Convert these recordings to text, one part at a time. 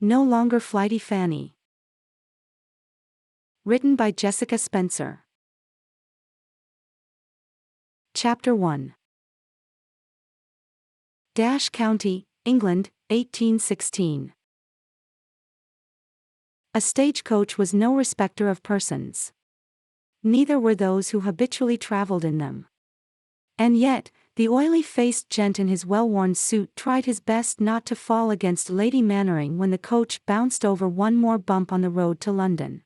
No longer Flighty Fanny. Written by Jessica Spencer. Chapter 1. Dash County, England, 1816. A stagecoach was no respecter of persons. Neither were those who habitually traveled in them. And yet, the oily-faced gent in his well-worn suit tried his best not to fall against Lady Mannering when the coach bounced over one more bump on the road to London.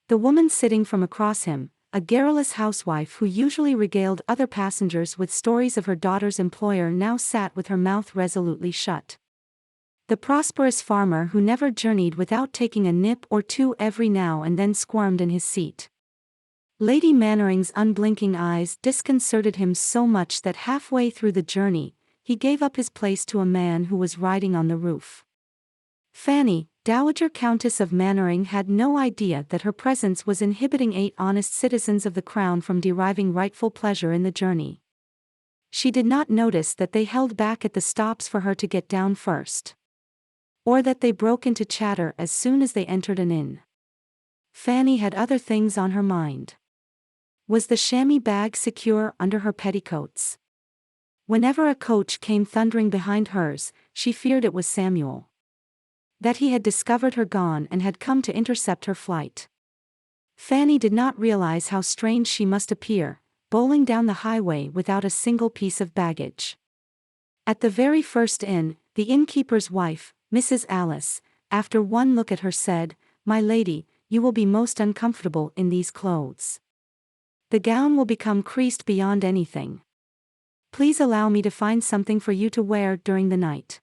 The woman sitting from across him, a garrulous housewife who usually regaled other passengers with stories of her daughter's employer, now sat with her mouth resolutely shut. The prosperous farmer who never journeyed without taking a nip or two every now and then squirmed in his seat. Lady Mannering's unblinking eyes disconcerted him so much that halfway through the journey, he gave up his place to a man who was riding on the roof. Fanny, Dowager Countess of Mannering, had no idea that her presence was inhibiting 8 honest citizens of the Crown from deriving rightful pleasure in the journey. She did not notice that they held back at the stops for her to get down first, or that they broke into chatter as soon as they entered an inn. Fanny had other things on her mind. Was the chamois bag secure under her petticoats? Whenever a coach came thundering behind hers, she feared it was Samuel. That he had discovered her gone and had come to intercept her flight. Fanny did not realize how strange she must appear, bowling down the highway without a single piece of baggage. At the very first inn, the innkeeper's wife, Mrs. Alice, after one look at her said, "My lady, you will be most uncomfortable in these clothes. The gown will become creased beyond anything. Please allow me to find something for you to wear during the night."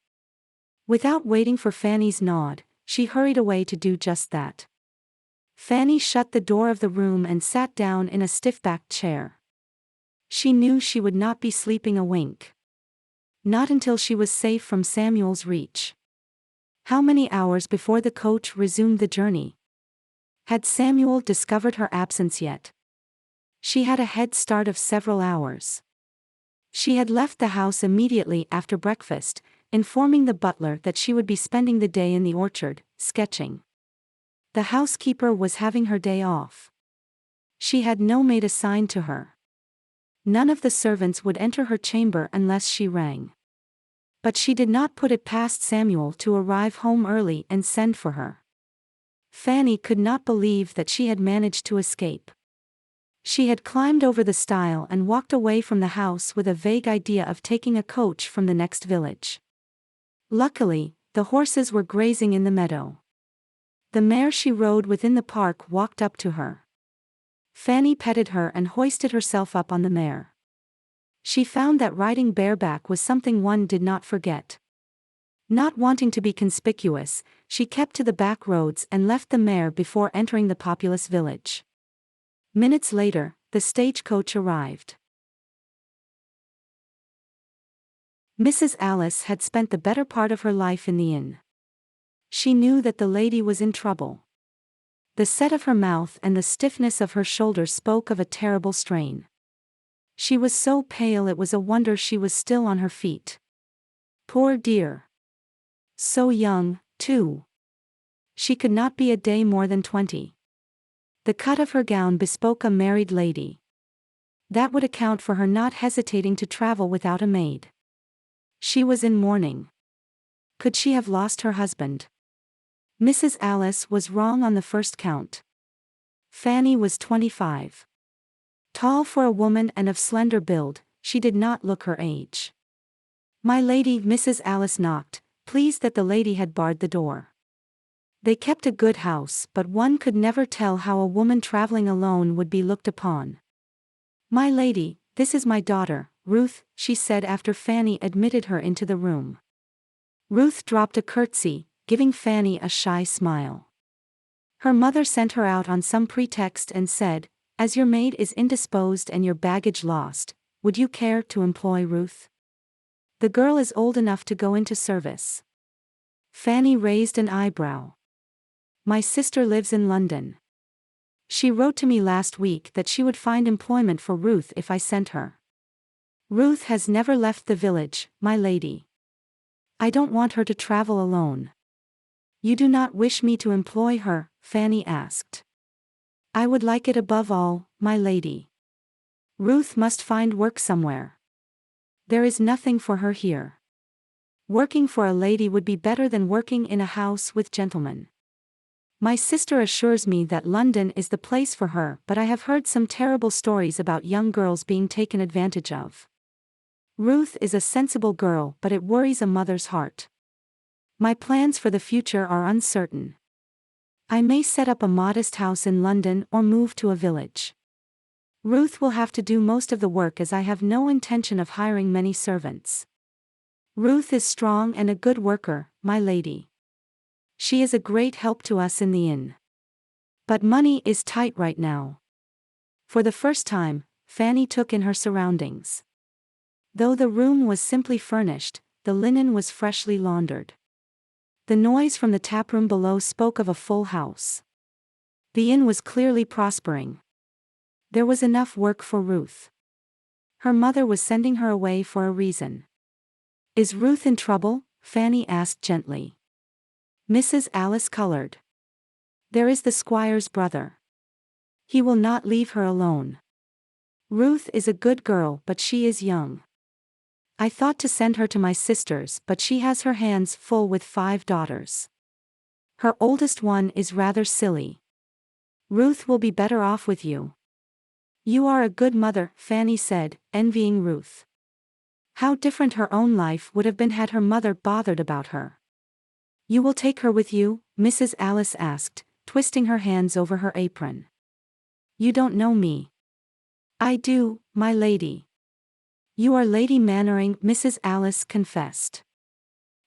Without waiting for Fanny's nod, she hurried away to do just that. Fanny shut the door of the room and sat down in a stiff-backed chair. She knew she would not be sleeping a wink. Not until she was safe from Samuel's reach. How many hours before the coach resumed the journey? Had Samuel discovered her absence yet? She had a head start of several hours. She had left the house immediately after breakfast, informing the butler that she would be spending the day in the orchard, sketching. The housekeeper was having her day off. She had no maid assigned to her. None of the servants would enter her chamber unless she rang. But she did not put it past Samuel to arrive home early and send for her. Fanny could not believe that she had managed to escape. She had climbed over the stile and walked away from the house with a vague idea of taking a coach from the next village. Luckily, the horses were grazing in the meadow. The mare she rode within the park walked up to her. Fanny petted her and hoisted herself up on the mare. She found that riding bareback was something one did not forget. Not wanting to be conspicuous, she kept to the back roads and left the mare before entering the populous village. Minutes later, the stagecoach arrived. Mrs. Alice had spent the better part of her life in the inn. She knew that the lady was in trouble. The set of her mouth and the stiffness of her shoulders spoke of a terrible strain. She was so pale it was a wonder she was still on her feet. Poor dear. So young, too. She could not be a day more than 20. The cut of her gown bespoke a married lady. That would account for her not hesitating to travel without a maid. She was in mourning. Could she have lost her husband? Mrs. Alice was wrong on the first count. Fanny was 25. Tall for a woman and of slender build, she did not look her age. "My lady," Mrs. Alice knocked, pleased that the lady had barred the door. They kept a good house, but one could never tell how a woman traveling alone would be looked upon. "My lady, this is my daughter, Ruth," she said after Fanny admitted her into the room. Ruth dropped a curtsy, giving Fanny a shy smile. Her mother sent her out on some pretext and said, "As your maid is indisposed and your baggage lost, would you care to employ Ruth? The girl is old enough to go into service." Fanny raised an eyebrow. "My sister lives in London. She wrote to me last week that she would find employment for Ruth if I sent her." "Ruth has never left the village, my lady. I don't want her to travel alone." You do not wish me to employ her? Fanny asked. I would like it above all, my lady. Ruth must find work somewhere. There is nothing for her here. Working for a lady would be better than working in a house with gentlemen. My sister assures me that London is the place for her, but I have heard some terrible stories about young girls being taken advantage of. Ruth is a sensible girl, but it worries a mother's heart. My plans for the future are uncertain. I may set up a modest house in London or move to a village. Ruth will have to do most of the work as I have no intention of hiring many servants. Ruth is strong and a good worker, my lady. She is a great help to us in the inn. But money is tight right now. For the first time, Fanny took in her surroundings. Though the room was simply furnished, the linen was freshly laundered. The noise from the taproom below spoke of a full house. The inn was clearly prospering. There was enough work for Ruth. Her mother was sending her away for a reason. Is Ruth in trouble? Fanny asked gently. Mrs. Alice colored. There is the squire's brother. He will not leave her alone. Ruth is a good girl, but she is young. I thought to send her to my sister's, but she has her hands full with 5 daughters. Her oldest one is rather silly. Ruth will be better off with you. You are a good mother, Fanny said, envying Ruth. How different her own life would have been had her mother bothered about her. You will take her with you? Mrs. Alice asked, twisting her hands over her apron. You don't know me. I do, my lady. You are Lady Mannering, Mrs. Alice confessed.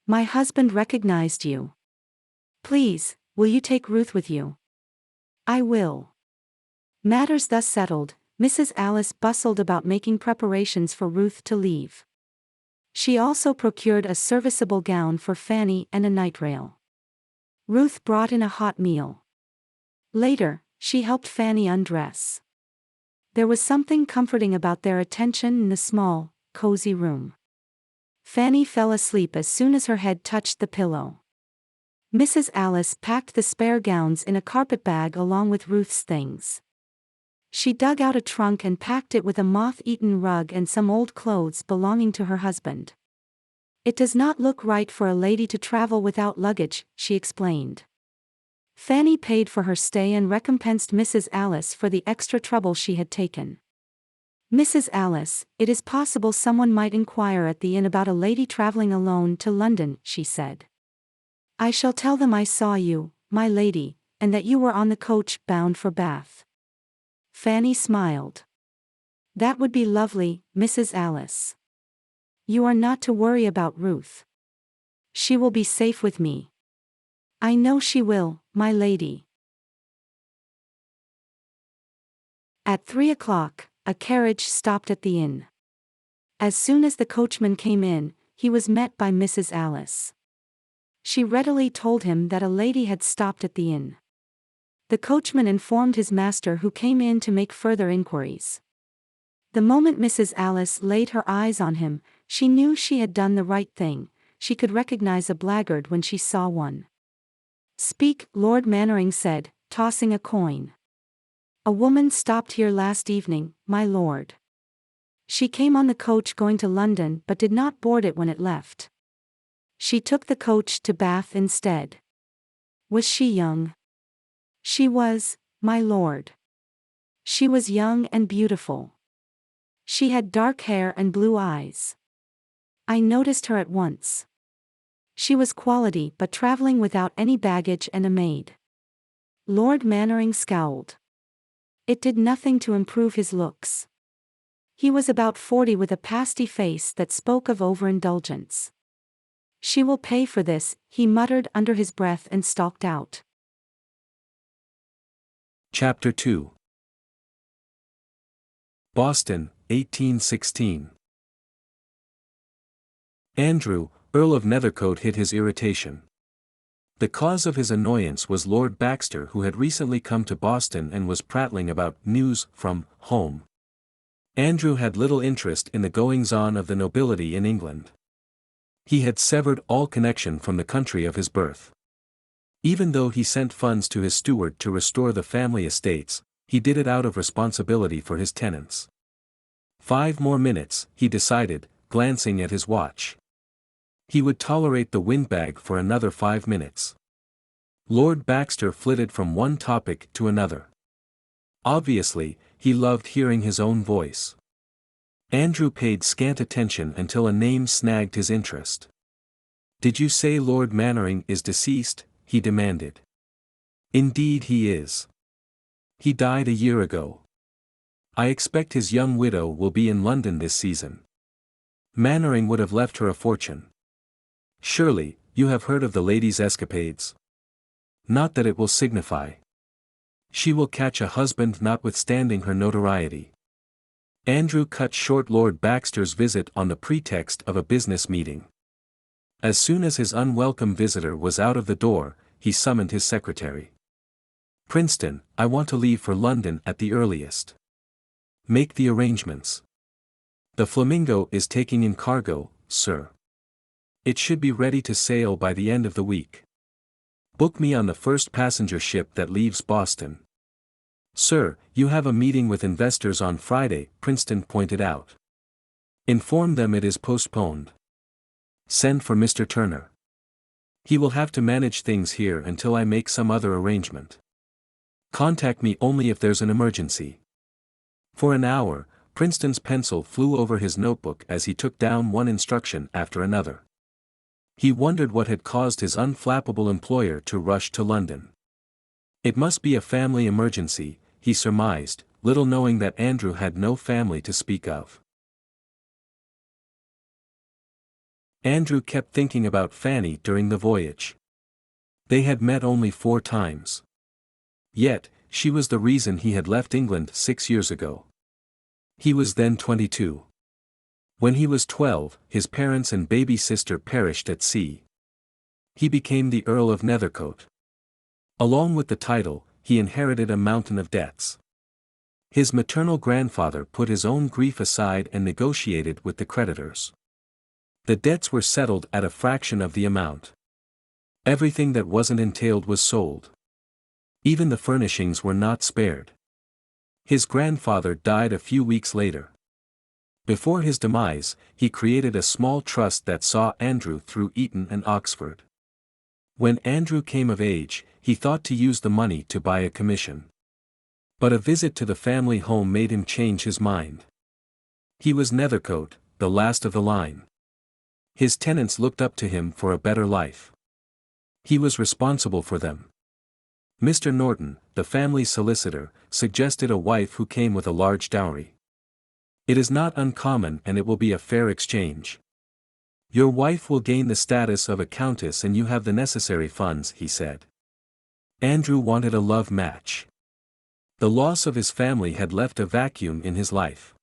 My husband recognized you. Please, will you take Ruth with you? I will. Matters thus settled, Mrs. Alice bustled about making preparations for Ruth to leave. She also procured a serviceable gown for Fanny and a night rail. Ruth brought in a hot meal. Later, she helped Fanny undress. There was something comforting about their attention in the small, cozy room. Fanny fell asleep as soon as her head touched the pillow. Mrs. Alice packed the spare gowns in a carpet bag along with Ruth's things. She dug out a trunk and packed it with a moth-eaten rug and some old clothes belonging to her husband. It does not look right for a lady to travel without luggage, she explained. Fanny paid for her stay and recompensed Mrs. Alice for the extra trouble she had taken. Mrs. Alice, it is possible someone might inquire at the inn about a lady traveling alone to London, she said. I shall tell them I saw you, my lady, and that you were on the coach bound for Bath. Fanny smiled. That would be lovely, Mrs. Alice. You are not to worry about Ruth. She will be safe with me. I know she will, my lady. At 3 o'clock, a carriage stopped at the inn. As soon as the coachman came in, he was met by Mrs. Alice. She readily told him that a lady had stopped at the inn. The coachman informed his master, who came in to make further inquiries. The moment Mrs. Alice laid her eyes on him, she knew she had done the right thing. She could recognize a blackguard when she saw one. Speak, Lord Mannering said, tossing a coin. A woman stopped here last evening, my lord. She came on the coach going to London but did not board it when it left. She took the coach to Bath instead. Was she young? She was, my lord. She was young and beautiful. She had dark hair and blue eyes. I noticed her at once. She was quality but traveling without any baggage and a maid. Lord Mannering scowled. It did nothing to improve his looks. He was about 40 with a pasty face that spoke of overindulgence. She will pay for this, he muttered under his breath and stalked out. Chapter 2. Boston, 1816. Andrew, Earl of Nethercote, hid his irritation. The cause of his annoyance was Lord Baxter, who had recently come to Boston and was prattling about news from home. Andrew had little interest in the goings-on of the nobility in England. He had severed all connection from the country of his birth. Even though he sent funds to his steward to restore the family estates, he did it out of responsibility for his tenants. 5 more minutes, he decided, glancing at his watch. He would tolerate the windbag for another 5 minutes. Lord Baxter flitted from one topic to another. Obviously, he loved hearing his own voice. Andrew paid scant attention until a name snagged his interest. "Did you say Lord Mannering is deceased?" he demanded. "Indeed he is. He died a year ago. I expect his young widow will be in London this season. Mannering would have left her a fortune. Surely, you have heard of the lady's escapades? Not that it will signify. She will catch a husband notwithstanding her notoriety." Andrew cut short Lord Baxter's visit on the pretext of a business meeting. As soon as his unwelcome visitor was out of the door, he summoned his secretary. "Princeton, I want to leave for London at the earliest. Make the arrangements. The Flamingo is taking in cargo, sir. It should be ready to sail by the end of the week. Book me on the first passenger ship that leaves Boston." "Sir, you have a meeting with investors on Friday," Princeton pointed out. "Inform them it is postponed. Send for Mr. Turner. He will have to manage things here until I make some other arrangement. Contact me only if there's an emergency." For an hour, Princeton's pencil flew over his notebook as he took down one instruction after another. He wondered what had caused his unflappable employer to rush to London. It must be a family emergency, he surmised, little knowing that Andrew had no family to speak of. Andrew kept thinking about Fanny during the voyage. They had met only 4 times. Yet, she was the reason he had left England 6 years ago. He was then 22. When he was 12, his parents and baby sister perished at sea. He became the Earl of Nethercote. Along with the title, he inherited a mountain of debts. His maternal grandfather put his own grief aside and negotiated with the creditors. The debts were settled at a fraction of the amount. Everything that wasn't entailed was sold. Even the furnishings were not spared. His grandfather died a few weeks later. Before his demise, he created a small trust that saw Andrew through Eton and Oxford. When Andrew came of age, he thought to use the money to buy a commission. But a visit to the family home made him change his mind. He was Nethercote, the last of the line. His tenants looked up to him for a better life. He was responsible for them. Mr. Norton, the family solicitor, suggested a wife who came with a large dowry. "It is not uncommon and it will be a fair exchange. Your wife will gain the status of a countess and you have the necessary funds," he said. Andrew wanted a love match. The loss of his family had left a vacuum in his life.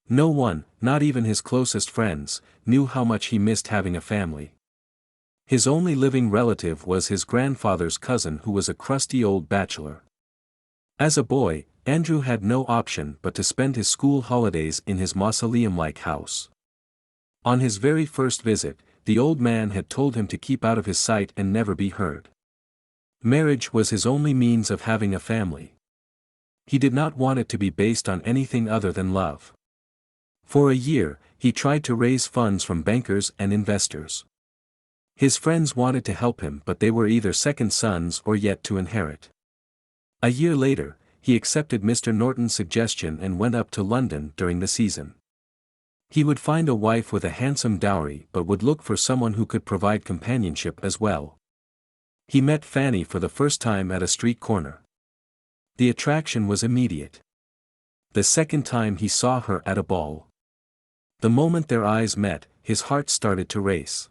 No one, not even his closest friends, knew how much he missed having a family. His only living relative was his grandfather's cousin who was a crusty old bachelor. As a boy, Andrew had no option but to spend his school holidays in his mausoleum-like house. On his very first visit, the old man had told him to keep out of his sight and never be heard. Marriage was his only means of having a family. He did not want it to be based on anything other than love. For a year, he tried to raise funds from bankers and investors. His friends wanted to help him but they were either second sons or yet to inherit. A year later, he accepted Mr. Norton's suggestion and went up to London during the season. He would find a wife with a handsome dowry but would look for someone who could provide companionship as well. He met Fanny for the first time at a street corner. The attraction was immediate. The second time he saw her at a ball. The moment their eyes met, his heart started to race.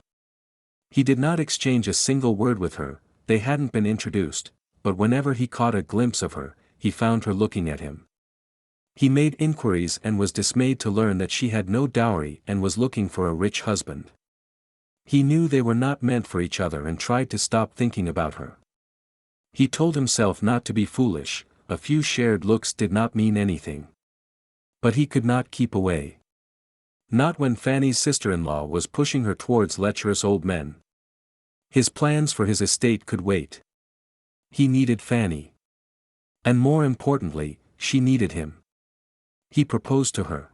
He did not exchange a single word with her, they hadn't been introduced, but whenever he caught a glimpse of her, he found her looking at him. He made inquiries and was dismayed to learn that she had no dowry and was looking for a rich husband. He knew they were not meant for each other and tried to stop thinking about her. He told himself not to be foolish, a few shared looks did not mean anything. But he could not keep away. Not when Fanny's sister-in-law was pushing her towards lecherous old men. His plans for his estate could wait. He needed Fanny. And more importantly, she needed him. He proposed to her.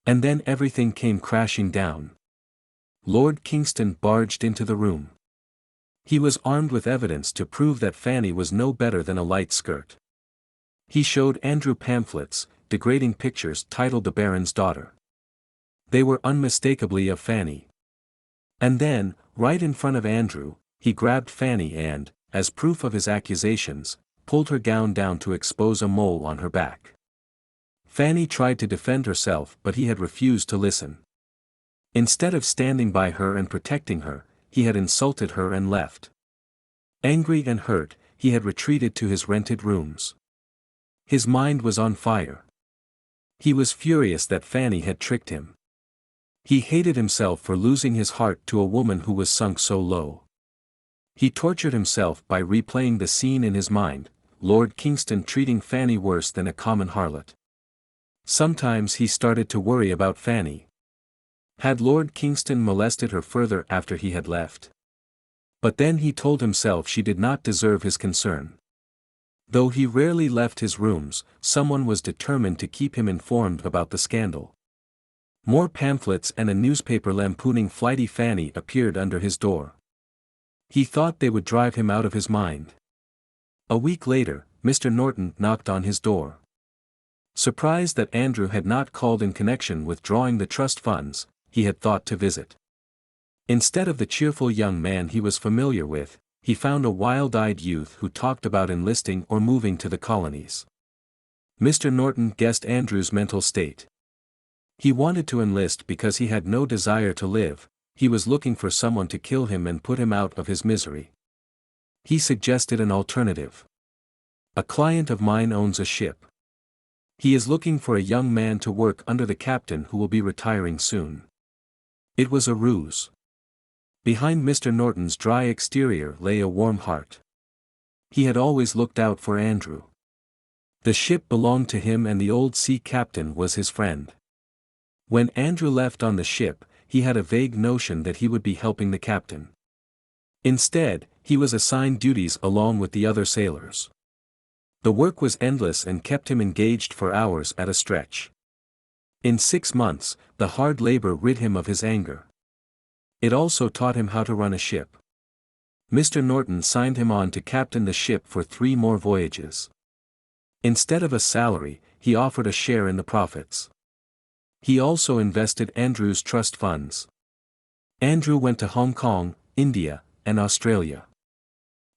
And then everything came crashing down. Lord Kingston barged into the room. He was armed with evidence to prove that Fanny was no better than a light skirt. He showed Andrew pamphlets, degrading pictures titled The Baron's Daughter. They were unmistakably of Fanny. And then, right in front of Andrew, he grabbed Fanny and, as proof of his accusations, pulled her gown down to expose a mole on her back. Fanny tried to defend herself, but he had refused to listen. Instead of standing by her and protecting her, he had insulted her and left. Angry and hurt, he had retreated to his rented rooms. His mind was on fire. He was furious that Fanny had tricked him. He hated himself for losing his heart to a woman who was sunk so low. He tortured himself by replaying the scene in his mind, Lord Kingston treating Fanny worse than a common harlot. Sometimes he started to worry about Fanny. Had Lord Kingston molested her further after he had left? But then he told himself she did not deserve his concern. Though he rarely left his rooms, someone was determined to keep him informed about the scandal. More pamphlets and a newspaper lampooning Flighty Fanny appeared under his door. He thought they would drive him out of his mind. A week later, Mr. Norton knocked on his door. Surprised that Andrew had not called in connection with drawing the trust funds, he had thought to visit. Instead of the cheerful young man he was familiar with, he found a wild-eyed youth who talked about enlisting or moving to the colonies. Mr. Norton guessed Andrew's mental state. He wanted to enlist because he had no desire to live, he was looking for someone to kill him and put him out of his misery. He suggested an alternative. A client of mine owns a ship. He is looking for a young man to work under the captain who will be retiring soon. It was a ruse. Behind Mr. Norton's dry exterior lay a warm heart. He had always looked out for Andrew. The ship belonged to him and the old sea captain was his friend. When Andrew left on the ship, he had a vague notion that he would be helping the captain. Instead, he was assigned duties along with the other sailors. The work was endless and kept him engaged for hours at a stretch. In 6 months, the hard labor rid him of his anger. It also taught him how to run a ship. Mr. Norton signed him on to captain the ship for 3 more voyages. Instead of a salary, he offered a share in the profits. He also invested Andrew's trust funds. Andrew went to Hong Kong, India, and Australia.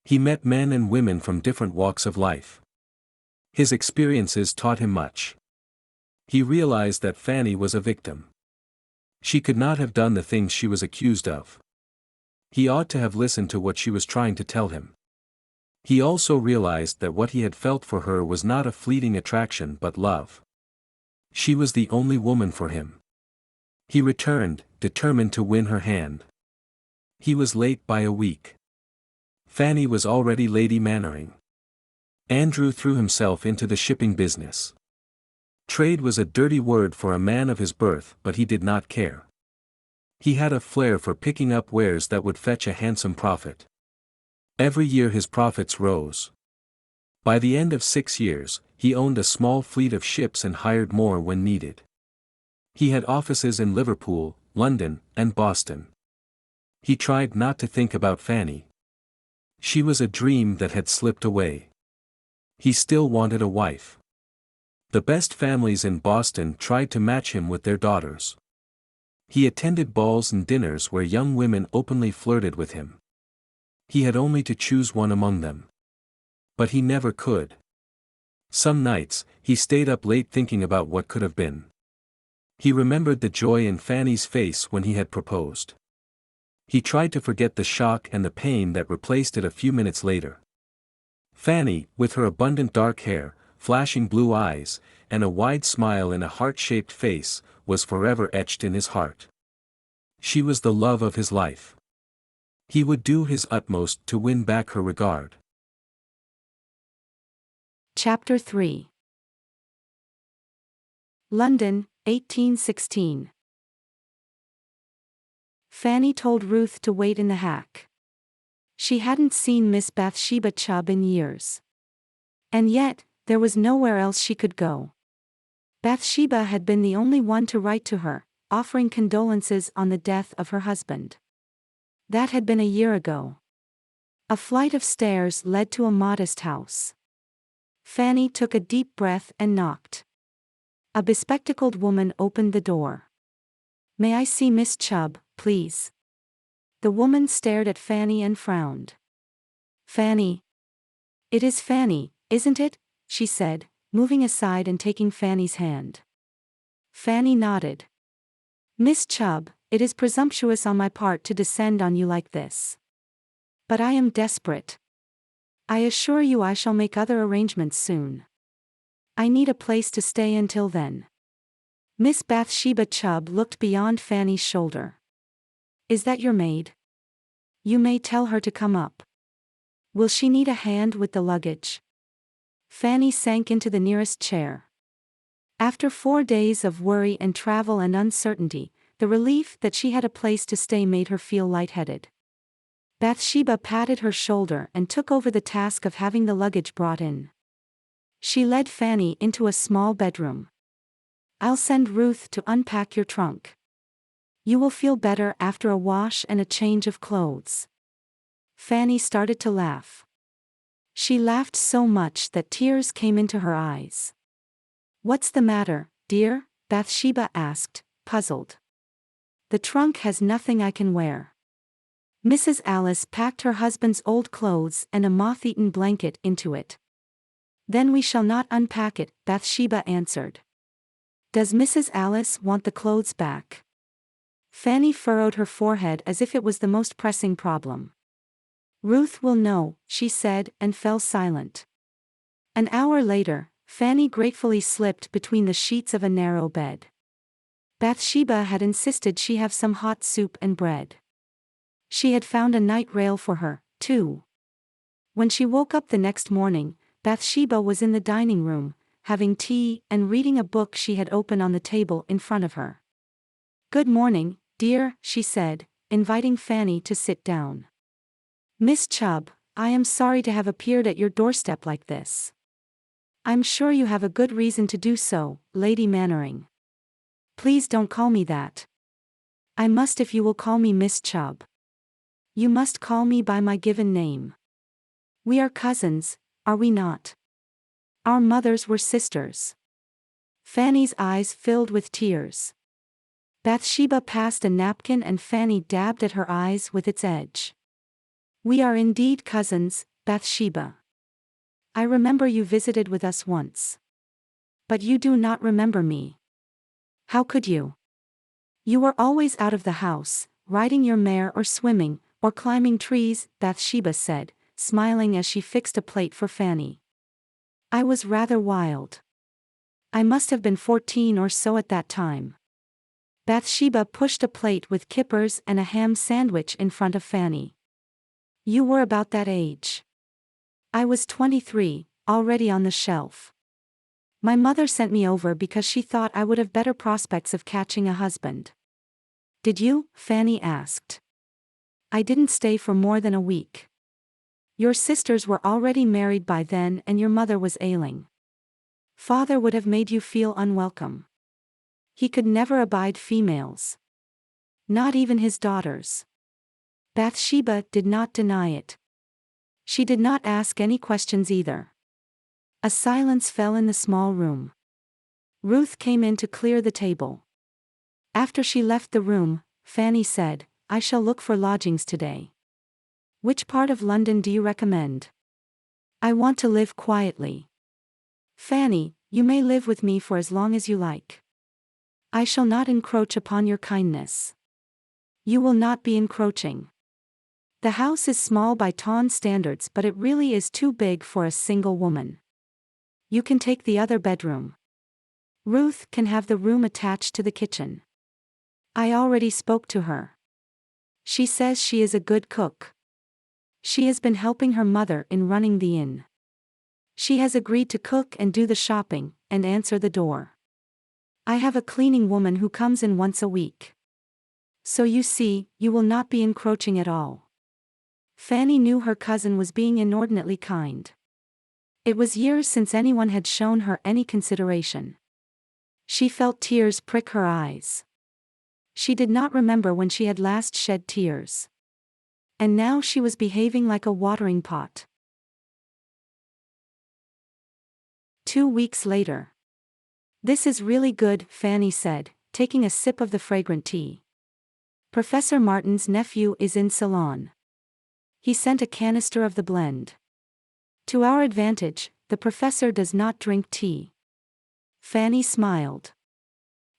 He met men and women from different walks of life. His experiences taught him much. He realized that Fanny was a victim. She could not have done the things she was accused of. He ought to have listened to what she was trying to tell him. He also realized that what he had felt for her was not a fleeting attraction but love. She was the only woman for him. He returned, determined to win her hand. He was late by a week. Fanny was already Lady Mannering. Andrew threw himself into the shipping business. Trade was a dirty word for a man of his birth, but he did not care. He had a flair for picking up wares that would fetch a handsome profit. Every year his profits rose. By the end of 6 years, he owned a small fleet of ships and hired more when needed. He had offices in Liverpool, London, and Boston. He tried not to think about Fanny. She was a dream that had slipped away. He still wanted a wife. The best families in Boston tried to match him with their daughters. He attended balls and dinners where young women openly flirted with him. He had only to choose one among them. But he never could. Some nights, he stayed up late thinking about what could have been. He remembered the joy in Fanny's face when he had proposed. He tried to forget the shock and the pain that replaced it a few minutes later. Fanny, with her abundant dark hair, flashing blue eyes, and a wide smile in a heart-shaped face, was forever etched in his heart. She was the love of his life. He would do his utmost to win back her regard. Chapter 3. London, 1816. Fanny told Ruth to wait in the hack. She hadn't seen Miss Bathsheba Chubb in years. And yet, there was nowhere else she could go. Bathsheba had been the only one to write to her, offering condolences on the death of her husband. That had been a year ago. A flight of stairs led to a modest house. Fanny took a deep breath and knocked. A bespectacled woman opened the door. "May I see Miss Chubb, please?" The woman stared at Fanny and frowned. "Fanny? It is Fanny, isn't it?" she said, moving aside and taking Fanny's hand. Fanny nodded. "Miss Chubb, it is presumptuous on my part to descend on you like this. But I am desperate. I assure you I shall make other arrangements soon. I need a place to stay until then." Miss Bathsheba Chubb looked beyond Fanny's shoulder. "Is that your maid? You may tell her to come up. Will she need a hand with the luggage?" Fanny sank into the nearest chair. After 4 days of worry and travel and uncertainty, the relief that she had a place to stay made her feel lightheaded. Bathsheba patted her shoulder and took over the task of having the luggage brought in. She led Fanny into a small bedroom. "I'll send Ruth to unpack your trunk. You will feel better after a wash and a change of clothes." Fanny started to laugh. She laughed so much that tears came into her eyes. "What's the matter, dear?" Bathsheba asked, puzzled. "The trunk has nothing I can wear." Mrs. Alice packed her husband's old clothes and a moth-eaten blanket into it. "Then we shall not unpack it," Bathsheba answered. "Does Mrs. Alice want the clothes back?" Fanny furrowed her forehead as if it was the most pressing problem. "Ruth will know," she said, and fell silent. An hour later, Fanny gratefully slipped between the sheets of a narrow bed. Bathsheba had insisted she have some hot soup and bread. She had found a night rail for her, too. When she woke up the next morning, Bathsheba was in the dining room, having tea and reading a book she had open on the table in front of her. "Good morning, dear," she said, inviting Fanny to sit down. "Miss Chubb, I am sorry to have appeared at your doorstep like this." "I'm sure you have a good reason to do so, Lady Mannering." "Please don't call me that." "I must if you will call me Miss Chubb." "You must call me by my given name. We are cousins, are we not? Our mothers were sisters." Fanny's eyes filled with tears. Bathsheba passed a napkin and Fanny dabbed at her eyes with its edge. "We are indeed cousins, Bathsheba. I remember you visited with us once. But you do not remember me. How could you? You were always out of the house, riding your mare or swimming, or climbing trees," Bathsheba said, smiling as she fixed a plate for Fanny. "I was rather wild. I must have been 14 or so at that time." Bathsheba pushed a plate with kippers and a ham sandwich in front of Fanny. "You were about that age. I was 23, already on the shelf. My mother sent me over because she thought I would have better prospects of catching a husband." "Did you?" Fanny asked. "I didn't stay for more than a week. Your sisters were already married by then and your mother was ailing. Father would have made you feel unwelcome. He could never abide females. Not even his daughters." Bathsheba did not deny it. She did not ask any questions either. A silence fell in the small room. Ruth came in to clear the table. After she left the room, Fanny said, "I shall look for lodgings today. Which part of London do you recommend? I want to live quietly." "Fanny, you may live with me for as long as you like. I shall not encroach upon your kindness." "You will not be encroaching. The house is small by town standards, but it really is too big for a single woman. You can take the other bedroom. Ruth can have the room attached to the kitchen. I already spoke to her. She says she is a good cook. She has been helping her mother in running the inn. She has agreed to cook and do the shopping, and answer the door. I have a cleaning woman who comes in once a week. So you see, you will not be encroaching at all." Fanny knew her cousin was being inordinately kind. It was years since anyone had shown her any consideration. She felt tears prick her eyes. She did not remember when she had last shed tears. And now she was behaving like a watering pot. 2 weeks later. "This is really good," Fanny said, taking a sip of the fragrant tea. "Professor Martin's nephew is in Ceylon. He sent a canister of the blend. To our advantage, the professor does not drink tea." Fanny smiled.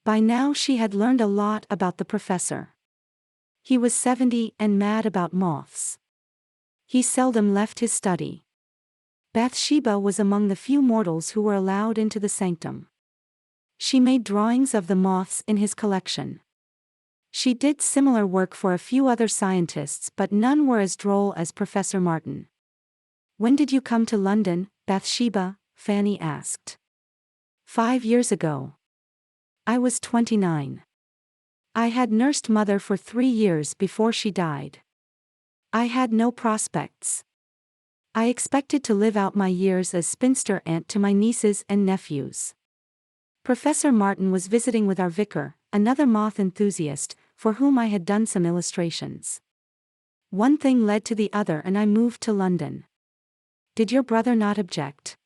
By now she had learned a lot about the professor. He was 70 and mad about moths. He seldom left his study. Bathsheba was among the few mortals who were allowed into the sanctum. She made drawings of the moths in his collection. She did similar work for a few other scientists, but none were as droll as Professor Martin. "When did you come to London, Bathsheba?" Fanny asked. 5 years ago. I was 29. I had nursed mother for 3 years before she died. I had no prospects. I expected to live out my years as spinster aunt to my nieces and nephews. Professor Martin was visiting with our vicar, another moth enthusiast, for whom I had done some illustrations. One thing led to the other and I moved to London. Did your brother not object?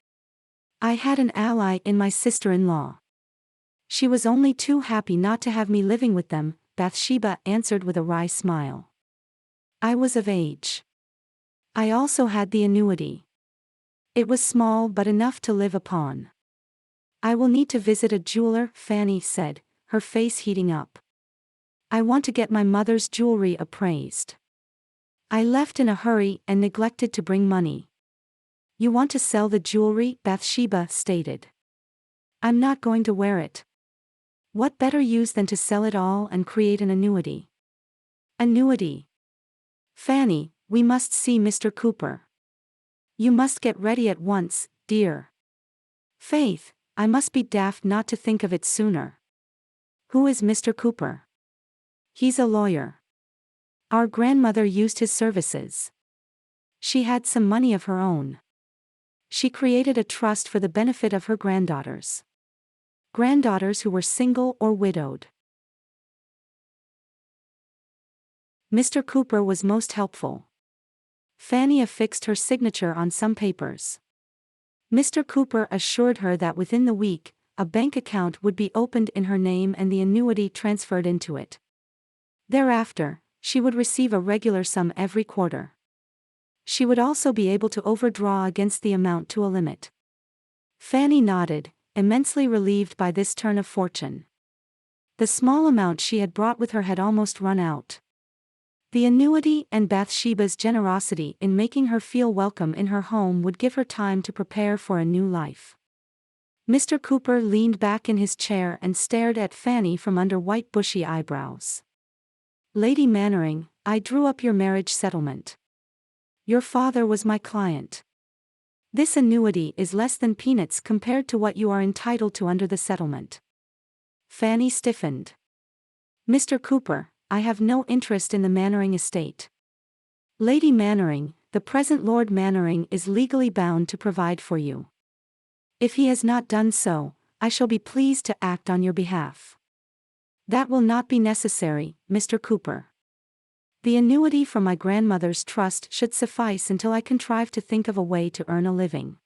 I had an ally in my sister-in-law. She was only too happy not to have me living with them, Bathsheba answered with a wry smile. I was of age. I also had the annuity. It was small but enough to live upon. I will need to visit a jeweler, Fanny said, her face heating up. I want to get my mother's jewelry appraised. I left in a hurry and neglected to bring money. You want to sell the jewelry, Bathsheba stated. I'm not going to wear it. What better use than to sell it all and create an annuity? Annuity. Fanny, we must see Mr. Cooper. You must get ready at once, dear. Faith, I must be daft not to think of it sooner. Who is Mr. Cooper? He's a lawyer. Our grandmother used his services. She had some money of her own. She created a trust for the benefit of her granddaughters. Granddaughters who were single or widowed. Mr. Cooper was most helpful. Fanny affixed her signature on some papers. Mr. Cooper assured her that within the week, a bank account would be opened in her name and the annuity transferred into it. Thereafter, she would receive a regular sum every quarter. She would also be able to overdraw against the amount to a limit. Fanny nodded, immensely relieved by this turn of fortune. The small amount she had brought with her had almost run out. The annuity and Bathsheba's generosity in making her feel welcome in her home would give her time to prepare for a new life. Mr. Cooper leaned back in his chair and stared at Fanny from under white bushy eyebrows. Lady Mannering, I drew up your marriage settlement. Your father was my client. This annuity is less than peanuts compared to what you are entitled to under the settlement. Fanny stiffened. Mr. Cooper, I have no interest in the Mannering estate. Lady Mannering, the present Lord Mannering is legally bound to provide for you. If he has not done so, I shall be pleased to act on your behalf. That will not be necessary, Mr. Cooper. The annuity from my grandmother's trust should suffice until I contrive to think of a way to earn a living.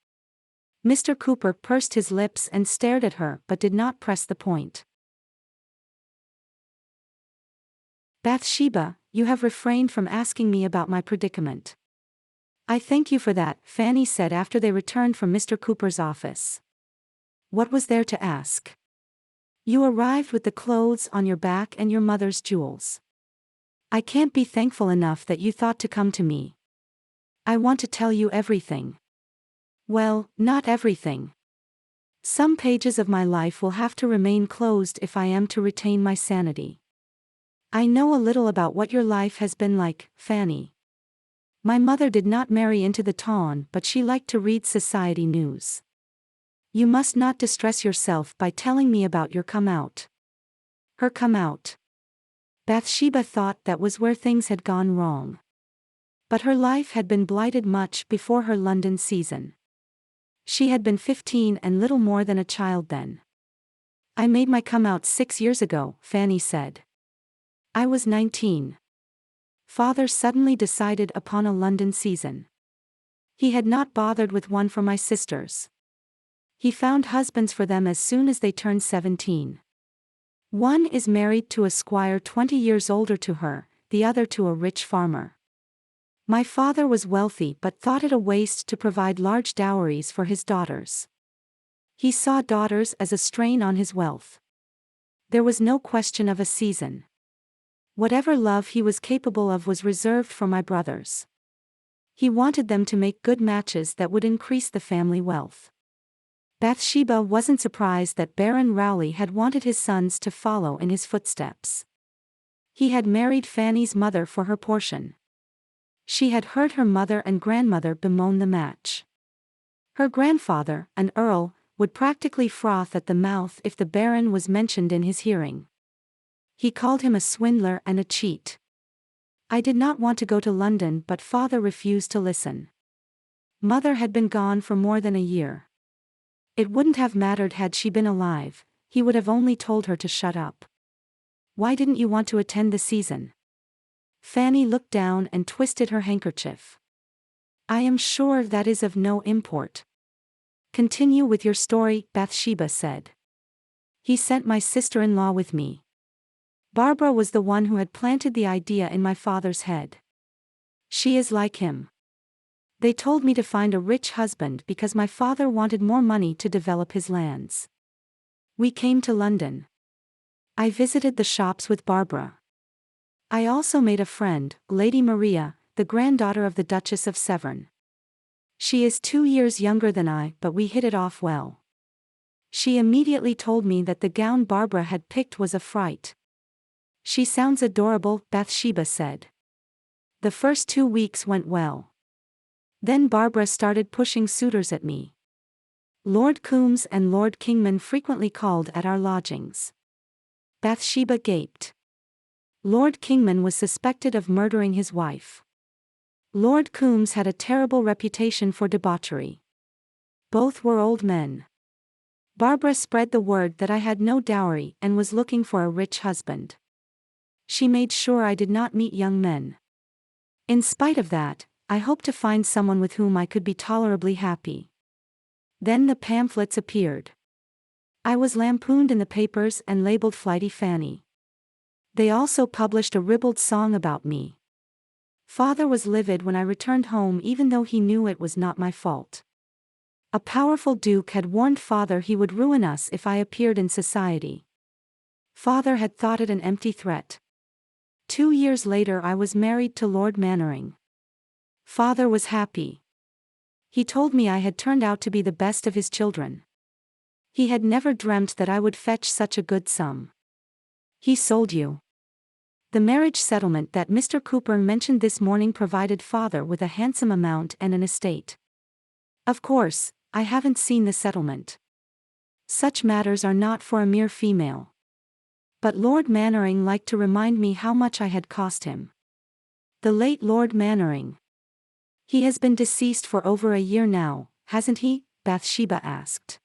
Mr. Cooper pursed his lips and stared at her but did not press the point. Bathsheba, you have refrained from asking me about my predicament. I thank you for that, Fanny said after they returned from Mr. Cooper's office. What was there to ask? You arrived with the clothes on your back and your mother's jewels. I can't be thankful enough that you thought to come to me. I want to tell you everything. Well, not everything. Some pages of my life will have to remain closed if I am to retain my sanity. I know a little about what your life has been like, Fanny. My mother did not marry into the town, but she liked to read society news. You must not distress yourself by telling me about your come out. Her come out. Bathsheba thought that was where things had gone wrong. But her life had been blighted much before her London season. She had been 15 and little more than a child then. I made my come out 6 years ago, Fanny said. I was 19. Father suddenly decided upon a London season. He had not bothered with one for my sisters. He found husbands for them as soon as they turned 17. One is married to a squire 20 years older to her, the other to a rich farmer. My father was wealthy but thought it a waste to provide large dowries for his daughters. He saw daughters as a strain on his wealth. There was no question of a season. Whatever love he was capable of was reserved for my brothers. He wanted them to make good matches that would increase the family wealth. Bathsheba wasn't surprised that Baron Rowley had wanted his sons to follow in his footsteps. He had married Fanny's mother for her portion. She had heard her mother and grandmother bemoan the match. Her grandfather, an earl, would practically froth at the mouth if the Baron was mentioned in his hearing. He called him a swindler and a cheat. I did not want to go to London, but father refused to listen. Mother had been gone for more than a year. It wouldn't have mattered had she been alive, he would have only told her to shut up. Why didn't you want to attend the season? Fanny looked down and twisted her handkerchief. I am sure that is of no import. Continue with your story, Bathsheba said. He sent my sister-in-law with me. Barbara was the one who had planted the idea in my father's head. She is like him. They told me to find a rich husband because my father wanted more money to develop his lands. We came to London. I visited the shops with Barbara. I also made a friend, Lady Maria, the granddaughter of the Duchess of Severn. She is 2 years younger than I, but we hit it off well. She immediately told me that the gown Barbara had picked was a fright. She sounds adorable, Bathsheba said. The first 2 weeks went well. Then Barbara started pushing suitors at me. Lord Coombs and Lord Kingman frequently called at our lodgings. Bathsheba gaped. Lord Kingman was suspected of murdering his wife. Lord Coombs had a terrible reputation for debauchery. Both were old men. Barbara spread the word that I had no dowry and was looking for a rich husband. She made sure I did not meet young men. In spite of that, I hoped to find someone with whom I could be tolerably happy. Then the pamphlets appeared. I was lampooned in the papers and labeled Flighty Fanny. They also published a ribald song about me. Father was livid when I returned home, even though he knew it was not my fault. A powerful duke had warned father he would ruin us if I appeared in society. Father had thought it an empty threat. 2 years later I was married to Lord Mannering. Father was happy. He told me I had turned out to be the best of his children. He had never dreamt that I would fetch such a good sum. He sold you. The marriage settlement that Mr. Cooper mentioned this morning provided father with a handsome amount and an estate. Of course, I haven't seen the settlement. Such matters are not for a mere female. But Lord Mannering liked to remind me how much I had cost him. The late Lord Mannering. He has been deceased for over a year now, hasn't he? Bathsheba asked.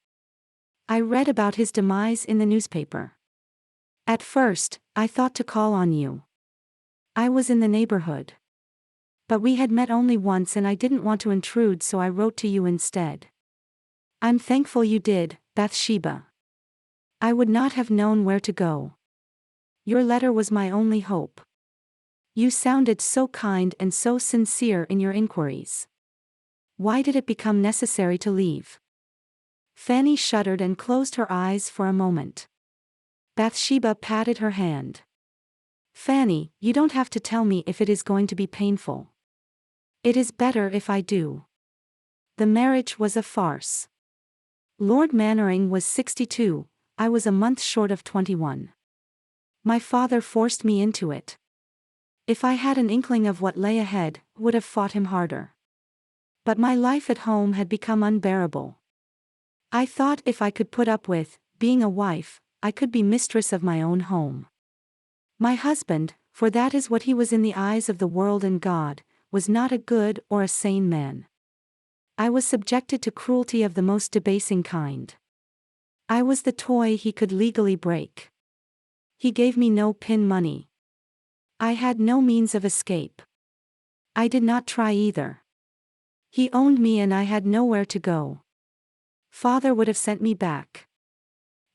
I read about his demise in the newspaper. At first, I thought to call on you. I was in the neighborhood. But we had met only once and I didn't want to intrude, so I wrote to you instead. I'm thankful you did, Bathsheba. I would not have known where to go. Your letter was my only hope. You sounded so kind and so sincere in your inquiries. Why did it become necessary to leave? Fanny shuddered and closed her eyes for a moment. Bathsheba patted her hand. Fanny, you don't have to tell me if it is going to be painful. It is better if I do. The marriage was a farce. Lord Mannering was 62, I was a month short of 21. My father forced me into it. If I had an inkling of what lay ahead, would have fought him harder. But my life at home had become unbearable. I thought if I could put up with being a wife, I could be mistress of my own home. My husband, for that is what he was in the eyes of the world and God, was not a good or a sane man. I was subjected to cruelty of the most debasing kind. I was the toy he could legally break. He gave me no pin money. I had no means of escape. I did not try either. He owned me and I had nowhere to go. Father would have sent me back.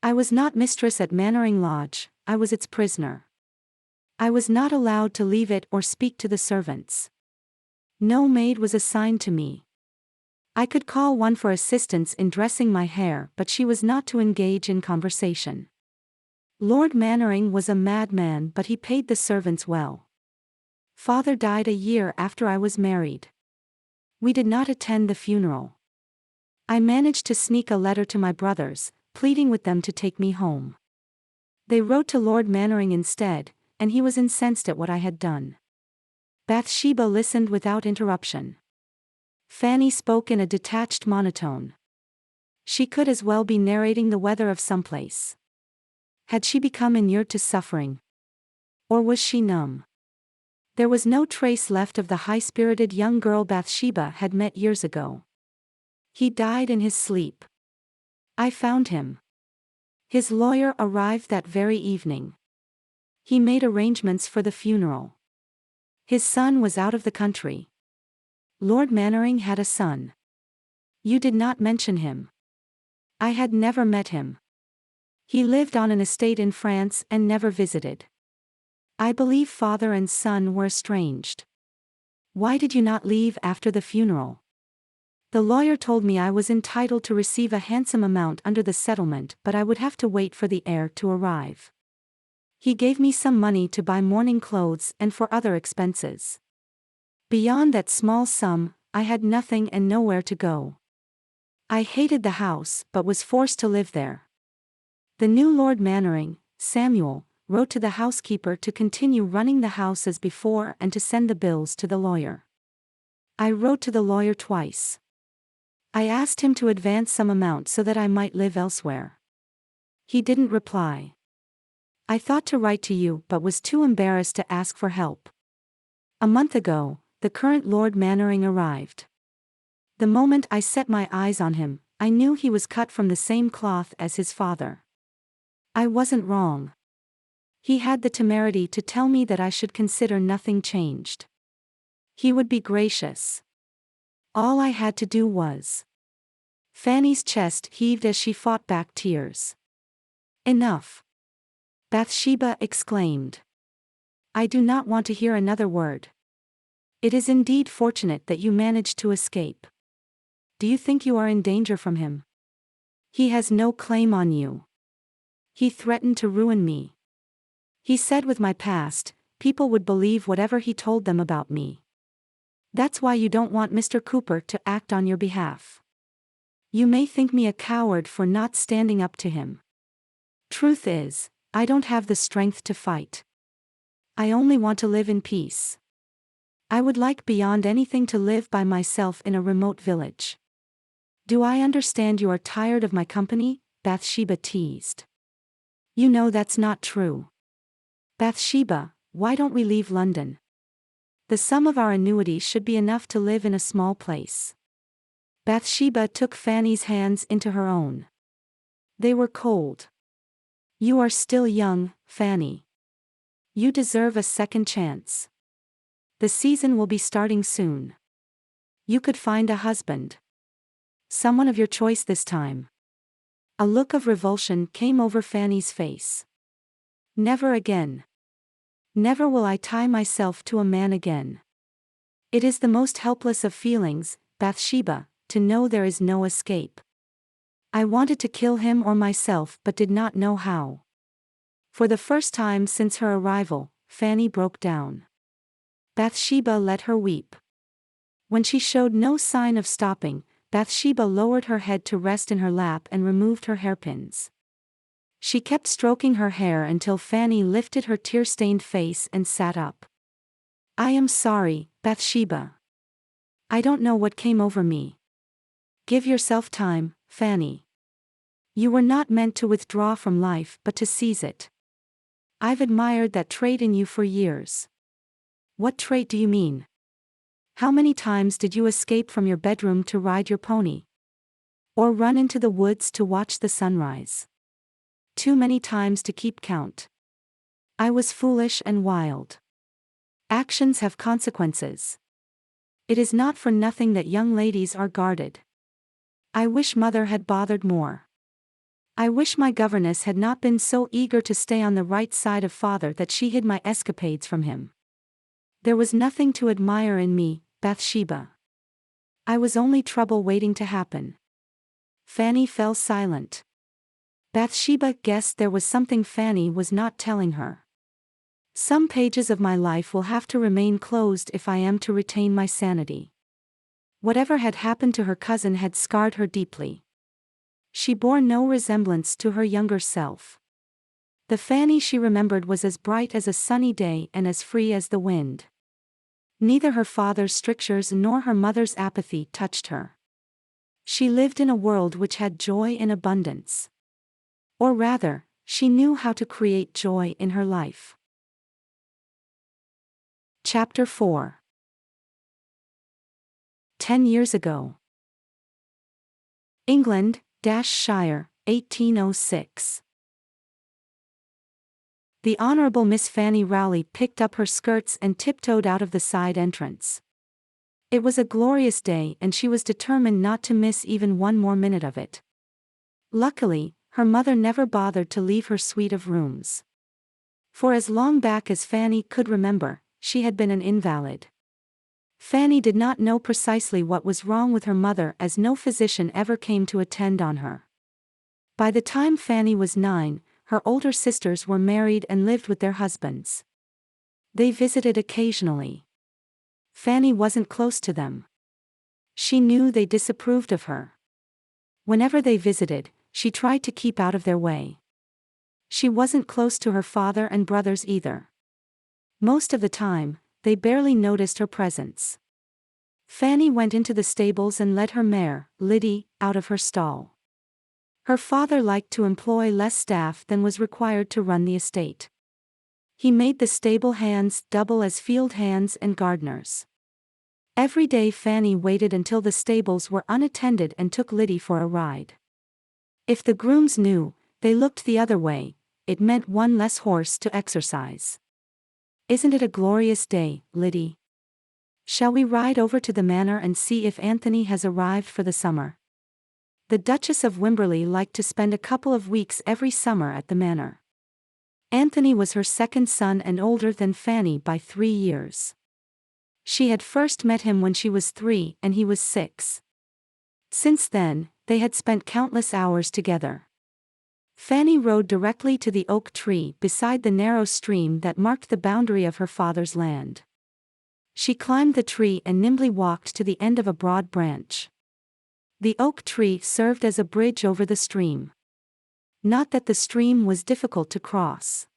I was not mistress at Mannering Lodge, I was its prisoner. I was not allowed to leave it or speak to the servants. No maid was assigned to me. I could call one for assistance in dressing my hair, but she was not to engage in conversation. Lord Mannering was a madman, but he paid the servants well. Father died a year after I was married. We did not attend the funeral. I managed to sneak a letter to my brothers, pleading with them to take me home. They wrote to Lord Mannering instead, and he was incensed at what I had done. Bathsheba listened without interruption. Fanny spoke in a detached monotone. She could as well be narrating the weather of someplace. Had she become inured to suffering? Or was she numb? There was no trace left of the high-spirited young girl Bathsheba had met years ago. He died in his sleep. I found him. His lawyer arrived that very evening. He made arrangements for the funeral. His son was out of the country. Lord Mannering had a son. You did not mention him. I had never met him. He lived on an estate in France and never visited. I believe father and son were estranged. Why did you not leave after the funeral? The lawyer told me I was entitled to receive a handsome amount under the settlement, but I would have to wait for the heir to arrive. He gave me some money to buy mourning clothes and for other expenses. Beyond that small sum, I had nothing and nowhere to go. I hated the house, but was forced to live there. The new Lord Mannering, Samuel, wrote to the housekeeper to continue running the house as before and to send the bills to the lawyer. I wrote to the lawyer twice. I asked him to advance some amount so that I might live elsewhere. He didn't reply. I thought to write to you but was too embarrassed to ask for help. A month ago, the current Lord Mannering arrived. The moment I set my eyes on him, I knew he was cut from the same cloth as his father. I wasn't wrong. He had the temerity to tell me that I should consider nothing changed. He would be gracious. All I had to do was. Fanny's chest heaved as she fought back tears. Enough. Bathsheba exclaimed. I do not want to hear another word. It is indeed fortunate that you managed to escape. Do you think you are in danger from him? He has no claim on you. He threatened to ruin me. He said with my past, people would believe whatever he told them about me. That's why you don't want Mr. Cooper to act on your behalf. You may think me a coward for not standing up to him. Truth is, I don't have the strength to fight. I only want to live in peace. I would like beyond anything to live by myself in a remote village. Do I understand you are tired of my company? Bathsheba teased. You know that's not true. Bathsheba, why don't we leave London? The sum of our annuity should be enough to live in a small place. Bathsheba took Fanny's hands into her own. They were cold. You are still young, Fanny. You deserve a second chance. The season will be starting soon. You could find a husband. Someone of your choice this time. A look of revulsion came over Fanny's face. Never again. Never will I tie myself to a man again. It is the most helpless of feelings, Bathsheba, to know there is no escape. I wanted to kill him or myself but did not know how. For the first time since her arrival, Fanny broke down. Bathsheba let her weep. When she showed no sign of stopping, Bathsheba lowered her head to rest in her lap and removed her hairpins. She kept stroking her hair until Fanny lifted her tear-stained face and sat up. I am sorry, Bathsheba. I don't know what came over me. Give yourself time, Fanny. You were not meant to withdraw from life but to seize it. I've admired that trait in you for years. What trait do you mean? How many times did you escape from your bedroom to ride your pony? Or run into the woods to watch the sunrise? Too many times to keep count. I was foolish and wild. Actions have consequences. It is not for nothing that young ladies are guarded. I wish mother had bothered more. I wish my governess had not been so eager to stay on the right side of father that she hid my escapades from him. There was nothing to admire in me, Bathsheba. I was only trouble waiting to happen. Fanny fell silent. Bathsheba guessed there was something Fanny was not telling her. Some pages of my life will have to remain closed if I am to retain my sanity. Whatever had happened to her cousin had scarred her deeply. She bore no resemblance to her younger self. The Fanny she remembered was as bright as a sunny day and as free as the wind. Neither her father's strictures nor her mother's apathy touched her. She lived in a world which had joy in abundance. Or rather, she knew how to create joy in her life. Chapter 4. 10 years ago. England, Shire, 1806. The Honourable Miss Fanny Rowley picked up her skirts and tiptoed out of the side entrance. It was a glorious day and she was determined not to miss even one more minute of it. Luckily, her mother never bothered to leave her suite of rooms. For as long back as Fanny could remember, she had been an invalid. Fanny did not know precisely what was wrong with her mother as no physician ever came to attend on her. By the time Fanny was 9, her older sisters were married and lived with their husbands. They visited occasionally. Fanny wasn't close to them. She knew they disapproved of her. Whenever they visited, she tried to keep out of their way. She wasn't close to her father and brothers either. Most of the time, they barely noticed her presence. Fanny went into the stables and led her mare, Liddy, out of her stall. Her father liked to employ less staff than was required to run the estate. He made the stable hands double as field hands and gardeners. Every day Fanny waited until the stables were unattended and took Liddy for a ride. If the grooms knew, they looked the other way. It meant one less horse to exercise. "Isn't it a glorious day, Liddy? Shall we ride over to the manor and see if Anthony has arrived for the summer?" The Duchess of Wimberley liked to spend a couple of weeks every summer at the manor. Anthony was her second son and older than Fanny by 3 years. She had first met him when she was 3 and he was 6. Since then, they had spent countless hours together. Fanny rode directly to the oak tree beside the narrow stream that marked the boundary of her father's land. She climbed the tree and nimbly walked to the end of a broad branch. The oak tree served as a bridge over the stream. Not that the stream was difficult to cross.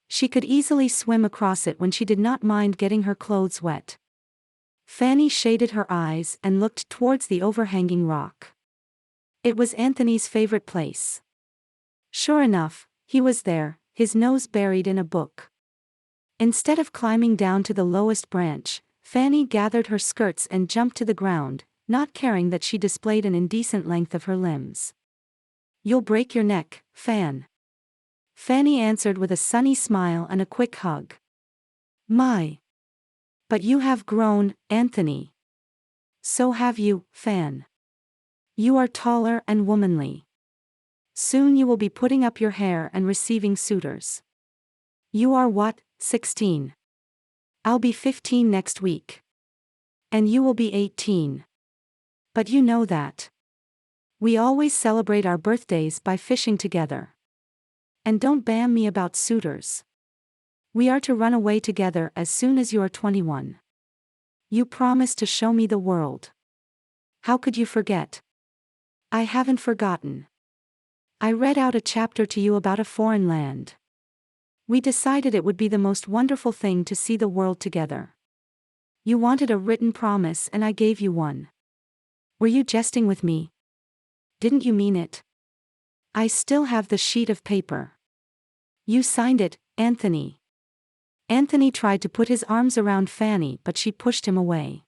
She could easily swim across it when she did not mind getting her clothes wet. Fanny shaded her eyes and looked towards the overhanging rock. It was Anthony's favorite place. Sure enough, he was there, his nose buried in a book. Instead of climbing down to the lowest branch, Fanny gathered her skirts and jumped to the ground, not caring that she displayed an indecent length of her limbs. "You'll break your neck, Fan." Fanny answered with a sunny smile and a quick hug. "My! But you have grown, Anthony. So have you, Fan. You are taller and womanly. Soon you will be putting up your hair and receiving suitors. You are what, 16? I'll be 15 next week. And you will be 18. But you know that. We always celebrate our birthdays by fishing together. And don't bam me about suitors. We are to run away together as soon as you are 21. You promised to show me the world. How could you forget?" "I haven't forgotten. I read out a chapter to you about a foreign land. We decided it would be the most wonderful thing to see the world together. You wanted a written promise and I gave you one. Were you jesting with me? Didn't you mean it? I still have the sheet of paper. You signed it, Anthony." Anthony tried to put his arms around Fanny but she pushed him away.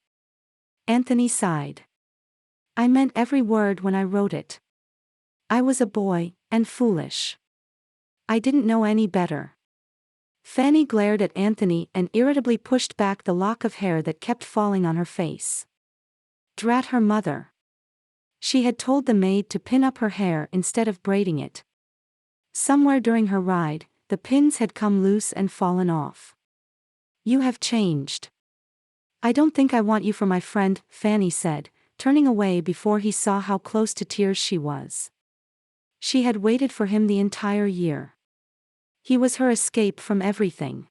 Anthony sighed. I meant every word when I wrote it. I was a boy, and foolish. I didn't know any better. Fanny glared at Anthony and irritably pushed back the lock of hair that kept falling on her face. Drat her mother. She had told the maid to pin up her hair instead of braiding it. Somewhere during her ride, the pins had come loose and fallen off. You have changed. I don't think I want you for my friend, Fanny said, turning away before he saw how close to tears she was. She had waited for him the entire year. He was her escape from everything.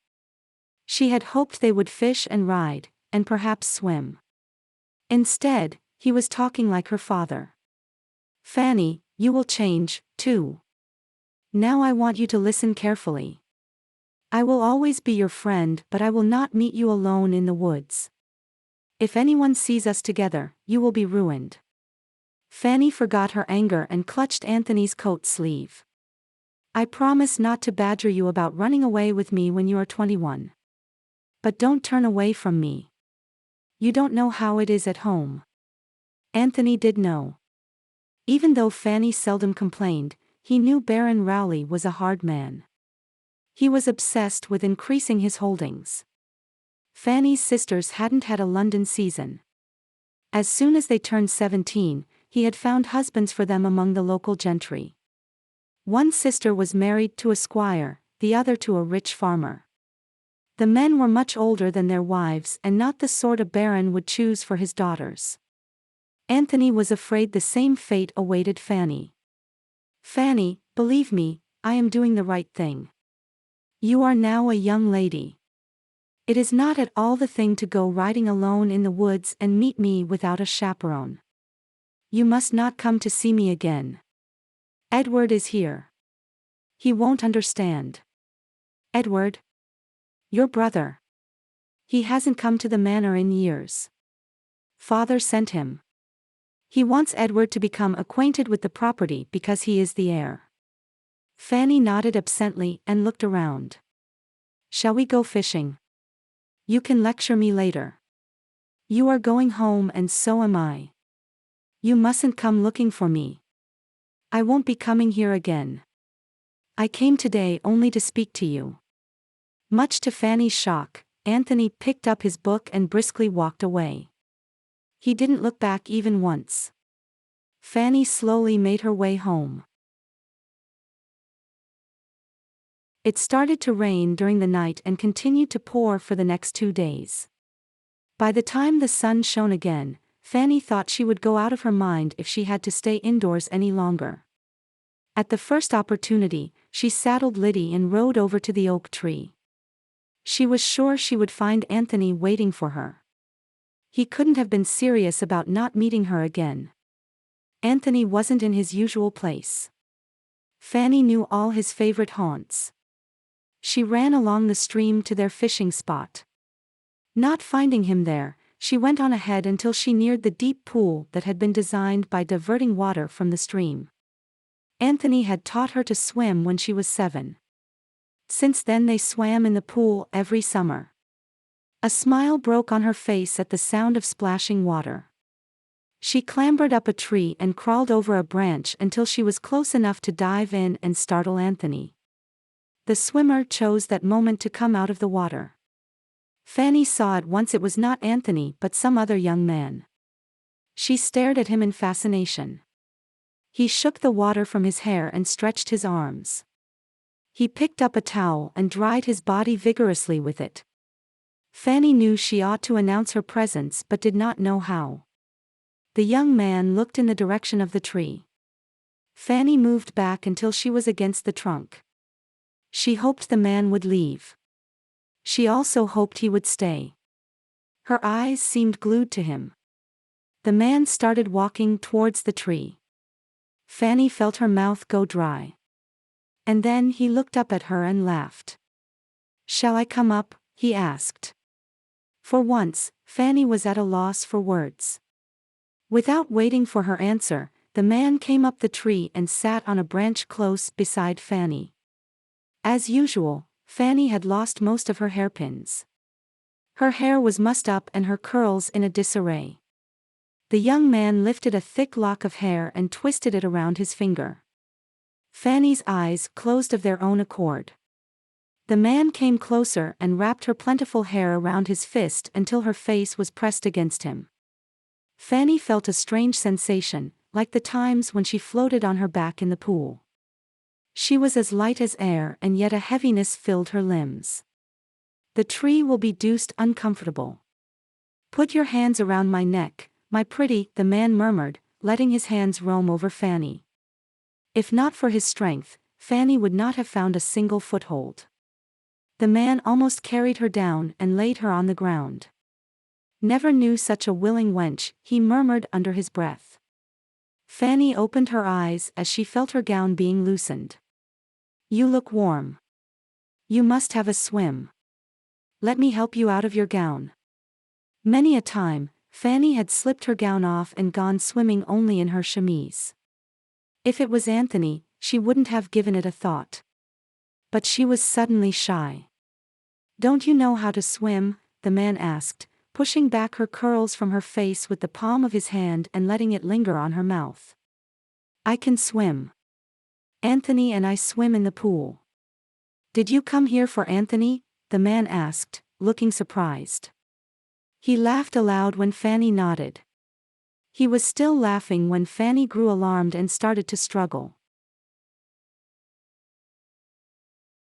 She had hoped they would fish and ride, and perhaps swim. Instead, he was talking like her father. Fanny, you will change, too. Now I want you to listen carefully. I will always be your friend, but I will not meet you alone in the woods. If anyone sees us together, you will be ruined. Fanny forgot her anger and clutched Anthony's coat sleeve. I promise not to badger you about running away with me when you are 21. But don't turn away from me. You don't know how it is at home. Anthony did know. Even though Fanny seldom complained, he knew Baron Rowley was a hard man. He was obsessed with increasing his holdings. Fanny's sisters hadn't had a London season. As soon as they turned 17, he had found husbands for them among the local gentry. One sister was married to a squire, the other to a rich farmer. The men were much older than their wives and not the sort a baron would choose for his daughters. Anthony was afraid the same fate awaited Fanny. Fanny, believe me, I am doing the right thing. You are now a young lady. It is not at all the thing to go riding alone in the woods and meet me without a chaperone. You must not come to see me again. Edward is here. He won't understand. Edward? Your brother. He hasn't come to the manor in years. Father sent him. He wants Edward to become acquainted with the property because he is the heir. Fanny nodded absently and looked around. Shall we go fishing? You can lecture me later. You are going home and so am I. You mustn't come looking for me. I won't be coming here again. I came today only to speak to you. Much to Fanny's shock, Anthony picked up his book and briskly walked away. He didn't look back even once. Fanny slowly made her way home. It started to rain during the night and continued to pour for the next 2 days. By the time the sun shone again, Fanny thought she would go out of her mind if she had to stay indoors any longer. At the first opportunity, she saddled Liddy and rode over to the oak tree. She was sure she would find Anthony waiting for her. He couldn't have been serious about not meeting her again. Anthony wasn't in his usual place. Fanny knew all his favorite haunts. She ran along the stream to their fishing spot. Not finding him there, she went on ahead until she neared the deep pool that had been designed by diverting water from the stream. Anthony had taught her to swim when she was 7. Since then they swam in the pool every summer. A smile broke on her face at the sound of splashing water. She clambered up a tree and crawled over a branch until she was close enough to dive in and startle Anthony. The swimmer chose that moment to come out of the water. Fanny saw at once it was not Anthony but some other young man. She stared at him in fascination. He shook the water from his hair and stretched his arms. He picked up a towel and dried his body vigorously with it. Fanny knew she ought to announce her presence but did not know how. The young man looked in the direction of the tree. Fanny moved back until she was against the trunk. She hoped the man would leave. She also hoped he would stay. Her eyes seemed glued to him. The man started walking towards the tree. Fanny felt her mouth go dry. And then he looked up at her and laughed. "Shall I come up?" he asked. For once, Fanny was at a loss for words. Without waiting for her answer, the man came up the tree and sat on a branch close beside Fanny. As usual, Fanny had lost most of her hairpins. Her hair was mussed up and her curls in a disarray. The young man lifted a thick lock of hair and twisted it around his finger. Fanny's eyes closed of their own accord. The man came closer and wrapped her plentiful hair around his fist until her face was pressed against him. Fanny felt a strange sensation, like the times when she floated on her back in the pool. She was as light as air, and yet a heaviness filled her limbs. "The tree will be deuced uncomfortable. Put your hands around my neck, my pretty," the man murmured, letting his hands roam over Fanny. If not for his strength, Fanny would not have found a single foothold. The man almost carried her down and laid her on the ground. "Never knew such a willing wench," he murmured under his breath. Fanny opened her eyes as she felt her gown being loosened. "You look warm. You must have a swim. Let me help you out of your gown." Many a time, Fanny had slipped her gown off and gone swimming only in her chemise. If it was Anthony, she wouldn't have given it a thought. But she was suddenly shy. "Don't you know how to swim?" the man asked, pushing back her curls from her face with the palm of his hand and letting it linger on her mouth. "I can swim. Anthony and I swim in the pool." "Did you come here for Anthony?" the man asked, looking surprised. He laughed aloud when Fanny nodded. He was still laughing when Fanny grew alarmed and started to struggle.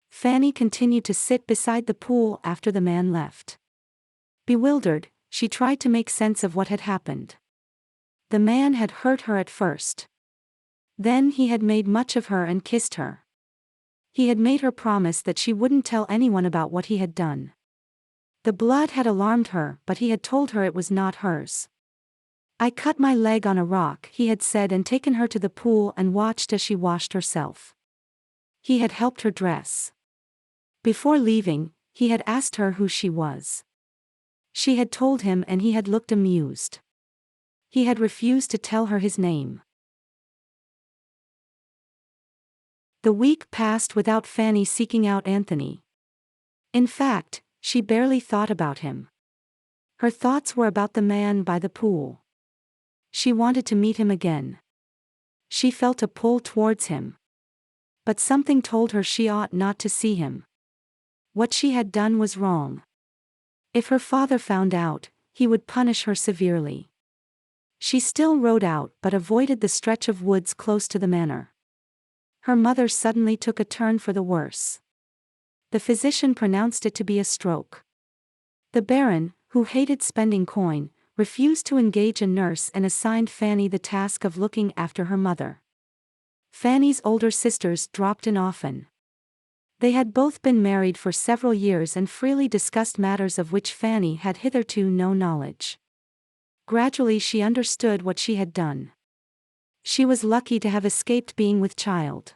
Fanny continued to sit beside the pool after the man left. Bewildered, she tried to make sense of what had happened. The man had hurt her at first. Then he had made much of her and kissed her. He had made her promise that she wouldn't tell anyone about what he had done. The blood had alarmed her, but he had told her it was not hers. "I cut my leg on a rock," he had said, and taken her to the pool and watched as she washed herself. He had helped her dress. Before leaving, he had asked her who she was. She had told him, and he had looked amused. He had refused to tell her his name. The week passed without Fanny seeking out Anthony. In fact, she barely thought about him. Her thoughts were about the man by the pool. She wanted to meet him again. She felt a pull towards him. But something told her she ought not to see him. What she had done was wrong. If her father found out, he would punish her severely. She still rode out but avoided the stretch of woods close to the manor. Her mother suddenly took a turn for the worse. The physician pronounced it to be a stroke. The Baron, who hated spending coin, refused to engage a nurse and assigned Fanny the task of looking after her mother. Fanny's older sisters dropped in often. They had both been married for several years and freely discussed matters of which Fanny had hitherto no knowledge. Gradually she understood what she had done. She was lucky to have escaped being with child.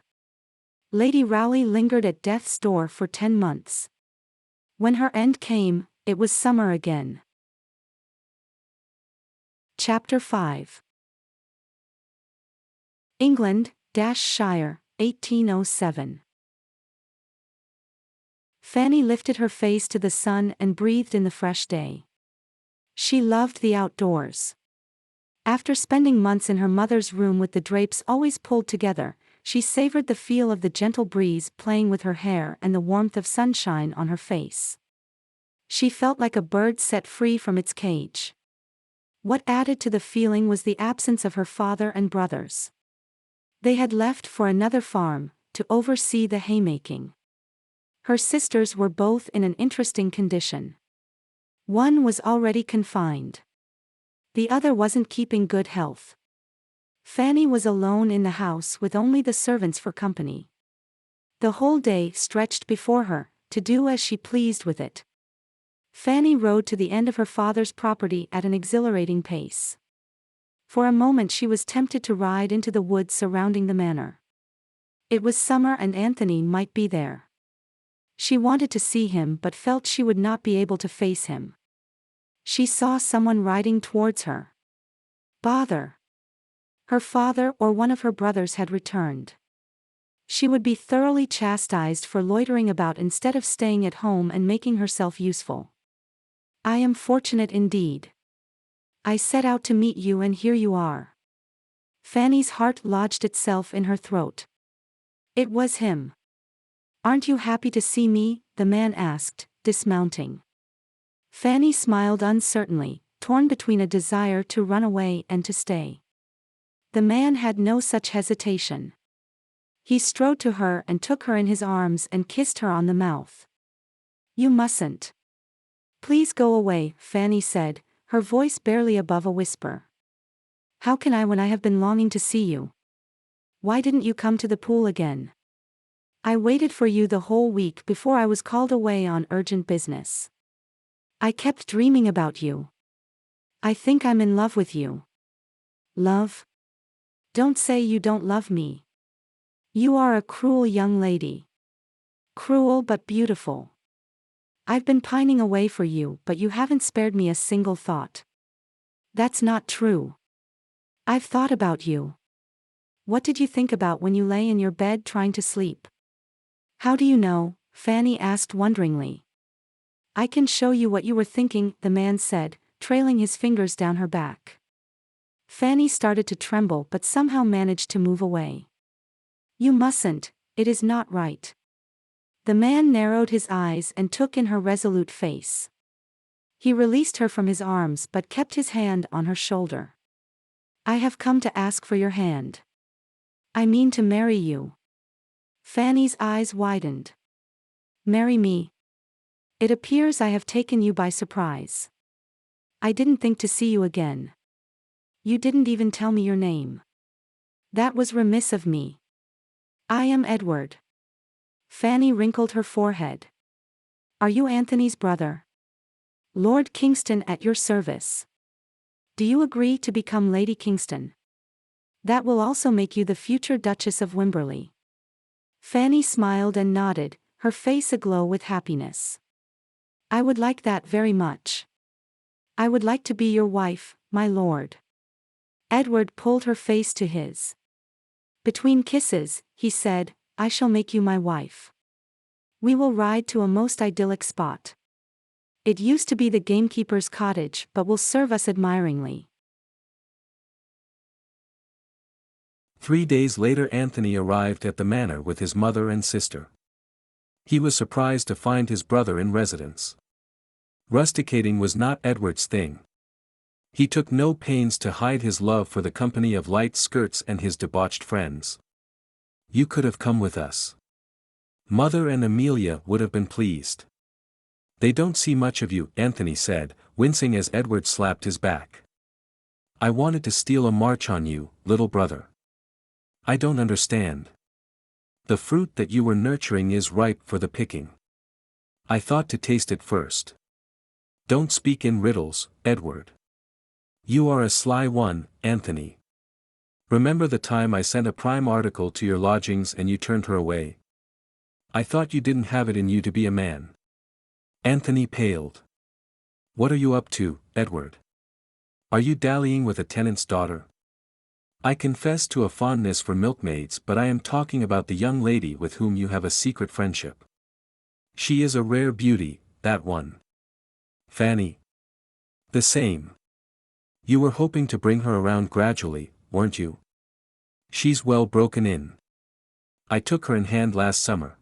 Lady Rowley lingered at death's door for 10 months. When her end came, it was summer again. Chapter 5. England, Shire, 1807. Fanny lifted her face to the sun and breathed in the fresh day. She loved the outdoors. After spending months in her mother's room with the drapes always pulled together, she savored the feel of the gentle breeze playing with her hair and the warmth of sunshine on her face. She felt like a bird set free from its cage. What added to the feeling was the absence of her father and brothers. They had left for another farm, to oversee the haymaking. Her sisters were both in an interesting condition. One was already confined. The other wasn't keeping good health. Fanny was alone in the house with only the servants for company. The whole day stretched before her, to do as she pleased with it. Fanny rode to the end of her father's property at an exhilarating pace. For a moment she was tempted to ride into the woods surrounding the manor. It was summer and Anthony might be there. She wanted to see him but felt she would not be able to face him. She saw someone riding towards her. Bother! Her father or one of her brothers had returned. She would be thoroughly chastised for loitering about instead of staying at home and making herself useful. I am fortunate indeed. I set out to meet you and here you are. Fanny's heart lodged itself in her throat. It was him. Aren't you happy to see me? The man asked, dismounting. Fanny smiled uncertainly, torn between a desire to run away and to stay. The man had no such hesitation. He strode to her and took her in his arms and kissed her on the mouth. You mustn't. Please go away, Fanny said, her voice barely above a whisper. How can I when I have been longing to see you? Why didn't you come to the pool again? I waited for you the whole week before I was called away on urgent business. I kept dreaming about you. I think I'm in love with you. Love? Don't say you don't love me. You are a cruel young lady. Cruel but beautiful. I've been pining away for you, but you haven't spared me a single thought. That's not true. I've thought about you. What did you think about when you lay in your bed trying to sleep? How do you know? Fanny asked wonderingly. I can show you what you were thinking, the man said, trailing his fingers down her back. Fanny started to tremble but somehow managed to move away. You mustn't, it is not right. The man narrowed his eyes and took in her resolute face. He released her from his arms but kept his hand on her shoulder. I have come to ask for your hand. I mean to marry you. Fanny's eyes widened. Marry me? It appears I have taken you by surprise. I didn't think to see you again. You didn't even tell me your name. That was remiss of me. I am Edward. Fanny wrinkled her forehead. Are you Anthony's brother? Lord Kingston at your service. Do you agree to become Lady Kingston? That will also make you the future Duchess of Wimberley. Fanny smiled and nodded, her face aglow with happiness. I would like that very much. I would like to be your wife, my lord. Edward pulled her face to his. Between kisses, he said, I shall make you my wife. We will ride to a most idyllic spot. It used to be the gamekeeper's cottage but will serve us admiringly. 3 days later Anthony arrived at the manor with his mother and sister. He was surprised to find his brother in residence. Rusticating was not Edward's thing. He took no pains to hide his love for the company of light skirts and his debauched friends. You could have come with us. Mother and Amelia would have been pleased. They don't see much of you, Anthony said, wincing as Edward slapped his back. I wanted to steal a march on you, little brother. I don't understand. The fruit that you were nurturing is ripe for the picking. I thought to taste it first. Don't speak in riddles, Edward. You are a sly one, Anthony. Remember the time I sent a prime article to your lodgings and you turned her away? I thought you didn't have it in you to be a man. Anthony paled. What are you up to, Edward? Are you dallying with a tenant's daughter? I confess to a fondness for milkmaids, but I am talking about the young lady with whom you have a secret friendship. She is a rare beauty, that one. Fanny. The same. You were hoping to bring her around gradually, weren't you? She's well broken in. I took her in hand last summer.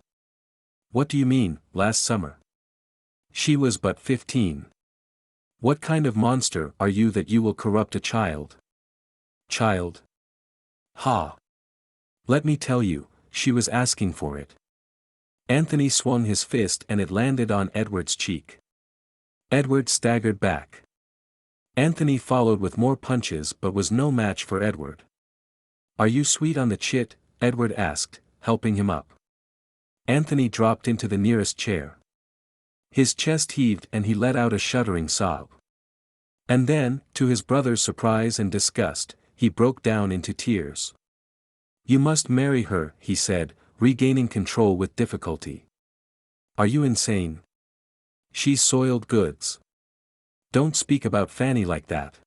What do you mean, last summer? She was but 15. What kind of monster are you that you will corrupt a child? Child? Ha! Let me tell you, she was asking for it. Anthony swung his fist and it landed on Edward's cheek. Edward staggered back. Anthony followed with more punches but was no match for Edward. Are you sweet on the chit? Edward asked, helping him up. Anthony dropped into the nearest chair. His chest heaved and he let out a shuddering sob. And then, to his brother's surprise and disgust, he broke down into tears. You must marry her, he said, regaining control with difficulty. Are you insane? She's soiled goods. Don't speak about Fanny like that.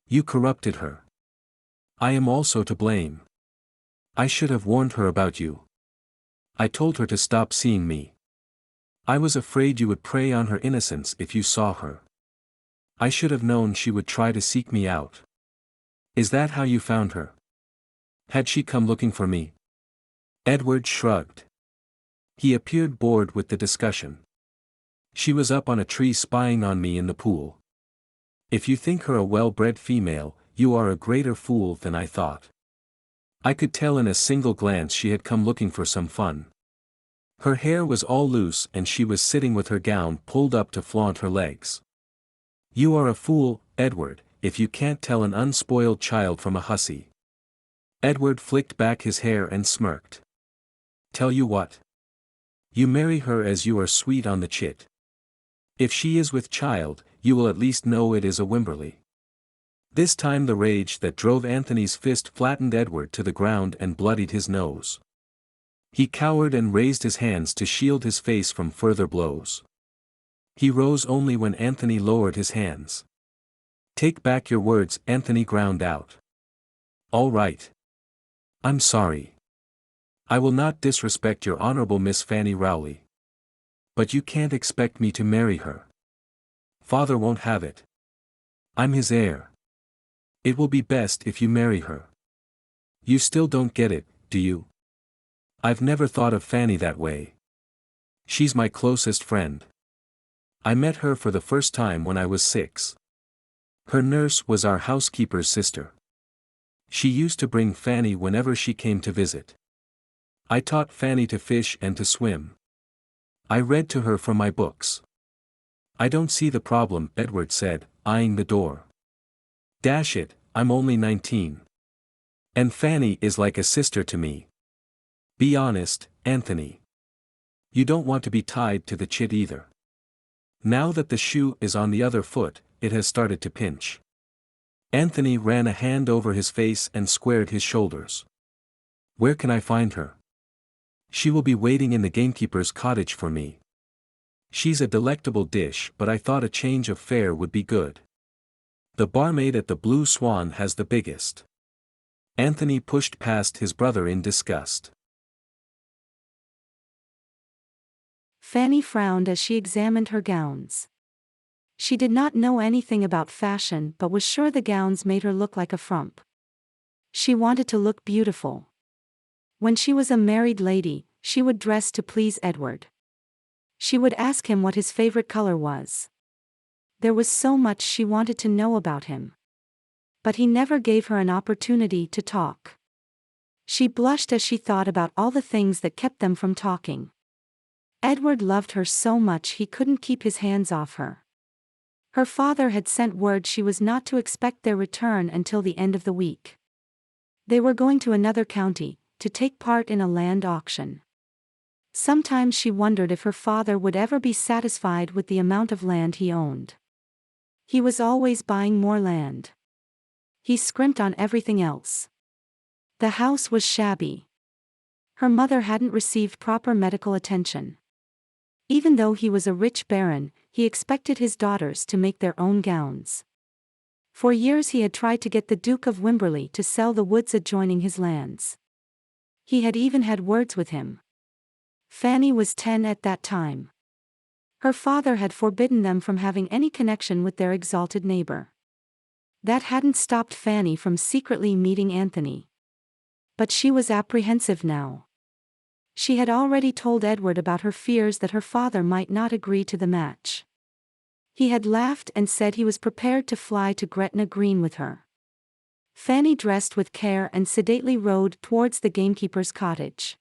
You corrupted her. I am also to blame. I should have warned her about you. I told her to stop seeing me. I was afraid you would prey on her innocence if you saw her. I should have known she would try to seek me out. Is that how you found her? Had she come looking for me? Edward shrugged. He appeared bored with the discussion. She was up on a tree spying on me in the pool. If you think her a well-bred female, you are a greater fool than I thought. I could tell in a single glance she had come looking for some fun. Her hair was all loose and she was sitting with her gown pulled up to flaunt her legs. You are a fool, Edward, if you can't tell an unspoiled child from a hussy. Edward flicked back his hair and smirked. Tell you what. You marry her as you are sweet on the chit. If she is with child, you will at least know it is a Wimberley. This time the rage that drove Anthony's fist flattened Edward to the ground and bloodied his nose. He cowered and raised his hands to shield his face from further blows. He rose only when Anthony lowered his hands. Take back your words, Anthony ground out. All right. I'm sorry. I will not disrespect your Honorable Miss Fanny Rowley. But you can't expect me to marry her. Father won't have it. I'm his heir. It will be best if you marry her. You still don't get it, do you? I've never thought of Fanny that way. She's my closest friend. I met her for the first time when I was 6. Her nurse was our housekeeper's sister. She used to bring Fanny whenever she came to visit. I taught Fanny to fish and to swim. I read to her from my books. I don't see the problem, Edward said, eyeing the door. Dash it, I'm only 19. And Fanny is like a sister to me. Be honest, Anthony. You don't want to be tied to the chit either. Now that the shoe is on the other foot, it has started to pinch. Anthony ran a hand over his face and squared his shoulders. Where can I find her? She will be waiting in the gamekeeper's cottage for me. She's a delectable dish, but I thought a change of fare would be good. The barmaid at the Blue Swan has the biggest. Anthony pushed past his brother in disgust. Fanny frowned as she examined her gowns. She did not know anything about fashion but was sure the gowns made her look like a frump. She wanted to look beautiful. When she was a married lady, she would dress to please Edward. She would ask him what his favorite color was. There was so much she wanted to know about him. But he never gave her an opportunity to talk. She blushed as she thought about all the things that kept them from talking. Edward loved her so much he couldn't keep his hands off her. Her father had sent word she was not to expect their return until the end of the week. They were going to another county, to take part in a land auction. Sometimes she wondered if her father would ever be satisfied with the amount of land he owned. He was always buying more land. He scrimped on everything else. The house was shabby. Her mother hadn't received proper medical attention. Even though he was a rich baron, he expected his daughters to make their own gowns. For years he had tried to get the Duke of Wimberley to sell the woods adjoining his lands. He had even had words with him. Fanny was 10 at that time. Her father had forbidden them from having any connection with their exalted neighbor. That hadn't stopped Fanny from secretly meeting Anthony. But she was apprehensive now. She had already told Edward about her fears that her father might not agree to the match. He had laughed and said he was prepared to fly to Gretna Green with her. Fanny dressed with care and sedately rode towards the gamekeeper's cottage.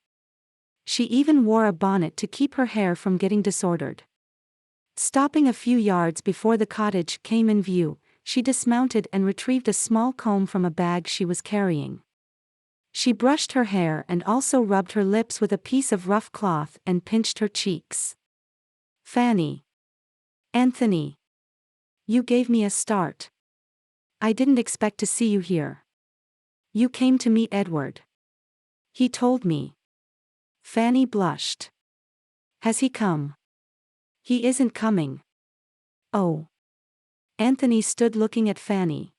She even wore a bonnet to keep her hair from getting disordered. Stopping a few yards before the cottage came in view, she dismounted and retrieved a small comb from a bag she was carrying. She brushed her hair and also rubbed her lips with a piece of rough cloth and pinched her cheeks. Fanny. Anthony. You gave me a start. I didn't expect to see you here. You came to meet Edward. He told me. Fanny blushed. Has he come? He isn't coming. Oh. Anthony stood looking at Fanny.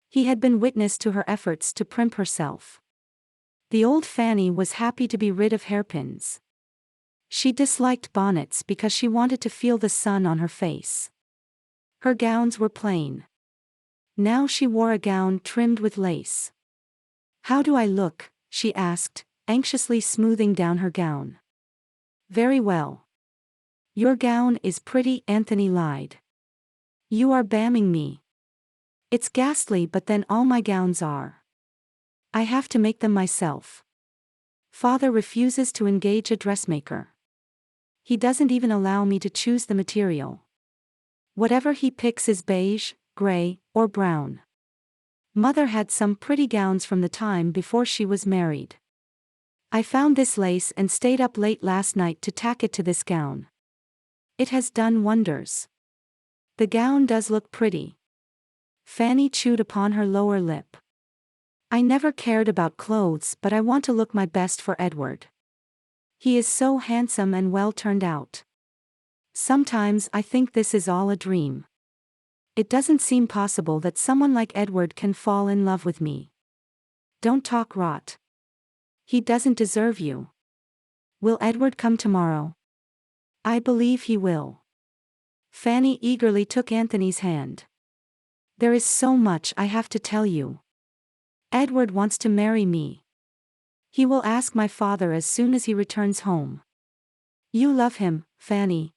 He had been witness to her efforts to primp herself. The old Fanny was happy to be rid of hairpins. She disliked bonnets because she wanted to feel the sun on her face. Her gowns were plain. Now she wore a gown trimmed with lace. "How do I look?" she asked, anxiously smoothing down her gown. "Very well." "Your gown is pretty," Anthony lied. "You are bamming me." "It's ghastly, but then all my gowns are. I have to make them myself. Father refuses to engage a dressmaker. He doesn't even allow me to choose the material. Whatever he picks is beige, gray, or brown. Mother had some pretty gowns from the time before she was married. I found this lace and stayed up late last night to tack it to this gown. It has done wonders. The gown does look pretty." Fanny chewed upon her lower lip. "I never cared about clothes, but I want to look my best for Edward. He is so handsome and well turned out. Sometimes I think this is all a dream. It doesn't seem possible that someone like Edward can fall in love with me." "Don't talk rot. He doesn't deserve you." "Will Edward come tomorrow?" "I believe he will." Fanny eagerly took Anthony's hand. "There is so much I have to tell you. Edward wants to marry me. He will ask my father as soon as he returns home." "You love him, Fanny."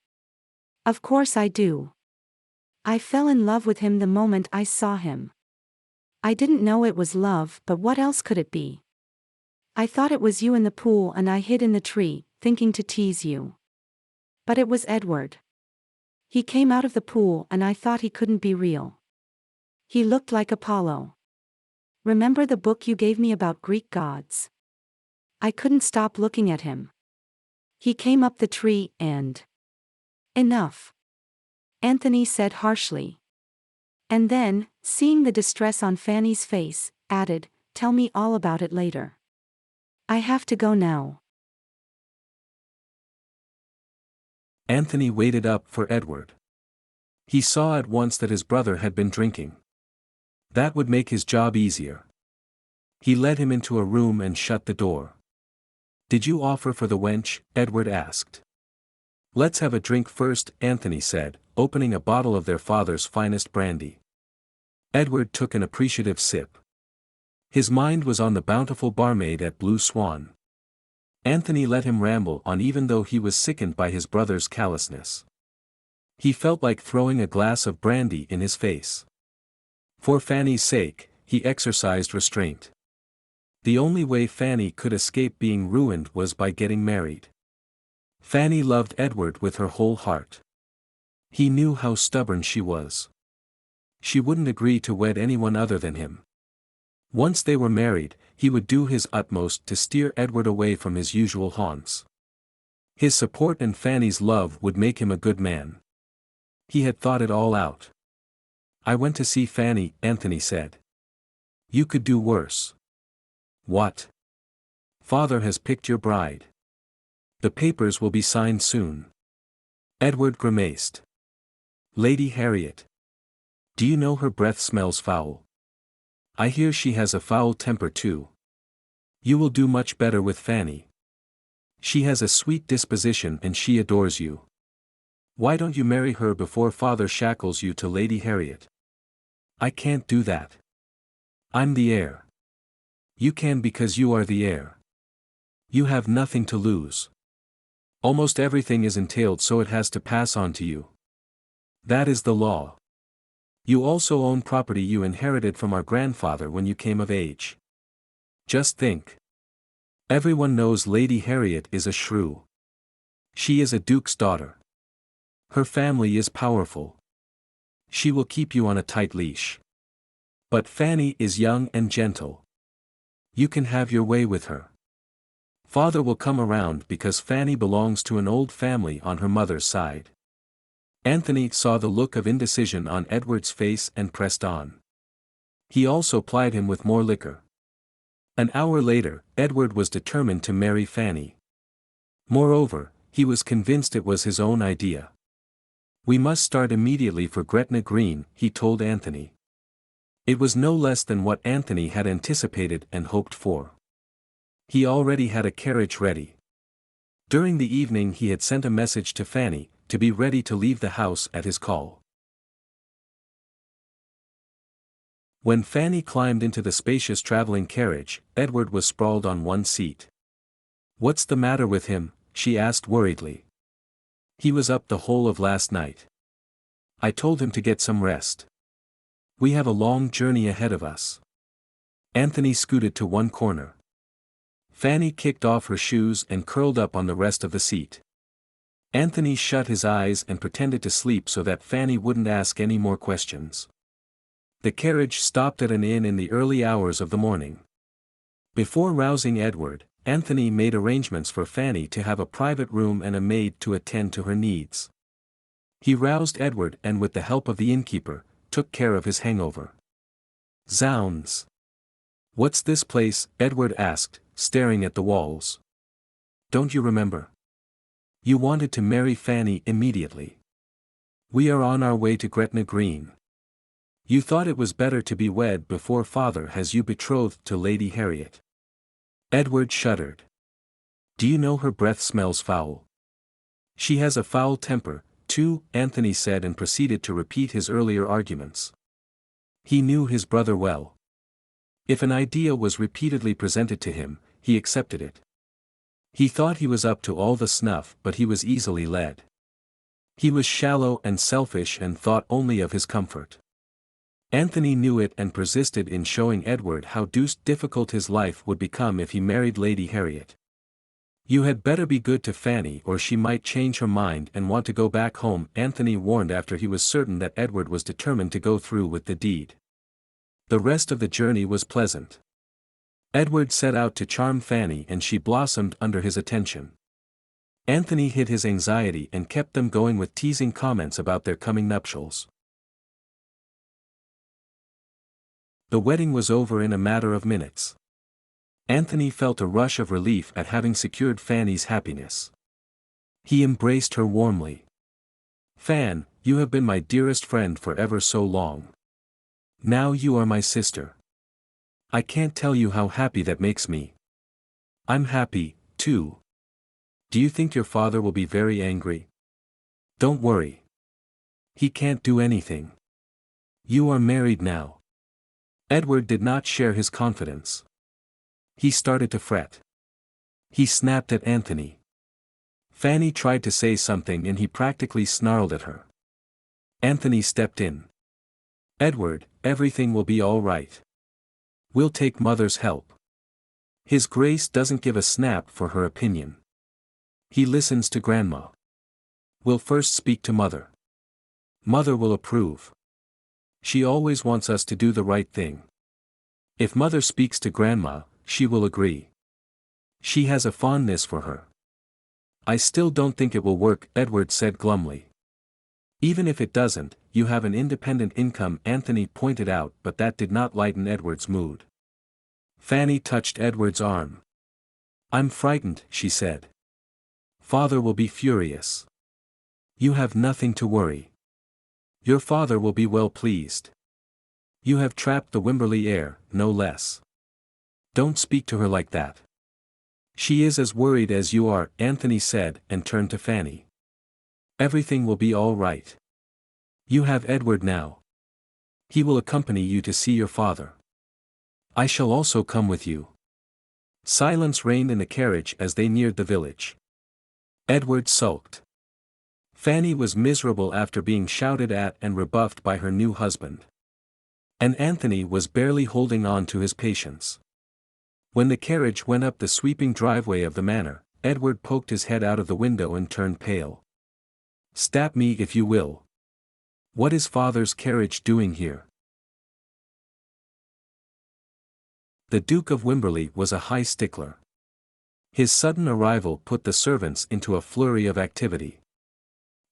"Of course I do. I fell in love with him the moment I saw him. I didn't know it was love, but what else could it be? I thought it was you in the pool and I hid in the tree, thinking to tease you. But it was Edward. He came out of the pool and I thought he couldn't be real. He looked like Apollo. Remember the book you gave me about Greek gods? I couldn't stop looking at him. He came up the tree and—" "Enough," Anthony said harshly. And then, seeing the distress on Fanny's face, added, "Tell me all about it later. I have to go now." Anthony waited up for Edward. He saw at once that his brother had been drinking. That would make his job easier. He led him into a room and shut the door. "Did you offer for the wench?" Edward asked. "Let's have a drink first," Anthony said, opening a bottle of their father's finest brandy. Edward took an appreciative sip. His mind was on the bountiful barmaid at Blue Swan. Anthony let him ramble on even though he was sickened by his brother's callousness. He felt like throwing a glass of brandy in his face. For Fanny's sake, he exercised restraint. The only way Fanny could escape being ruined was by getting married. Fanny loved Edward with her whole heart. He knew how stubborn she was. She wouldn't agree to wed anyone other than him. Once they were married, he would do his utmost to steer Edward away from his usual haunts. His support and Fanny's love would make him a good man. He had thought it all out. "I went to see Fanny," Anthony said. "You could do worse." "What?" "Father has picked your bride. The papers will be signed soon." Edward grimaced. "Lady Harriet. Do you know her breath smells foul? I hear she has a foul temper too. You will do much better with Fanny. She has a sweet disposition and she adores you. Why don't you marry her before father shackles you to Lady Harriet?" "I can't do that. I'm the heir." "You can because you are the heir. You have nothing to lose. Almost everything is entailed, so it has to pass on to you. That is the law. You also own property you inherited from our grandfather when you came of age. Just think. Everyone knows Lady Harriet is a shrew. She is a duke's daughter. Her family is powerful. She will keep you on a tight leash. But Fanny is young and gentle. You can have your way with her. Father will come around because Fanny belongs to an old family on her mother's side." Anthony saw the look of indecision on Edward's face and pressed on. He also plied him with more liquor. An hour later, Edward was determined to marry Fanny. Moreover, he was convinced it was his own idea. "We must start immediately for Gretna Green," he told Anthony. It was no less than what Anthony had anticipated and hoped for. He already had a carriage ready. During the evening he had sent a message to Fanny, to be ready to leave the house at his call. When Fanny climbed into the spacious traveling carriage, Edward was sprawled on one seat. "What's the matter with him?" she asked worriedly. "He was up the whole of last night. I told him to get some rest. We have a long journey ahead of us." Anthony scooted to one corner. Fanny kicked off her shoes and curled up on the rest of the seat. Anthony shut his eyes and pretended to sleep so that Fanny wouldn't ask any more questions. The carriage stopped at an inn in the early hours of the morning. Before rousing Edward, Anthony made arrangements for Fanny to have a private room and a maid to attend to her needs. He roused Edward and with the help of the innkeeper, took care of his hangover. "Zounds! What's this place?" Edward asked, staring at the walls. "Don't you remember? You wanted to marry Fanny immediately. We are on our way to Gretna Green. You thought it was better to be wed before father has you betrothed to Lady Harriet." Edward shuddered. "Do you know her breath smells foul? She has a foul temper, too," Anthony said and proceeded to repeat his earlier arguments. He knew his brother well. If an idea was repeatedly presented to him, he accepted it. He thought he was up to all the snuff, but he was easily led. He was shallow and selfish and thought only of his comfort. Anthony knew it and persisted in showing Edward how deuced difficult his life would become if he married Lady Harriet. "You had better be good to Fanny or she might change her mind and want to go back home," Anthony warned after he was certain that Edward was determined to go through with the deed. The rest of the journey was pleasant. Edward set out to charm Fanny and she blossomed under his attention. Anthony hid his anxiety and kept them going with teasing comments about their coming nuptials. The wedding was over in a matter of minutes. Anthony felt a rush of relief at having secured Fanny's happiness. He embraced her warmly. "Fan, you have been my dearest friend for ever so long. Now you are my sister. I can't tell you how happy that makes me. I'm happy, too. Do you think your father will be very angry?" "Don't worry. He can't do anything. You are married now." Edward did not share his confidence. He started to fret. He snapped at Anthony. Fanny tried to say something and he practically snarled at her. Anthony stepped in. "Edward, everything will be all right. We'll take Mother's help. His Grace doesn't give a snap for her opinion. He listens to Grandma. We'll first speak to Mother. Mother will approve. She always wants us to do the right thing. If Mother speaks to Grandma, she will agree. She has a fondness for her." "I still don't think it will work," Edward said glumly. "Even if it doesn't, you have an independent income," Anthony pointed out, but that did not lighten Edward's mood. Fanny touched Edward's arm. "I'm frightened," she said. "Father will be furious." "You have nothing to worry. Your father will be well pleased. You have trapped the Wimberley heir, no less. Don't speak to her like that. She is as worried as you are," Anthony said and turned to Fanny. "Everything will be all right. You have Edward now. He will accompany you to see your father. I shall also come with you." Silence reigned in the carriage as they neared the village. Edward sulked. Fanny was miserable after being shouted at and rebuffed by her new husband. And Anthony was barely holding on to his patience. When the carriage went up the sweeping driveway of the manor, Edward poked his head out of the window and turned pale. "Stab me if you will. What is father's carriage doing here?" The Duke of Wimberley was a high stickler. His sudden arrival put the servants into a flurry of activity.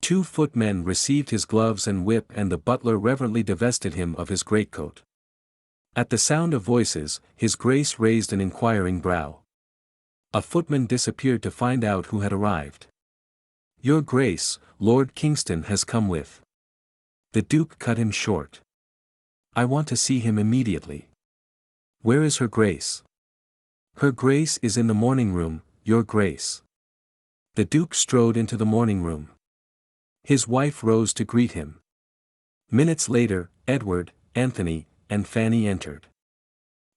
2 footmen received his gloves and whip and the butler reverently divested him of his greatcoat. At the sound of voices, his Grace raised an inquiring brow. A footman disappeared to find out who had arrived. "Your Grace, Lord Kingston has come with." The Duke cut him short. "I want to see him immediately." "Where is her Grace?" "Her Grace is in the morning room, your Grace." The Duke strode into the morning room. His wife rose to greet him. Minutes later, Edward, Anthony, and Fanny entered.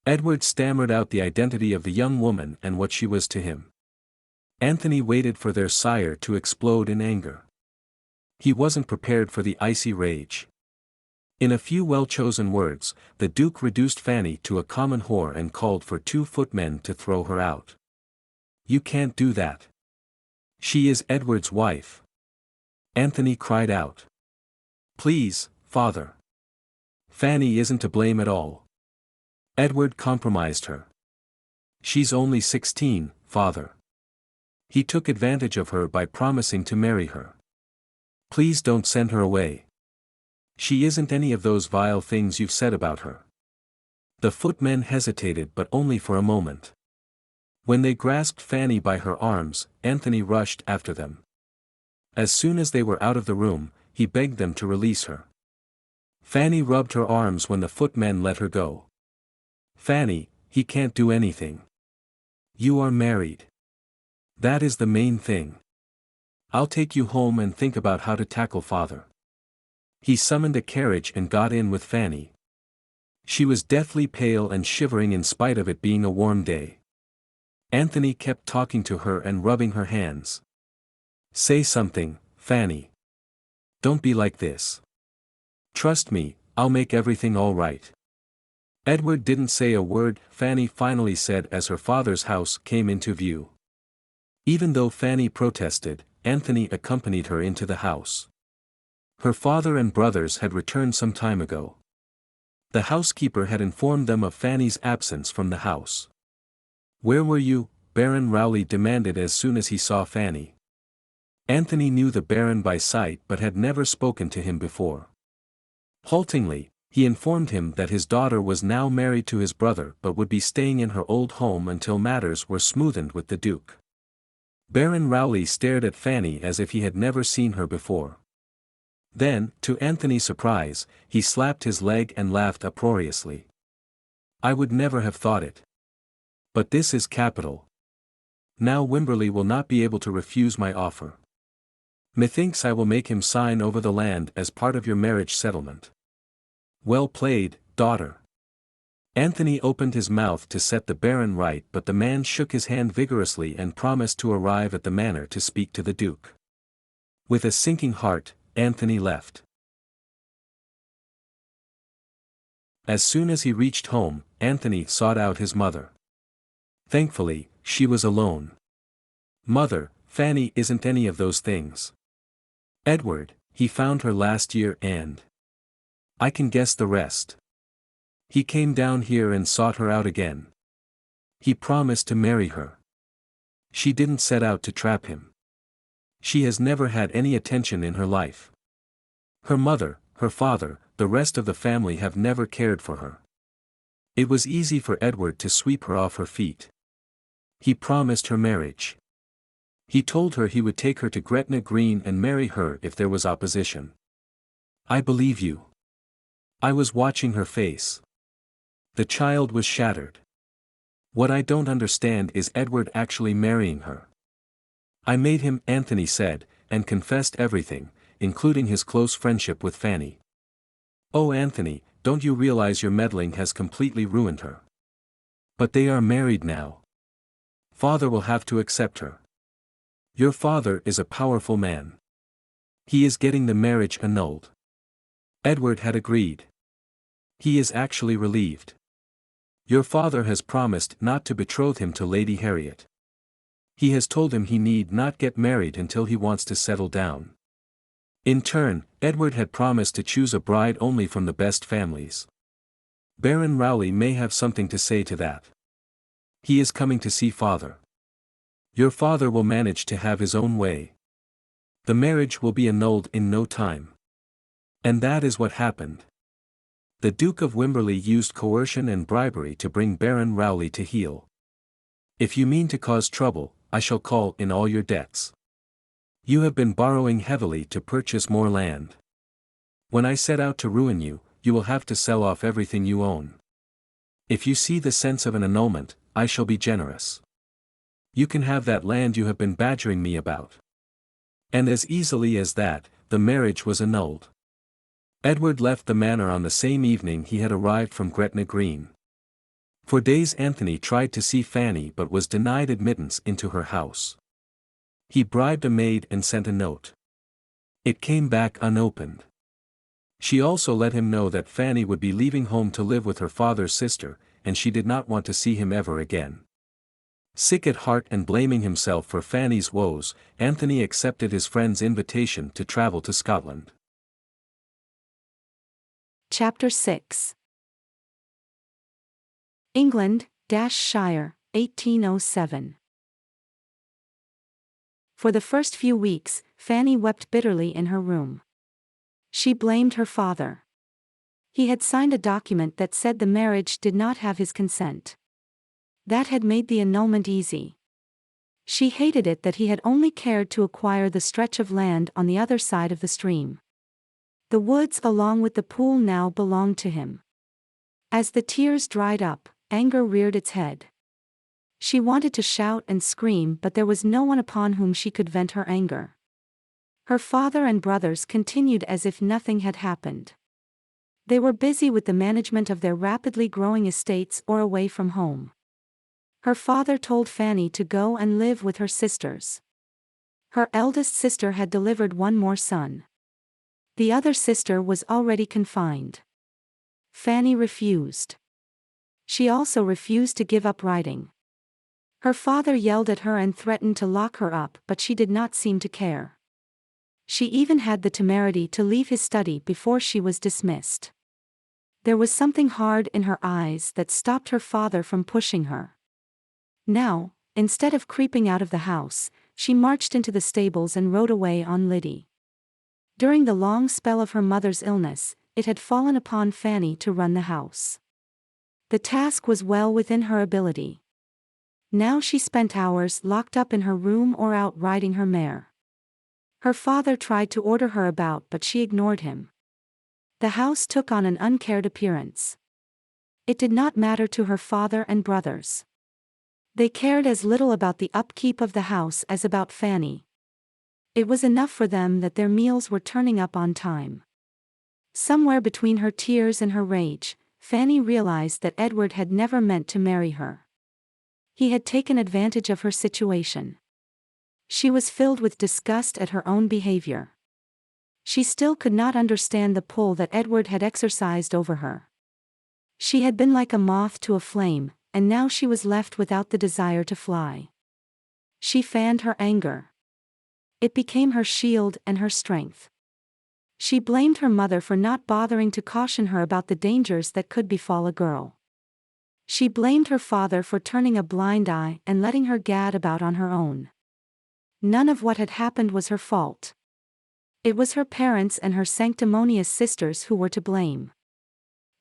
Edward stammered out the identity of the young woman and what she was to him. Anthony waited for their sire to explode in anger. He wasn't prepared for the icy rage. In a few well-chosen words, the Duke reduced Fanny to a common whore and called for 2 footmen to throw her out. "You can't do that. She is Edward's wife." Anthony cried out. "Please, father. Fanny isn't to blame at all. Edward compromised her. She's only 16, father. He took advantage of her by promising to marry her. Please don't send her away. She isn't any of those vile things you've said about her." The footmen hesitated, but only for a moment. When they grasped Fanny by her arms, Anthony rushed after them. As soon as they were out of the room, he begged them to release her. Fanny rubbed her arms when the footmen let her go. "Fanny, he can't do anything. You are married. That is the main thing. I'll take you home and think about how to tackle father." He summoned a carriage and got in with Fanny. She was deathly pale and shivering in spite of it being a warm day. Anthony kept talking to her and rubbing her hands. "Say something, Fanny. Don't be like this. Trust me, I'll make everything all right." Edward didn't say a word, Fanny finally said as her father's house came into view. Even though Fanny protested, Anthony accompanied her into the house. Her father and brothers had returned some time ago. The housekeeper had informed them of Fanny's absence from the house. "Where were you?" Baron Rowley demanded as soon as he saw Fanny. Anthony knew the Baron by sight but had never spoken to him before. Haltingly, he informed him that his daughter was now married to his brother but would be staying in her old home until matters were smoothened with the Duke. Baron Rowley stared at Fanny as if he had never seen her before. Then, to Anthony's surprise, he slapped his leg and laughed uproariously. "I would never have thought it. But this is capital. Now Wimberley will not be able to refuse my offer. Methinks I will make him sign over the land as part of your marriage settlement." "Well played, daughter." Anthony opened his mouth to set the Baron right, but the man shook his hand vigorously and promised to arrive at the manor to speak to the Duke. With a sinking heart, Anthony left. As soon as he reached home, Anthony sought out his mother. Thankfully, she was alone. "Mother, Fanny isn't any of those things. Edward, he found her last year and I can guess the rest. He came down here and sought her out again. He promised to marry her. She didn't set out to trap him. She has never had any attention in her life. Her mother, her father, the rest of the family have never cared for her. It was easy for Edward to sweep her off her feet. He promised her marriage. He told her he would take her to Gretna Green and marry her if there was opposition. I believe you. I was watching her face. The child was shattered. What I don't understand is Edward actually marrying her. I made him," Anthony said, and confessed everything, including his close friendship with Fanny. "Oh Anthony, don't you realize your meddling has completely ruined her? But they are married now. Father will have to accept her. Your father is a powerful man. He is getting the marriage annulled." Edward had agreed. He is actually relieved. Your father has promised not to betroth him to Lady Harriet. He has told him he need not get married until he wants to settle down. In turn, Edward had promised to choose a bride only from the best families. Baron Rowley may have something to say to that. He is coming to see father. Your father will manage to have his own way. The marriage will be annulled in no time. And that is what happened. The Duke of Wimberley used coercion and bribery to bring Baron Rowley to heel. If you mean to cause trouble, I shall call in all your debts. You have been borrowing heavily to purchase more land. When I set out to ruin you, you will have to sell off everything you own. If you see the sense of an annulment, I shall be generous. You can have that land you have been badgering me about. And as easily as that, the marriage was annulled. Edward left the manor on the same evening he had arrived from Gretna Green. For days Anthony tried to see Fanny but was denied admittance into her house. He bribed a maid and sent a note. It came back unopened. She also let him know that Fanny would be leaving home to live with her father's sister, and she did not want to see him ever again. Sick at heart and blaming himself for Fanny's woes, Anthony accepted his friend's invitation to travel to Scotland. Chapter 6. England, Shire, 1807. For the first few weeks, Fanny wept bitterly in her room. She blamed her father. He had signed a document that said the marriage did not have his consent. That had made the annulment easy. She hated it that he had only cared to acquire the stretch of land on the other side of the stream. The woods along with the pool now belonged to him. As the tears dried up, anger reared its head. She wanted to shout and scream, but there was no one upon whom she could vent her anger. Her father and brothers continued as if nothing had happened. They were busy with the management of their rapidly growing estates or away from home. Her father told Fanny to go and live with her sisters. Her eldest sister had delivered one more son. The other sister was already confined. Fanny refused. She also refused to give up riding. Her father yelled at her and threatened to lock her up, but she did not seem to care. She even had the temerity to leave his study before she was dismissed. There was something hard in her eyes that stopped her father from pushing her. Now, instead of creeping out of the house, she marched into the stables and rode away on Liddy. During the long spell of her mother's illness, it had fallen upon Fanny to run the house. The task was well within her ability. Now she spent hours locked up in her room or out riding her mare. Her father tried to order her about, but she ignored him. The house took on an uncared appearance. It did not matter to her father and brothers. They cared as little about the upkeep of the house as about Fanny. It was enough for them that their meals were turning up on time. Somewhere between her tears and her rage, Fanny realized that Edward had never meant to marry her. He had taken advantage of her situation. She was filled with disgust at her own behavior. She still could not understand the pull that Edward had exercised over her. She had been like a moth to a flame, and now she was left without the desire to fly. She fanned her anger. It became her shield and her strength. She blamed her mother for not bothering to caution her about the dangers that could befall a girl. She blamed her father for turning a blind eye and letting her gad about on her own. None of what had happened was her fault. It was her parents and her sanctimonious sisters who were to blame.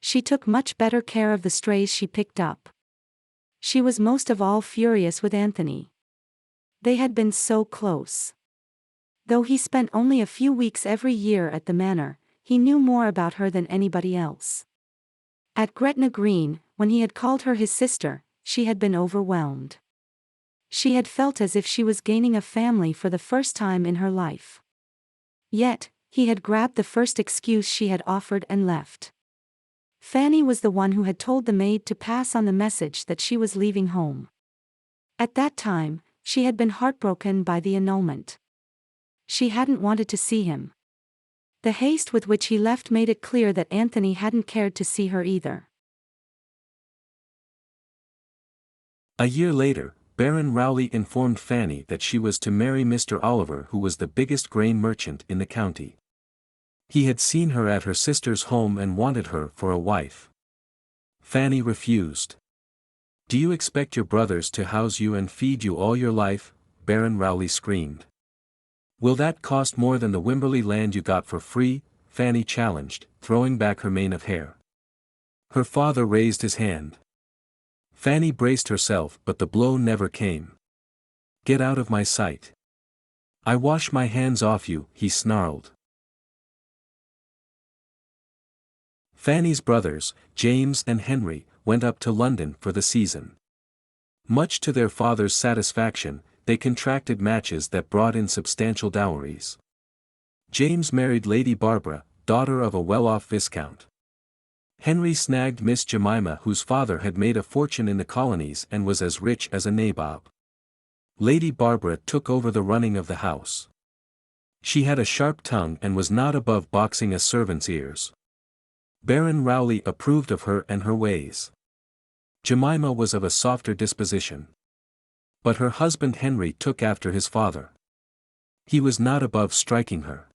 She took much better care of the strays she picked up. She was most of all furious with Anthony. They had been so close. Though he spent only a few weeks every year at the manor, he knew more about her than anybody else. At Gretna Green, when he had called her his sister, she had been overwhelmed. She had felt as if she was gaining a family for the first time in her life. Yet, he had grabbed the first excuse she had offered and left. Fanny was the one who had told the maid to pass on the message that she was leaving home. At that time, she had been heartbroken by the annulment. She hadn't wanted to see him. The haste with which he left made it clear that Anthony hadn't cared to see her either. A year later, Baron Rowley informed Fanny that she was to marry Mr. Oliver, who was the biggest grain merchant in the county. He had seen her at her sister's home and wanted her for a wife. Fanny refused. "Do you expect your brothers to house you and feed you all your life?" Baron Rowley screamed. "Will that cost more than the Wimberley land you got for free?" Fanny challenged, throwing back her mane of hair. Her father raised his hand. Fanny braced herself, but the blow never came. "Get out of my sight. I wash my hands off you," he snarled. Fanny's brothers, James and Henry, went up to London for the season. Much to their father's satisfaction, they contracted matches that brought in substantial dowries. James married Lady Barbara, daughter of a well-off viscount. Henry snagged Miss Jemima, whose father had made a fortune in the colonies and was as rich as a nabob. Lady Barbara took over the running of the house. She had a sharp tongue and was not above boxing a servant's ears. Baron Rowley approved of her and her ways. Jemima was of a softer disposition. But her husband Henry took after his father. He was not above striking her.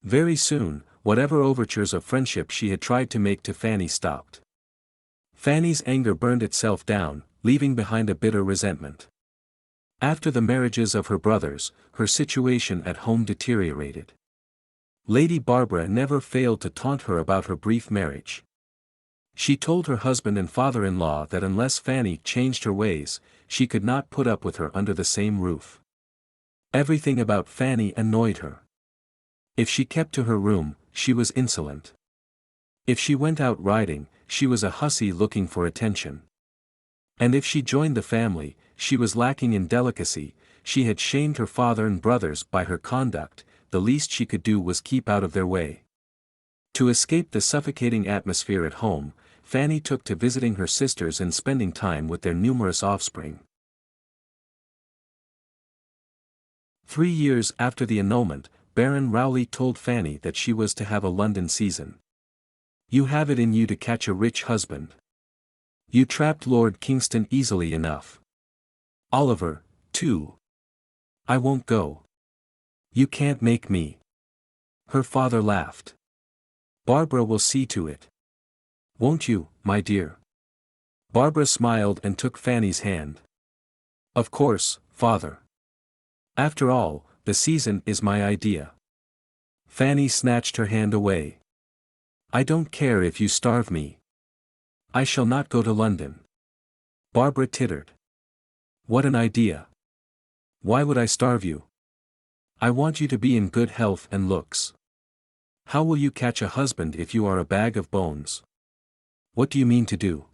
Very soon, whatever overtures of friendship she had tried to make to Fanny stopped. Fanny's anger burned itself down, leaving behind a bitter resentment. After the marriages of her brothers, her situation at home deteriorated. Lady Barbara never failed to taunt her about her brief marriage. She told her husband and father-in-law that unless Fanny changed her ways, she could not put up with her under the same roof. Everything about Fanny annoyed her. If she kept to her room, she was insolent. If she went out riding, she was a hussy looking for attention. And if she joined the family, she was lacking in delicacy. She had shamed her father and brothers by her conduct. The least she could do was keep out of their way. To escape the suffocating atmosphere at home, Fanny took to visiting her sisters and spending time with their numerous offspring. 3 years after the annulment, Baron Rowley told Fanny that she was to have a London season. "You have it in you to catch a rich husband. You trapped Lord Kingston easily enough. Oliver, too. I won't go. You can't make me." Her father laughed. "Barbara will see to it. Won't you, my dear?" Barbara smiled and took Fanny's hand. "Of course, father. After all, the season is my idea." Fanny snatched her hand away. "I don't care if you starve me. I shall not go to London." Barbara tittered. "What an idea. Why would I starve you? I want you to be in good health and looks. How will you catch a husband if you are a bag of bones? What do you mean to do?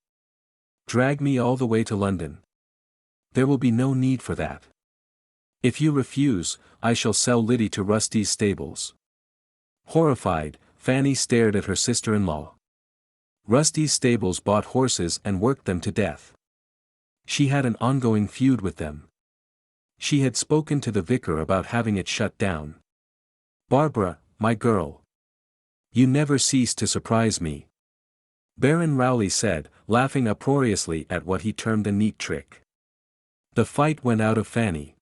Drag me all the way to London? There will be no need for that. If you refuse, I shall sell Liddy to Rusty's stables." Horrified, Fanny stared at her sister-in-law. Rusty's stables bought horses and worked them to death. She had an ongoing feud with them. She had spoken to the vicar about having it shut down. "Barbara, my girl. You never cease to surprise me," Baron Rowley said, laughing uproariously at what he termed a neat trick. The fight went out of Fanny.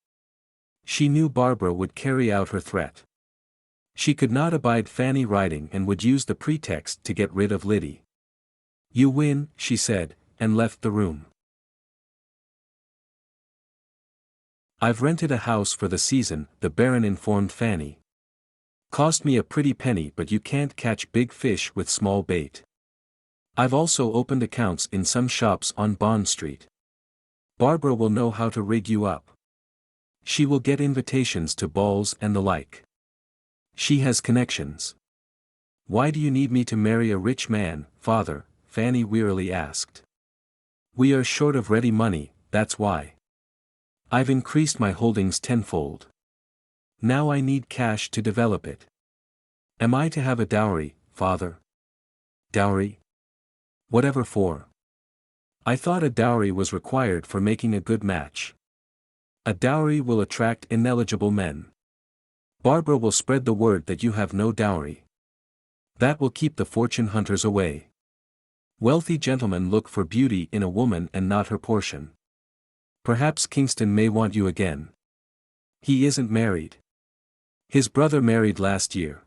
She knew Barbara would carry out her threat. She could not abide Fanny riding and would use the pretext to get rid of Liddy. "You win," she said, and left the room. "I've rented a house for the season," the Baron informed Fanny. "Cost me a pretty penny, but you can't catch big fish with small bait. I've also opened accounts in some shops on Bond Street. Barbara will know how to rig you up. She will get invitations to balls and the like. She has connections." "Why do you need me to marry a rich man, father?" Fanny wearily asked. "We are short of ready money, that's why. I've increased my holdings tenfold. Now I need cash to develop it. Am I to have a dowry, father?" "Dowry? Whatever for? I thought a dowry was required for making a good match." "A dowry will attract ineligible men. Barbara will spread the word that you have no dowry. That will keep the fortune hunters away. Wealthy gentlemen look for beauty in a woman and not her portion. Perhaps Kingston may want you again. He isn't married. His brother married last year."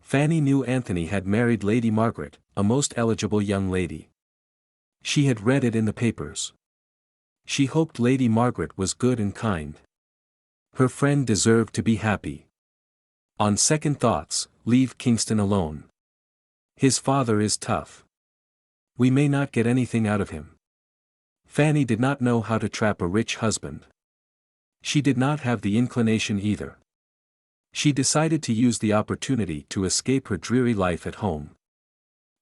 Fanny knew Anthony had married Lady Margaret, a most eligible young lady. She had read it in the papers. She hoped Lady Margaret was good and kind. Her friend deserved to be happy. On second thoughts, leave Kingston alone. His father is tough. We may not get anything out of him. Fanny did not know how to trap a rich husband. She did not have the inclination either. She decided to use the opportunity to escape her dreary life at home.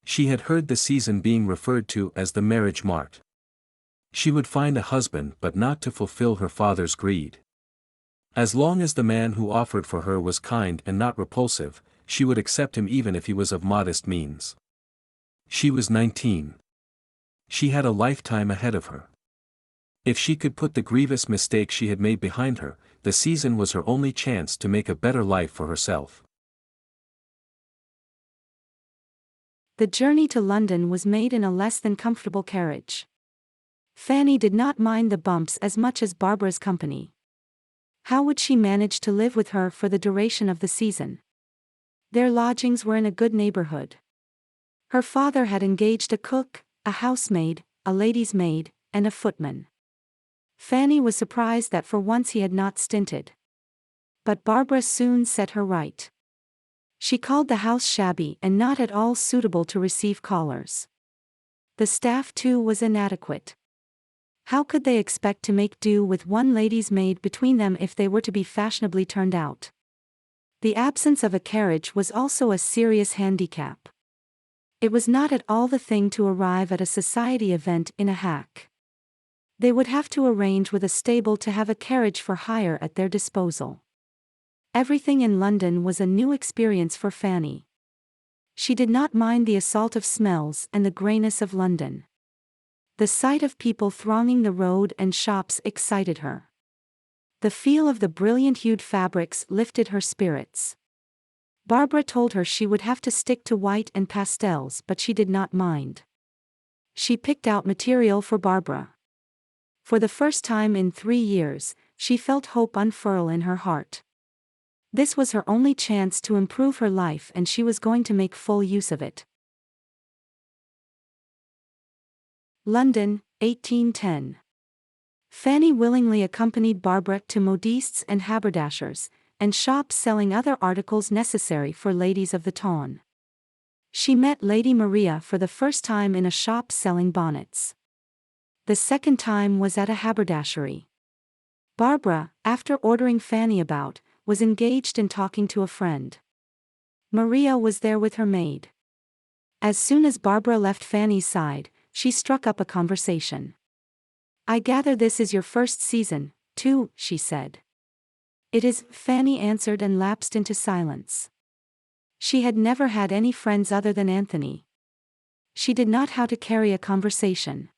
She had heard the season being referred to as the marriage mart. She would find a husband but not to fulfill her father's greed. As long as the man who offered for her was kind and not repulsive, she would accept him even if he was of modest means. She was 19. She had a lifetime ahead of her. If she could put the grievous mistake she had made behind her, the season was her only chance to make a better life for herself. The journey to London was made in a less than comfortable carriage. Fanny did not mind the bumps as much as Barbara's company. How would she manage to live with her for the duration of the season? Their lodgings were in a good neighborhood. Her father had engaged a cook, a housemaid, a lady's maid, and a footman. Fanny was surprised that for once he had not stinted. But Barbara soon set her right. She called the house shabby and not at all suitable to receive callers. The staff too was inadequate. How could they expect to make do with one lady's maid between them if they were to be fashionably turned out? The absence of a carriage was also a serious handicap. It was not at all the thing to arrive at a society event in a hack. They would have to arrange with a stable to have a carriage for hire at their disposal. Everything in London was a new experience for Fanny. She did not mind the assault of smells and the greyness of London. The sight of people thronging the road and shops excited her. The feel of the brilliant-hued fabrics lifted her spirits. Barbara told her she would have to stick to white and pastels, but she did not mind. She picked out material for Barbara. For the first time in 3 years, she felt hope unfurl in her heart. This was her only chance to improve her life and she was going to make full use of it. London, 1810. Fanny willingly accompanied Barbara to modistes and haberdashers, and shops selling other articles necessary for ladies of the town. She met Lady Maria for the first time in a shop selling bonnets. The second time was at a haberdashery. Barbara, after ordering Fanny about, was engaged in talking to a friend. Maria was there with her maid. As soon as Barbara left Fanny's side, she struck up a conversation. "I gather this is your first season, too," she said. "It is," Fanny answered and lapsed into silence. She had never had any friends other than Anthony. She did not know how to carry a conversation.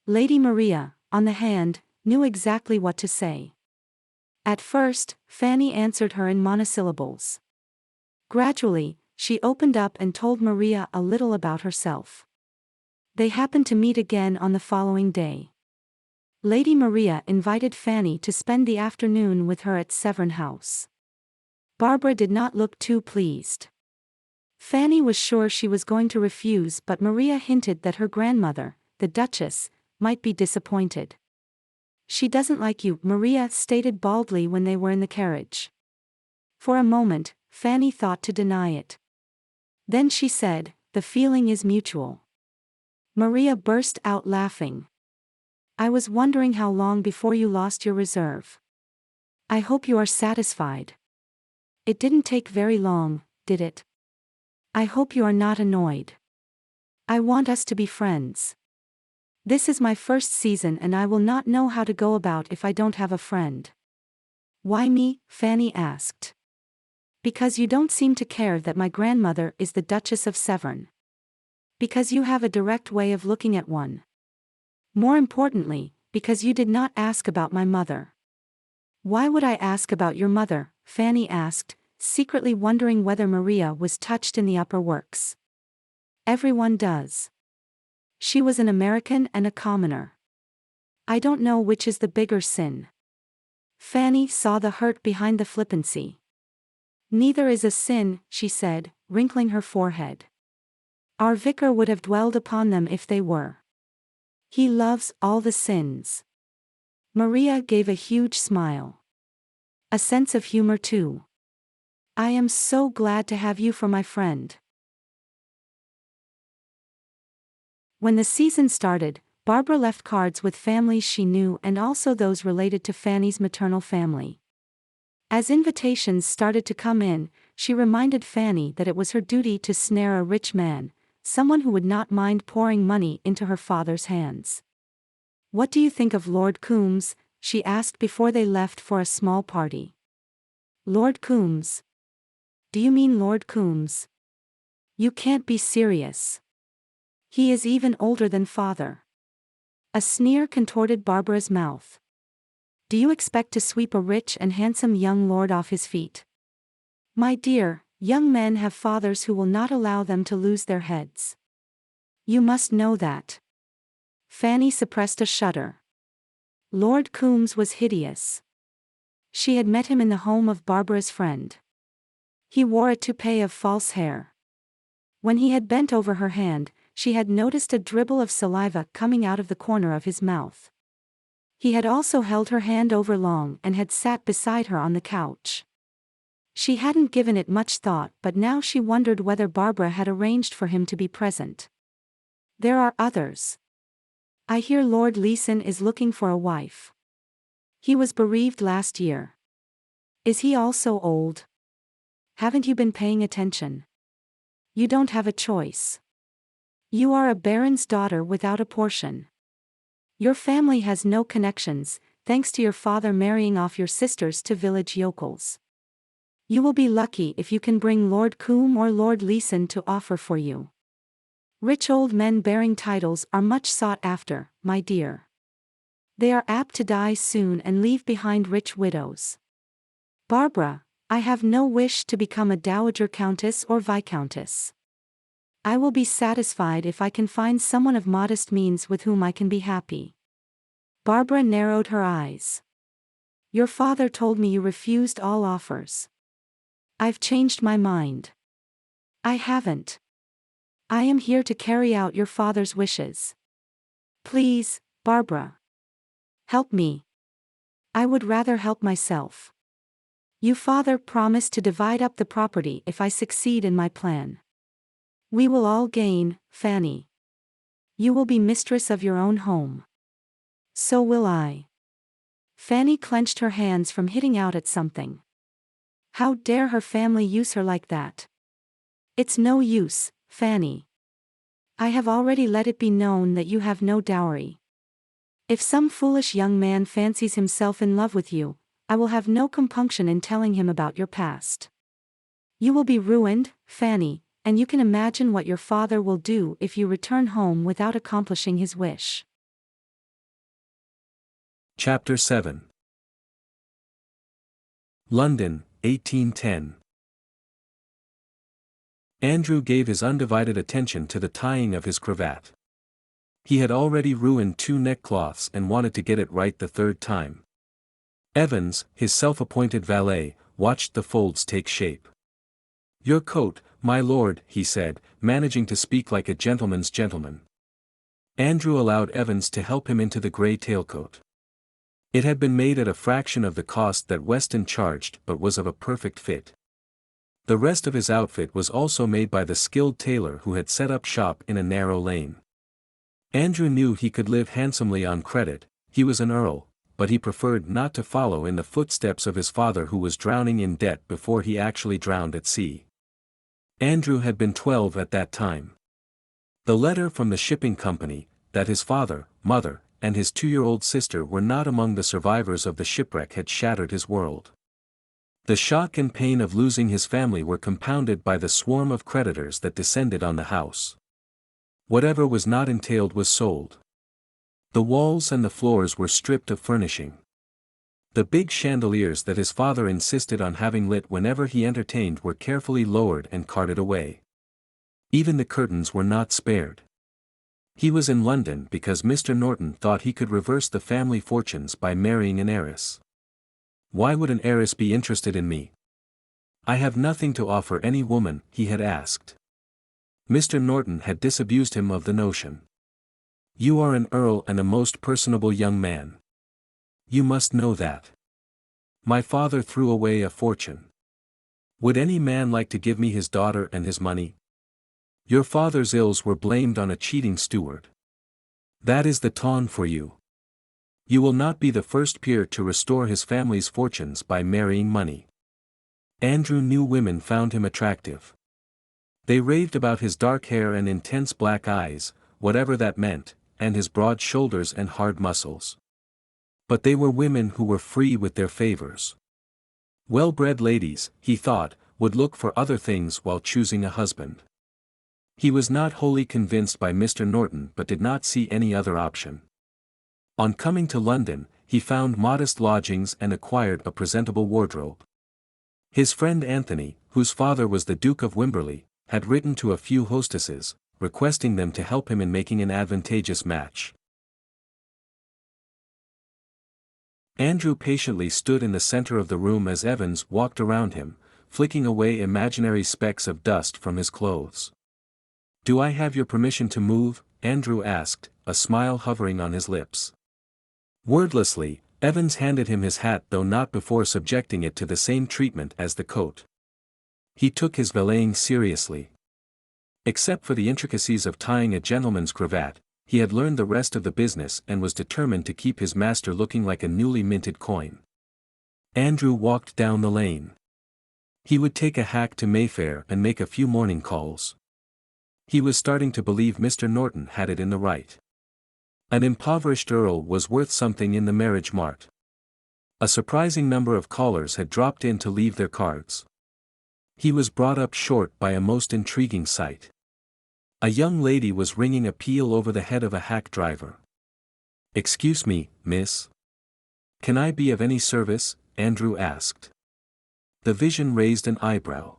Lady Maria, on the hand, knew exactly what to say. At first, Fanny answered her in monosyllables. Gradually, she opened up and told Maria a little about herself. They happened to meet again on the following day. Lady Maria invited Fanny to spend the afternoon with her at Severn House. Barbara did not look too pleased. Fanny was sure she was going to refuse, but Maria hinted that her grandmother, the Duchess, might be disappointed. "She doesn't like you," Maria stated baldly when they were in the carriage. For a moment, Fanny thought to deny it. Then she said, "The feeling is mutual." Maria burst out laughing. "I was wondering how long before you lost your reserve. I hope you are satisfied. It didn't take very long, did it? I hope you are not annoyed. I want us to be friends. This is my first season and I will not know how to go about if I don't have a friend." "Why me?" Fanny asked. "Because you don't seem to care that my grandmother is the Duchess of Severn. Because you have a direct way of looking at one. More importantly, because you did not ask about my mother." "Why would I ask about your mother?" Fanny asked, secretly wondering whether Maria was touched in the upper works. "Everyone does. She was an American and a commoner. I don't know which is the bigger sin." Fanny saw the hurt behind the flippancy. "Neither is a sin," she said, wrinkling her forehead. "Our vicar would have dwelled upon them if they were. He loves all the sins." Maria gave a huge smile. "A sense of humor too. I am so glad to have you for my friend." When the season started, Barbara left cards with families she knew and also those related to Fanny's maternal family. As invitations started to come in, she reminded Fanny that it was her duty to snare a rich man, someone who would not mind pouring money into her father's hands. "What do you think of Lord Coombs?" she asked before they left for a small party. "Lord Coombs? Do you mean Lord Coombs? You can't be serious. He is even older than father. A sneer contorted Barbara's mouth. Do you expect to sweep a rich and handsome young lord off his feet? My dear, young men have fathers who will not allow them to lose their heads. You must know that. Fanny suppressed a shudder. Lord Coombs was hideous. She had met him in the home of Barbara's friend. He wore a toupee of false hair. When he had bent over her hand, she had noticed a dribble of saliva coming out of the corner of his mouth. He had also held her hand over long and had sat beside her on the couch. She hadn't given it much thought, but now she wondered whether Barbara had arranged for him to be present. There are others. I hear Lord Leeson is looking for a wife. He was bereaved last year. Is he also old? Haven't you been paying attention? You don't have a choice. You are a baron's daughter without a portion. Your family has no connections, thanks to your father marrying off your sisters to village yokels. You will be lucky if you can bring Lord Coombe or Lord Leeson to offer for you. Rich old men bearing titles are much sought after, my dear. They are apt to die soon and leave behind rich widows. Barbara, I have no wish to become a dowager countess or viscountess. I will be satisfied if I can find someone of modest means with whom I can be happy. Barbara narrowed her eyes. Your father told me you refused all offers. I've changed my mind. I haven't. I am here to carry out your father's wishes. Please, Barbara. Help me. I would rather help myself. You father promised to divide up the property if I succeed in my plan. We will all gain, Fanny. You will be mistress of your own home. So will I. Fanny clenched her hands from hitting out at something. How dare her family use her like that? It's no use, Fanny. I have already let it be known that you have no dowry. If some foolish young man fancies himself in love with you, I will have no compunction in telling him about your past. You will be ruined, Fanny, and you can imagine what your father will do if you return home without accomplishing his wish. Chapter 7. London, 1810. Andrew gave his undivided attention to the tying of his cravat. He had already ruined 2 neckcloths and wanted to get it right the 3rd time. Evans, his self-appointed valet, watched the folds take shape. Your coat, my lord, he said, managing to speak like a gentleman's gentleman. Andrew allowed Evans to help him into the grey tailcoat. It had been made at a fraction of the cost that Weston charged but was of a perfect fit. The rest of his outfit was also made by the skilled tailor who had set up shop in a narrow lane. Andrew knew he could live handsomely on credit. He was an earl, but he preferred not to follow in the footsteps of his father who was drowning in debt before he actually drowned at sea. Andrew had been 12 at that time. The letter from the shipping company, that his father, mother, and his 2-year-old sister were not among the survivors of the shipwreck had shattered his world. The shock and pain of losing his family were compounded by the swarm of creditors that descended on the house. Whatever was not entailed was sold. The walls and the floors were stripped of furnishing. The big chandeliers that his father insisted on having lit whenever he entertained were carefully lowered and carted away. Even the curtains were not spared. He was in London because Mr. Norton thought he could reverse the family fortunes by marrying an heiress. Why would an heiress be interested in me? I have nothing to offer any woman, he had asked. Mr. Norton had disabused him of the notion. You are an earl and a most personable young man. You must know that. My father threw away a fortune. Would any man like to give me his daughter and his money? Your father's ills were blamed on a cheating steward. That is the taunt for you. You will not be the first peer to restore his family's fortunes by marrying money. Andrew knew women found him attractive. They raved about his dark hair and intense black eyes, whatever that meant, and his broad shoulders and hard muscles. But they were women who were free with their favors. Well-bred ladies, he thought, would look for other things while choosing a husband. He was not wholly convinced by Mr. Norton but did not see any other option. On coming to London, he found modest lodgings and acquired a presentable wardrobe. His friend Anthony, whose father was the Duke of Wimberley, had written to a few hostesses, requesting them to help him in making an advantageous match. Andrew patiently stood in the center of the room as Evans walked around him, flicking away imaginary specks of dust from his clothes. "Do I have your permission to move?" Andrew asked, a smile hovering on his lips. Wordlessly, Evans handed him his hat, though not before subjecting it to the same treatment as the coat. He took his valeting seriously. Except for the intricacies of tying a gentleman's cravat, he had learned the rest of the business and was determined to keep his master looking like a newly minted coin. Andrew walked down the lane. He would take a hack to Mayfair and make a few morning calls. He was starting to believe Mr. Norton had it in the right. An impoverished earl was worth something in the marriage mart. A surprising number of callers had dropped in to leave their cards. He was brought up short by a most intriguing sight. A young lady was ringing a peal over the head of a hack driver. "Excuse me, miss. Can I be of any service?" Andrew asked. The vision raised an eyebrow.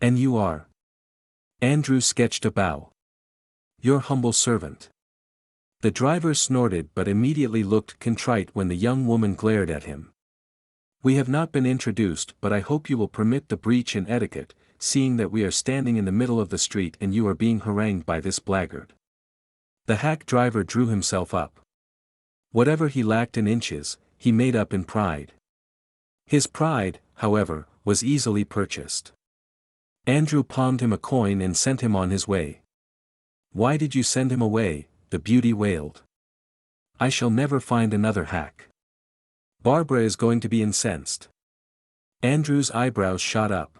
"And you are?" Andrew sketched a bow. "Your humble servant." The driver snorted but immediately looked contrite when the young woman glared at him. "We have not been introduced, but I hope you will permit the breach in etiquette, seeing that we are standing in the middle of the street and you are being harangued by this blackguard." The hack driver drew himself up. Whatever he lacked in inches, he made up in pride. His pride, however, was easily purchased. Andrew palmed him a coin and sent him on his way. "Why did you send him away?" the beauty wailed. "I shall never find another hack. Barbara is going to be incensed." Andrew's eyebrows shot up.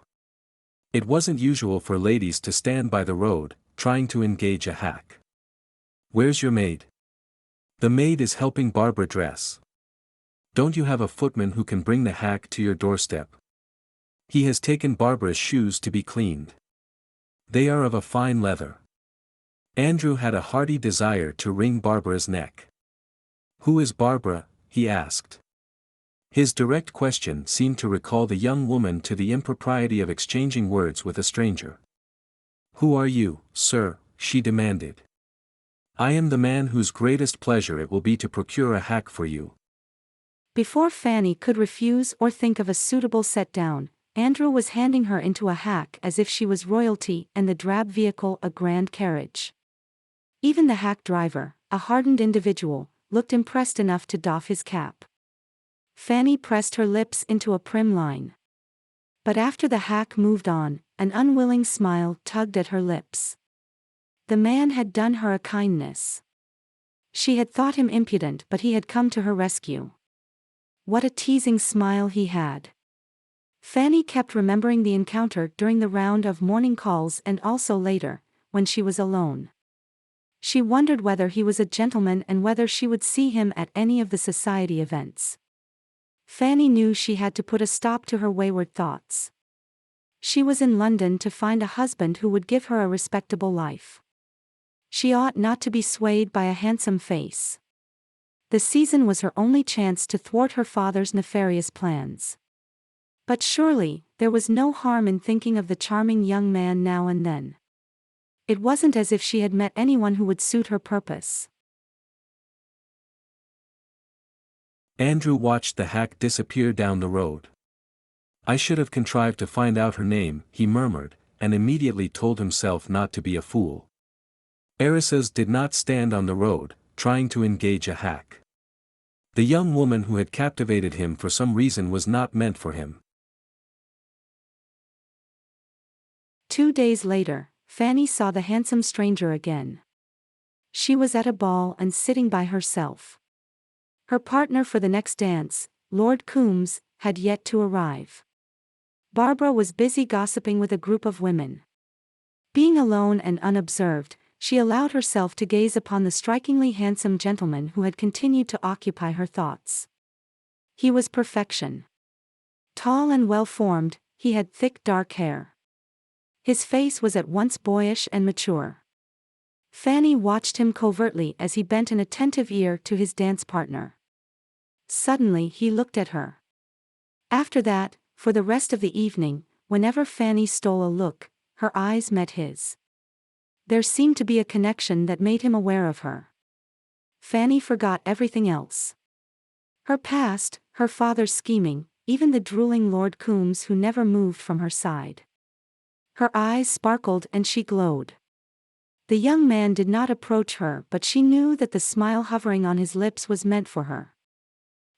It wasn't usual for ladies to stand by the road, trying to engage a hack. "Where's your maid?" "The maid is helping Barbara dress." "Don't you have a footman who can bring the hack to your doorstep?" "He has taken Barbara's shoes to be cleaned. They are of a fine leather." Andrew had a hearty desire to wring Barbara's neck. "Who is Barbara?" he asked. His direct question seemed to recall the young woman to the impropriety of exchanging words with a stranger. "Who are you, sir?" she demanded. "I am the man whose greatest pleasure it will be to procure a hack for you." Before Fanny could refuse or think of a suitable set-down, Andrew was handing her into a hack as if she was royalty and the drab vehicle a grand carriage. Even the hack driver, a hardened individual, looked impressed enough to doff his cap. Fanny pressed her lips into a prim line. But after the hack moved on, an unwilling smile tugged at her lips. The man had done her a kindness. She had thought him impudent, but he had come to her rescue. What a teasing smile he had. Fanny kept remembering the encounter during the round of morning calls and also later, when she was alone. She wondered whether he was a gentleman and whether she would see him at any of the society events. Fanny knew she had to put a stop to her wayward thoughts. She was in London to find a husband who would give her a respectable life. She ought not to be swayed by a handsome face. The season was her only chance to thwart her father's nefarious plans. But surely, there was no harm in thinking of the charming young man now and then. It wasn't as if she had met anyone who would suit her purpose. Andrew watched the hack disappear down the road. "I should have contrived to find out her name," he murmured, and immediately told himself not to be a fool. Heiresses did not stand on the road, trying to engage a hack. The young woman who had captivated him for some reason was not meant for him. 2 days later, Fanny saw the handsome stranger again. She was at a ball and sitting by herself. Her partner for the next dance, Lord Coombs, had yet to arrive. Barbara was busy gossiping with a group of women. Being alone and unobserved, she allowed herself to gaze upon the strikingly handsome gentleman who had continued to occupy her thoughts. He was perfection. Tall and well-formed, he had thick dark hair. His face was at once boyish and mature. Fanny watched him covertly as he bent an attentive ear to his dance partner. Suddenly he looked at her. After that, for the rest of the evening, whenever Fanny stole a look, her eyes met his. There seemed to be a connection that made him aware of her. Fanny forgot everything else. Her past, her father's scheming, even the drooling Lord Coombs who never moved from her side. Her eyes sparkled and she glowed. The young man did not approach her, but she knew that the smile hovering on his lips was meant for her.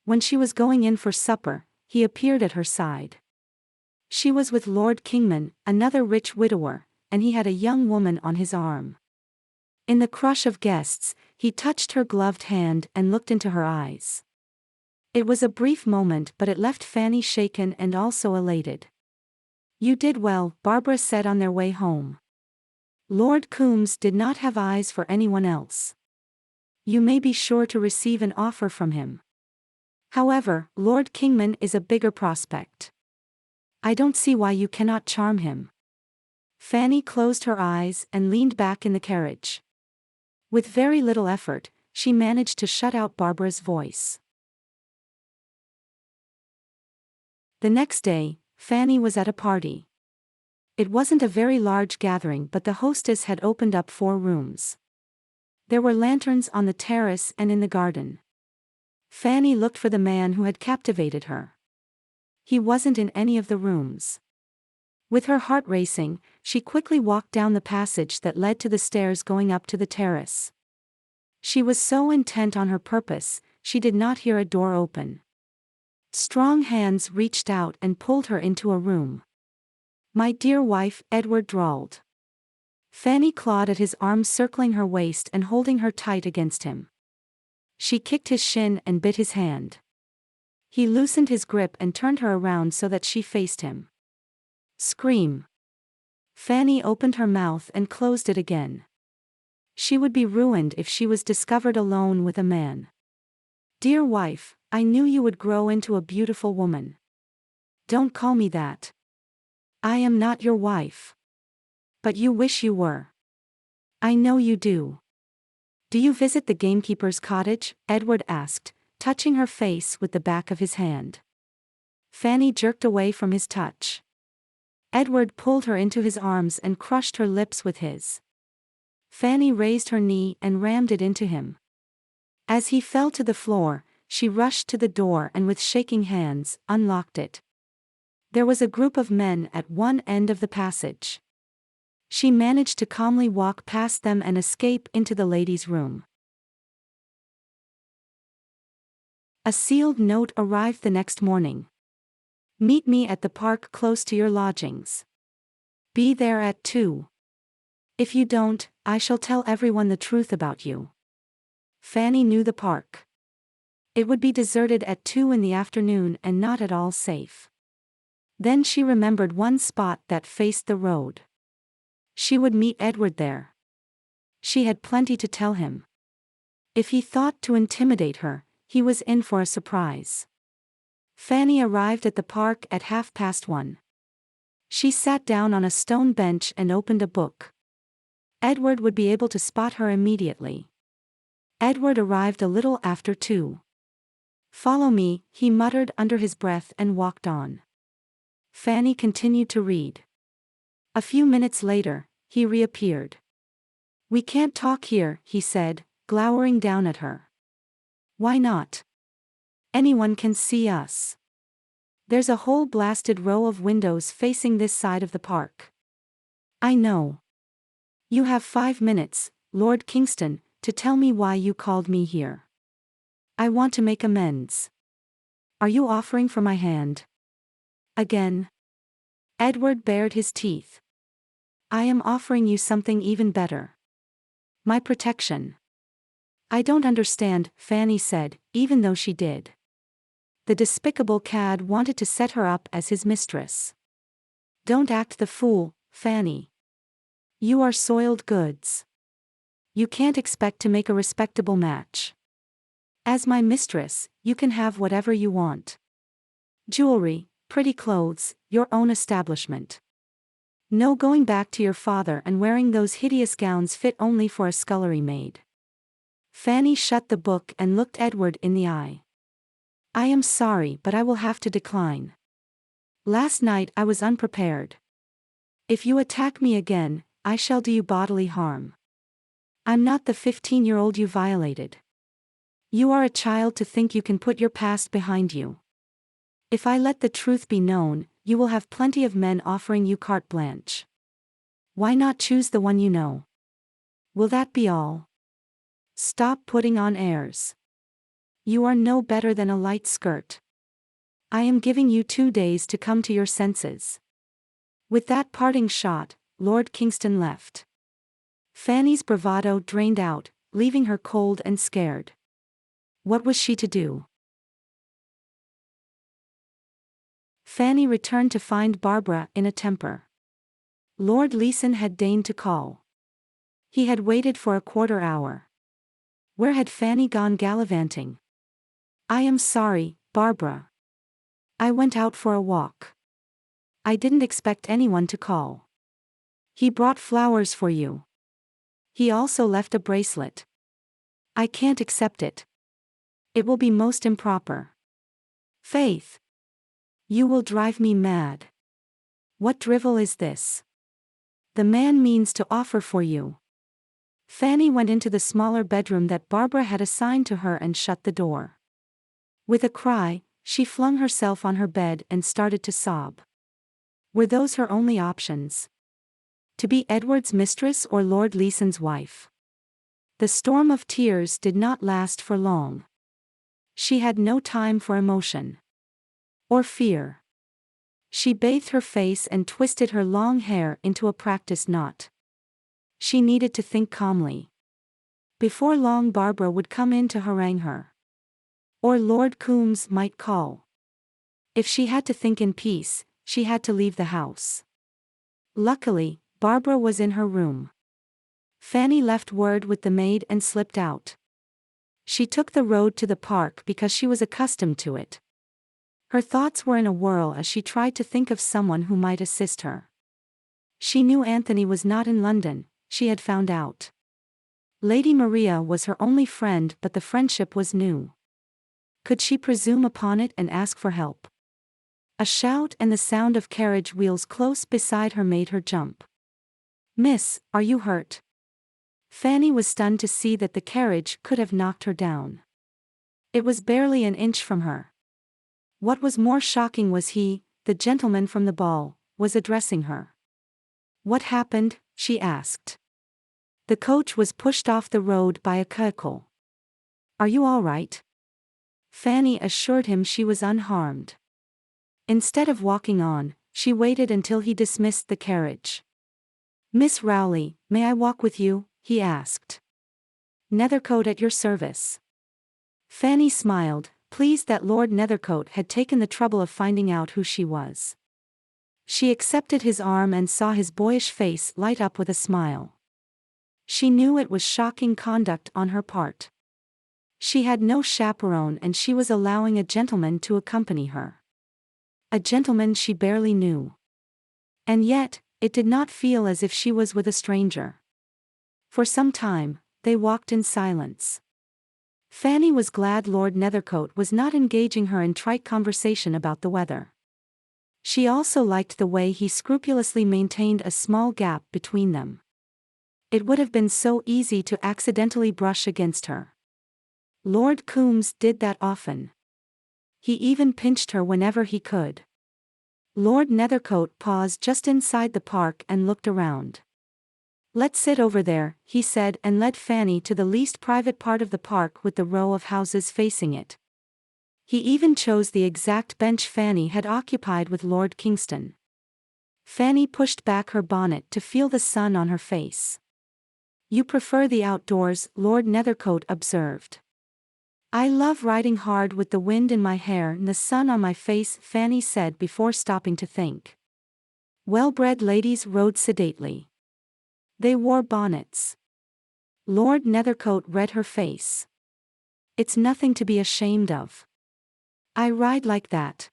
When she was going in for supper, he appeared at her side. She was with Lord Kingman, another rich widower, and he had a young woman on his arm. In the crush of guests, he touched her gloved hand and looked into her eyes. It was a brief moment, but it left Fanny shaken and also elated. "You did well," Barbara said on their way home. "Lord Coombs did not have eyes for anyone else. You may be sure to receive an offer from him. However, Lord Kingman is a bigger prospect. I don't see why you cannot charm him." Fanny closed her eyes and leaned back in the carriage. With very little effort, she managed to shut out Barbara's voice. The next day, Fanny was at a party. It wasn't a very large gathering, but the hostess had opened up 4 rooms. There were lanterns on the terrace and in the garden. Fanny looked for the man who had captivated her. He wasn't in any of the rooms. With her heart racing, she quickly walked down the passage that led to the stairs going up to the terrace. She was so intent on her purpose, she did not hear a door open. Strong hands reached out and pulled her into a room. "My dear wife," Edward drawled. Fanny clawed at his arm, circling her waist and holding her tight against him. She kicked his shin and bit his hand. He loosened his grip and turned her around so that she faced him. "Scream." Fanny opened her mouth and closed it again. She would be ruined if she was discovered alone with a man. "Dear wife, I knew you would grow into a beautiful woman. Don't call me that. I am not your wife. But you wish you were. I know you do." "Do you visit the gamekeeper's cottage?" Edward asked, touching her face with the back of his hand. Fanny jerked away from his touch. Edward pulled her into his arms and crushed her lips with his. Fanny raised her knee and rammed it into him. As he fell to the floor, she rushed to the door and with shaking hands, unlocked it. There was a group of men at one end of the passage. She managed to calmly walk past them and escape into the ladies' room. A sealed note arrived the next morning. "Meet me at the park close to your lodgings. Be there at 2. If you don't, I shall tell everyone the truth about you." Fanny knew the park. It would be deserted at 2 in the afternoon and not at all safe. Then she remembered one spot that faced the road. She would meet Edward there. She had plenty to tell him. If he thought to intimidate her, he was in for a surprise. Fanny arrived at the park at 1:30. She sat down on a stone bench and opened a book. Edward would be able to spot her immediately. Edward arrived a little after 2. "Follow me," he muttered under his breath and walked on. Fanny continued to read. A few minutes later, he reappeared. "We can't talk here," he said, glowering down at her. "Why not? Anyone can see us. There's a whole blasted row of windows facing this side of the park." "I know. You have 5 minutes, Lord Kingston, to tell me why you called me here. I want to make amends." "Are you offering for my hand?" "Again?" Edward bared his teeth. "I am offering you something even better. My protection." "I don't understand," Fanny said, even though she did. The despicable cad wanted to set her up as his mistress. "Don't act the fool, Fanny. You are soiled goods. You can't expect to make a respectable match. As my mistress, you can have whatever you want. Jewelry, pretty clothes, your own establishment. No going back to your father and wearing those hideous gowns fit only for a scullery maid. Fanny shut the book and looked Edward in the eye. I am sorry, but I will have to decline. Last night I was unprepared. If you attack me again, I shall do you bodily harm. I'm not the 15-year-old you violated. You are a child to think you can put your past behind you. If I let the truth be known, you will have plenty of men offering you carte blanche. Why not choose the one you know? Will that be all? Stop putting on airs. You are no better than a light skirt. I am giving you 2 days to come to your senses. With that parting shot, Lord Kingston left. Fanny's bravado drained out, leaving her cold and scared. What was she to do? Fanny returned to find Barbara in a temper. Lord Leeson had deigned to call. He had waited for a quarter hour. Where had Fanny gone gallivanting? I am sorry, Barbara. I went out for a walk. I didn't expect anyone to call. He brought flowers for you. He also left a bracelet. I can't accept it. It will be most improper. Faith. You will drive me mad. What drivel is this? The man means to offer for you. Fanny went into the smaller bedroom that Barbara had assigned to her and shut the door. With a cry, she flung herself on her bed and started to sob. Were those her only options? To be Edward's mistress or Lord Leeson's wife? The storm of tears did not last for long. She had no time for emotion. Or fear. She bathed her face and twisted her long hair into a practiced knot. She needed to think calmly. Before long Barbara would come in to harangue her. Or Lord Coombs might call. If she had to think in peace, she had to leave the house. Luckily, Barbara was in her room. Fanny left word with the maid and slipped out. She took the road to the park because she was accustomed to it. Her thoughts were in a whirl as she tried to think of someone who might assist her. She knew Anthony was not in London, she had found out. Lady Maria was her only friend, but the friendship was new. Could she presume upon it and ask for help? A shout and the sound of carriage wheels close beside her made her jump. Miss, are you hurt? Fanny was stunned to see that the carriage could have knocked her down. It was barely an inch from her. What was more shocking was he, the gentleman from the ball, was addressing her. What happened? She asked. The coach was pushed off the road by a vehicle. Are you all right? Fanny assured him she was unharmed. Instead of walking on, she waited until he dismissed the carriage. Miss Rowley, may I walk with you? He asked. Nethercote at your service. Fanny smiled, pleased that Lord Nethercote had taken the trouble of finding out who she was. She accepted his arm and saw his boyish face light up with a smile. She knew it was shocking conduct on her part. She had no chaperone and she was allowing a gentleman to accompany her. A gentleman she barely knew. And yet, it did not feel as if she was with a stranger. For some time, they walked in silence. Fanny was glad Lord Nethercote was not engaging her in trite conversation about the weather. She also liked the way he scrupulously maintained a small gap between them. It would have been so easy to accidentally brush against her. Lord Coombs did that often. He even pinched her whenever he could. Lord Nethercote paused just inside the park and looked around. Let's sit over there, he said, and led Fanny to the least private part of the park with the row of houses facing it. He even chose the exact bench Fanny had occupied with Lord Kingston. Fanny pushed back her bonnet to feel the sun on her face. You prefer the outdoors, Lord Nethercote observed. I love riding hard with the wind in my hair and the sun on my face, Fanny said before stopping to think. Well-bred ladies rode sedately. They wore bonnets. Lord Nethercote read her face. It's nothing to be ashamed of. I ride like that.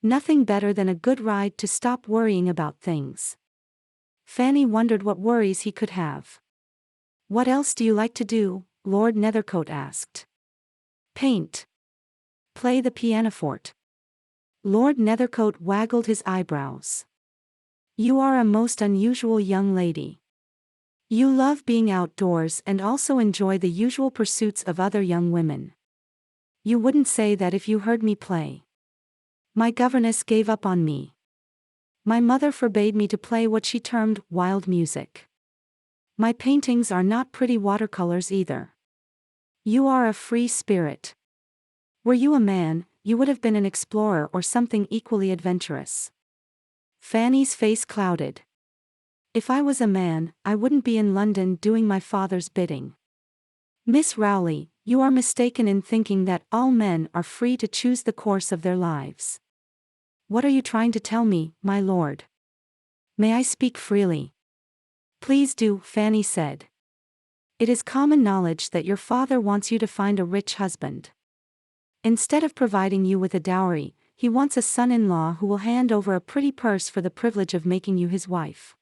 Nothing better than a good ride to stop worrying about things. Fanny wondered what worries he could have. "What else do you like to do?" Lord Nethercote asked. "Paint. Play the pianoforte." Lord Nethercote waggled his eyebrows. "You are a most unusual young lady. You love being outdoors and also enjoy the usual pursuits of other young women. You wouldn't say that if you heard me play. My governess gave up on me. My mother forbade me to play what she termed wild music. My paintings are not pretty watercolors either. You are a free spirit. Were you a man, you would have been an explorer or something equally adventurous." Fanny's face clouded. "If I was a man, I wouldn't be in London doing my father's bidding." "Miss Rowley, you are mistaken in thinking that all men are free to choose the course of their lives." "What are you trying to tell me, my lord?" "May I speak freely?" "Please do," Fanny said. "It is common knowledge that your father wants you to find a rich husband. Instead of providing you with a dowry, he wants a son-in-law who will hand over a pretty purse for the privilege of making you his wife.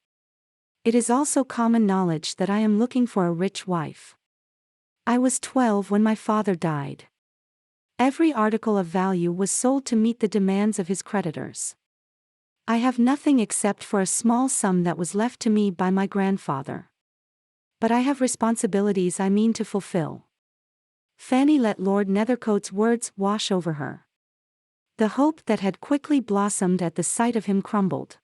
It is also common knowledge that I am looking for a rich wife. I was 12 when my father died. Every article of value was sold to meet the demands of his creditors. I have nothing except for a small sum that was left to me by my grandfather. But I have responsibilities I mean to fulfill." Fanny let Lord Nethercote's words wash over her. The hope that had quickly blossomed at the sight of him crumbled.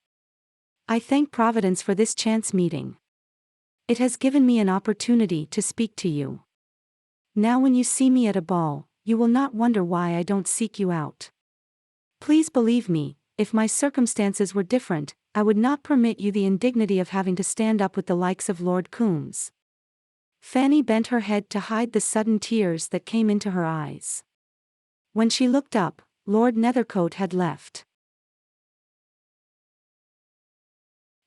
"I thank Providence for this chance meeting. It has given me an opportunity to speak to you. Now when you see me at a ball, you will not wonder why I don't seek you out. Please believe me, if my circumstances were different, I would not permit you the indignity of having to stand up with the likes of Lord Coombs." Fanny bent her head to hide the sudden tears that came into her eyes. When she looked up, Lord Nethercote had left.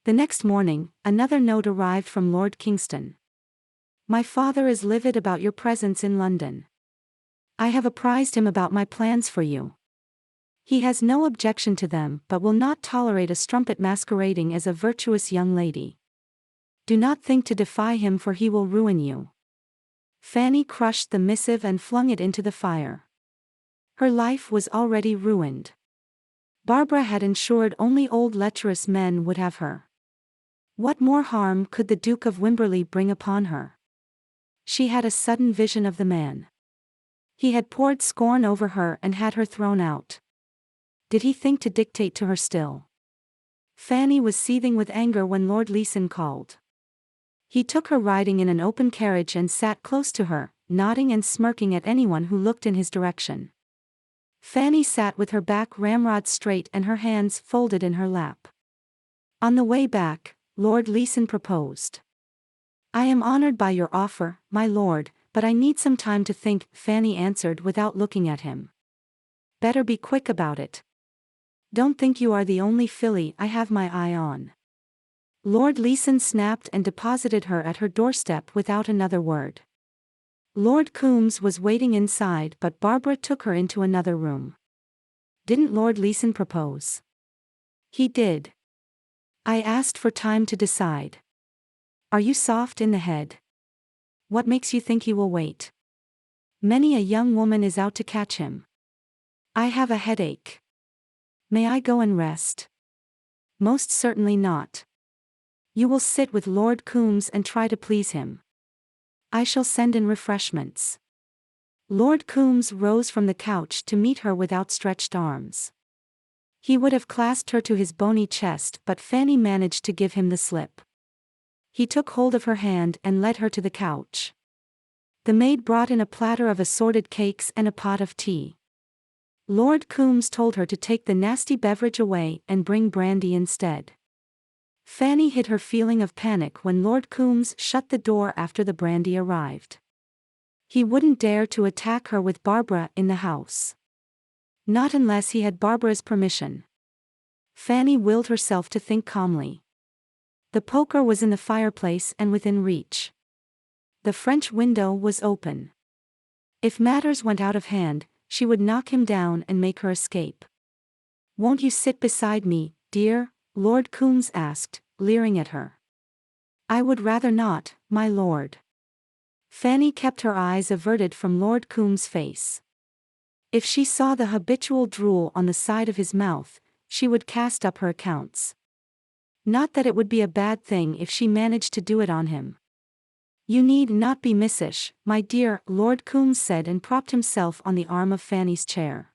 The next morning, another note arrived from Lord Kingston. "My father is livid about your presence in London. I have apprised him about my plans for you. He has no objection to them but will not tolerate a strumpet masquerading as a virtuous young lady. Do not think to defy him for he will ruin you." Fanny crushed the missive and flung it into the fire. Her life was already ruined. Barbara had ensured only old lecherous men would have her. What more harm could the Duke of Wimberley bring upon her? She had a sudden vision of the man. He had poured scorn over her and had her thrown out. Did he think to dictate to her still? Fanny was seething with anger when Lord Leeson called. He took her riding in an open carriage and sat close to her, nodding and smirking at anyone who looked in his direction. Fanny sat with her back ramrod straight and her hands folded in her lap. On the way back, Lord Leeson proposed. "I am honored by your offer, my lord, but I need some time to think," Fanny answered without looking at him. "Better be quick about it. Don't think you are the only filly I have my eye on." Lord Leeson snapped and deposited her at her doorstep without another word. Lord Coombs was waiting inside but Barbara took her into another room. "Didn't Lord Leeson propose?" "He did. I asked for time to decide." "Are you soft in the head? What makes you think he will wait? Many a young woman is out to catch him." "I have a headache. May I go and rest?" "Most certainly not. You will sit with Lord Coombs and try to please him." "I shall send in refreshments." Lord Coombs rose from the couch to meet her with outstretched arms. He would have clasped her to his bony chest but Fanny managed to give him the slip. He took hold of her hand and led her to the couch. The maid brought in a platter of assorted cakes and a pot of tea. Lord Coombs told her to take the nasty beverage away and bring brandy instead. Fanny hid her feeling of panic when Lord Coombs shut the door after the brandy arrived. He wouldn't dare to attack her with Barbara in the house. Not unless he had Barbara's permission. Fanny willed herself to think calmly. The poker was in the fireplace and within reach. The French window was open. If matters went out of hand, she would knock him down and make her escape. Won't you sit beside me, dear? Lord Coombs asked, leering at her. I would rather not, my lord. Fanny kept her eyes averted from Lord Coombs' face. If she saw the habitual drool on the side of his mouth, she would cast up her accounts. Not that it would be a bad thing if she managed to do it on him. You need not be missish, my dear, Lord Coombs said and propped himself on the arm of Fanny's chair.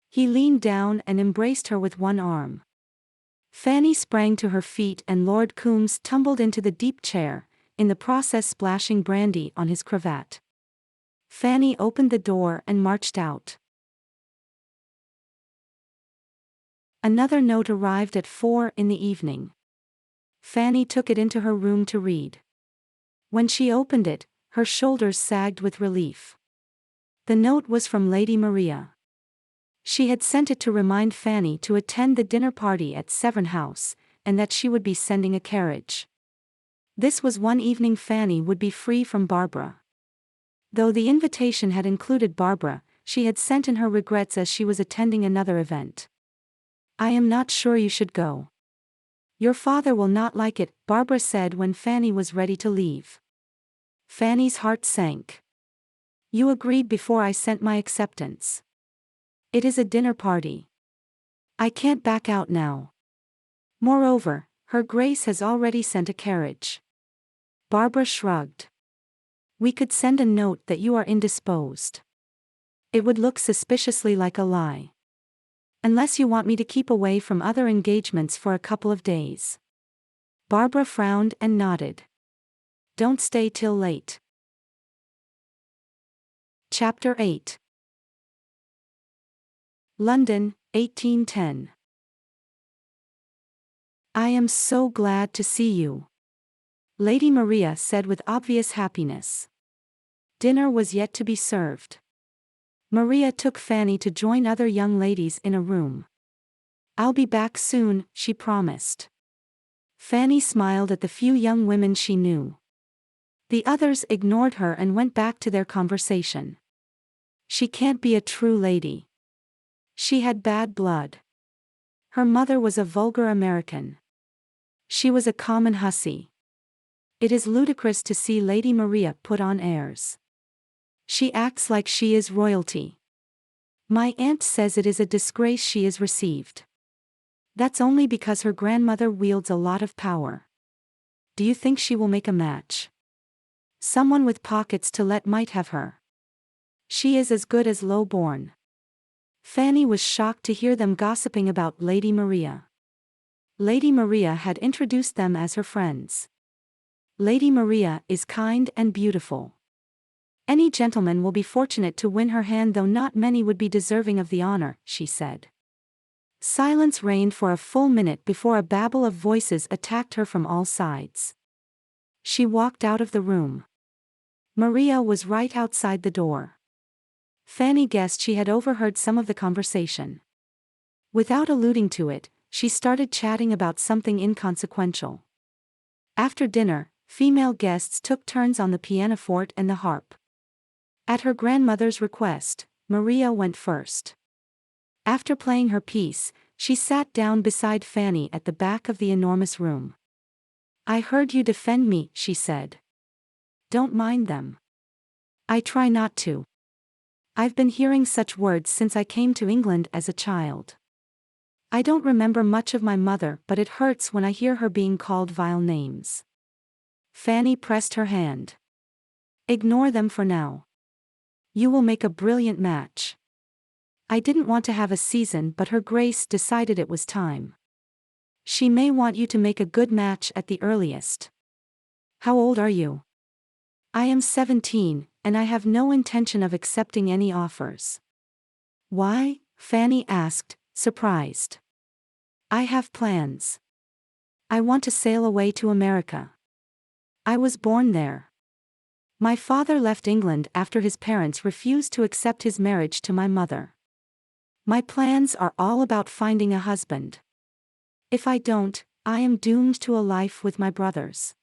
He leaned down and embraced her with one arm. Fanny sprang to her feet and Lord Coombs tumbled into the deep chair, in the process splashing brandy on his cravat. Fanny opened the door and marched out. Another note arrived at 4 in the evening. Fanny took it into her room to read. When she opened it, her shoulders sagged with relief. The note was from Lady Maria. She had sent it to remind Fanny to attend the dinner party at Severn House, and that she would be sending a carriage. This was one evening Fanny would be free from Barbara. Though the invitation had included Barbara, she had sent in her regrets as she was attending another event. I am not sure you should go. Your father will not like it, Barbara said when Fanny was ready to leave. Fanny's heart sank. You agreed before I sent my acceptance. It is a dinner party. I can't back out now. Moreover, Her Grace has already sent a carriage. Barbara shrugged. We could send a note that you are indisposed. It would look suspiciously like a lie. Unless you want me to keep away from other engagements for a couple of days. Barbara frowned and nodded. Don't stay till late. Chapter 8. London, 1810. I am so glad to see you, Lady Maria said with obvious happiness. Dinner was yet to be served. Maria took Fanny to join other young ladies in a room. I'll be back soon, she promised. Fanny smiled at the few young women she knew. The others ignored her and went back to their conversation. She can't be a true lady. She had bad blood. Her mother was a vulgar American. She was a common hussy. It is ludicrous to see Lady Maria put on airs. She acts like she is royalty. My aunt says it is a disgrace she is received. That's only because her grandmother wields a lot of power. Do you think she will make a match? Someone with pockets to let might have her. She is as good as low-born. Fanny was shocked to hear them gossiping about Lady Maria. Lady Maria had introduced them as her friends. Lady Maria is kind and beautiful. Any gentleman will be fortunate to win her hand, though not many would be deserving of the honor, she said. Silence reigned for a full minute before a babble of voices attacked her from all sides. She walked out of the room. Maria was right outside the door. Fanny guessed she had overheard some of the conversation. Without alluding to it, she started chatting about something inconsequential. After dinner, female guests took turns on the pianoforte and the harp. At her grandmother's request, Maria went first. After playing her piece, she sat down beside Fanny at the back of the enormous room. I heard you defend me, she said. Don't mind them. I try not to. I've been hearing such words since I came to England as a child. I don't remember much of my mother, but it hurts when I hear her being called vile names. Fanny pressed her hand. Ignore them for now. You will make a brilliant match. I didn't want to have a season, but Her Grace decided it was time. She may want you to make a good match at the earliest. How old are you? I am 17, and I have no intention of accepting any offers. Why? Fanny asked, surprised. I have plans. I want to sail away to America. I was born there. My father left England after his parents refused to accept his marriage to my mother. My plans are all about finding a husband. If I don't, I am doomed to a life with my brothers.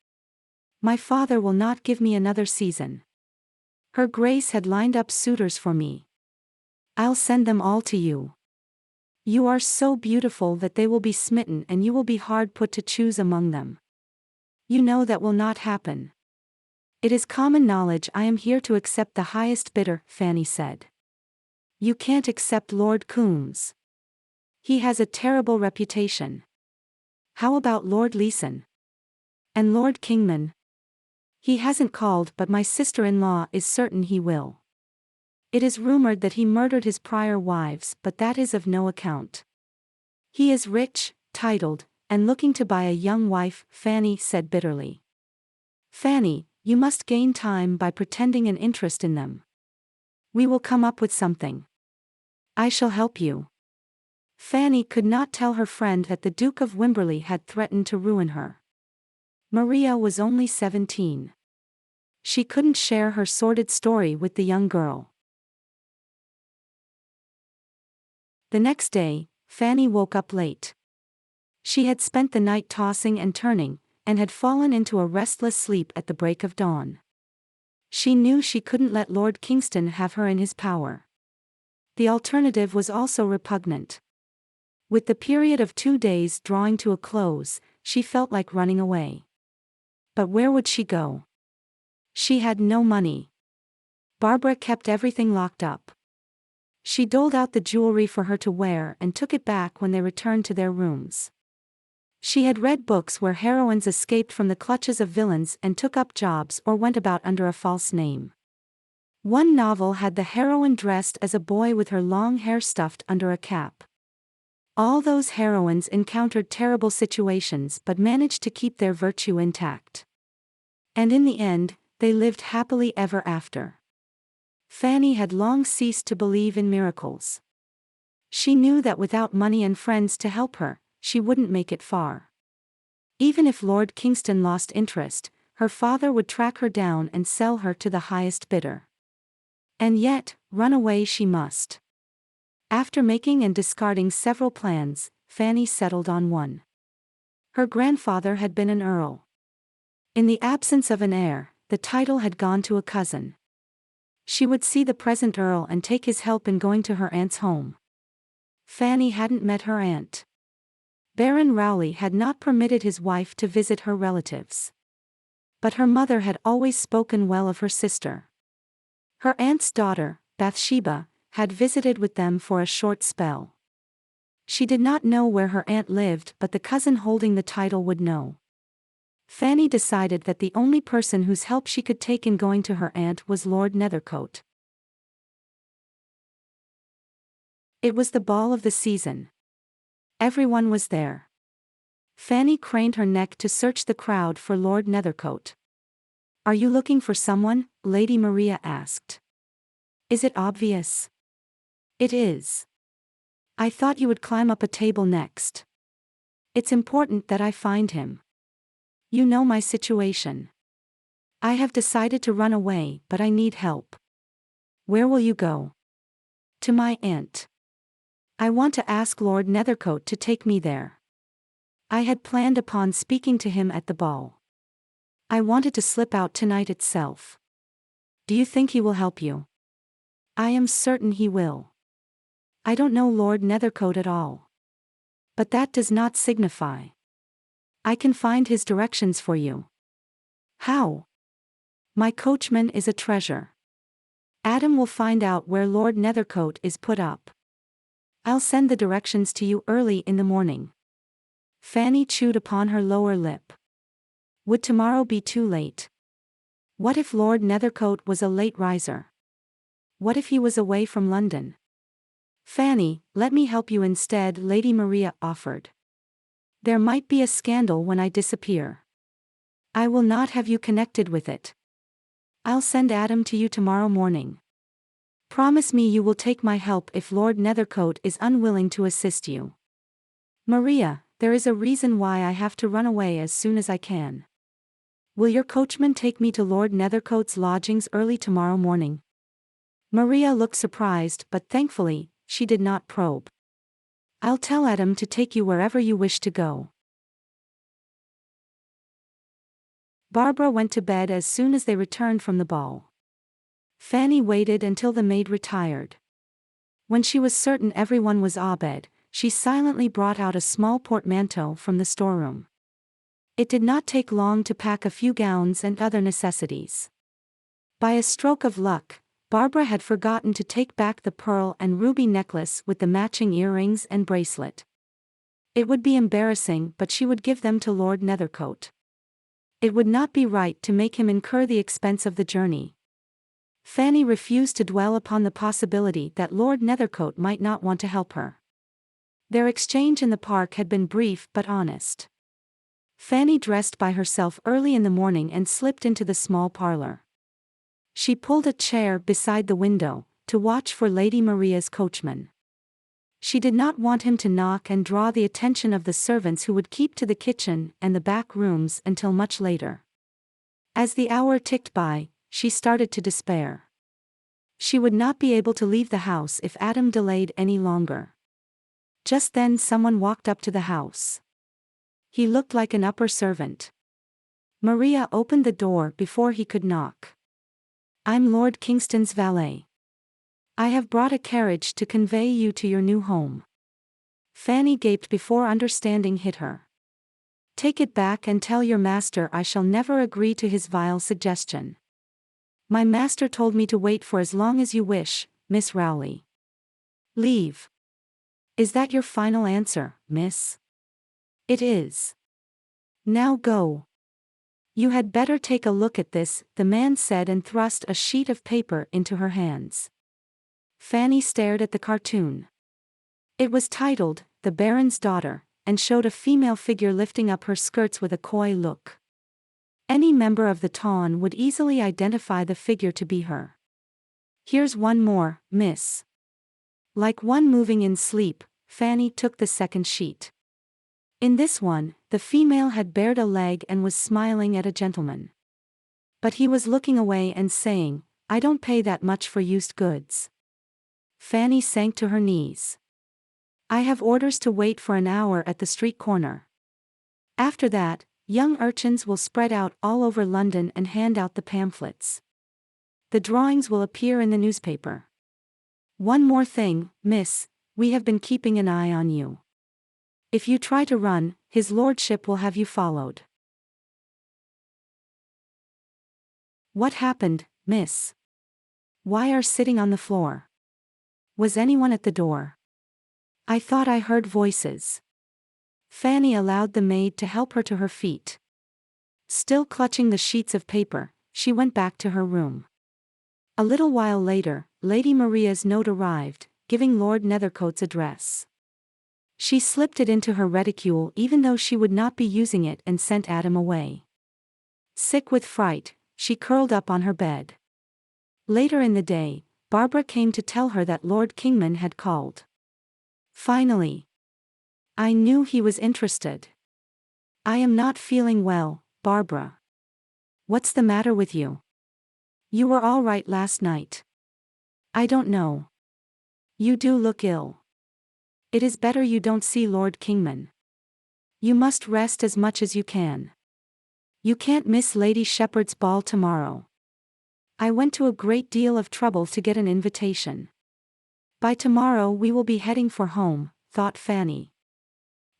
My father will not give me another season. Her Grace had lined up suitors for me. I'll send them all to you. You are so beautiful that they will be smitten and you will be hard put to choose among them. You know that will not happen. It is common knowledge I am here to accept the highest bidder, Fanny said. You can't accept Lord Coombs. He has a terrible reputation. How about Lord Leeson? And Lord Kingman? He hasn't called, but my sister-in-law is certain he will. It is rumored that he murdered his prior wives, but that is of no account. He is rich, titled, and looking to buy a young wife, Fanny said bitterly. Fanny, you must gain time by pretending an interest in them. We will come up with something. I shall help you. Fanny could not tell her friend that the Duke of Wimberley had threatened to ruin her. Maria was only 17. She couldn't share her sordid story with the young girl. The next day, Fanny woke up late. She had spent the night tossing and turning, and had fallen into a restless sleep at the break of dawn. She knew she couldn't let Lord Kingston have her in his power. The alternative was also repugnant. With the period of 2 days drawing to a close, she felt like running away. But where would she go? She had no money. Barbara kept everything locked up. She doled out the jewelry for her to wear and took it back when they returned to their rooms. She had read books where heroines escaped from the clutches of villains and took up jobs or went about under a false name. One novel had the heroine dressed as a boy with her long hair stuffed under a cap. All those heroines encountered terrible situations but managed to keep their virtue intact. And in the end, they lived happily ever after. Fanny had long ceased to believe in miracles. She knew that without money and friends to help her, she wouldn't make it far. Even if Lord Kingston lost interest, her father would track her down and sell her to the highest bidder. And yet, run away she must. After making and discarding several plans, Fanny settled on one. Her grandfather had been an earl. In the absence of an heir, the title had gone to a cousin. She would see the present earl and take his help in going to her aunt's home. Fanny hadn't met her aunt. Baron Rowley had not permitted his wife to visit her relatives. But her mother had always spoken well of her sister. Her aunt's daughter, Bathsheba, had visited with them for a short spell. She did not know where her aunt lived, but the cousin holding the title would know. Fanny decided that the only person whose help she could take in going to her aunt was Lord Nethercote. It was the ball of the season. Everyone was there. Fanny craned her neck to search the crowd for Lord Nethercote. "Are you looking for someone?" Lady Maria asked. "Is it obvious?" "It is. I thought you would climb up a table next. It's important that I find him. You know my situation. I have decided to run away, but I need help." "Where will you go?" "To my aunt. I want to ask Lord Nethercote to take me there. I had planned upon speaking to him at the ball. I wanted to slip out tonight itself. Do you think he will help you?" "I am certain he will. I don't know Lord Nethercote at all. But that does not signify. I can find his directions for you." "How?" "My coachman is a treasure. Adam will find out where Lord Nethercote is put up. I'll send the directions to you early in the morning." Fanny chewed upon her lower lip. Would tomorrow be too late? What if Lord Nethercote was a late riser? What if he was away from London? "Fanny, let me help you instead," Lady Maria offered. "There might be a scandal when I disappear. I will not have you connected with it. I'll send Adam to you tomorrow morning. Promise me you will take my help if Lord Nethercote is unwilling to assist you." "Maria, there is a reason why I have to run away as soon as I can. Will your coachman take me to Lord Nethercote's lodgings early tomorrow morning?" Maria looked surprised, but thankfully, she did not probe. "I'll tell Adam to take you wherever you wish to go." Barbara went to bed as soon as they returned from the ball. Fanny waited until the maid retired. When she was certain everyone was abed, she silently brought out a small portmanteau from the storeroom. It did not take long to pack a few gowns and other necessities. By a stroke of luck, Barbara had forgotten to take back the pearl and ruby necklace with the matching earrings and bracelet. It would be embarrassing, but she would give them to Lord Nethercote. It would not be right to make him incur the expense of the journey. Fanny refused to dwell upon the possibility that Lord Nethercote might not want to help her. Their exchange in the park had been brief but honest. Fanny dressed by herself early in the morning and slipped into the small parlor. She pulled a chair beside the window, to watch for Lady Maria's coachman. She did not want him to knock and draw the attention of the servants who would keep to the kitchen and the back rooms until much later. As the hour ticked by, she started to despair. She would not be able to leave the house if Adam delayed any longer. Just then someone walked up to the house. He looked like an upper servant. Maria opened the door before he could knock. "I'm Lord Kingston's valet. I have brought a carriage to convey you to your new home." Fanny gaped before understanding hit her. "Take it back and tell your master I shall never agree to his vile suggestion. My master told me to wait for as long as you wish, Miss Rowley." "Leave. Is that your final answer, miss?" "It is." "Now go." "You had better take a look at this," the man said and thrust a sheet of paper into her hands. Fanny stared at the cartoon. It was titled, "The Baron's Daughter," and showed a female figure lifting up her skirts with a coy look. Any member of the ton would easily identify the figure to be her. "Here's one more, miss." Like one moving in sleep, Fanny took the second sheet. In this one, the female had bared a leg and was smiling at a gentleman. But he was looking away and saying, "I don't pay that much for used goods." Fanny sank to her knees. "I have orders to wait for an hour at the street corner. After that, young urchins will spread out all over London and hand out the pamphlets. The drawings will appear in the newspaper. One more thing, miss, we have been keeping an eye on you. If you try to run, his lordship will have you followed." "What happened, miss? Why are sitting on the floor? Was anyone at the door? I thought I heard voices." Fanny allowed the maid to help her to her feet. Still clutching the sheets of paper, she went back to her room. A little while later, Lady Maria's note arrived, giving Lord Nethercote's address. She slipped it into her reticule even though she would not be using it and sent Adam away. Sick with fright, she curled up on her bed. Later in the day, Barbara came to tell her that Lord Kingman had called. "Finally. I knew he was interested. I am not feeling well, Barbara. What's the matter with you? You were all right last night." "I don't know. You do look ill. It is better you don't see Lord Kingman. You must rest as much as you can. You can't miss Lady Shepherd's ball tomorrow. I went to a great deal of trouble to get an invitation. By tomorrow we will be heading for home," thought Fanny.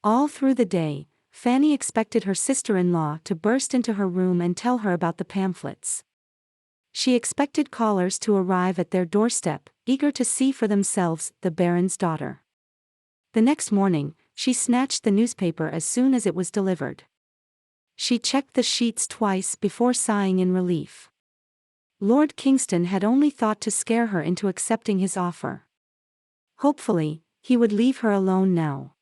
All through the day, Fanny expected her sister-in-law to burst into her room and tell her about the pamphlets. She expected callers to arrive at their doorstep, eager to see for themselves the Baron's Daughter. The next morning, she snatched the newspaper as soon as it was delivered. She checked the sheets twice before sighing in relief. Lord Kingston had only thought to scare her into accepting his offer. Hopefully, he would leave her alone now.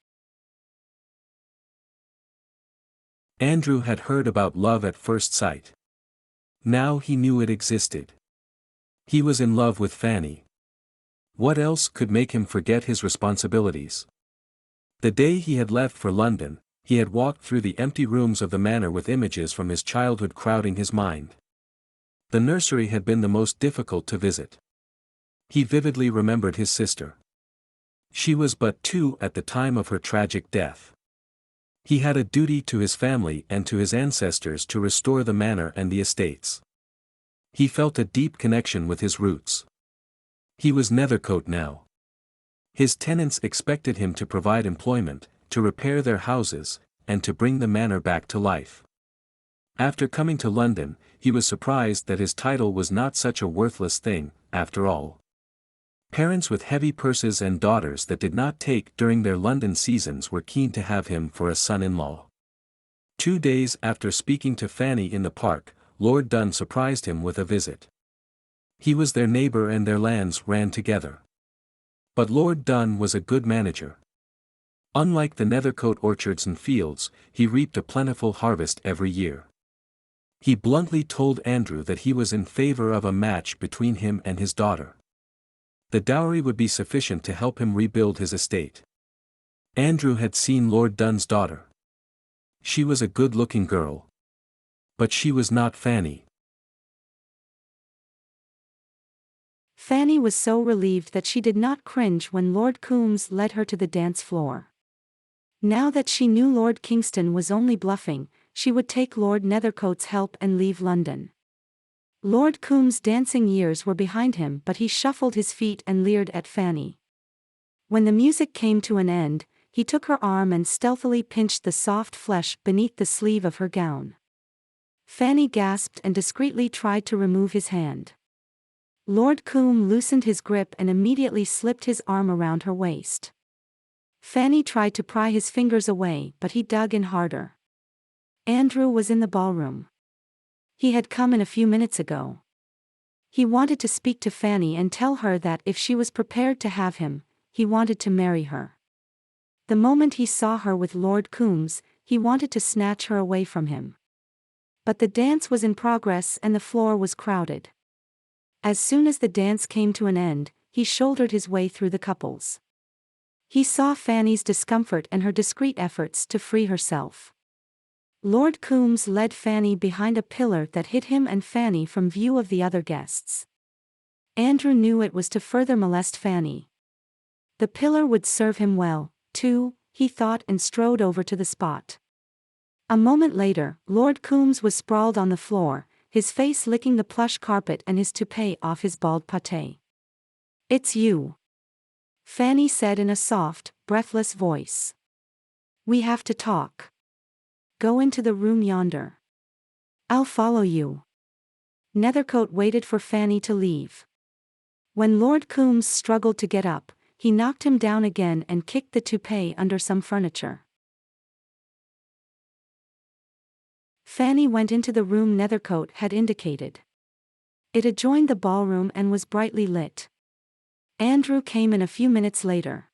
Andrew had heard about love at first sight. Now he knew it existed. He was in love with Fanny. What else could make him forget his responsibilities? The day he had left for London, he had walked through the empty rooms of the manor with images from his childhood crowding his mind. The nursery had been the most difficult to visit. He vividly remembered his sister. She was but 2 at the time of her tragic death. He had a duty to his family and to his ancestors to restore the manor and the estates. He felt a deep connection with his roots. He was Nethercote now. His tenants expected him to provide employment, to repair their houses, and to bring the manor back to life. After coming to London, he was surprised that his title was not such a worthless thing, after all. Parents with heavy purses and daughters that did not take during their London seasons were keen to have him for a son-in-law. 2 days after speaking to Fanny in the park, Lord Dunn surprised him with a visit. He was their neighbour and their lands ran together. But Lord Dunn was a good manager. Unlike the Nethercote orchards and fields, he reaped a plentiful harvest every year. He bluntly told Andrew that he was in favour of a match between him and his daughter. The dowry would be sufficient to help him rebuild his estate. Andrew had seen Lord Dunn's daughter. She was a good-looking girl. But she was not Fanny. Fanny was so relieved that she did not cringe when Lord Coombs led her to the dance floor. Now that she knew Lord Kingston was only bluffing, she would take Lord Nethercote's help and leave London. Lord Coombs' dancing years were behind him, but he shuffled his feet and leered at Fanny. When the music came to an end, he took her arm and stealthily pinched the soft flesh beneath the sleeve of her gown. Fanny gasped and discreetly tried to remove his hand. Lord Coombs loosened his grip and immediately slipped his arm around her waist. Fanny tried to pry his fingers away, but he dug in harder. Andrew was in the ballroom. He had come in a few minutes ago. He wanted to speak to Fanny and tell her that if she was prepared to have him, he wanted to marry her. The moment he saw her with Lord Coombs, he wanted to snatch her away from him. But the dance was in progress and the floor was crowded. As soon as the dance came to an end, he shouldered his way through the couples. He saw Fanny's discomfort and her discreet efforts to free herself. Lord Coombs led Fanny behind a pillar that hid him and Fanny from view of the other guests. Andrew knew it was to further molest Fanny. The pillar would serve him well, too, he thought, and strode over to the spot. A moment later, Lord Coombs was sprawled on the floor, his face licking the plush carpet and his toupee off his bald pate. "It's you," Fanny said in a soft, breathless voice. "We have to talk. Go into the room yonder. I'll follow you." Nethercote waited for Fanny to leave. When Lord Coombs struggled to get up, he knocked him down again and kicked the toupee under some furniture. Fanny went into the room Nethercote had indicated. It adjoined the ballroom and was brightly lit. Andrew came in a few minutes later.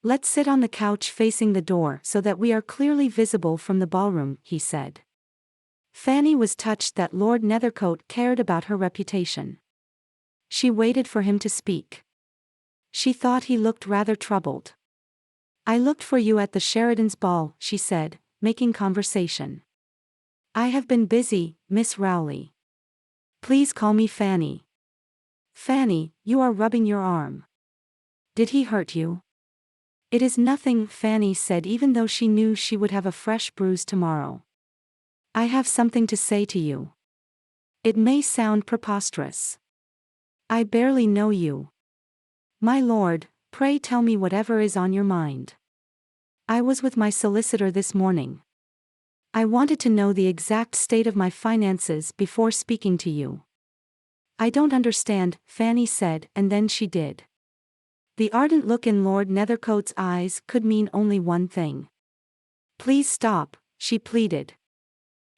"Let's sit on the couch facing the door so that we are clearly visible from the ballroom," he said. Fanny was touched that Lord Nethercote cared about her reputation. She waited for him to speak. She thought he looked rather troubled. "I looked for you at the Sheridans' ball," she said, making conversation. "I have been busy, Miss Rowley. Please call me Fanny." "Fanny, you are rubbing your arm. Did he hurt you?" "It is nothing," Fanny said, even though she knew she would have a fresh bruise tomorrow. "I have something to say to you. It may sound preposterous. I barely know you. My lord, pray tell me whatever is on your mind. I was with my solicitor this morning. I wanted to know the exact state of my finances before speaking to you." "I don't understand," Fanny said, and then she did. The ardent look in Lord Nethercote's eyes could mean only one thing. "Please stop," she pleaded.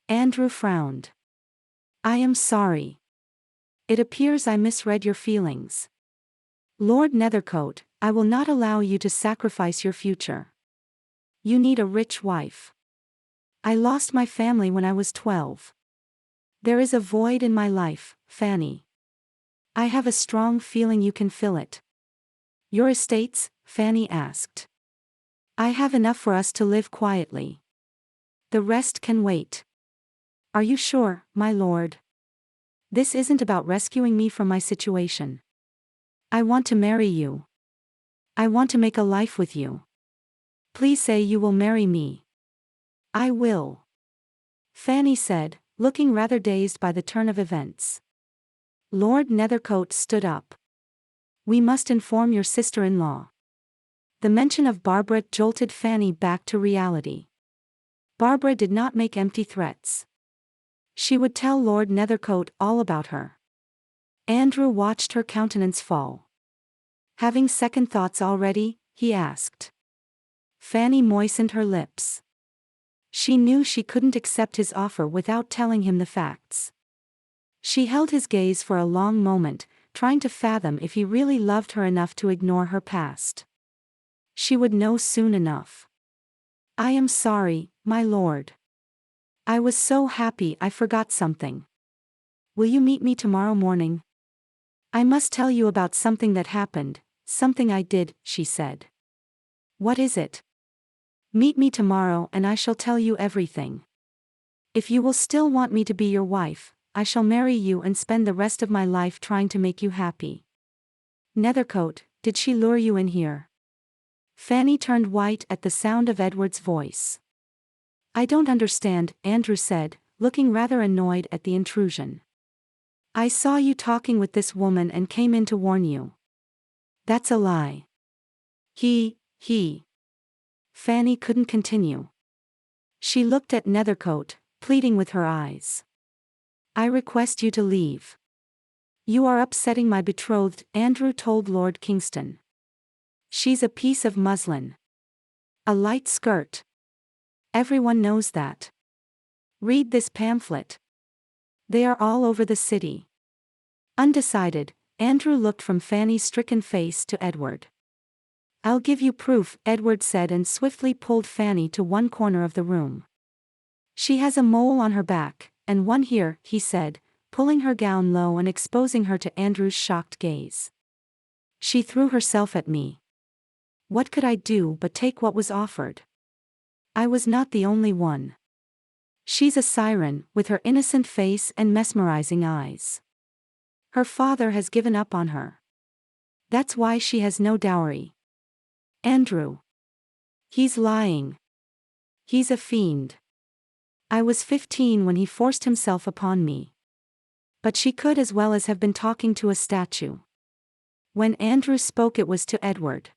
Andrew frowned. "I am sorry. It appears I misread your feelings. Lord Nethercote, I will not allow you to sacrifice your future. You need a rich wife. I lost my family when I was 12. There is a void in my life, Fanny. I have a strong feeling you can fill it." "Your estates?" Fanny asked. "I have enough for us to live quietly. The rest can wait." "Are you sure, my lord? This isn't about rescuing me from my situation. I want to marry you. I want to make a life with you. Please say you will marry me." "I will," Fanny said, looking rather dazed by the turn of events. Lord Nethercote stood up. "We must inform your sister-in-law." The mention of Barbara jolted Fanny back to reality. Barbara did not make empty threats. She would tell Lord Nethercote all about her. Andrew watched her countenance fall. Having second thoughts already, he asked. Fanny moistened her lips. She knew she couldn't accept his offer without telling him the facts. She held his gaze for a long moment, trying to fathom if he really loved her enough to ignore her past. She would know soon enough. I am sorry, my lord. I was so happy I forgot something. Will you meet me tomorrow morning? I must tell you about something that happened, something I did, she said. What is it? Meet me tomorrow and I shall tell you everything. If you will still want me to be your wife, I shall marry you and spend the rest of my life trying to make you happy. Nethercote, did she lure you in here? Fanny turned white at the sound of Edward's voice. I don't understand, Andrew said, looking rather annoyed at the intrusion. I saw you talking with this woman and came in to warn you. That's a lie. He. Fanny couldn't continue. She looked at Nethercote, pleading with her eyes. I request you to leave. You are upsetting my betrothed, Andrew told Lord Kingston. She's a piece of muslin. A light skirt. Everyone knows that. Read this pamphlet. They are all over the city. Undecided, Andrew looked from Fanny's stricken face to Edward. I'll give you proof, Edward said and swiftly pulled Fanny to one corner of the room. She has a mole on her back, and one here, he said, pulling her gown low and exposing her to Andrew's shocked gaze. She threw herself at me. What could I do but take what was offered? I was not the only one. She's a siren, with her innocent face and mesmerizing eyes. Her father has given up on her. That's why she has no dowry. Andrew. He's lying. He's a fiend. I was 15 when he forced himself upon me. But she could as well as have been talking to a statue. When Andrew spoke it was to Edward.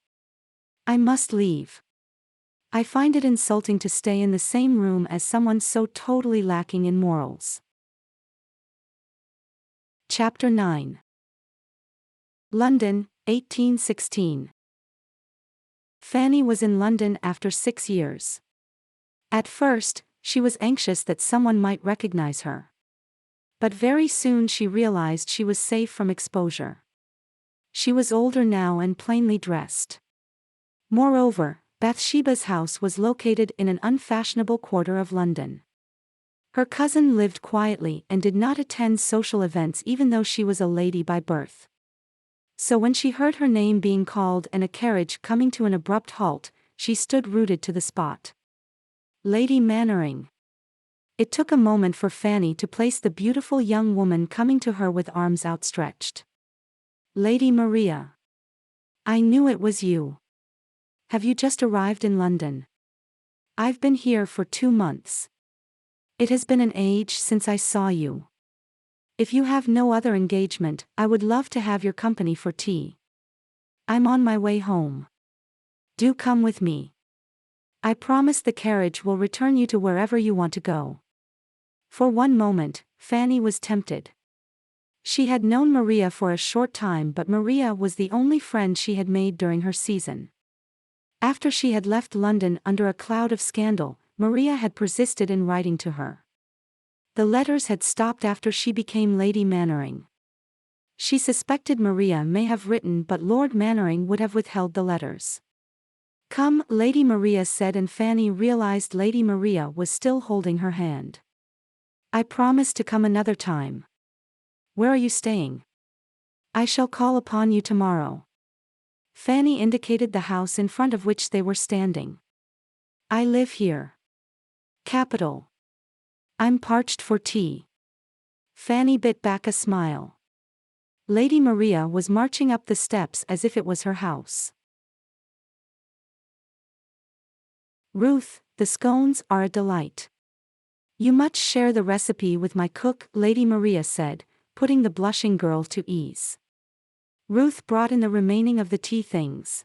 I must leave. I find it insulting to stay in the same room as someone so totally lacking in morals. Chapter 9. London, 1816. Fanny was in London after 6 years. At first, she was anxious that someone might recognize her. But very soon she realized she was safe from exposure. She was older now and plainly dressed. Moreover, Bathsheba's house was located in an unfashionable quarter of London. Her cousin lived quietly and did not attend social events even though she was a lady by birth. So when she heard her name being called and a carriage coming to an abrupt halt, she stood rooted to the spot. Lady Mannering. It took a moment for Fanny to place the beautiful young woman coming to her with arms outstretched. Lady Maria. I knew it was you. Have you just arrived in London? I've been here for 2 months. It has been an age since I saw you. If you have no other engagement, I would love to have your company for tea. I'm on my way home. Do come with me. I promise the carriage will return you to wherever you want to go. For one moment, Fanny was tempted. She had known Maria for a short time, but Maria was the only friend she had made during her season. After she had left London under a cloud of scandal, Maria had persisted in writing to her. The letters had stopped after she became Lady Mannering. She suspected Maria may have written, but Lord Mannering would have withheld the letters. Come, Lady Maria said, and Fanny realized Lady Maria was still holding her hand. I promise to come another time. Where are you staying? I shall call upon you tomorrow. Fanny indicated the house in front of which they were standing. I live here. Capital. I'm parched for tea. Fanny bit back a smile. Lady Maria was marching up the steps as if it was her house. Ruth, the scones are a delight. You must share the recipe with my cook, Lady Maria said, putting the blushing girl to ease. Ruth brought in the remaining of the tea things.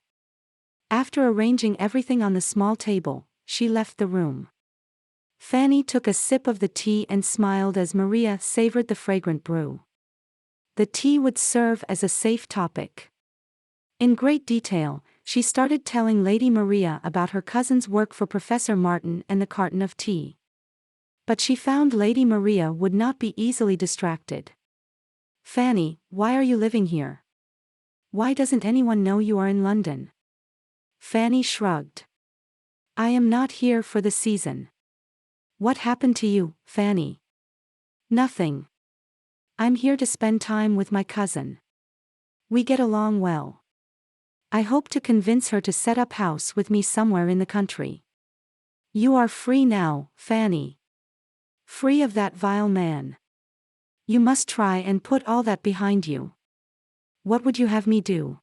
After arranging everything on the small table, she left the room. Fanny took a sip of the tea and smiled as Maria savored the fragrant brew. The tea would serve as a safe topic. In great detail, she started telling Lady Maria about her cousin's work for Professor Martin and the carton of tea. But she found Lady Maria would not be easily distracted. "Fanny, why are you living here? Why doesn't anyone know you are in London?" Fanny shrugged. "I am not here for the season." "What happened to you, Fanny?" "Nothing. I'm here to spend time with my cousin. We get along well. I hope to convince her to set up house with me somewhere in the country." "You are free now, Fanny. Free of that vile man. You must try and put all that behind you." "What would you have me do?"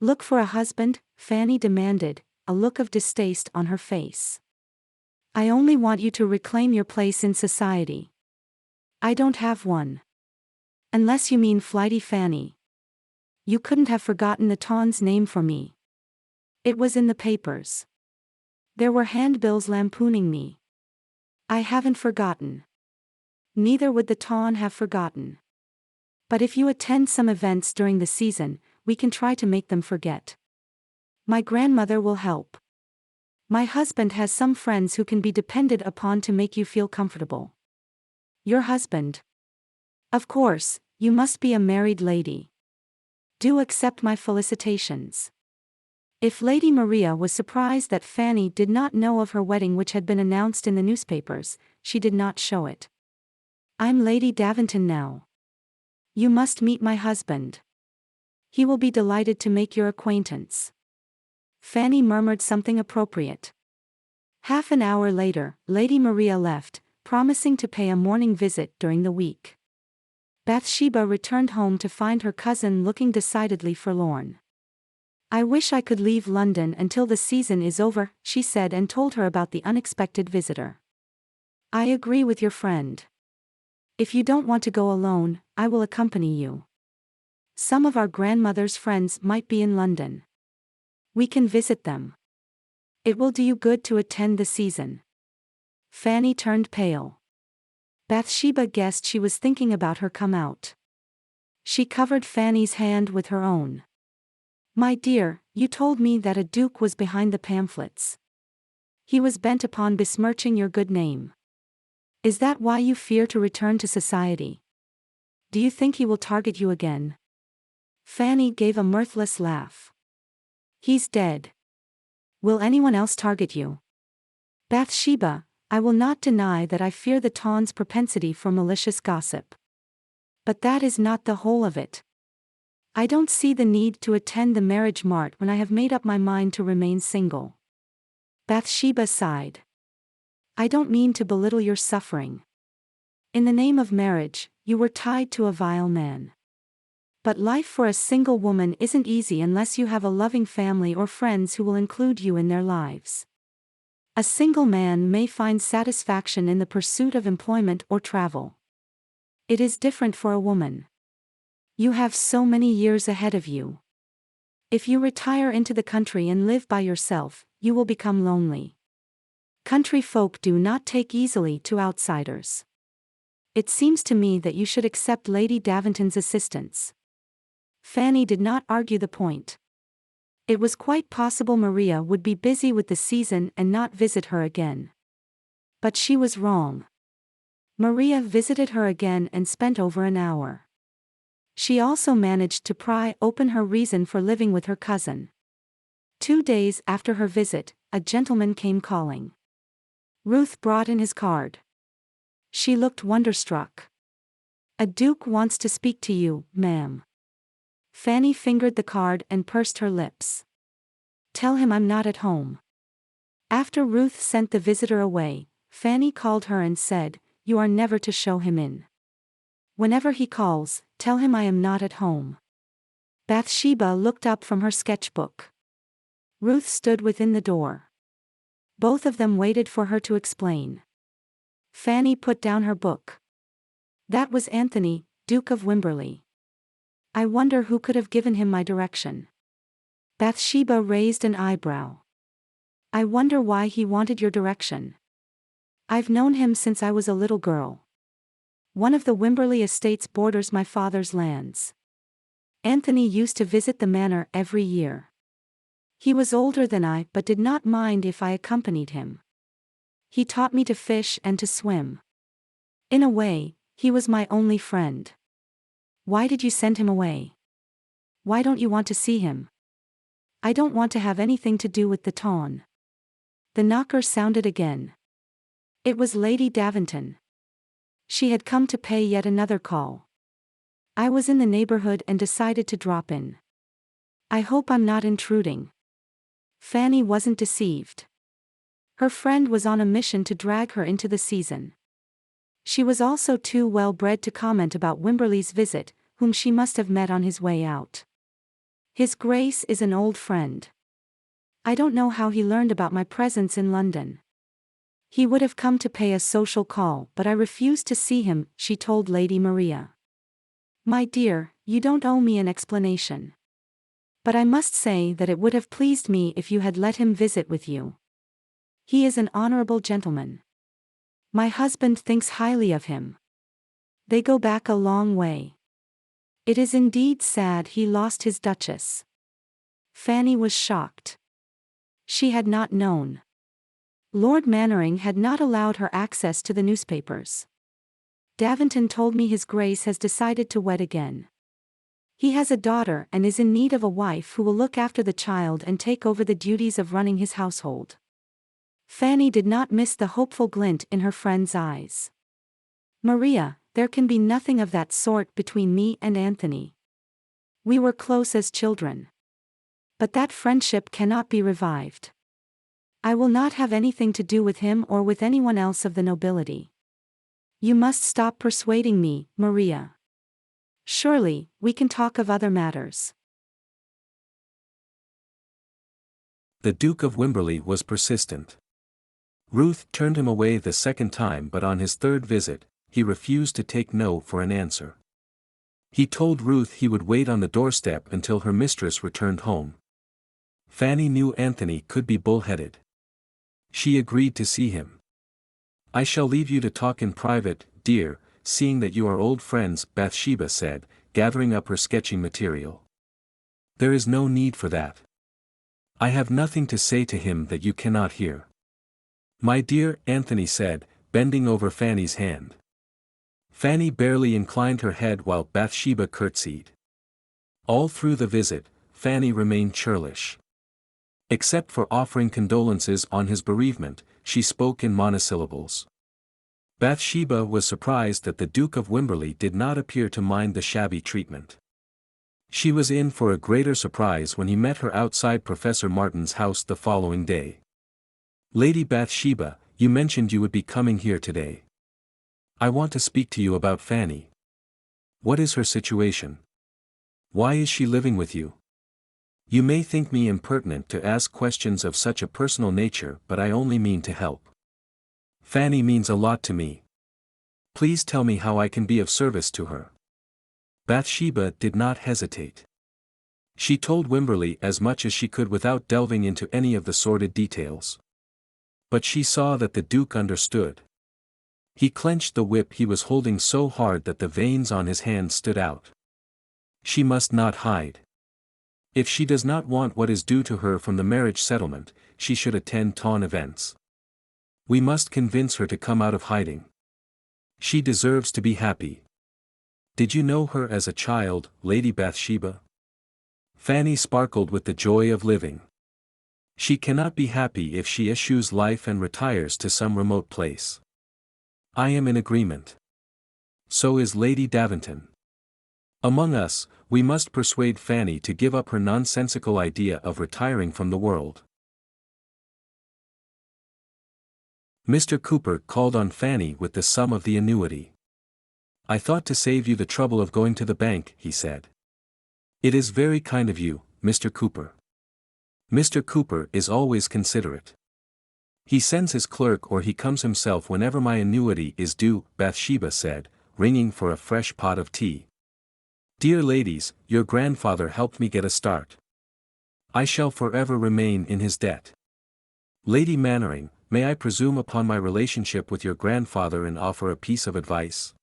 "Look for a husband?" Fanny demanded, a look of distaste on her face. "I only want you to reclaim your place in society." "I don't have one." "Unless you mean Flighty Fanny. You couldn't have forgotten the Tawn's name for me. It was in the papers. There were handbills lampooning me." "I haven't forgotten." "Neither would the Tawn have forgotten. But if you attend some events during the season, we can try to make them forget. My grandmother will help. My husband has some friends who can be depended upon to make you feel comfortable." "Your husband?" "Of course, you must be a married lady. Do accept my felicitations." If Lady Maria was surprised that Fanny did not know of her wedding which had been announced in the newspapers, she did not show it. "I'm Lady Daventon now. You must meet my husband. He will be delighted to make your acquaintance." Fanny murmured something appropriate. Half an hour later, Lady Maria left, promising to pay a morning visit during the week. Bathsheba returned home to find her cousin looking decidedly forlorn. "I wish I could leave London until the season is over," she said, and told her about the unexpected visitor. "I agree with your friend. If you don't want to go alone, I will accompany you. Some of our grandmother's friends might be in London. We can visit them. It will do you good to attend the season." Fanny turned pale. Bathsheba guessed she was thinking about her come out. She covered Fanny's hand with her own. "My dear, you told me that a duke was behind the pamphlets. He was bent upon besmirching your good name. Is that why you fear to return to society? Do you think he will target you again?" Fanny gave a mirthless laugh. "He's dead. Will anyone else target you?" "Bathsheba, I will not deny that I fear the Tawn's propensity for malicious gossip. But that is not the whole of it. I don't see the need to attend the marriage mart when I have made up my mind to remain single." Bathsheba sighed. "I don't mean to belittle your suffering. In the name of marriage, you were tied to a vile man. But life for a single woman isn't easy unless you have a loving family or friends who will include you in their lives. A single man may find satisfaction in the pursuit of employment or travel. It is different for a woman. You have so many years ahead of you. If you retire into the country and live by yourself, you will become lonely. Country folk do not take easily to outsiders. It seems to me that you should accept Lady Daventon's assistance." Fanny did not argue the point. It was quite possible Maria would be busy with the season and not visit her again. But she was wrong. Maria visited her again and spent over an hour. She also managed to pry open her reason for living with her cousin. 2 days after her visit, a gentleman came calling. Ruth brought in his card. She looked wonderstruck. "A duke wants to speak to you, ma'am." Fanny fingered the card and pursed her lips. "Tell him I'm not at home." After Ruth sent the visitor away, Fanny called her and said, "You are never to show him in. Whenever he calls, tell him I am not at home." Bathsheba looked up from her sketchbook. Ruth stood within the door. Both of them waited for her to explain. Fanny put down her book. "That was Anthony, Duke of Wimberley. I wonder who could have given him my direction." Bathsheba raised an eyebrow. I wonder why he wanted your direction. I've known him since I was a little girl. One of the Wimberley estates borders my father's lands. Anthony used to visit the manor every year. He was older than I but did not mind if I accompanied him. He taught me to fish and to swim. In a way, he was my only friend. Why did you send him away? Why don't you want to see him? I don't want to have anything to do with the Tawn. The knocker sounded again. It was Lady Daventon. She had come to pay yet another call. I was in the neighborhood and decided to drop in. I hope I'm not intruding. Fanny wasn't deceived. Her friend was on a mission to drag her into the season. She was also too well bred to comment about Wimberley's visit, whom she must have met on his way out. His Grace is an old friend. I don't know how he learned about my presence in London. He would have come to pay a social call, but I refused to see him, she told Lady Maria. My dear, you don't owe me an explanation. But I must say that it would have pleased me if you had let him visit with you. He is an honorable gentleman. My husband thinks highly of him. They go back a long way. It is indeed sad he lost his Duchess. Fanny was shocked. She had not known. Lord Mannering had not allowed her access to the newspapers. Daventon told me His Grace has decided to wed again. He has a daughter and is in need of a wife who will look after the child and take over the duties of running his household. Fanny did not miss the hopeful glint in her friend's eyes. Maria, there can be nothing of that sort between me and Anthony. We were close as children. But that friendship cannot be revived. I will not have anything to do with him or with anyone else of the nobility. You must stop persuading me, Maria. Surely, we can talk of other matters. The Duke of Wimberley was persistent. Ruth turned him away the second time, but on his third visit, he refused to take no for an answer. He told Ruth he would wait on the doorstep until her mistress returned home. Fanny knew Anthony could be bull-headed. She agreed to see him. I shall leave you to talk in private, dear, seeing that you are old friends, Bathsheba said, gathering up her sketching material. There is no need for that. I have nothing to say to him that you cannot hear. My dear, Anthony said, bending over Fanny's hand. Fanny barely inclined her head while Bathsheba curtsied. All through the visit, Fanny remained churlish. Except for offering condolences on his bereavement, she spoke in monosyllables. Bathsheba was surprised that the Duke of Wimberley did not appear to mind the shabby treatment. She was in for a greater surprise when he met her outside Professor Martin's house the following day. Lady Bathsheba, you mentioned you would be coming here today. I want to speak to you about Fanny. What is her situation? Why is she living with you? You may think me impertinent to ask questions of such a personal nature, but I only mean to help. Fanny means a lot to me. Please tell me how I can be of service to her. Bathsheba did not hesitate. She told Wimberley as much as she could without delving into any of the sordid details. But she saw that the Duke understood. He clenched the whip he was holding so hard that the veins on his hand stood out. She must not hide. If she does not want what is due to her from the marriage settlement, she should attend Tawn events. We must convince her to come out of hiding. She deserves to be happy. Did you know her as a child, Lady Bathsheba? Fanny sparkled with the joy of living. She cannot be happy if she eschews life and retires to some remote place. I am in agreement. So is Lady Daventon. Among us, we must persuade Fanny to give up her nonsensical idea of retiring from the world. Mr. Cooper called on Fanny with the sum of the annuity. I thought to save you the trouble of going to the bank, he said. It is very kind of you, Mr. Cooper. Mr. Cooper is always considerate. He sends his clerk or he comes himself whenever my annuity is due, Bathsheba said, ringing for a fresh pot of tea. Dear ladies, your grandfather helped me get a start. I shall forever remain in his debt. Lady Mannering, may I presume upon my relationship with your grandfather and offer a piece of advice?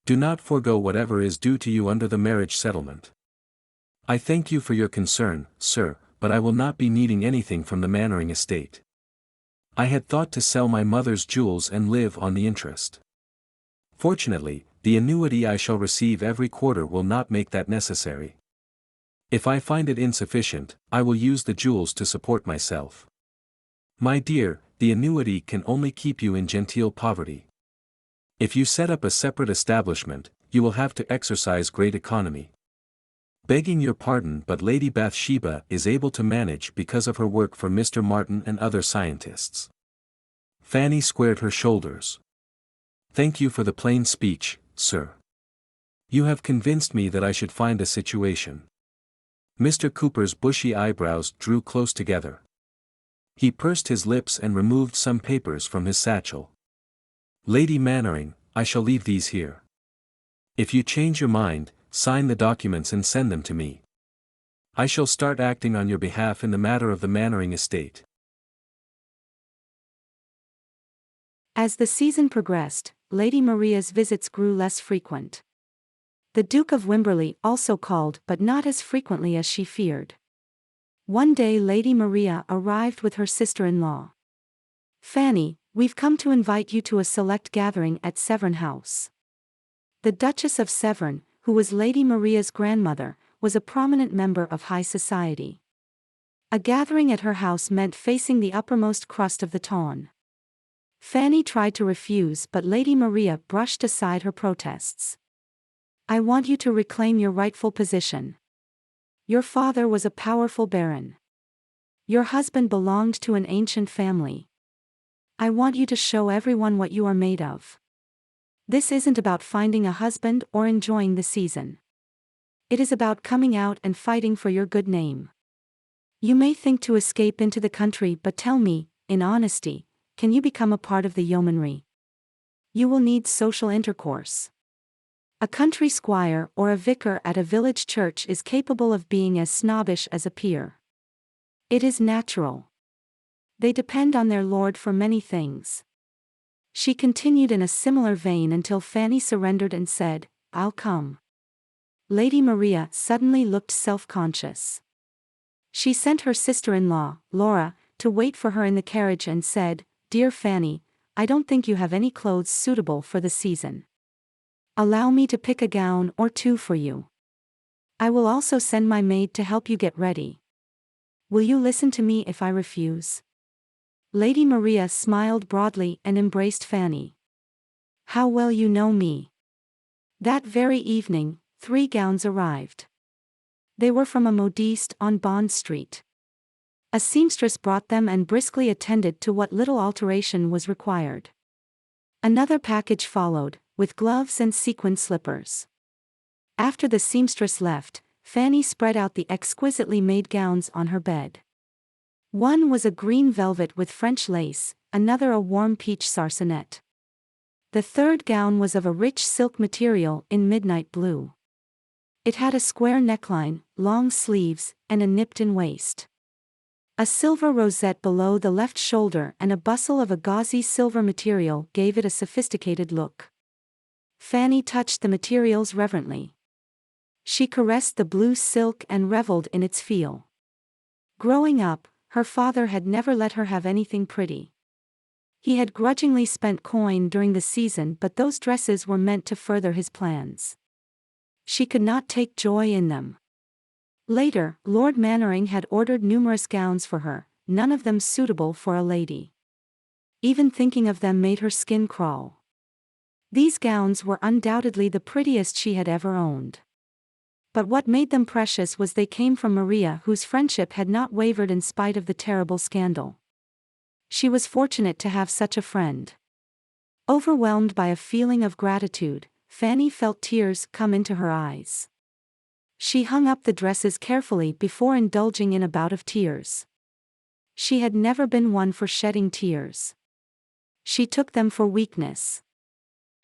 Do not forego whatever is due to you under the marriage settlement. I thank you for your concern, sir, but I will not be needing anything from the Mannering estate. I had thought to sell my mother's jewels and live on the interest. Fortunately, the annuity I shall receive every quarter will not make that necessary. If I find it insufficient, I will use the jewels to support myself. My dear, the annuity can only keep you in genteel poverty. If you set up a separate establishment, you will have to exercise great economy. Begging your pardon, but Lady Bathsheba is able to manage because of her work for Mr. Martin and other scientists. Fanny squared her shoulders. Thank you for the plain speech, sir. You have convinced me that I should find a situation. Mr. Cooper's bushy eyebrows drew close together. He pursed his lips and removed some papers from his satchel. Lady Mannering, I shall leave these here. If you change your mind, sign the documents and send them to me. I shall start acting on your behalf in the matter of the Mannering estate. As the season progressed, Lady Maria's visits grew less frequent. The Duke of Wimberley also called, but not as frequently as she feared. One day Lady Maria arrived with her sister-in-law. Fanny, we've come to invite you to a select gathering at Severn House. The Duchess of Severn, who was Lady Maria's grandmother, was a prominent member of high society. A gathering at her house meant facing the uppermost crust of the Tawn. Fanny tried to refuse, but Lady Maria brushed aside her protests. I want you to reclaim your rightful position. Your father was a powerful baron. Your husband belonged to an ancient family. I want you to show everyone what you are made of. This isn't about finding a husband or enjoying the season. It is about coming out and fighting for your good name. You may think to escape into the country, but tell me, in honesty, can you become a part of the yeomanry? You will need social intercourse. A country squire or a vicar at a village church is capable of being as snobbish as a peer. It is natural. They depend on their lord for many things. She continued in a similar vein until Fanny surrendered and said, I'll come. Lady Maria suddenly looked self-conscious. She sent her sister-in-law, Laura, to wait for her in the carriage and said, Dear Fanny, I don't think you have any clothes suitable for the season. Allow me to pick a gown or two for you. I will also send my maid to help you get ready. Will you listen to me if I refuse? Lady Maria smiled broadly and embraced Fanny. How well you know me. That very evening, 3 gowns arrived. They were from a modiste on Bond Street. A seamstress brought them and briskly attended to what little alteration was required. Another package followed, with gloves and sequin slippers. After the seamstress left, Fanny spread out the exquisitely made gowns on her bed. One was a green velvet with French lace, another a warm peach sarcenet. The third gown was of a rich silk material in midnight blue. It had a square neckline, long sleeves, and a nipped-in waist. A silver rosette below the left shoulder and a bustle of a gauzy silver material gave it a sophisticated look. Fanny touched the materials reverently. She caressed the blue silk and reveled in its feel. Growing up, her father had never let her have anything pretty. He had grudgingly spent coin during the season, but those dresses were meant to further his plans. She could not take joy in them. Later, Lord Mannering had ordered numerous gowns for her, none of them suitable for a lady. Even thinking of them made her skin crawl. These gowns were undoubtedly the prettiest she had ever owned. But what made them precious was they came from Maria, whose friendship had not wavered in spite of the terrible scandal. She was fortunate to have such a friend. Overwhelmed by a feeling of gratitude, Fanny felt tears come into her eyes. She hung up the dresses carefully before indulging in a bout of tears. She had never been one for shedding tears. She took them for weakness.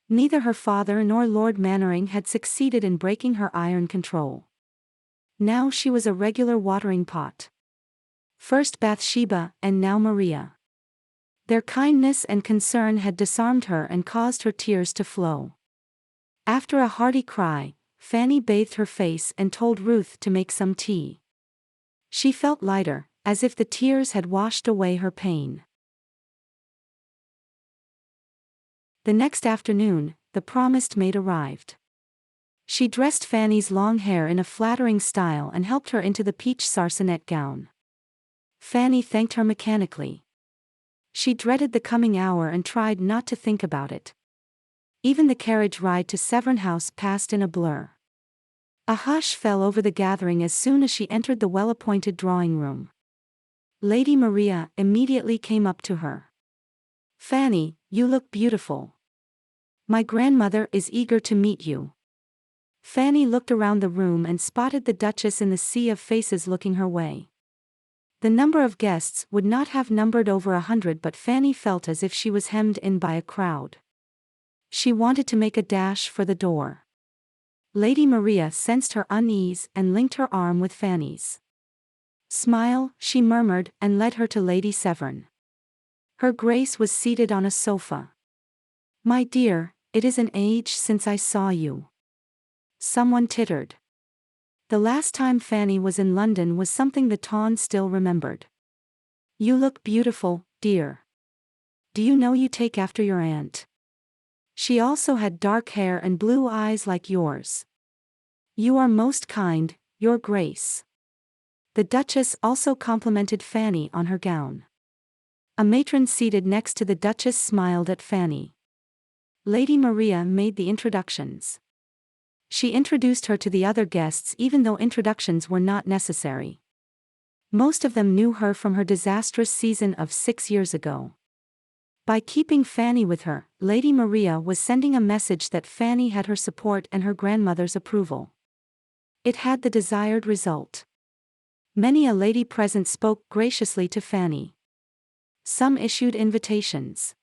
Neither her father nor Lord Mannering had succeeded in breaking her iron control. Now she was a regular watering pot. First Bathsheba and now Maria. Their kindness and concern had disarmed her and caused her tears to flow. After a hearty cry, Fanny bathed her face and told Ruth to make some tea. She felt lighter, as if the tears had washed away her pain. The next afternoon, the promised maid arrived. She dressed Fanny's long hair in a flattering style and helped her into the peach sarcenet gown. Fanny thanked her mechanically. She dreaded the coming hour and tried not to think about it. Even the carriage ride to Severn House passed in a blur. A hush fell over the gathering as soon as she entered the well-appointed drawing-room. Lady Maria immediately came up to her. "Fanny, you look beautiful. My grandmother is eager to meet you." Fanny looked around the room and spotted the Duchess in the sea of faces looking her way. The number of guests would not have numbered over 100, but Fanny felt as if she was hemmed in by a crowd. She wanted to make a dash for the door. Lady Maria sensed her unease and linked her arm with Fanny's. "Smile," she murmured, and led her to Lady Severn. Her Grace was seated on a sofa. "My dear, it is an age since I saw you." Someone tittered. The last time Fanny was in London was something the Tawn still remembered. "You look beautiful, dear. Do you know you take after your aunt? She also had dark hair and blue eyes like yours." "You are most kind, Your Grace." The Duchess also complimented Fanny on her gown. A matron seated next to the Duchess smiled at Fanny. Lady Maria made the introductions. She introduced her to the other guests even though introductions were not necessary. Most of them knew her from her disastrous season of 6 years ago. By keeping Fanny with her, Lady Maria was sending a message that Fanny had her support and her grandmother's approval. It had the desired result. Many a lady present spoke graciously to Fanny. Some issued invitations.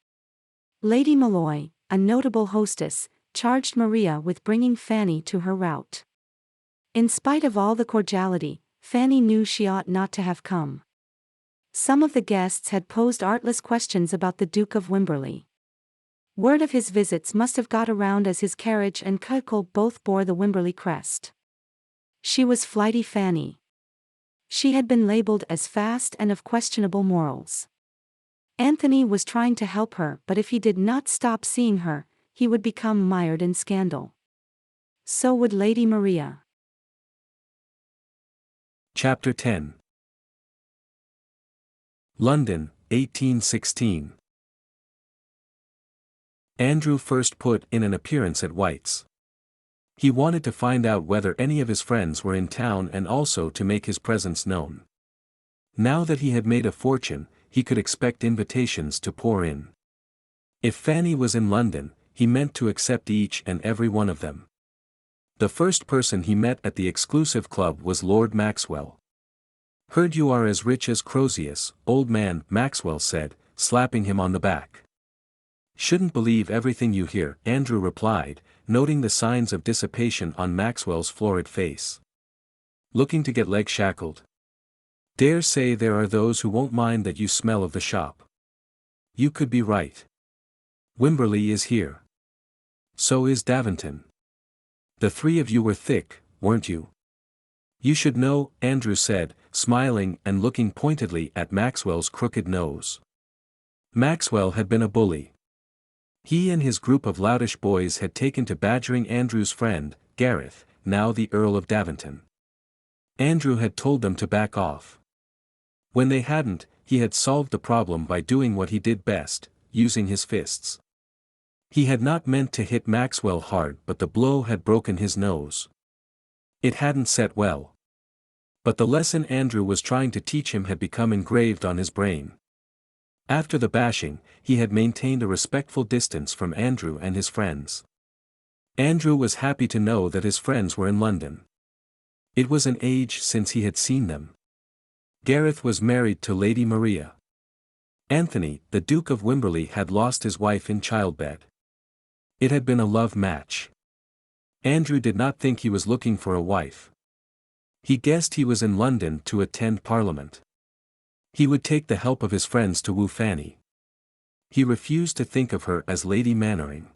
Lady Malloy, a notable hostess, charged Maria with bringing Fanny to her rout. In spite of all the cordiality, Fanny knew she ought not to have come. Some of the guests had posed artless questions about the Duke of Wimberley. Word of his visits must have got around as his carriage and cowl both bore the Wimberley crest. She was Flighty Fanny. She had been labeled as fast and of questionable morals. Anthony was trying to help her, but if he did not stop seeing her, he would become mired in scandal. So would Lady Maria. Chapter 10. London, 1816. Andrew first put in an appearance at White's. He wanted to find out whether any of his friends were in town and also to make his presence known. Now that he had made a fortune, he could expect invitations to pour in. If Fanny was in London, he meant to accept each and every one of them. The first person he met at the exclusive club was Lord Maxwell. "Heard you are as rich as Croesus, old man," Maxwell said, slapping him on the back. "Shouldn't believe everything you hear," Andrew replied, noting the signs of dissipation on Maxwell's florid face. "Looking to get leg shackled? Dare say there are those who won't mind that you smell of the shop. You could be right. Wimberley is here. So is Daventon. The three of you were thick, weren't you?" "You should know," Andrew said, smiling and looking pointedly at Maxwell's crooked nose. Maxwell had been a bully. He and his group of loutish boys had taken to badgering Andrew's friend, Gareth, now the Earl of Daventon. Andrew had told them to back off. When they hadn't, he had solved the problem by doing what he did best, using his fists. He had not meant to hit Maxwell hard, but the blow had broken his nose. It hadn't set well. But the lesson Andrew was trying to teach him had become engraved on his brain. After the bashing, he had maintained a respectful distance from Andrew and his friends. Andrew was happy to know that his friends were in London. It was an age since he had seen them. Gareth was married to Lady Maria. Anthony, the Duke of Wimberley, had lost his wife in childbed. It had been a love match. Andrew did not think he was looking for a wife. He guessed he was in London to attend Parliament. He would take the help of his friends to woo Fanny. He refused to think of her as Lady Mannering.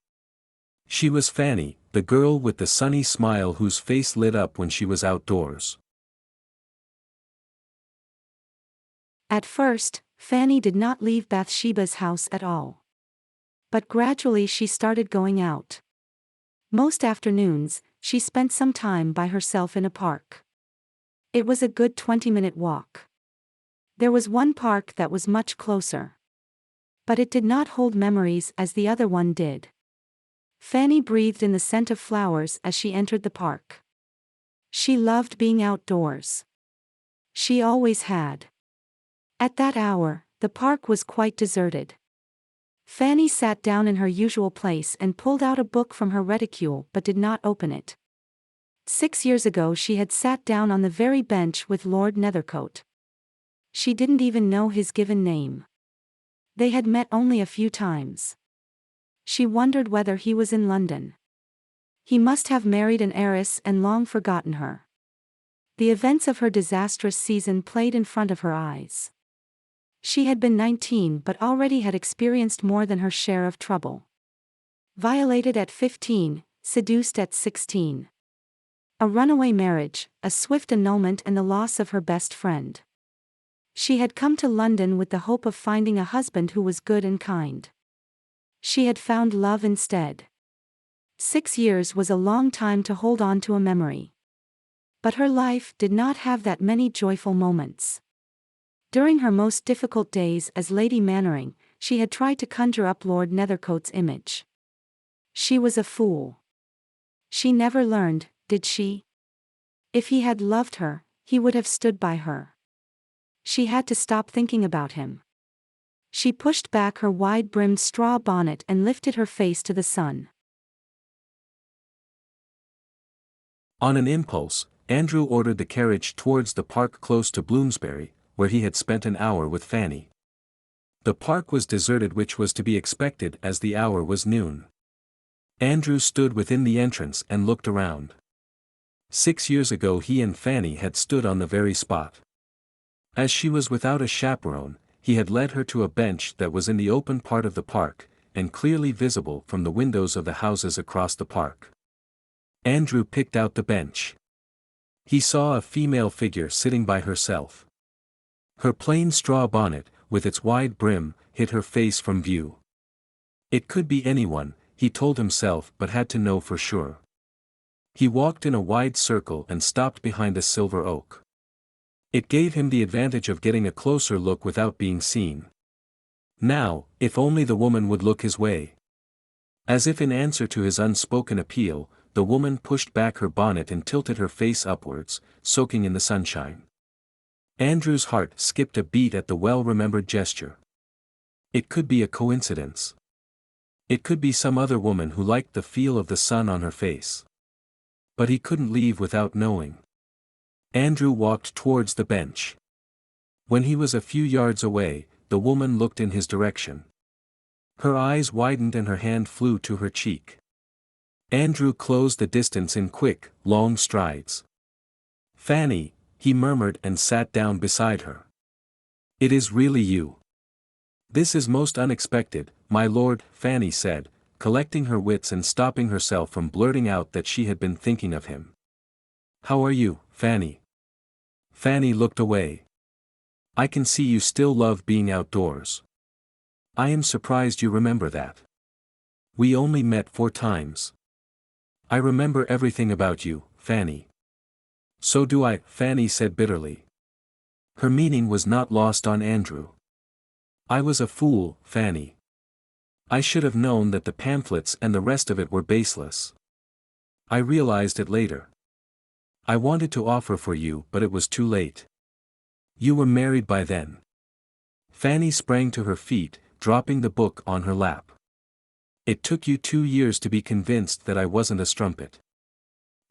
She was Fanny, the girl with the sunny smile whose face lit up when she was outdoors. At first, Fanny did not leave Bathsheba's house at all. But gradually she started going out. Most afternoons, she spent some time by herself in a park. It was a good 20-minute walk. There was one park that was much closer. But it did not hold memories as the other one did. Fanny breathed in the scent of flowers as she entered the park. She loved being outdoors. She always had. At that hour, the park was quite deserted. Fanny sat down in her usual place and pulled out a book from her reticule but did not open it. 6 years ago she had sat down on the very bench with Lord Nethercote. She didn't even know his given name. They had met only a few times. She wondered whether he was in London. He must have married an heiress and long forgotten her. The events of her disastrous season played in front of her eyes. She had been 19 but already had experienced more than her share of trouble. Violated at 15, seduced at 16. A runaway marriage, a swift annulment and the loss of her best friend. She had come to London with the hope of finding a husband who was good and kind. She had found love instead. 6 years was a long time to hold on to a memory. But her life did not have that many joyful moments. During her most difficult days as Lady Mannering, she had tried to conjure up Lord Nethercote's image. She was a fool. She never learned, did she? If he had loved her, he would have stood by her. She had to stop thinking about him. She pushed back her wide-brimmed straw bonnet and lifted her face to the sun. On an impulse, Andrew ordered the carriage towards the park close to Bloomsbury, where he had spent an hour with Fanny. The park was deserted, which was to be expected as the hour was noon. Andrew stood within the entrance and looked around. 6 years ago he and Fanny had stood on the very spot. As she was without a chaperone, he had led her to a bench that was in the open part of the park, and clearly visible from the windows of the houses across the park. Andrew picked out the bench. He saw a female figure sitting by herself. Her plain straw bonnet, with its wide brim, hid her face from view. It could be anyone, he told himself, but had to know for sure. He walked in a wide circle and stopped behind a silver oak. It gave him the advantage of getting a closer look without being seen. Now, if only the woman would look his way. As if in answer to his unspoken appeal, the woman pushed back her bonnet and tilted her face upwards, soaking in the sunshine. Andrew's heart skipped a beat at the well-remembered gesture. It could be a coincidence. It could be some other woman who liked the feel of the sun on her face. But he couldn't leave without knowing. Andrew walked towards the bench. When he was a few yards away, the woman looked in his direction. Her eyes widened and her hand flew to her cheek. Andrew closed the distance in quick, long strides. "Fanny," he murmured and sat down beside her. "It is really you." "This is most unexpected, my lord," Fanny said, collecting her wits and stopping herself from blurting out that she had been thinking of him. "How are you, Fanny?" Fanny looked away. "I can see you still love being outdoors. I am surprised you remember that. We only met 4 times. I remember everything about you, Fanny." "So do I," Fanny said bitterly. Her meaning was not lost on Andrew. "I was a fool, Fanny. I should have known that the pamphlets and the rest of it were baseless. I realized it later. I wanted to offer for you, but it was too late. You were married by then." Fanny sprang to her feet, dropping the book on her lap. "It took you 2 years to be convinced that I wasn't a strumpet."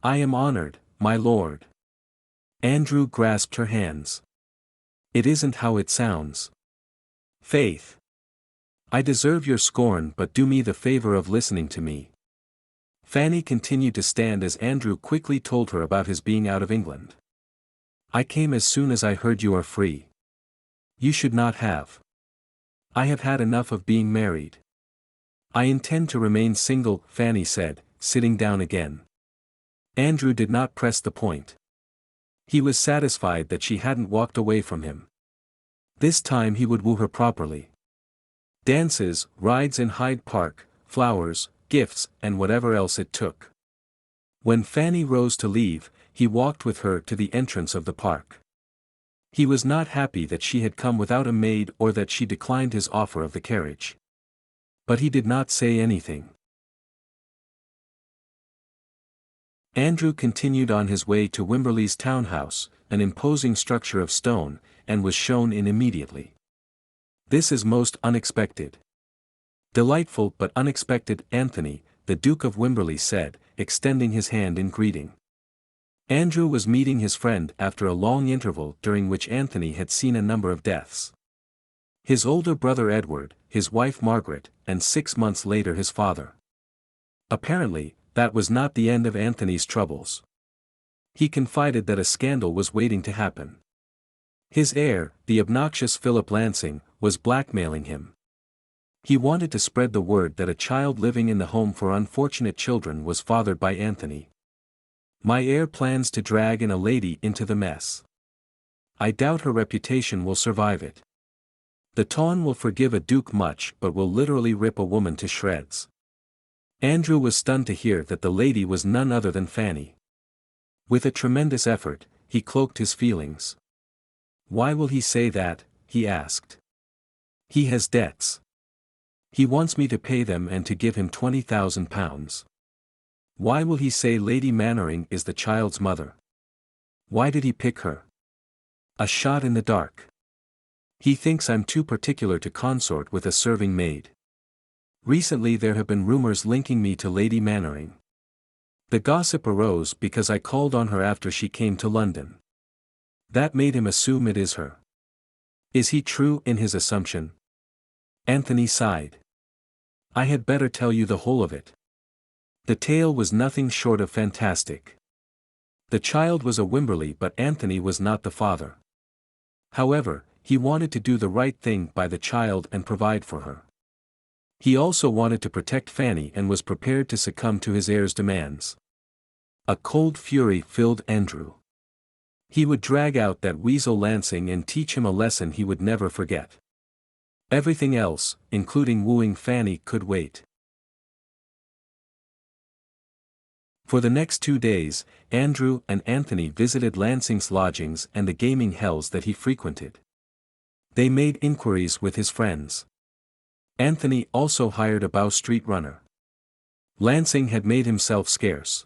"I am honored, my lord." Andrew grasped her hands. "It isn't how it sounds. Faith. I deserve your scorn, but do me the favor of listening to me." Fanny continued to stand as Andrew quickly told her about his being out of England. I came as soon as I heard you are free. You should not have. I have had enough of being married. I intend to remain single, Fanny said, sitting down again. Andrew did not press the point. He was satisfied that she hadn't walked away from him. This time he would woo her properly. Dances, rides in Hyde Park, flowers, gifts, and whatever else it took. When Fanny rose to leave, he walked with her to the entrance of the park. He was not happy that she had come without a maid or that she declined his offer of the carriage. But he did not say anything. Andrew continued on his way to Wimberley's townhouse, an imposing structure of stone, and was shown in immediately. This is most unexpected. Delightful but unexpected, Anthony, the Duke of Wimberley said, extending his hand in greeting. Andrew was meeting his friend after a long interval during which Anthony had seen a number of deaths. His older brother Edward, his wife Margaret, and 6 months later his father. Apparently, that was not the end of Anthony's troubles. He confided that a scandal was waiting to happen. His heir, the obnoxious Philip Lansing, was blackmailing him. He wanted to spread the word that a child living in the home for unfortunate children was fathered by Anthony. My heir plans to drag in a lady into the mess. I doubt her reputation will survive it. The Taun will forgive a duke much but will literally rip a woman to shreds. Andrew was stunned to hear that the lady was none other than Fanny. With a tremendous effort, he cloaked his feelings. Why will he say that? He asked. He has debts. He wants me to pay them and to give him £20,000. Why will he say Lady Mannering is the child's mother? Why did he pick her? A shot in the dark. He thinks I'm too particular to consort with a serving maid. Recently there have been rumors linking me to Lady Mannering. The gossip arose because I called on her after she came to London. That made him assume it is her. Is he true in his assumption? Anthony sighed. I had better tell you the whole of it. The tale was nothing short of fantastic. The child was a Wimberley but Anthony was not the father. However, he wanted to do the right thing by the child and provide for her. He also wanted to protect Fanny and was prepared to succumb to his heir's demands. A cold fury filled Andrew. He would drag out that weasel Lansing and teach him a lesson he would never forget. Everything else, including wooing Fanny, could wait. For the next 2 days, Andrew and Anthony visited Lansing's lodgings and the gaming hells that he frequented. They made inquiries with his friends. Anthony also hired a Bow Street runner. Lansing had made himself scarce.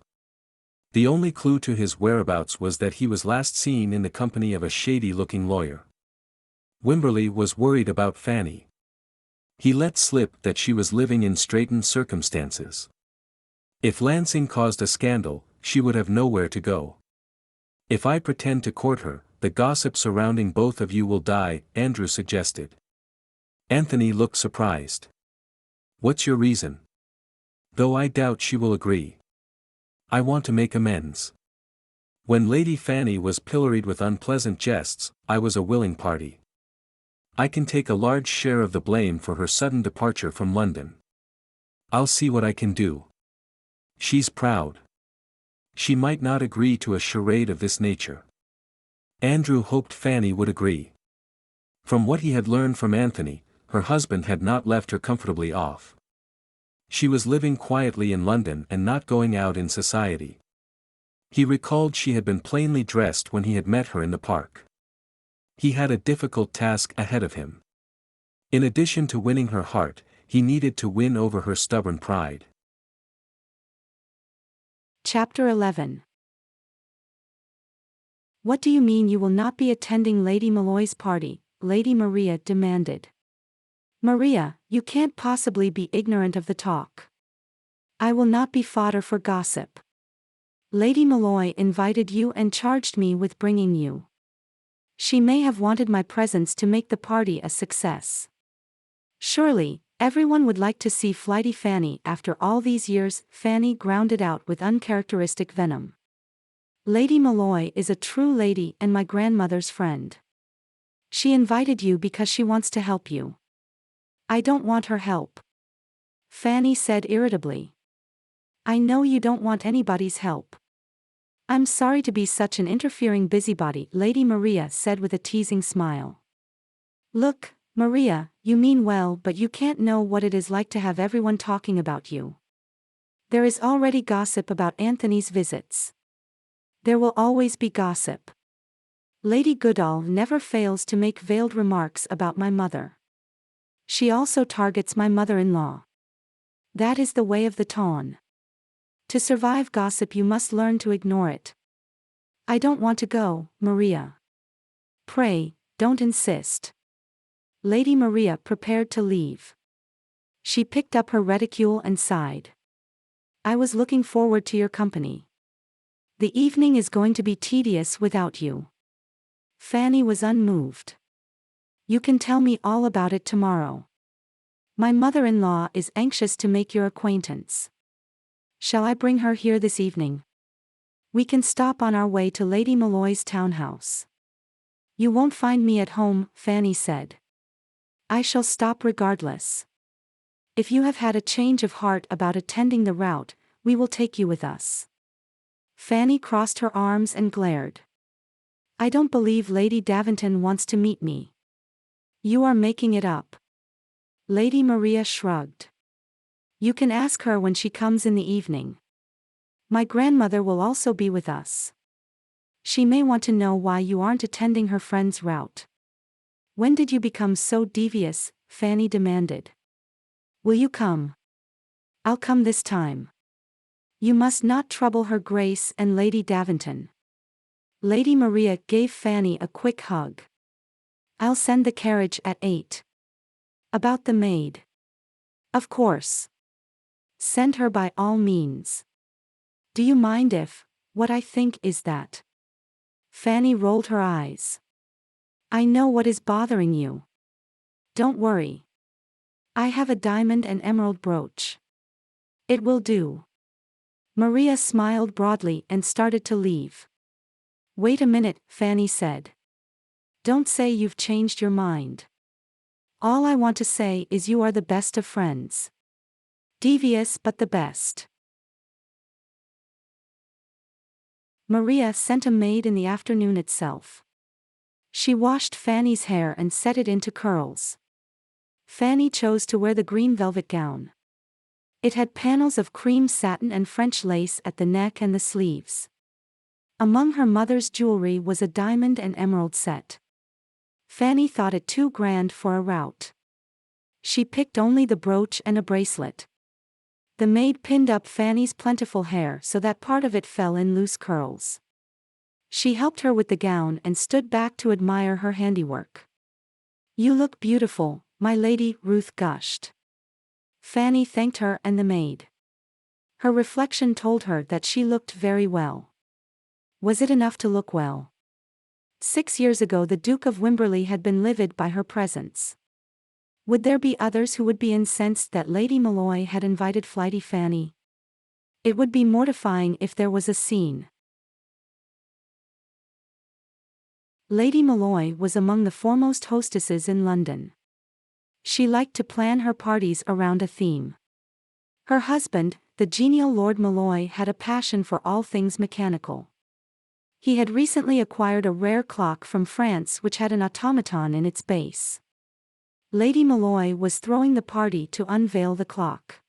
The only clue to his whereabouts was that he was last seen in the company of a shady-looking lawyer. Wimberley was worried about Fanny. He let slip that she was living in straitened circumstances. If Lansing caused a scandal, she would have nowhere to go. If I pretend to court her, the gossip surrounding both of you will die, Andrew suggested. Anthony looked surprised. What's your reason? Though I doubt she will agree. I want to make amends. When Lady Fanny was pilloried with unpleasant jests, I was a willing party. I can take a large share of the blame for her sudden departure from London. I'll see what I can do. She's proud. She might not agree to a charade of this nature. Andrew hoped Fanny would agree. From what he had learned from Anthony, her husband had not left her comfortably off. She was living quietly in London and not going out in society. He recalled she had been plainly dressed when he had met her in the park. He had a difficult task ahead of him. In addition to winning her heart, he needed to win over her stubborn pride. Chapter 11. What do you mean you will not be attending Lady Malloy's party? Lady Maria demanded. Maria, you can't possibly be ignorant of the talk. I will not be fodder for gossip. Lady Malloy invited you and charged me with bringing you. She may have wanted my presence to make the party a success. Surely, everyone would like to see Flighty Fanny after all these years. Fanny grounded out with uncharacteristic venom. Lady Malloy is a true lady and my grandmother's friend. She invited you because she wants to help you. I don't want her help. Fanny said irritably. I know you don't want anybody's help. I'm sorry to be such an interfering busybody, Lady Maria said with a teasing smile. Look, Maria, you mean well, but you can't know what it is like to have everyone talking about you. There is already gossip about Anthony's visits. There will always be gossip. Lady Goodall never fails to make veiled remarks about my mother. She also targets my mother-in-law. That is the way of the Tawn. To survive gossip you must learn to ignore it. I don't want to go, Maria. Pray, don't insist. Lady Maria prepared to leave. She picked up her reticule and sighed. I was looking forward to your company. The evening is going to be tedious without you. Fanny was unmoved. You can tell me all about it tomorrow. My mother-in-law is anxious to make your acquaintance. Shall I bring her here this evening? We can stop on our way to Lady Malloy's townhouse. You won't find me at home, Fanny said. I shall stop regardless. If you have had a change of heart about attending the rout, we will take you with us. Fanny crossed her arms and glared. I don't believe Lady Daventon wants to meet me. You are making it up. Lady Maria shrugged. You can ask her when she comes in the evening. My grandmother will also be with us. She may want to know why you aren't attending her friend's rout. When did you become so devious? Fanny demanded. Will you come? I'll come this time. You must not trouble her Grace and Lady Daventon. Lady Maria gave Fanny a quick hug. I'll send the carriage at 8. About the maid. Of course. Send her by all means. Do you mind if, what I think is that? Fanny rolled her eyes. I know what is bothering you. Don't worry. I have a diamond and emerald brooch. It will do. Maria smiled broadly and started to leave. Wait a minute, Fanny said. Don't say you've changed your mind. All I want to say is you are the best of friends. Devious but the best. Maria sent a maid in the afternoon itself. She washed Fanny's hair and set it into curls. Fanny chose to wear the green velvet gown. It had panels of cream satin and French lace at the neck and the sleeves. Among her mother's jewelry was a diamond and emerald set. Fanny thought it too grand for a rout. She picked only the brooch and a bracelet. The maid pinned up Fanny's plentiful hair so that part of it fell in loose curls. She helped her with the gown and stood back to admire her handiwork. You look beautiful, my lady, Ruth gushed. Fanny thanked her and the maid. Her reflection told her that she looked very well. Was it enough to look well? 6 years ago the Duke of Wimberley had been livid by her presence. Would there be others who would be incensed that Lady Malloy had invited Flighty Fanny? It would be mortifying if there was a scene. Lady Malloy was among the foremost hostesses in London. She liked to plan her parties around a theme. Her husband, the genial Lord Malloy, had a passion for all things mechanical. He had recently acquired a rare clock from France which had an automaton in its base. Lady Malloy was throwing the party to unveil the clock.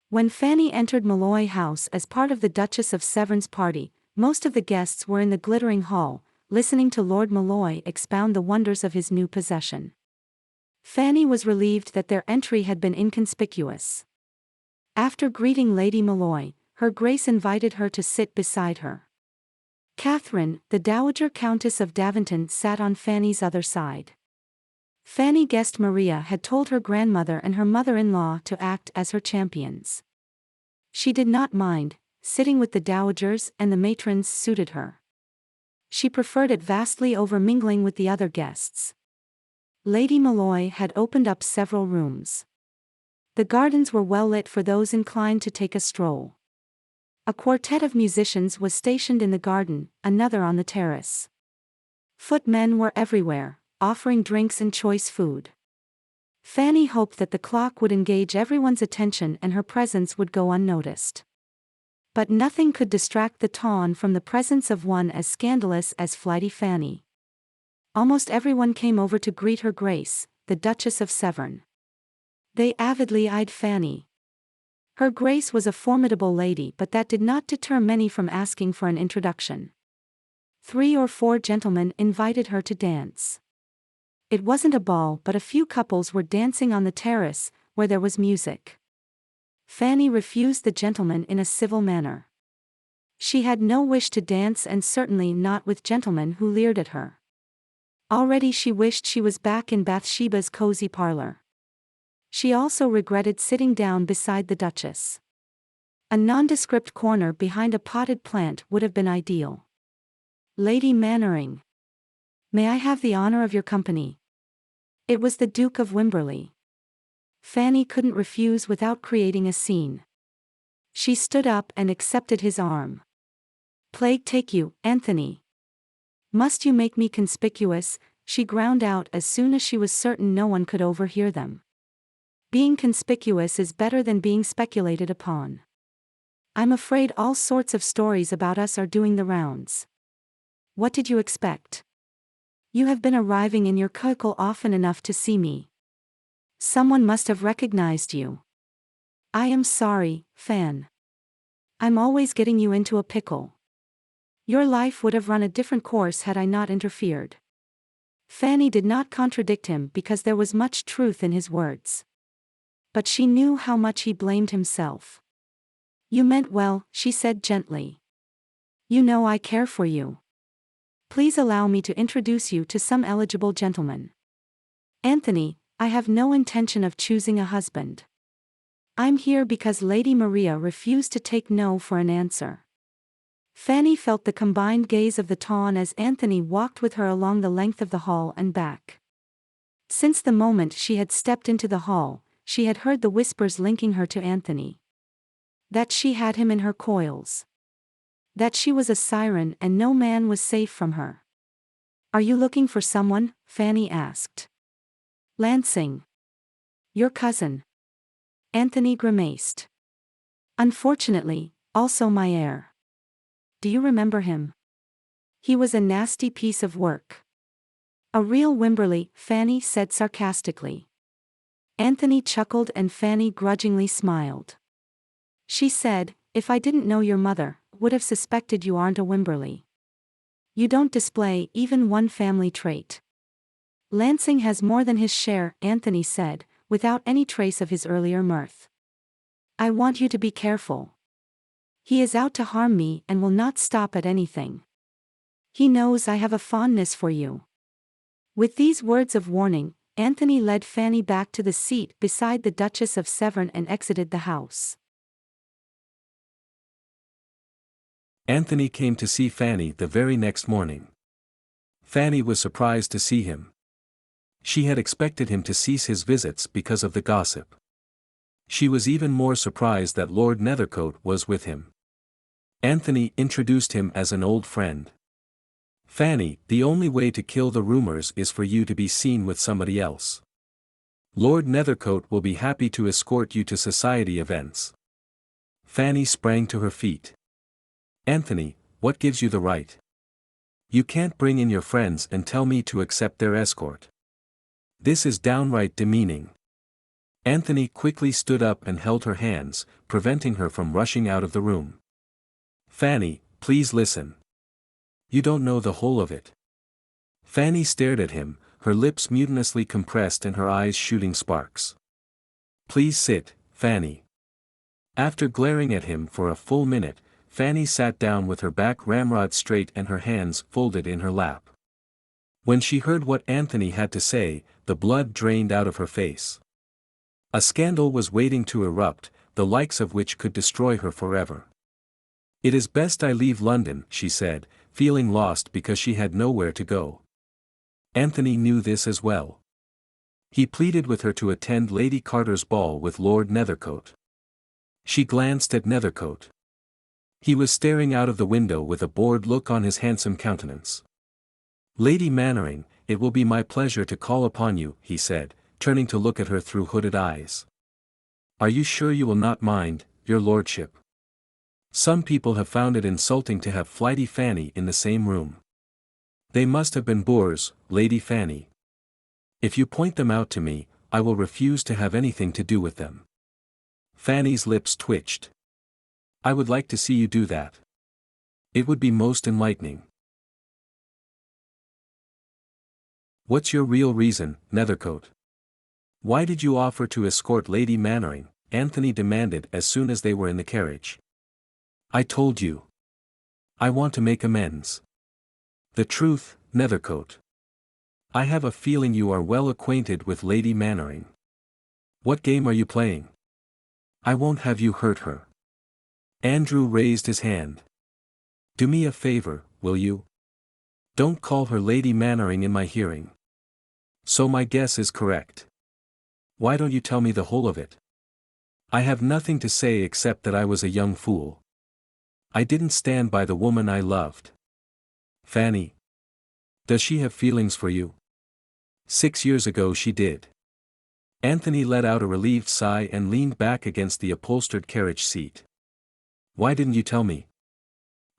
When Fanny entered Malloy House as part of the Duchess of Severn's party, most of the guests were in the glittering hall, listening to Lord Malloy expound the wonders of his new possession. Fanny was relieved that their entry had been inconspicuous. After greeting Lady Malloy, Her Grace invited her to sit beside her. Catherine, the Dowager Countess of Daventon, sat on Fanny's other side. Fanny guessed Maria had told her grandmother and her mother-in-law to act as her champions. She did not mind, sitting with the dowagers and the matrons suited her. She preferred it vastly over mingling with the other guests. Lady Malloy had opened up several rooms. The gardens were well lit for those inclined to take a stroll. A quartet of musicians was stationed in the garden, another on the terrace. Footmen were everywhere, offering drinks and choice food. Fanny hoped that the clock would engage everyone's attention and her presence would go unnoticed. But nothing could distract the Tawn from the presence of one as scandalous as Flighty Fanny. Almost everyone came over to greet her Grace, the Duchess of Severn. They avidly eyed Fanny. Her Grace was a formidable lady, but that did not deter many from asking for an introduction. 3 or 4 gentlemen invited her to dance. It wasn't a ball, but a few couples were dancing on the terrace, where there was music. Fanny refused the gentlemen in a civil manner. She had no wish to dance, and certainly not with gentlemen who leered at her. Already she wished she was back in Bathsheba's cozy parlor. She also regretted sitting down beside the Duchess. A nondescript corner behind a potted plant would have been ideal. "Lady Mannering. May I have the honor of your company?" It was the Duke of Wimberley. Fanny couldn't refuse without creating a scene. She stood up and accepted his arm. "Plague take you, Anthony. Must you make me conspicuous?" she ground out as soon as she was certain no one could overhear them. "Being conspicuous is better than being speculated upon. I'm afraid all sorts of stories about us are doing the rounds. What did you expect? You have been arriving in your curricle often enough to see me. Someone must have recognized you." "I am sorry, Fan. I'm always getting you into a pickle. Your life would have run a different course had I not interfered." Fanny did not contradict him because there was much truth in his words. But she knew how much he blamed himself. "You meant well," she said gently. "You know I care for you. Please allow me to introduce you to some eligible gentlemen. Anthony, I have no intention of choosing a husband. I'm here because Lady Maria refused to take no for an answer." Fanny felt the combined gaze of the Tawn as Anthony walked with her along the length of the hall and back. Since the moment she had stepped into the hall, she had heard the whispers linking her to Anthony. That she had him in her coils. That she was a siren and no man was safe from her. "Are you looking for someone?" Fanny asked. "Lansing. Your cousin." Anthony grimaced. "Unfortunately, also my heir. Do you remember him? He was a nasty piece of work." "A real Wimberley," Fanny said sarcastically. Anthony chuckled and Fanny grudgingly smiled. She said, "If I didn't know your mother, would have suspected you aren't a Wimberley. You don't display even one family trait." "Lansing has more than his share," Anthony said, without any trace of his earlier mirth. "I want you to be careful. He is out to harm me and will not stop at anything. He knows I have a fondness for you." With these words of warning, Anthony led Fanny back to the seat beside the Duchess of Severn and exited the house. Anthony came to see Fanny the very next morning. Fanny was surprised to see him. She had expected him to cease his visits because of the gossip. She was even more surprised that Lord Nethercote was with him. Anthony introduced him as an old friend. "Fanny, the only way to kill the rumors is for you to be seen with somebody else. Lord Nethercote will be happy to escort you to society events." Fanny sprang to her feet. "Anthony, what gives you the right? You can't bring in your friends and tell me to accept their escort. This is downright demeaning." Anthony quickly stood up and held her hands, preventing her from rushing out of the room. "Fanny, please listen. You don't know the whole of it." Fanny stared at him, her lips mutinously compressed and her eyes shooting sparks. "Please sit, Fanny." After glaring at him for a full minute, Fanny sat down with her back ramrod straight and her hands folded in her lap. When she heard what Anthony had to say, the blood drained out of her face. A scandal was waiting to erupt, the likes of which could destroy her forever. "It is best I leave London," she said, feeling lost because she had nowhere to go. Anthony knew this as well. He pleaded with her to attend Lady Carter's ball with Lord Nethercote. She glanced at Nethercote. He was staring out of the window with a bored look on his handsome countenance. "Lady Mannering, it will be my pleasure to call upon you," he said, turning to look at her through hooded eyes. "Are you sure you will not mind, your lordship? Some people have found it insulting to have Flighty Fanny in the same room. They must have been boors, Lady Fanny. If you point them out to me, I will refuse to have anything to do with them." Fanny's lips twitched. "I would like to see you do that. It would be most enlightening." "What's your real reason, Nethercote? Why did you offer to escort Lady Mannering?" Anthony demanded as soon as they were in the carriage. "I told you. I want to make amends. The truth, Nethercote. I have a feeling you are well acquainted with Lady Mannering. What game are you playing? I won't have you hurt her." Andrew raised his hand. "Do me a favor, will you? Don't call her Lady Mannering in my hearing. So my guess is correct. Why don't you tell me the whole of it? I have nothing to say except that I was a young fool. I didn't stand by the woman I loved. Fanny. Does she have feelings for you? 6 years ago she did." Anthony let out a relieved sigh and leaned back against the upholstered carriage seat. "Why didn't you tell me?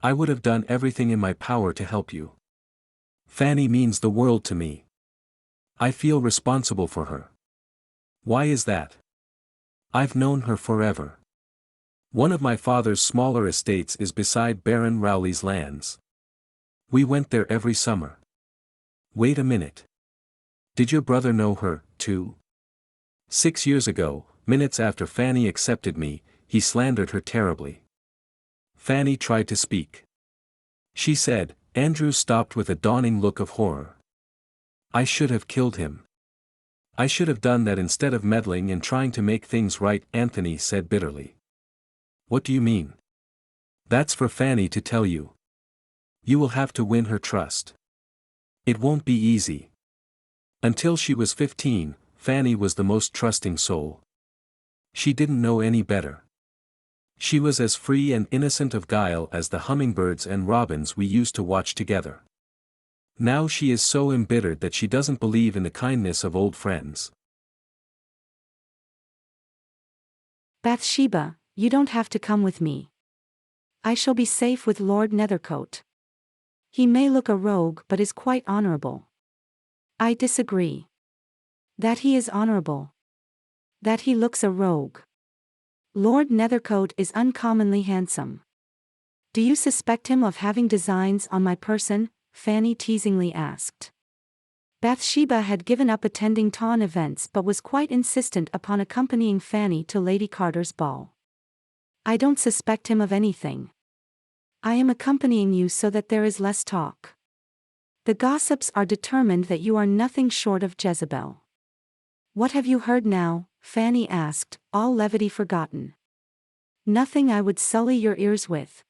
I would have done everything in my power to help you. Fanny means the world to me. I feel responsible for her." "Why is that?" "I've known her forever. One of my father's smaller estates is beside Baron Rowley's lands. We went there every summer." "Wait a minute. Did your brother know her, too?" 6 years ago, minutes after Fanny accepted me, he slandered her terribly." Fanny tried to speak. She said. Andrew stopped with a dawning look of horror. "I should have killed him. I should have done that instead of meddling and trying to make things right," Anthony said bitterly. "What do you mean?" "That's for Fanny to tell you. You will have to win her trust. It won't be easy. Until she was 15, Fanny was the most trusting soul. She didn't know any better. She was as free and innocent of guile as the hummingbirds and robins we used to watch together. Now she is so embittered that she doesn't believe in the kindness of old friends." "Bathsheba, you don't have to come with me. I shall be safe with Lord Nethercote. He may look a rogue but is quite honorable." "I disagree. That he is honorable. That he looks a rogue. Lord Nethercote is uncommonly handsome." "Do you suspect him of having designs on my person?" Fanny teasingly asked. Bathsheba had given up attending Taunton events but was quite insistent upon accompanying Fanny to Lady Carter's ball. "I don't suspect him of anything. I am accompanying you so that there is less talk. The gossips are determined that you are nothing short of Jezebel." "What have you heard now?" Fanny asked, all levity forgotten. "Nothing I would sully your ears with."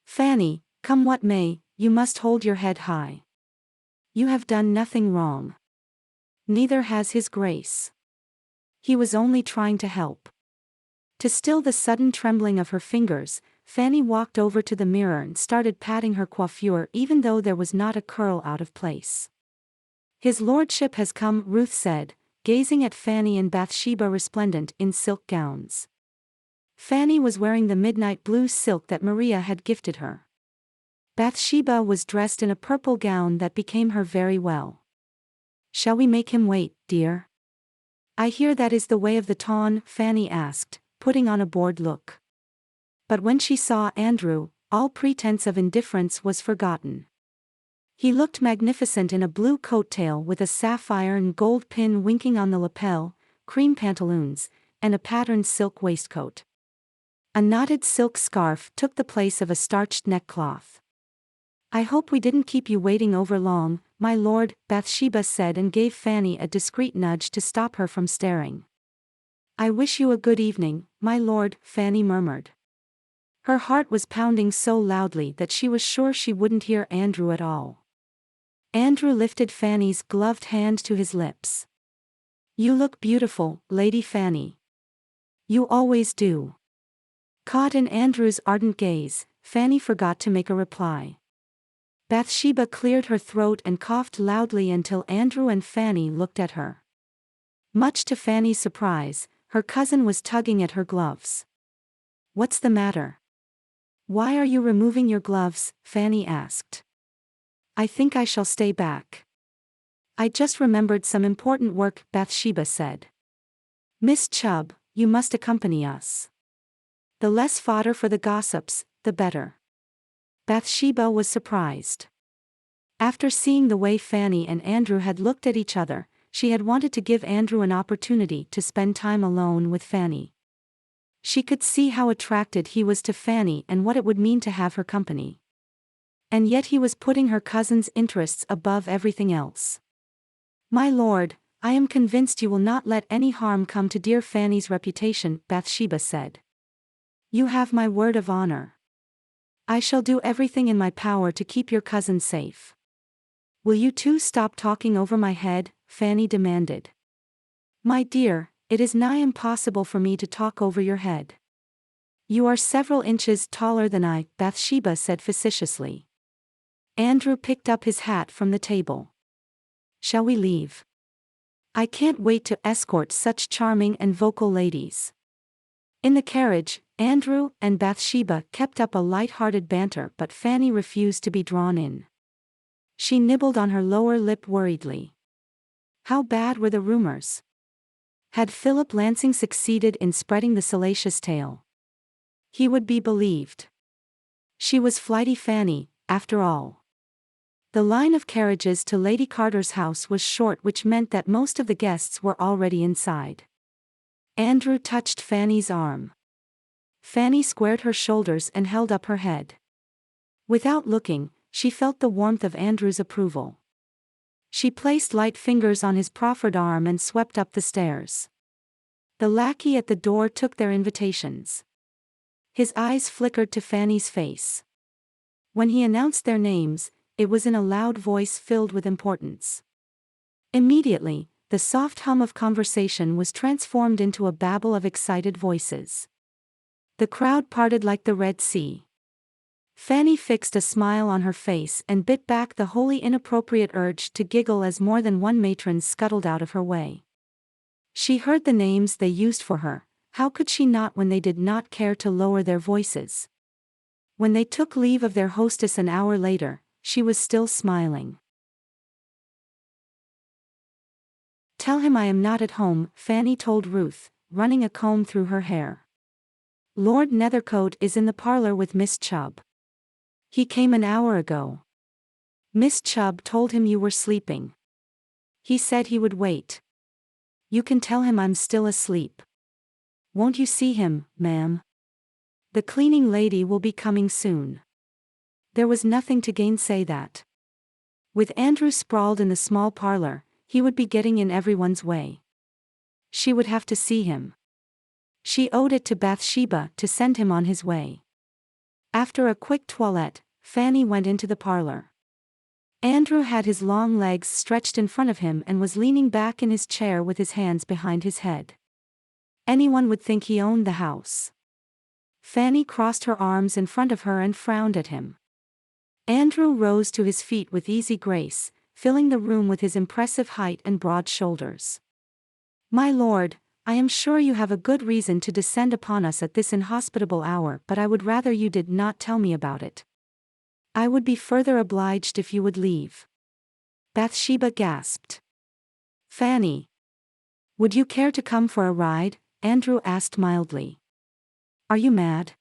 "Fanny, come what may, you must hold your head high. You have done nothing wrong. Neither has his grace. He was only trying to help." To still the sudden trembling of her fingers, Fanny walked over to the mirror and started patting her coiffure even though there was not a curl out of place. "His lordship has come," Ruth said, gazing at Fanny and Bathsheba resplendent in silk gowns. Fanny was wearing the midnight blue silk that Maria had gifted her. Bathsheba was dressed in a purple gown that became her very well. "Shall we make him wait, dear?" "I hear that is the way of the Taunton," Fanny asked, putting on a bored look. But when she saw Andrew, all pretense of indifference was forgotten. He looked magnificent in a blue coat tail with a sapphire and gold pin winking on the lapel, cream pantaloons, and a patterned silk waistcoat. A knotted silk scarf took the place of a starched neckcloth. "I hope we didn't keep you waiting over long, my lord," Bathsheba said and gave Fanny a discreet nudge to stop her from staring. "I wish you a good evening, my lord," Fanny murmured. Her heart was pounding so loudly that she was sure she wouldn't hear Andrew at all. Andrew lifted Fanny's gloved hand to his lips. "You look beautiful, Lady Fanny. You always do. Caught in Andrew's ardent gaze, Fanny forgot to make a reply. Bathsheba cleared her throat and coughed loudly until Andrew and Fanny looked at her. Much to Fanny's surprise, her cousin was tugging at her gloves. "What's the matter? Why are you removing your gloves?" Fanny asked. "I think I shall stay back. I just remembered some important work," Bathsheba said. "Miss Chubb, you must accompany us. The less fodder for the gossips, the better." Bathsheba was surprised. After seeing the way Fanny and Andrew had looked at each other, she had wanted to give Andrew an opportunity to spend time alone with Fanny. She could see how attracted he was to Fanny and what it would mean to have her company. And yet he was putting her cousin's interests above everything else. "My lord, I am convinced you will not let any harm come to dear Fanny's reputation," Bathsheba said. "You have my word of honor. I shall do everything in my power to keep your cousin safe." "Will you two stop talking over my head?" Fanny demanded. "My dear, it is nigh impossible for me to talk over your head. You are several inches taller than I," Bathsheba said facetiously. Andrew picked up his hat from the table. "Shall we leave? I can't wait to escort such charming and vocal ladies." In the carriage, Andrew and Bathsheba kept up a light-hearted banter, but Fanny refused to be drawn in. She nibbled on her lower lip worriedly. How bad were the rumors? Had Philip Lansing succeeded in spreading the salacious tale? He would be believed. She was Flighty Fanny, after all. The line of carriages to Lady Carter's house was short, which meant that most of the guests were already inside. Andrew touched Fanny's arm. Fanny squared her shoulders and held up her head. Without looking, she felt the warmth of Andrew's approval. She placed light fingers on his proffered arm and swept up the stairs. The lackey at the door took their invitations. His eyes flickered to Fanny's face. When he announced their names, it was in a loud voice filled with importance. Immediately, the soft hum of conversation was transformed into a babble of excited voices. The crowd parted like the Red Sea. Fanny fixed a smile on her face and bit back the wholly inappropriate urge to giggle as more than one matron scuttled out of her way. She heard the names they used for her. How could she not when they did not care to lower their voices? When they took leave of their hostess an hour later, she was still smiling. "Tell him I am not at home," Fanny told Ruth, running a comb through her hair. "Lord Nethercote is in the parlor with Miss Chubb. He came an hour ago. Miss Chubb told him you were sleeping. He said he would wait. You can tell him I'm still asleep. Won't you see him, ma'am? The cleaning lady will be coming soon." There was nothing to gainsay that. With Andrew sprawled in the small parlor, he would be getting in everyone's way. She would have to see him. She owed it to Bathsheba to send him on his way. After a quick toilette, Fanny went into the parlor. Andrew had his long legs stretched in front of him and was leaning back in his chair with his hands behind his head. Anyone would think he owned the house. Fanny crossed her arms in front of her and frowned at him. Andrew rose to his feet with easy grace, filling the room with his impressive height and broad shoulders. "My lord, I am sure you have a good reason to descend upon us at this inhospitable hour, but I would rather you did not tell me about it. I would be further obliged if you would leave." Bathsheba gasped. "Fanny, would you care to come for a ride?" Andrew asked mildly. "Are you mad?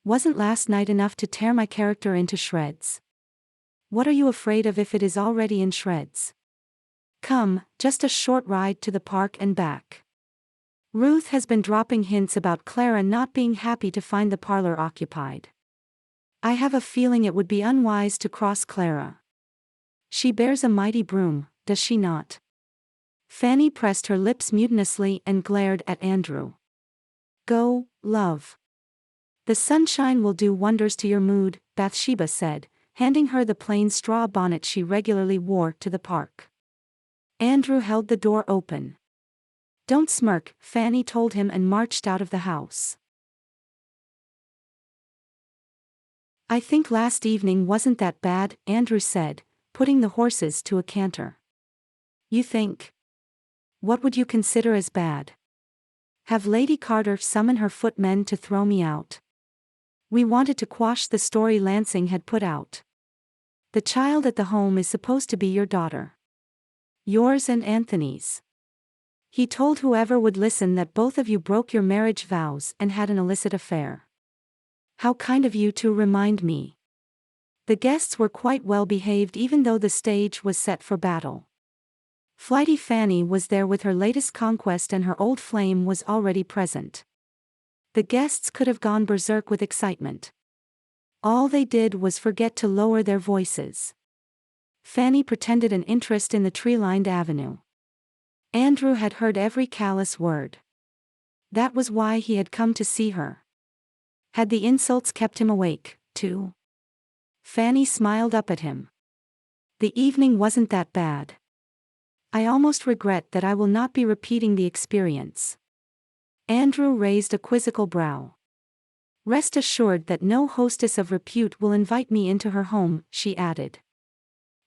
Wasn't last night enough to tear my character into shreds? What are you afraid of if it is already in shreds? Come, just a short ride to the park and back. Ruth has been dropping hints about Clara not being happy to find the parlor occupied. I have a feeling it would be unwise to cross Clara. She bears a mighty broom, does she not?" Fanny pressed her lips mutinously and glared at Andrew. "Go, love. The sunshine will do wonders to your mood," Bathsheba said, handing her the plain straw bonnet she regularly wore to the park. Andrew held the door open. "Don't smirk," Fanny told him and marched out of the house. I think last evening wasn't that bad, Andrew said, putting the horses to a canter. You think? What would you consider as bad? Have Lady Carter summon her footmen to throw me out? We wanted to quash the story Lansing had put out. The child at the home is supposed to be your daughter. Yours and Anthony's. He told whoever would listen that both of you broke your marriage vows and had an illicit affair. How kind of you to remind me. The guests were quite well behaved even though the stage was set for battle. Flighty Fanny was there with her latest conquest and her old flame was already present. The guests could have gone berserk with excitement. All they did was forget to lower their voices. Fanny pretended an interest in the tree-lined avenue. Andrew had heard every callous word. That was why he had come to see her. Had the insults kept him awake, too? Fanny smiled up at him. The evening wasn't that bad. I almost regret that I will not be repeating the experience. Andrew raised a quizzical brow. Rest assured that no hostess of repute will invite me into her home, she added.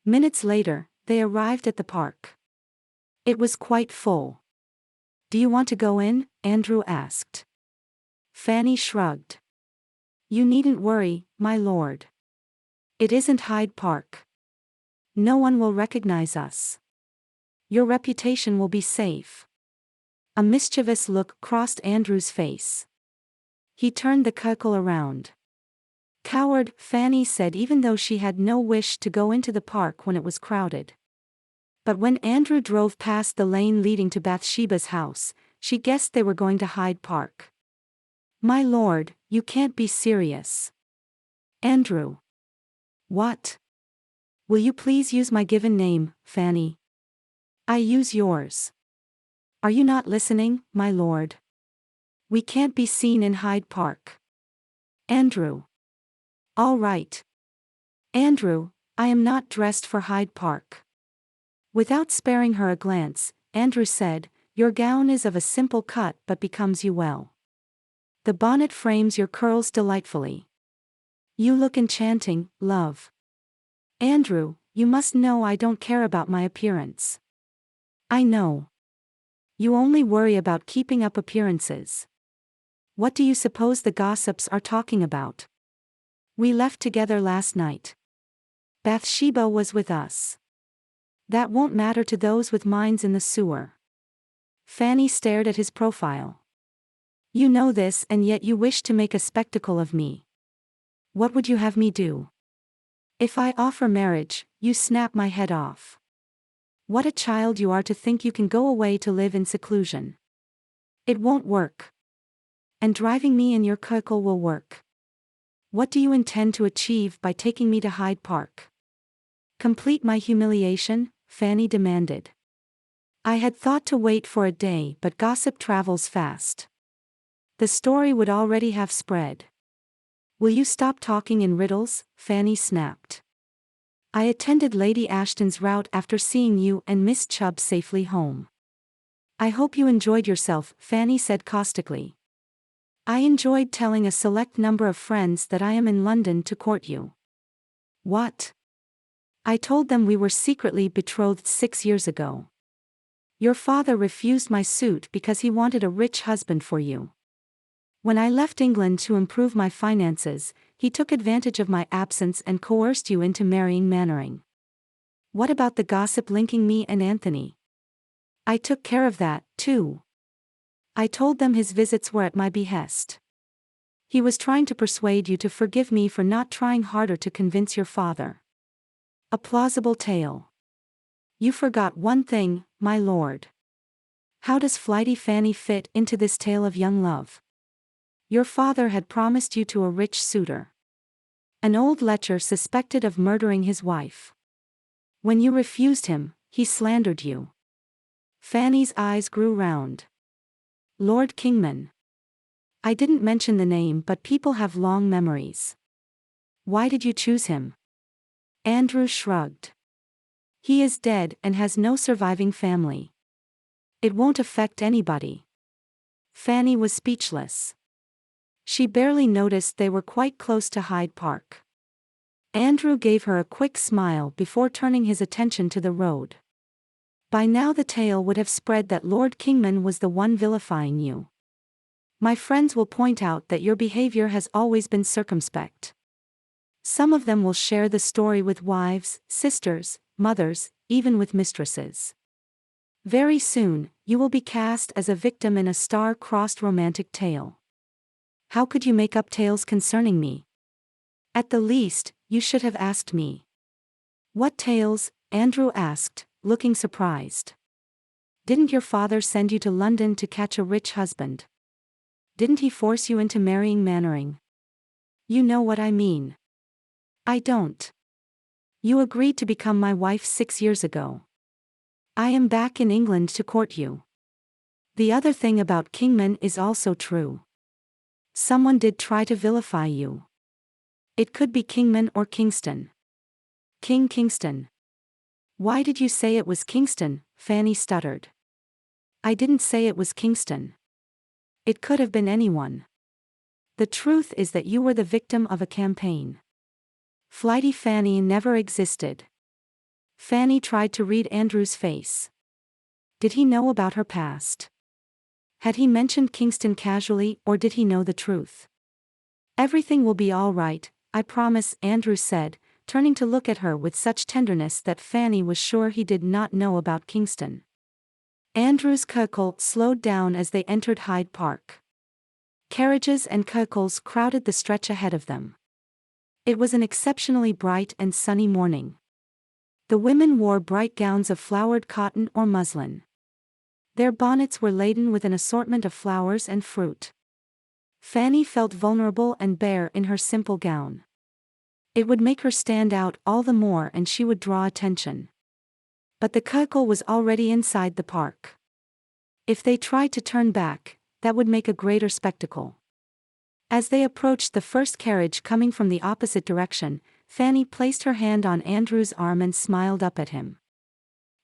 Minutes later, they arrived at the park. It was quite full. Do you want to go in? Andrew asked. Fanny shrugged. You needn't worry, my lord. It isn't Hyde Park. No one will recognize us. Your reputation will be safe. A mischievous look crossed Andrew's face. He turned the cuckle around. Coward, Fanny said even though she had no wish to go into the park when it was crowded. But when Andrew drove past the lane leading to Bathsheba's house, she guessed they were going to Hyde Park. My lord, you can't be serious. Andrew. What? Will you please use my given name, Fanny? I use yours. Are you not listening, my lord? We can't be seen in Hyde Park. Andrew. All right. Andrew, I am not dressed for Hyde Park. Without sparing her a glance, Andrew said, your gown is of a simple cut but becomes you well. The bonnet frames your curls delightfully. You look enchanting, love. Andrew, you must know I don't care about my appearance. I know. You only worry about keeping up appearances. What do you suppose the gossips are talking about? We left together last night. Bathsheba was with us. That won't matter to those with minds in the sewer. Fanny stared at his profile. You know this and yet you wish to make a spectacle of me. What would you have me do? If I offer marriage, you snap my head off. What a child you are to think you can go away to live in seclusion. It won't work. And driving me in your curricle will work. What do you intend to achieve by taking me to Hyde Park? Complete my humiliation? Fanny demanded. I had thought to wait for a day, but gossip travels fast. The story would already have spread. Will you stop talking in riddles? Fanny snapped. I attended Lady Ashton's rout after seeing you and Miss Chubb safely home. I hope you enjoyed yourself, Fanny said caustically. I enjoyed telling a select number of friends that I am in London to court you. What? I told them we were secretly betrothed 6 years ago. Your father refused my suit because he wanted a rich husband for you. When I left England to improve my finances, he took advantage of my absence and coerced you into marrying Mannering. What about the gossip linking me and Anthony? I took care of that, too. I told them his visits were at my behest. He was trying to persuade you to forgive me for not trying harder to convince your father. A plausible tale. You forgot one thing, my lord. How does Flighty Fanny fit into this tale of young love? Your father had promised you to a rich suitor. An old lecher suspected of murdering his wife. When you refused him, he slandered you. Fanny's eyes grew round. Lord Kingman. I didn't mention the name, but people have long memories. Why did you choose him? Andrew shrugged. He is dead and has no surviving family. It won't affect anybody. Fanny was speechless. She barely noticed they were quite close to Hyde Park. Andrew gave her a quick smile before turning his attention to the road. By now the tale would have spread that Lord Kingman was the one vilifying you. My friends will point out that your behavior has always been circumspect. Some of them will share the story with wives, sisters, mothers, even with mistresses. Very soon, you will be cast as a victim in a star-crossed romantic tale. How could you make up tales concerning me? At the least, you should have asked me. What tales? Andrew asked, looking surprised. Didn't your father send you to London to catch a rich husband? Didn't he force you into marrying Mannering? You know what I mean. I don't. You agreed to become my wife 6 years ago. I am back in England to court you. The other thing about Kingman is also true. Someone did try to vilify you. It could be Kingman or Kingston. Kingston. Why did you say it was Kingston? Fanny stuttered. I didn't say it was Kingston. It could have been anyone. The truth is that you were the victim of a campaign. Flighty Fanny never existed. Fanny tried to read Andrew's face. Did he know about her past? Had he mentioned Kingston casually, or did he know the truth? Everything will be all right, I promise, Andrew said, turning to look at her with such tenderness that Fanny was sure he did not know about Kingston. Andrew's cackle slowed down as they entered Hyde Park. Carriages and cackles crowded the stretch ahead of them. It was an exceptionally bright and sunny morning. The women wore bright gowns of flowered cotton or muslin. Their bonnets were laden with an assortment of flowers and fruit. Fanny felt vulnerable and bare in her simple gown. It would make her stand out all the more and she would draw attention. But the cackle was already inside the park. If they tried to turn back, that would make a greater spectacle. As they approached the first carriage coming from the opposite direction, Fanny placed her hand on Andrew's arm and smiled up at him.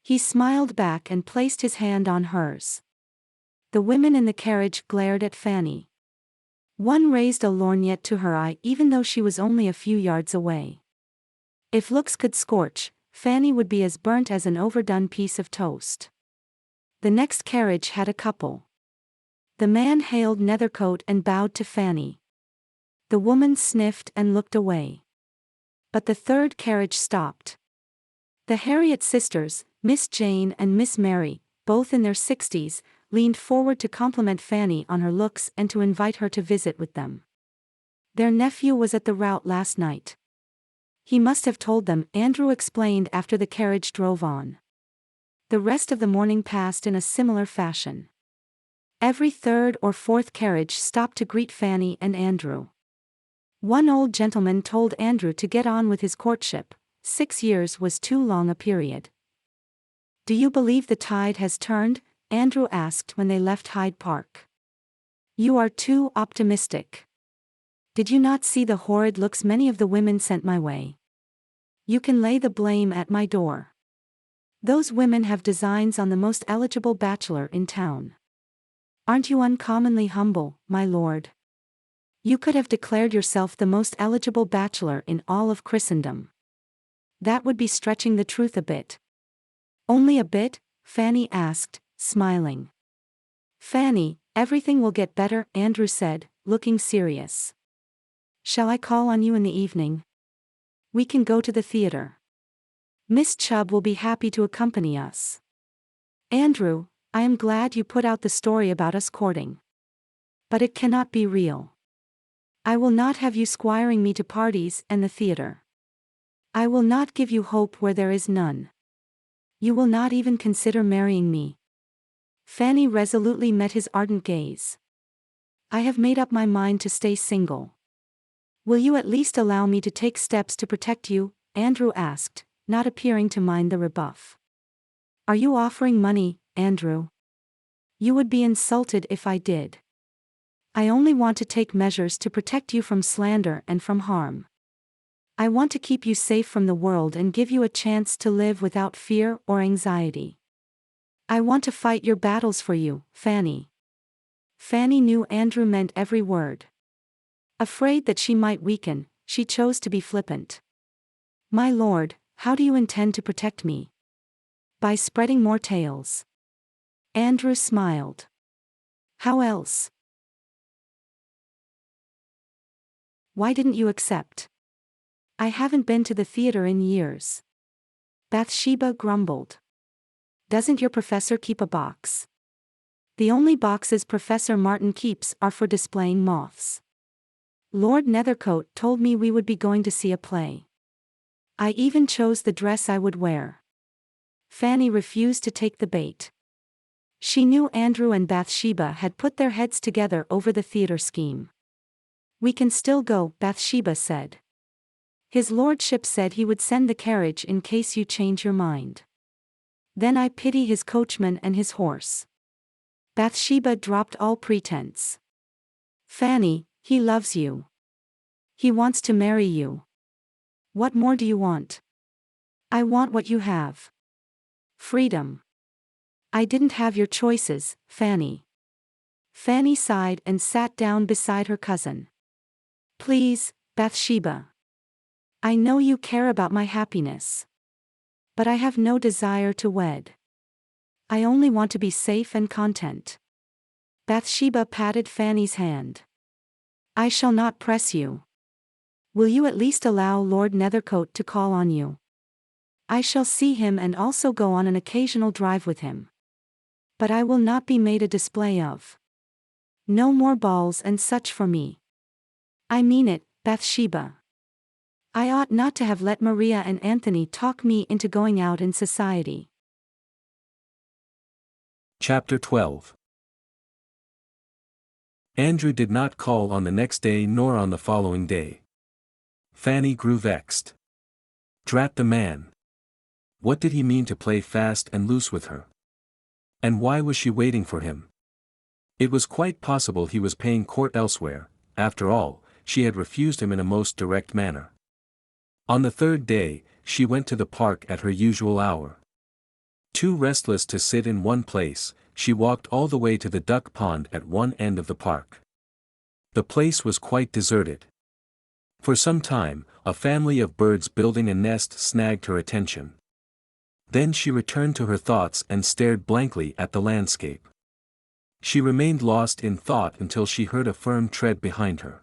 He smiled back and placed his hand on hers. The women in the carriage glared at Fanny. One raised a lorgnette to her eye even though she was only a few yards away. If looks could scorch, Fanny would be as burnt as an overdone piece of toast. The next carriage had a couple. The man hailed Nethercote and bowed to Fanny. The woman sniffed and looked away. But the third carriage stopped. The Harriet sisters, Miss Jane and Miss Mary, both in their 60s, leaned forward to compliment Fanny on her looks and to invite her to visit with them. Their nephew was at the rout last night. He must have told them, Andrew explained after the carriage drove on. The rest of the morning passed in a similar fashion. Every third or fourth carriage stopped to greet Fanny and Andrew. One old gentleman told Andrew to get on with his courtship. 6 years was too long a period. Do you believe the tide has turned? Andrew asked when they left Hyde Park. You are too optimistic. Did you not see the horrid looks many of the women sent my way? You can lay the blame at my door. Those women have designs on the most eligible bachelor in town. Aren't you uncommonly humble, my lord? You could have declared yourself the most eligible bachelor in all of Christendom. That would be stretching the truth a bit. Only a bit? Fanny asked, smiling. Fanny, everything will get better, Andrew said, looking serious. Shall I call on you in the evening? We can go to the theater. Miss Chubb will be happy to accompany us. Andrew, I am glad you put out the story about us courting. But it cannot be real. I will not have you squiring me to parties and the theater. I will not give you hope where there is none. You will not even consider marrying me. Fanny resolutely met his ardent gaze. I have made up my mind to stay single. Will you at least allow me to take steps to protect you? Andrew asked, not appearing to mind the rebuff. Are you offering money, Andrew? You would be insulted if I did. I only want to take measures to protect you from slander and from harm. I want to keep you safe from the world and give you a chance to live without fear or anxiety. I want to fight your battles for you, Fanny. Fanny knew Andrew meant every word. Afraid that she might weaken, she chose to be flippant. My lord, how do you intend to protect me? By spreading more tales. Andrew smiled. How else? Why didn't you accept? I haven't been to the theater in years. Bathsheba grumbled. Doesn't your professor keep a box? The only boxes Professor Martin keeps are for displaying moths. Lord Nethercote told me we would be going to see a play. I even chose the dress I would wear. Fanny refused to take the bait. She knew Andrew and Bathsheba had put their heads together over the theater scheme. We can still go, Bathsheba said. His lordship said he would send the carriage in case you change your mind. Then I pity his coachman and his horse. Bathsheba dropped all pretense. Fanny, he loves you. He wants to marry you. What more do you want? I want what you have. Freedom. I didn't have your choices, Fanny. Fanny sighed and sat down beside her cousin. Please, Bathsheba. I know you care about my happiness. But I have no desire to wed. I only want to be safe and content. Bathsheba patted Fanny's hand. I shall not press you. Will you at least allow Lord Nethercote to call on you? I shall see him and also go on an occasional drive with him. But I will not be made a display of. No more balls and such for me. I mean it, Bathsheba. I ought not to have let Maria and Anthony talk me into going out in society. Chapter 12. Andrew did not call on the next day nor on the following day. Fanny grew vexed. Drat the man. What did he mean to play fast and loose with her? And why was she waiting for him? It was quite possible he was paying court elsewhere. After all, she had refused him in a most direct manner. On the third day, she went to the park at her usual hour. Too restless to sit in one place, she walked all the way to the duck pond at one end of the park. The place was quite deserted. For some time, a family of birds building a nest snagged her attention. Then she returned to her thoughts and stared blankly at the landscape. She remained lost in thought until she heard a firm tread behind her.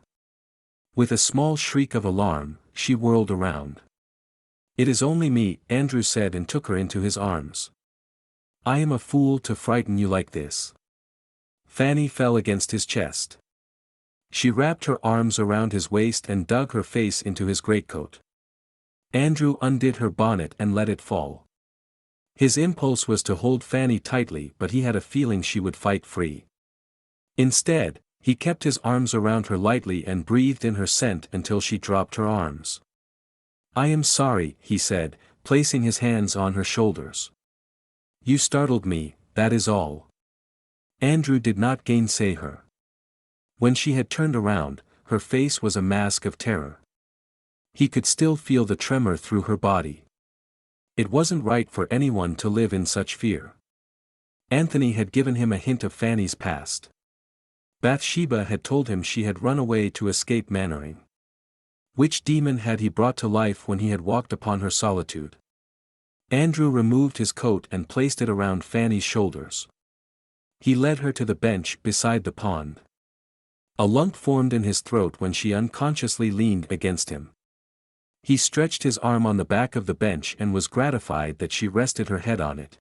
With a small shriek of alarm, she whirled around. It is only me, Andrew said and took her into his arms. I am a fool to frighten you like this. Fanny fell against his chest. She wrapped her arms around his waist and dug her face into his greatcoat. Andrew undid her bonnet and let it fall. His impulse was to hold Fanny tightly, but he had a feeling she would fight free. Instead, he kept his arms around her lightly and breathed in her scent until she dropped her arms. I am sorry, he said, placing his hands on her shoulders. You startled me, that is all. Andrew did not gainsay her. When she had turned around, her face was a mask of terror. He could still feel the tremor through her body. It wasn't right for anyone to live in such fear. Anthony had given him a hint of Fanny's past. Bathsheba had told him she had run away to escape Mannering. Which demon had he brought to life when he had walked upon her solitude? Andrew removed his coat and placed it around Fanny's shoulders. He led her to the bench beside the pond. A lump formed in his throat when she unconsciously leaned against him. He stretched his arm on the back of the bench and was gratified that she rested her head on it.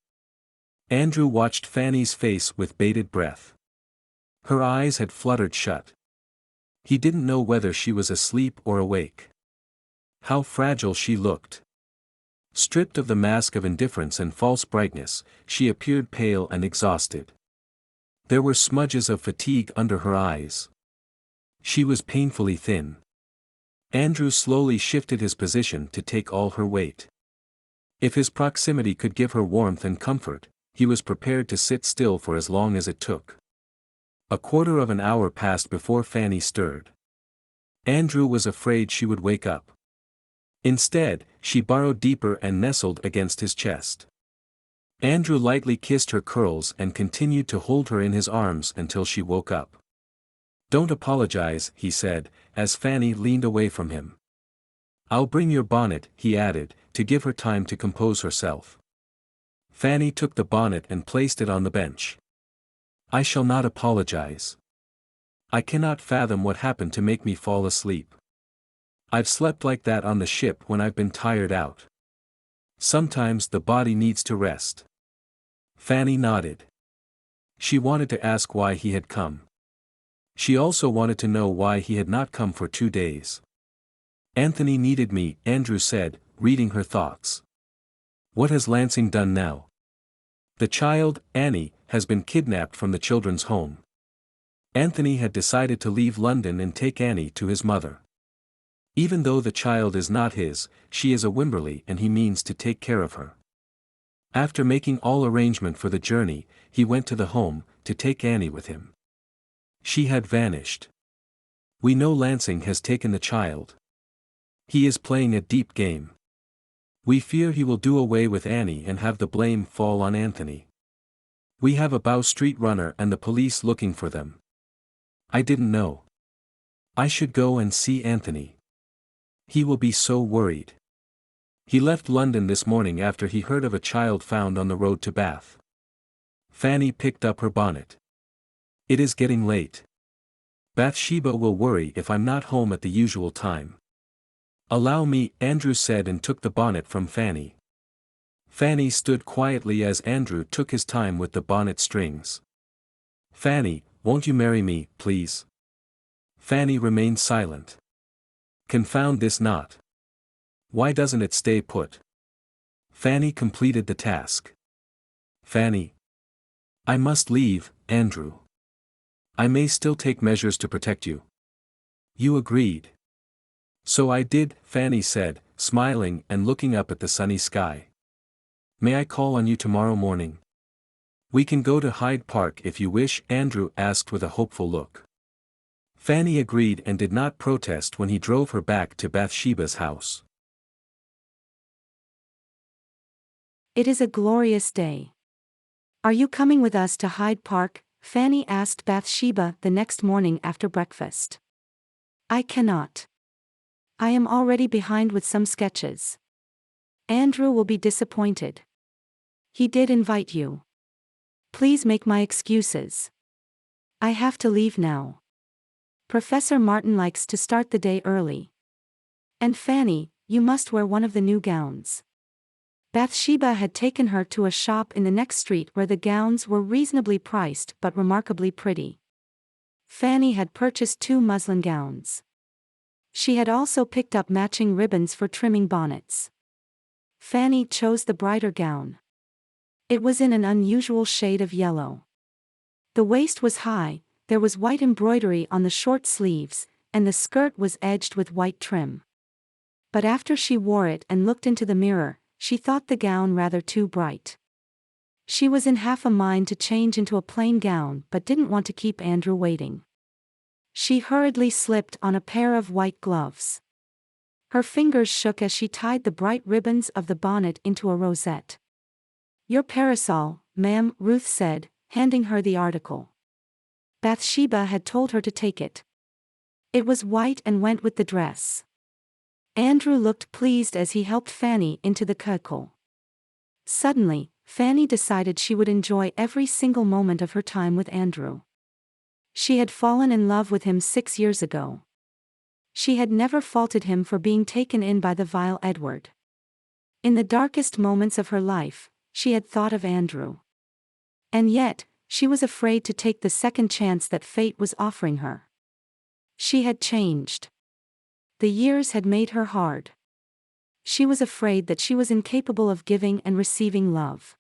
Andrew watched Fanny's face with bated breath. Her eyes had fluttered shut. He didn't know whether she was asleep or awake. How fragile she looked. Stripped of the mask of indifference and false brightness, she appeared pale and exhausted. There were smudges of fatigue under her eyes. She was painfully thin. Andrew slowly shifted his position to take all her weight. If his proximity could give her warmth and comfort, he was prepared to sit still for as long as it took. A quarter of an hour passed before Fanny stirred. Andrew was afraid she would wake up. Instead, she burrowed deeper and nestled against his chest. Andrew lightly kissed her curls and continued to hold her in his arms until she woke up. Don't apologize, he said, as Fanny leaned away from him. I'll bring your bonnet, he added, to give her time to compose herself. Fanny took the bonnet and placed it on the bench. I shall not apologize. I cannot fathom what happened to make me fall asleep. I've slept like that on the ship when I've been tired out. Sometimes the body needs to rest. Fanny nodded. She wanted to ask why he had come. She also wanted to know why he had not come for 2 days. Anthony needed me, Andrew said, reading her thoughts. What has Lansing done now? The child, Annie, has been kidnapped from the children's home. Anthony had decided to leave London and take Annie to his mother. Even though the child is not his, she is a Wimberley and he means to take care of her. After making all arrangement for the journey, he went to the home, to take Annie with him. She had vanished. We know Lansing has taken the child. He is playing a deep game. We fear he will do away with Annie and have the blame fall on Anthony. We have a Bow Street runner and the police looking for them. I didn't know. I should go and see Anthony. He will be so worried. He left London this morning after he heard of a child found on the road to Bath. Fanny picked up her bonnet. It is getting late. Bathsheba will worry if I'm not home at the usual time. Allow me, Andrew said and took the bonnet from Fanny. Fanny stood quietly as Andrew took his time with the bonnet strings. Fanny, won't you marry me, please? Fanny remained silent. Confound this knot. Why doesn't it stay put? Fanny completed the task. Fanny. I must leave, Andrew. I may still take measures to protect you. You agreed. So I did, Fanny said, smiling and looking up at the sunny sky. May I call on you tomorrow morning? We can go to Hyde Park if you wish, Andrew asked with a hopeful look. Fanny agreed and did not protest when he drove her back to Bathsheba's house. It is a glorious day. Are you coming with us to Hyde Park? Fanny asked Bathsheba the next morning after breakfast. I cannot. I am already behind with some sketches. Andrew will be disappointed. He did invite you. Please make my excuses. I have to leave now. Professor Martin likes to start the day early. And Fanny, you must wear one of the new gowns. Bathsheba had taken her to a shop in the next street where the gowns were reasonably priced but remarkably pretty. Fanny had purchased 2 muslin gowns. She had also picked up matching ribbons for trimming bonnets. Fanny chose the brighter gown. It was in an unusual shade of yellow. The waist was high, there was white embroidery on the short sleeves, and the skirt was edged with white trim. But after she wore it and looked into the mirror, she thought the gown rather too bright. She was in half a mind to change into a plain gown but didn't want to keep Andrew waiting. She hurriedly slipped on a pair of white gloves. Her fingers shook as she tied the bright ribbons of the bonnet into a rosette. Your parasol, ma'am, Ruth said, handing her the article. Bathsheba had told her to take it. It was white and went with the dress. Andrew looked pleased as he helped Fanny into the vehicle. Suddenly, Fanny decided she would enjoy every single moment of her time with Andrew. She had fallen in love with him 6 years ago. She had never faulted him for being taken in by the vile Edward. In the darkest moments of her life, she had thought of Andrew. And yet, she was afraid to take the second chance that fate was offering her. She had changed. The years had made her hard. She was afraid that she was incapable of giving and receiving love.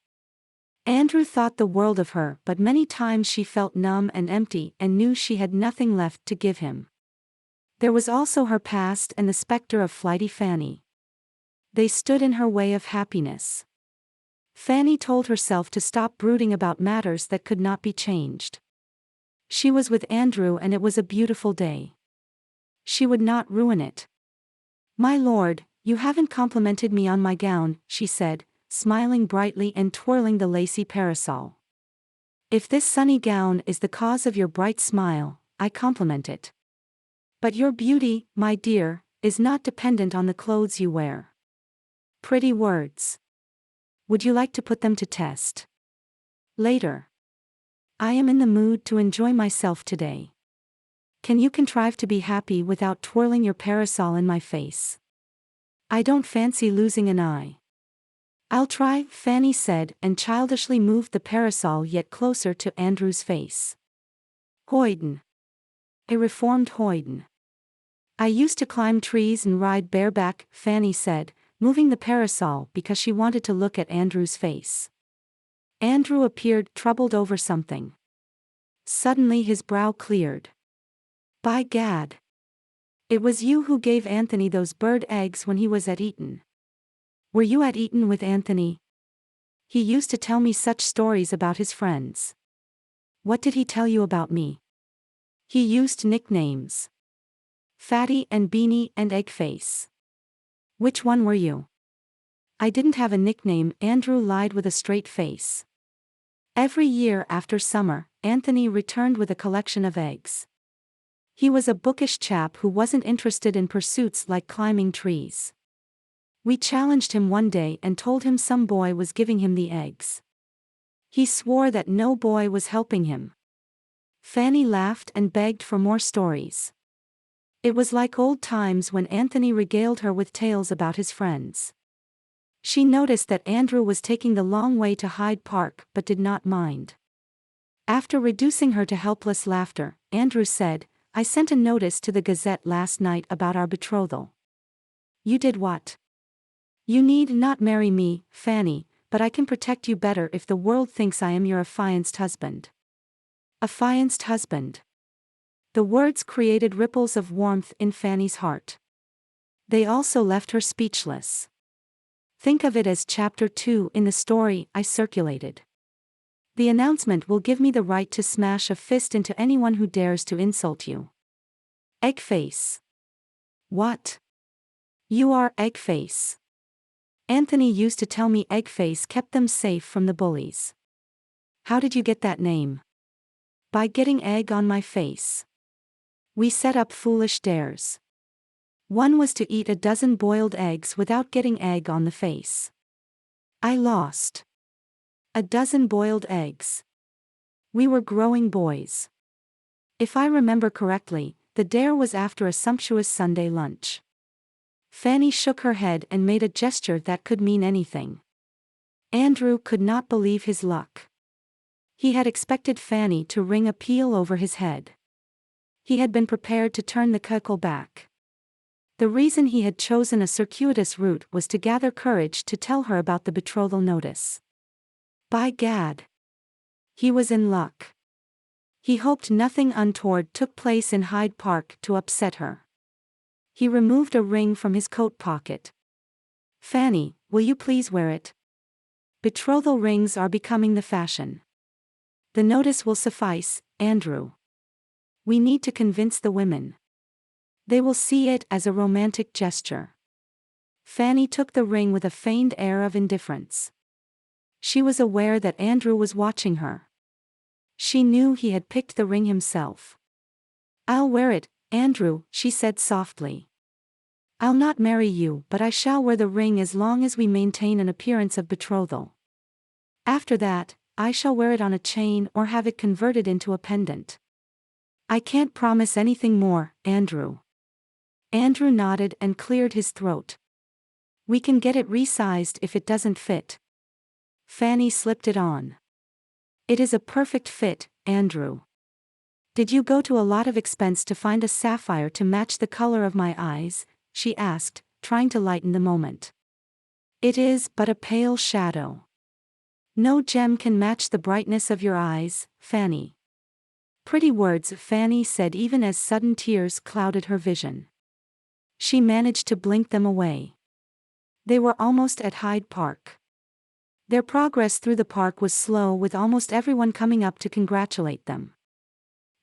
Andrew thought the world of her, but many times she felt numb and empty and knew she had nothing left to give him. There was also her past and the specter of Flighty Fanny. They stood in her way of happiness. Fanny told herself to stop brooding about matters that could not be changed. She was with Andrew and it was a beautiful day. She would not ruin it. My lord, you haven't complimented me on my gown, she said, smiling brightly and twirling the lacy parasol. If this sunny gown is the cause of your bright smile, I compliment it. But your beauty, my dear, is not dependent on the clothes you wear. Pretty words. Would you like to put them to test? Later. I am in the mood to enjoy myself today. Can you contrive to be happy without twirling your parasol in my face? I don't fancy losing an eye. I'll try, Fanny said, and childishly moved the parasol yet closer to Andrew's face. Hoyden. A reformed hoyden. I used to climb trees and ride bareback, Fanny said, moving the parasol because she wanted to look at Andrew's face. Andrew appeared troubled over something. Suddenly his brow cleared. By gad. It was you who gave Anthony those bird eggs when he was at Eton. Were you at Eton with Anthony? He used to tell me such stories about his friends. What did he tell you about me? He used nicknames. Fatty and Beanie and Eggface. Which one were you? I didn't have a nickname, Andrew lied with a straight face. Every year after summer, Anthony returned with a collection of eggs. He was a bookish chap who wasn't interested in pursuits like climbing trees. We challenged him one day and told him some boy was giving him the eggs. He swore that no boy was helping him. Fanny laughed and begged for more stories. It was like old times when Anthony regaled her with tales about his friends. She noticed that Andrew was taking the long way to Hyde Park but did not mind. After reducing her to helpless laughter, Andrew said, I sent a notice to the Gazette last night about our betrothal. You did what? You need not marry me, Fanny, but I can protect you better if the world thinks I am your affianced husband. Affianced husband. The words created ripples of warmth in Fanny's heart. They also left her speechless. Think of it as chapter 2 in the story I circulated. The announcement will give me the right to smash a fist into anyone who dares to insult you. Eggface. What? You are Eggface. Anthony used to tell me Eggface kept them safe from the bullies. How did you get that name? By getting egg on my face. We set up foolish dares. One was to eat a dozen boiled eggs without getting egg on the face. I lost. A dozen boiled eggs. We were growing boys. If I remember correctly, the dare was after a sumptuous Sunday lunch. Fanny shook her head and made a gesture that could mean anything. Andrew could not believe his luck. He had expected Fanny to ring a peal over his head. He had been prepared to turn the cackle back. The reason he had chosen a circuitous route was to gather courage to tell her about the betrothal notice. By gad. He was in luck. He hoped nothing untoward took place in Hyde Park to upset her. He removed a ring from his coat pocket. Fanny, will you please wear it? Betrothal rings are becoming the fashion. The notice will suffice, Andrew. We need to convince the women. They will see it as a romantic gesture. Fanny took the ring with a feigned air of indifference. She was aware that Andrew was watching her. She knew he had picked the ring himself. I'll wear it, Andrew, she said softly. I'll not marry you, but I shall wear the ring as long as we maintain an appearance of betrothal. After that, I shall wear it on a chain or have it converted into a pendant. I can't promise anything more, Andrew. Andrew nodded and cleared his throat. We can get it resized if it doesn't fit. Fanny slipped it on. It is a perfect fit, Andrew. Did you go to a lot of expense to find a sapphire to match the color of my eyes? She asked, trying to lighten the moment. It is but a pale shadow. No gem can match the brightness of your eyes, Fanny. Pretty words, Fanny said even as sudden tears clouded her vision. She managed to blink them away. They were almost at Hyde Park. Their progress through the park was slow, with almost everyone coming up to congratulate them.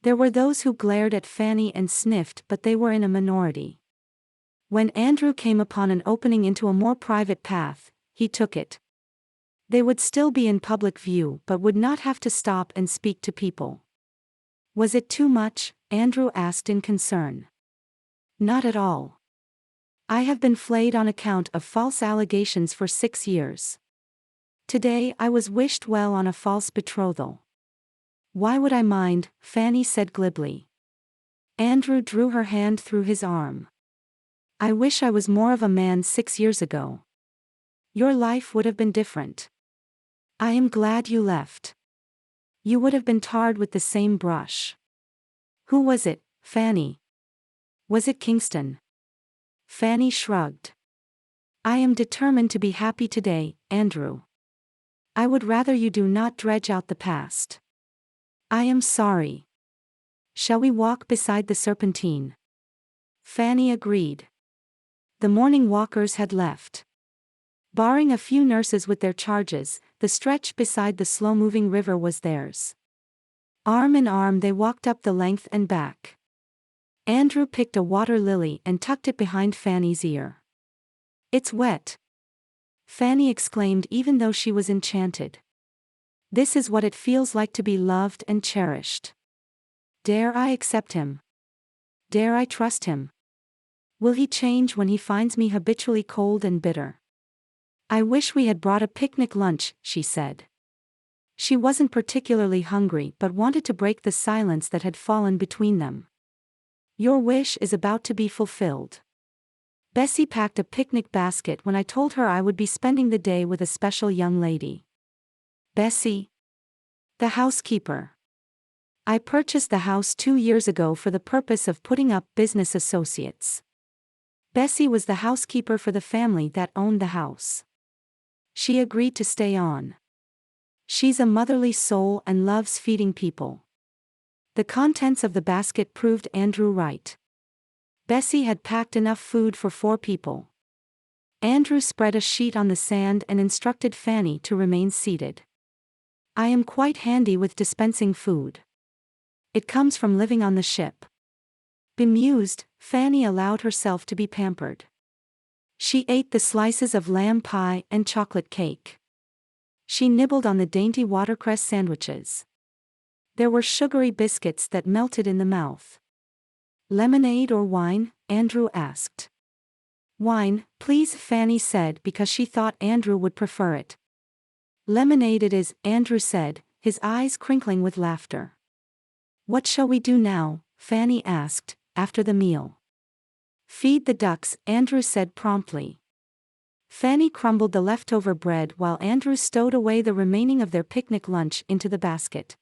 There were those who glared at Fanny and sniffed, but they were in a minority. When Andrew came upon an opening into a more private path, he took it. They would still be in public view but would not have to stop and speak to people. Was it too much? Andrew asked in concern. Not at all. I have been flayed on account of false allegations for 6 years. Today I was wished well on a false betrothal. Why would I mind? Fanny said glibly. Andrew drew her hand through his arm. I wish I was more of a man 6 years ago. Your life would have been different. I am glad you left. You would have been tarred with the same brush. Who was it, Fanny? Was it Kingston? Fanny shrugged. I am determined to be happy today, Andrew. I would rather you do not dredge out the past. I am sorry. Shall we walk beside the Serpentine? Fanny agreed. The morning walkers had left. Barring a few nurses with their charges, the stretch beside the slow-moving river was theirs. Arm in arm they walked up the length and back. Andrew picked a water lily and tucked it behind Fanny's ear. It's wet. Fanny exclaimed even though she was enchanted. This is what it feels like to be loved and cherished. Dare I accept him? Dare I trust him? Will he change when he finds me habitually cold and bitter? I wish we had brought a picnic lunch, she said. She wasn't particularly hungry but wanted to break the silence that had fallen between them. Your wish is about to be fulfilled. Bessie packed a picnic basket when I told her I would be spending the day with a special young lady. Bessie? The housekeeper. I purchased the house 2 years ago for the purpose of putting up business associates. Bessie was the housekeeper for the family that owned the house. She agreed to stay on. She's a motherly soul and loves feeding people. The contents of the basket proved Andrew right. Bessie had packed enough food for 4 people. Andrew spread a sheet on the sand and instructed Fanny to remain seated. I am quite handy with dispensing food. It comes from living on the ship. Bemused, Fanny allowed herself to be pampered. She ate the slices of lamb pie and chocolate cake. She nibbled on the dainty watercress sandwiches. There were sugary biscuits that melted in the mouth. Lemonade or wine? Andrew asked. Wine, please, Fanny said because she thought Andrew would prefer it. Lemonade it is, Andrew said, his eyes crinkling with laughter. What shall we do now? Fanny asked, after the meal. Feed the ducks, Andrew said promptly. Fanny crumbled the leftover bread while Andrew stowed away the remaining of their picnic lunch into the basket.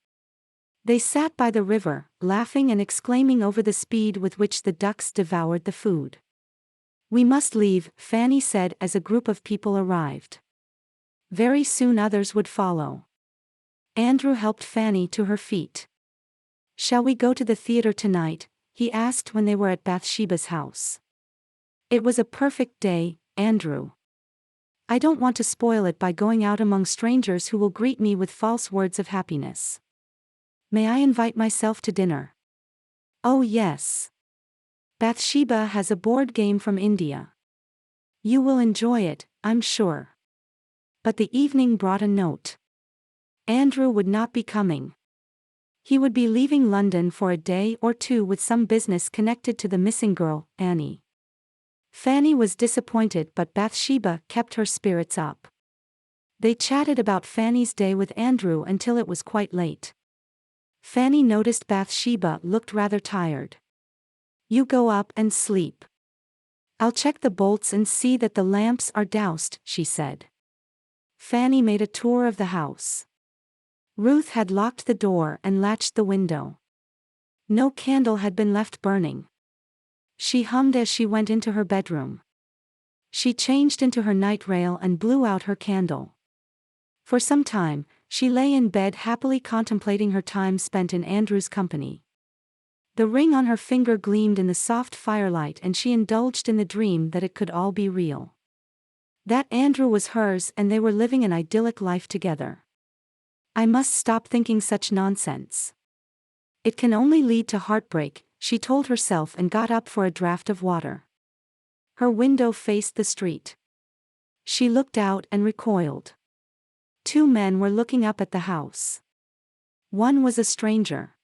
They sat by the river, laughing and exclaiming over the speed with which the ducks devoured the food. We must leave, Fanny said as a group of people arrived. Very soon others would follow. Andrew helped Fanny to her feet. Shall we go to the theater tonight? He asked when they were at Bathsheba's house. It was a perfect day, Andrew. I don't want to spoil it by going out among strangers who will greet me with false words of happiness. May I invite myself to dinner? Oh yes. Bathsheba has a board game from India. You will enjoy it, I'm sure. But the evening brought a note. Andrew would not be coming. He would be leaving London for a day or 2 with some business connected to the missing girl, Annie. Fanny was disappointed but Bathsheba kept her spirits up. They chatted about Fanny's day with Andrew until it was quite late. Fanny noticed Bathsheba looked rather tired. You go up and sleep. I'll check the bolts and see that the lamps are doused, she said. Fanny made a tour of the house. Ruth had locked the door and latched the window. No candle had been left burning. She hummed as she went into her bedroom. She changed into her night rail and blew out her candle. For some time, she lay in bed happily contemplating her time spent in Andrew's company. The ring on her finger gleamed in the soft firelight and she indulged in the dream that it could all be real. That Andrew was hers and they were living an idyllic life together. I must stop thinking such nonsense. It can only lead to heartbreak, she told herself and got up for a draught of water. Her window faced the street. She looked out and recoiled. 2 men were looking up at the house. One was a stranger.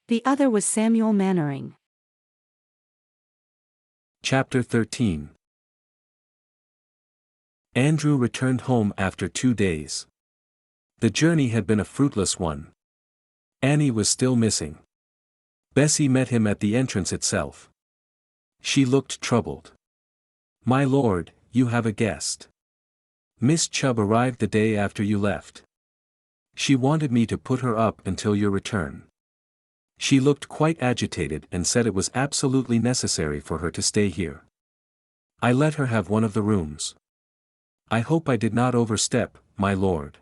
The other was Samuel Mannering. Chapter 13. Andrew returned home after 2 days. The journey had been a fruitless one. Annie was still missing. Bessie met him at the entrance itself. She looked troubled. "My lord, you have a guest. Miss Chubb arrived the day after you left. She wanted me to put her up until your return. She looked quite agitated and said it was absolutely necessary for her to stay here. I let her have one of the rooms. I hope I did not overstep, my lord."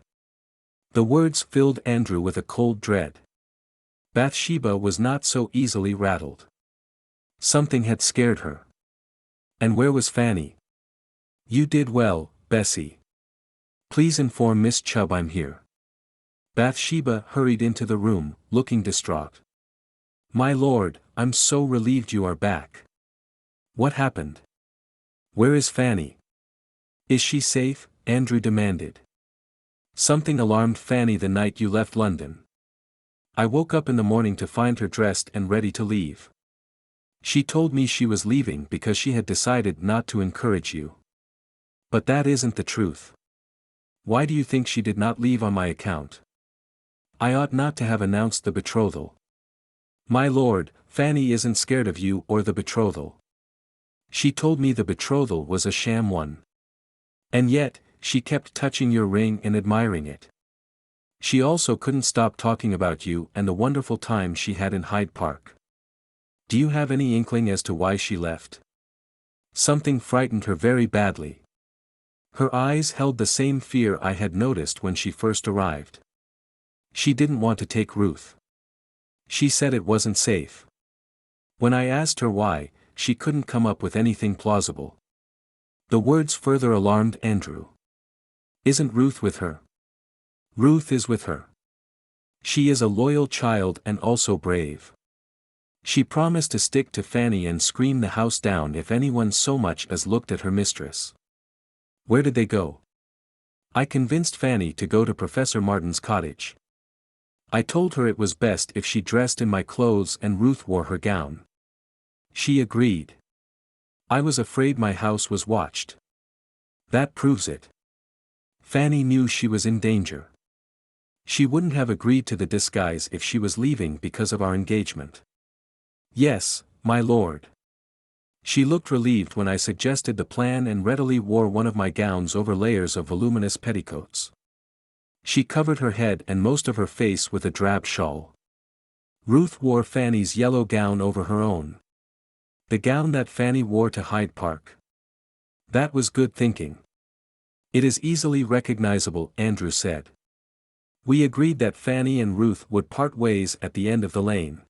The words filled Andrew with a cold dread. Bathsheba was not so easily rattled. Something had scared her. And where was Fanny? "You did well, Bessie. Please inform Miss Chubb I'm here." Bathsheba hurried into the room, looking distraught. "My lord, I'm so relieved you are back. What happened? Where is Fanny? Is she safe?" Andrew demanded. "Something alarmed Fanny the night you left London. I woke up in the morning to find her dressed and ready to leave. She told me she was leaving because she had decided not to encourage you. But that isn't the truth. Why do you think she did not leave on my account? I ought not to have announced the betrothal. My lord, Fanny isn't scared of you or the betrothal. She told me the betrothal was a sham one. And yet, she kept touching your ring and admiring it. She also couldn't stop talking about you and the wonderful time she had in Hyde Park. Do you have any inkling as to why she left? Something frightened her very badly. Her eyes held the same fear I had noticed when she first arrived. She didn't want to take Ruth. She said it wasn't safe. When I asked her why, she couldn't come up with anything plausible." The words further alarmed Andrew. "Isn't Ruth with her?" "Ruth is with her. She is a loyal child and also brave. She promised to stick to Fanny and scream the house down if anyone so much as looked at her mistress." "Where did they go?" "I convinced Fanny to go to Professor Martin's cottage. I told her it was best if she dressed in my clothes and Ruth wore her gown. She agreed. I was afraid my house was watched. That proves it. Fanny knew she was in danger. She wouldn't have agreed to the disguise if she was leaving because of our engagement." "Yes, my lord. She looked relieved when I suggested the plan and readily wore one of my gowns over layers of voluminous petticoats. She covered her head and most of her face with a drab shawl. Ruth wore Fanny's yellow gown over her own. The gown that Fanny wore to Hyde Park. That was good thinking. It is easily recognizable," Andrew said. "We agreed that Fanny and Ruth would part ways at the end of the lane.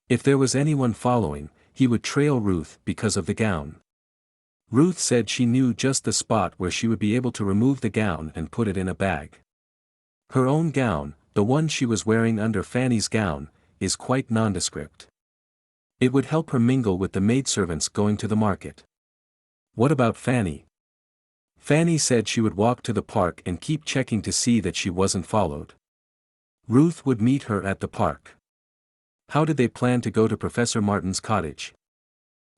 If there was anyone following, he would trail Ruth because of the gown. Ruth said she knew just the spot where she would be able to remove the gown and put it in a bag. Her own gown, the one she was wearing under Fanny's gown, is quite nondescript. It would help her mingle with the maidservants going to the market." "What about Fanny?" "Fanny said she would walk to the park and keep checking to see that she wasn't followed. Ruth would meet her at the park." "How did they plan to go to Professor Martin's cottage?"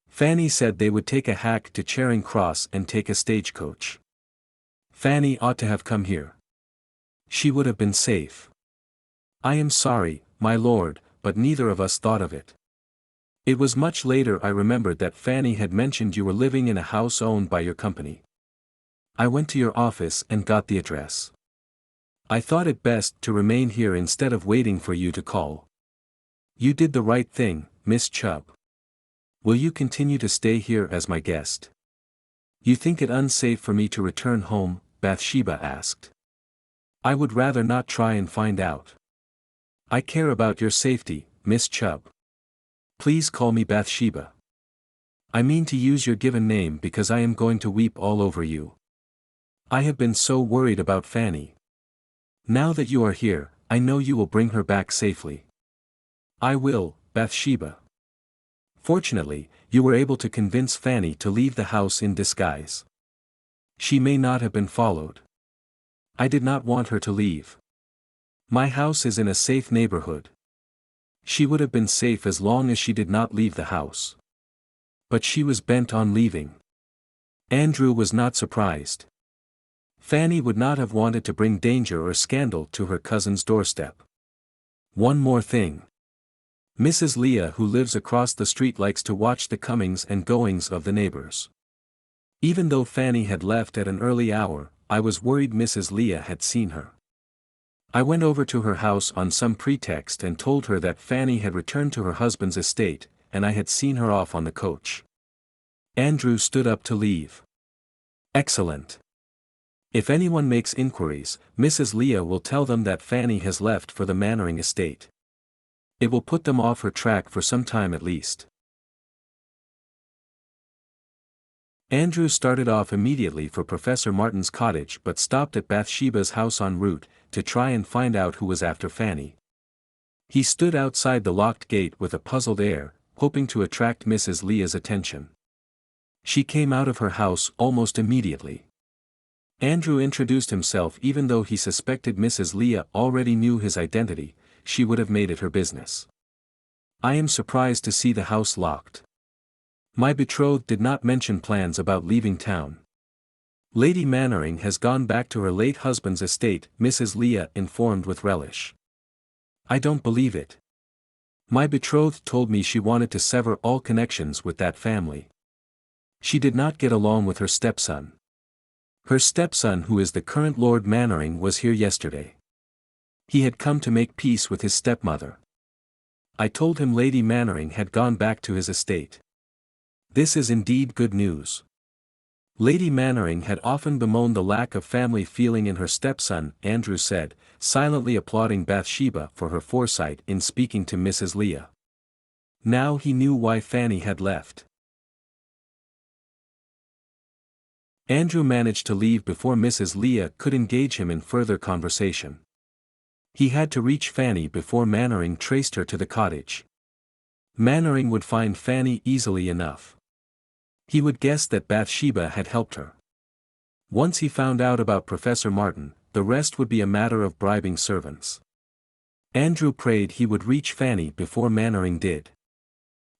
"Fanny said they would take a hack to Charing Cross and take a stagecoach. Fanny ought to have come here. She would have been safe. I am sorry, my lord, but neither of us thought of it. It was much later I remembered that Fanny had mentioned you were living in a house owned by your company. I went to your office and got the address. I thought it best to remain here instead of waiting for you to call. You did the right thing, Miss Chubb. Will you continue to stay here as my guest?" "You think it unsafe for me to return home?" Bathsheba asked. "I would rather not try and find out. I care about your safety, Miss Chubb. Please call me Bathsheba. I mean to use your given name because I am going to weep all over you. I have been so worried about Fanny. Now that you are here, I know you will bring her back safely." "I will, Bathsheba. Fortunately, you were able to convince Fanny to leave the house in disguise. She may not have been followed. I did not want her to leave. My house is in a safe neighborhood. She would have been safe as long as she did not leave the house. But she was bent on leaving." Andrew was not surprised. Fanny would not have wanted to bring danger or scandal to her cousin's doorstep. One more thing. Mrs. Leah, who lives across the street, likes to watch the comings and goings of the neighbors. Even though Fanny had left at an early hour, I was worried Mrs. Leah had seen her. I went over to her house on some pretext and told her that Fanny had returned to her husband's estate, and I had seen her off on the coach. Andrew stood up to leave. Excellent. If anyone makes inquiries, Mrs. Leah will tell them that Fanny has left for the Mannering estate. It will put them off her track for some time at least. Andrew started off immediately for Professor Martin's cottage but stopped at Bathsheba's house en route, to try and find out who was after Fanny. He stood outside the locked gate with a puzzled air, hoping to attract Mrs. Leah's attention. She came out of her house almost immediately. Andrew introduced himself. Even though he suspected Mrs. Leah already knew his identity, she would have made it her business. I am surprised to see the house locked. My betrothed did not mention plans about leaving town. Lady Mannering has gone back to her late husband's estate, Mrs. Leah informed with relish. I don't believe it. My betrothed told me she wanted to sever all connections with that family. She did not get along with her stepson. Her stepson, who is the current Lord Mannering, was here yesterday. He had come to make peace with his stepmother. I told him Lady Mannering had gone back to his estate. This is indeed good news. Lady Mannering had often bemoaned the lack of family feeling in her stepson, Andrew said, silently applauding Bathsheba for her foresight in speaking to Mrs. Leah. Now he knew why Fanny had left. Andrew managed to leave before Mrs. Leah could engage him in further conversation. He had to reach Fanny before Mannering traced her to the cottage. Mannering would find Fanny easily enough. He would guess that Bathsheba had helped her. Once he found out about Professor Martin, the rest would be a matter of bribing servants. Andrew prayed he would reach Fanny before Mannering did.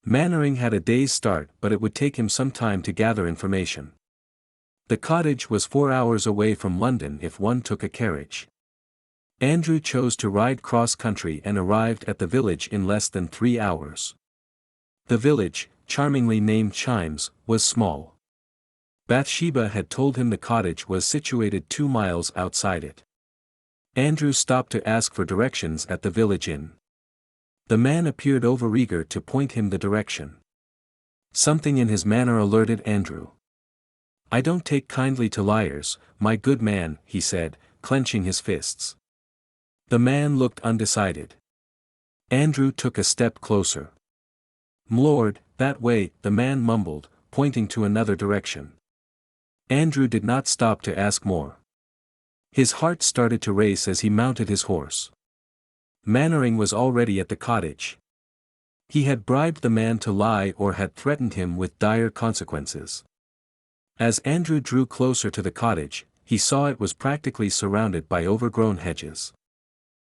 Mannering had a day's start, but it would take him some time to gather information. The cottage was 4 hours away from London if one took a carriage. Andrew chose to ride cross-country and arrived at the village in less than 3 hours. The village, charmingly named Chimes, was small. Bathsheba had told him the cottage was situated 2 miles outside it. Andrew stopped to ask for directions at the village inn. The man appeared overeager to point him the direction. Something in his manner alerted Andrew. I don't take kindly to liars, my good man, he said, clenching his fists. The man looked undecided. Andrew took a step closer. M'lord, that way, the man mumbled, pointing to another direction. Andrew did not stop to ask more. His heart started to race as he mounted his horse. Mannering was already at the cottage. He had bribed the man to lie or had threatened him with dire consequences. As Andrew drew closer to the cottage, he saw it was practically surrounded by overgrown hedges.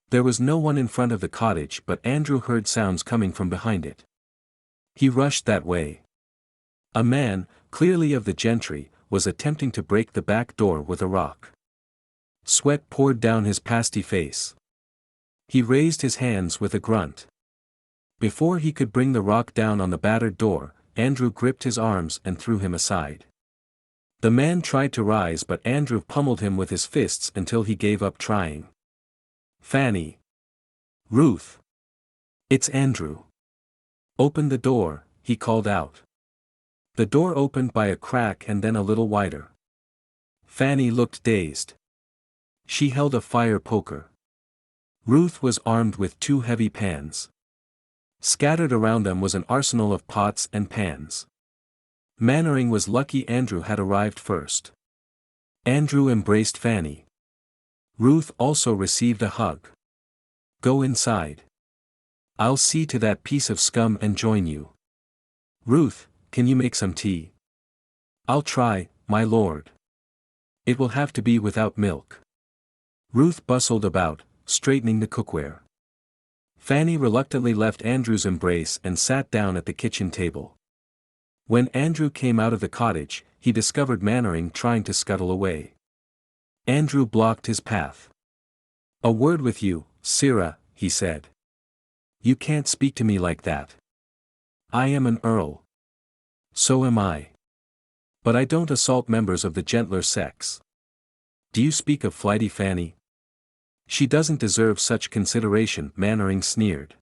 There was no one in front of the cottage, but Andrew heard sounds coming from behind it. He rushed that way. A man, clearly of the gentry, was attempting to break the back door with a rock. Sweat poured down his pasty face. He raised his hands with a grunt. Before he could bring the rock down on the battered door, Andrew gripped his arms and threw him aside. The man tried to rise, but Andrew pummeled him with his fists until he gave up trying. Fanny. Ruth. It's Andrew. Open the door, he called out. The door opened by a crack and then a little wider. Fanny looked dazed. She held a fire poker. Ruth was armed with 2 heavy pans. Scattered around them was an arsenal of pots and pans. Mannering was lucky Andrew had arrived first. Andrew embraced Fanny. Ruth also received a hug. Go inside. I'll see to that piece of scum and join you. Ruth, can you make some tea? I'll try, my lord. It will have to be without milk. Ruth bustled about, straightening the cookware. Fanny reluctantly left Andrew's embrace and sat down at the kitchen table. When Andrew came out of the cottage, he discovered Mannering trying to scuttle away. Andrew blocked his path. "A word with you, sirrah," he said. "You can't speak to me like that. I am an earl." "So am I. But I don't assault members of the gentler sex." "Do you speak of Flighty Fanny?" "She doesn't deserve such consideration," Mannering sneered.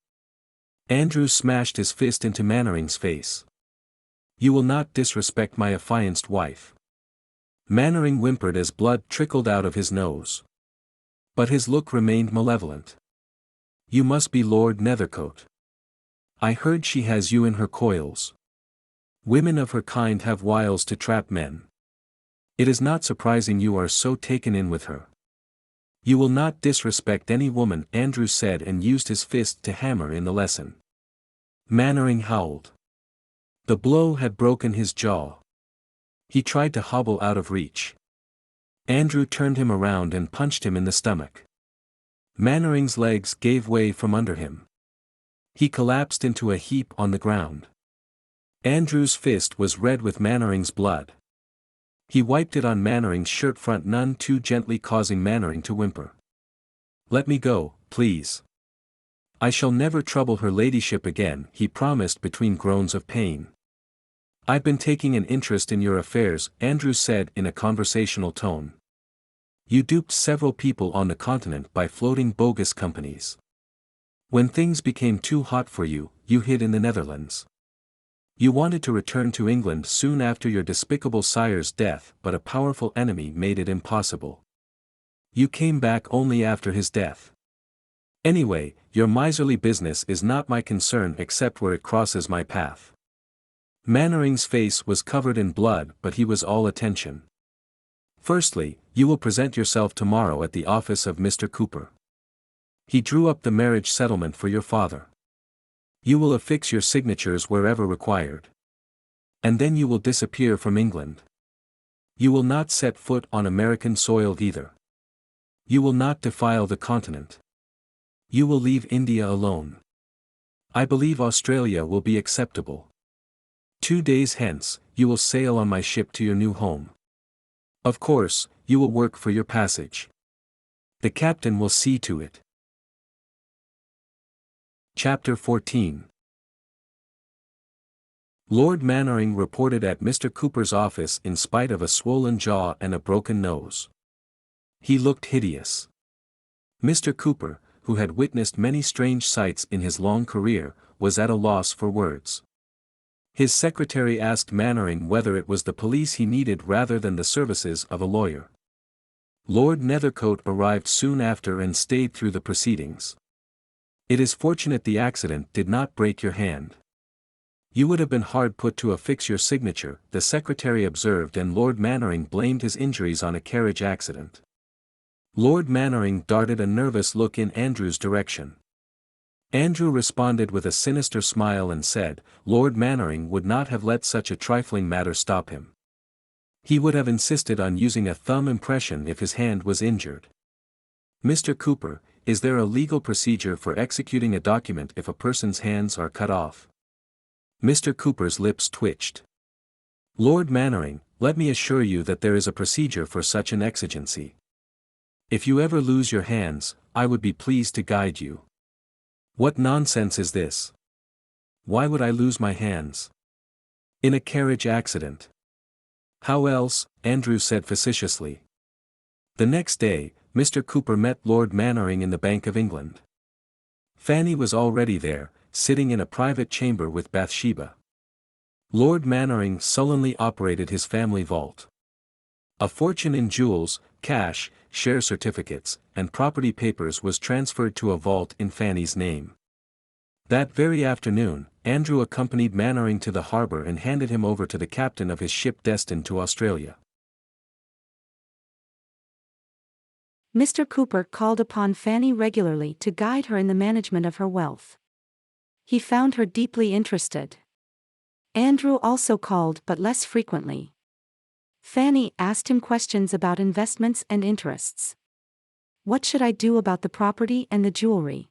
Andrew smashed his fist into Mannering's face. "You will not disrespect my affianced wife." Mannering whimpered as blood trickled out of his nose. But his look remained malevolent. "You must be Lord Nethercote. I heard she has you in her coils. Women of her kind have wiles to trap men. It is not surprising you are so taken in with her." "You will not disrespect any woman," Andrew said, and used his fist to hammer in the lesson. Mannering howled. The blow had broken his jaw. He tried to hobble out of reach. Andrew turned him around and punched him in the stomach. Mannering's legs gave way from under him. He collapsed into a heap on the ground. Andrew's fist was red with Mannering's blood. He wiped it on Mannering's shirt front, none too gently, causing Mannering to whimper. "Let me go, please. I shall never trouble her ladyship again," he promised between groans of pain. "I've been taking an interest in your affairs," Andrew said in a conversational tone. "You duped several people on the continent by floating bogus companies. When things became too hot for you, you hid in the Netherlands. You wanted to return to England soon after your despicable sire's death, but a powerful enemy made it impossible. You came back only after his death. Anyway, your miserly business is not my concern except where it crosses my path." Mannering's face was covered in blood, but he was all attention. "Firstly, you will present yourself tomorrow at the office of Mr. Cooper. He drew up the marriage settlement for your father. You will affix your signatures wherever required. And then you will disappear from England. You will not set foot on American soil either. You will not defile the continent. You will leave India alone. I believe Australia will be acceptable. 2 days hence, you will sail on my ship to your new home. Of course, you will work for your passage. The captain will see to it." Chapter 14. Lord Mannering reported at Mr. Cooper's office in spite of a swollen jaw and a broken nose. He looked hideous. Mr. Cooper, who had witnessed many strange sights in his long career, was at a loss for words. His secretary asked Mannering whether it was the police he needed rather than the services of a lawyer. Lord Nethercote arrived soon after and stayed through the proceedings. "It is fortunate the accident did not break your hand. You would have been hard put to affix your signature," the secretary observed, and Lord Mannering blamed his injuries on a carriage accident. Lord Mannering darted a nervous look in Andrew's direction. Andrew responded with a sinister smile and said, Lord Mannering would not have let such a trifling matter stop him. He would have insisted on using a thumb impression if his hand was injured. "Mr. Cooper, is there a legal procedure for executing a document if a person's hands are cut off?" Mr. Cooper's lips twitched. "Lord Mannering, let me assure you that there is a procedure for such an exigency. If you ever lose your hands, I would be pleased to guide you." "What nonsense is this? Why would I lose my hands?" "In a carriage accident." "How else?" Andrew said facetiously. The next day, Mr. Cooper met Lord Mannering in the Bank of England. Fanny was already there, sitting in a private chamber with Bathsheba. Lord Mannering sullenly operated his family vault. A fortune in jewels, cash, share certificates, and property papers was transferred to a vault in Fanny's name. That very afternoon, Andrew accompanied Mannering to the harbour and handed him over to the captain of his ship destined to Australia. Mr. Cooper called upon Fanny regularly to guide her in the management of her wealth. He found her deeply interested. Andrew also called, but less frequently. Fanny asked him questions about investments and interests. "What should I do about the property and the jewelry?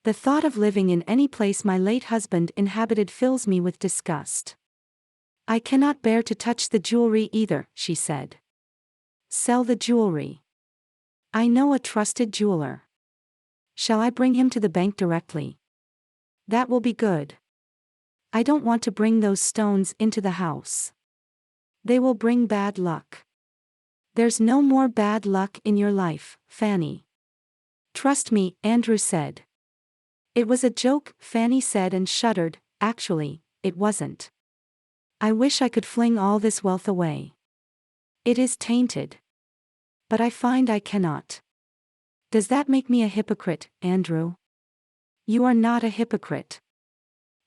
The thought of living in any place my late husband inhabited fills me with disgust. I cannot bear to touch the jewelry either," she said. Sell the jewelry. I know a trusted jeweler. Shall I bring him to the bank directly? That will be good. I don't want to bring those stones into the house. They will bring bad luck. There's no more bad luck in your life, Fanny. Trust me, Andrew said. It was a joke, Fanny said and shuddered. Actually, it wasn't. I wish I could fling all this wealth away. It is tainted. But I find I cannot. Does that make me a hypocrite, Andrew? You are not a hypocrite.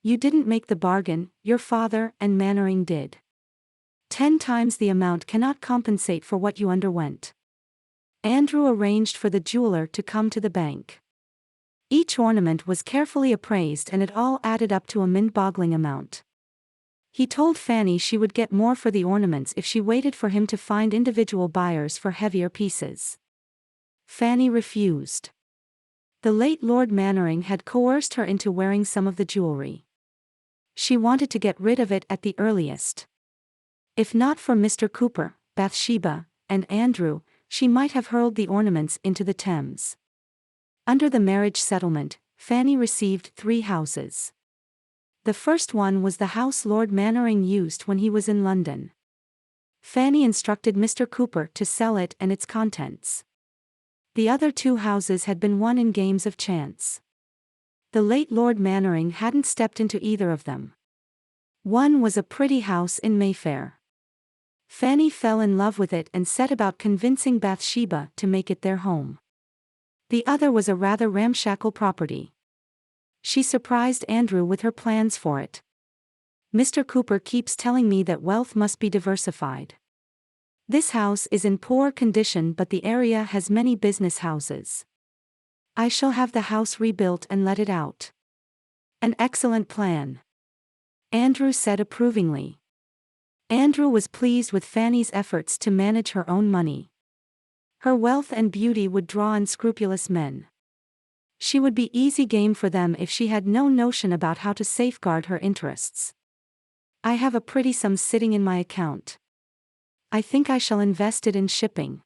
You didn't make the bargain, your father and Mannering did. 10 times the amount cannot compensate for what you underwent. Andrew arranged for the jeweler to come to the bank. Each ornament was carefully appraised and it all added up to a mind-boggling amount. He told Fanny she would get more for the ornaments if she waited for him to find individual buyers for heavier pieces. Fanny refused. The late Lord Mannering had coerced her into wearing some of the jewelry. She wanted to get rid of it at the earliest. If not for Mr. Cooper, Bathsheba, and Andrew, she might have hurled the ornaments into the Thames. Under the marriage settlement, Fanny received 3 houses. The first one was the house Lord Mannering used when he was in London. Fanny instructed Mr. Cooper to sell it and its contents. The other 2 houses had been won in games of chance. The late Lord Mannering hadn't stepped into either of them. One was a pretty house in Mayfair. Fanny fell in love with it and set about convincing Bathsheba to make it their home. The other was a rather ramshackle property. She surprised Andrew with her plans for it. Mr. Cooper keeps telling me that wealth must be diversified. This house is in poor condition but the area has many business houses. I shall have the house rebuilt and let it out. An excellent plan. Andrew said approvingly. Andrew was pleased with Fanny's efforts to manage her own money. Her wealth and beauty would draw unscrupulous men. She would be easy game for them if she had no notion about how to safeguard her interests. I have a pretty sum sitting in my account. I think I shall invest it in shipping.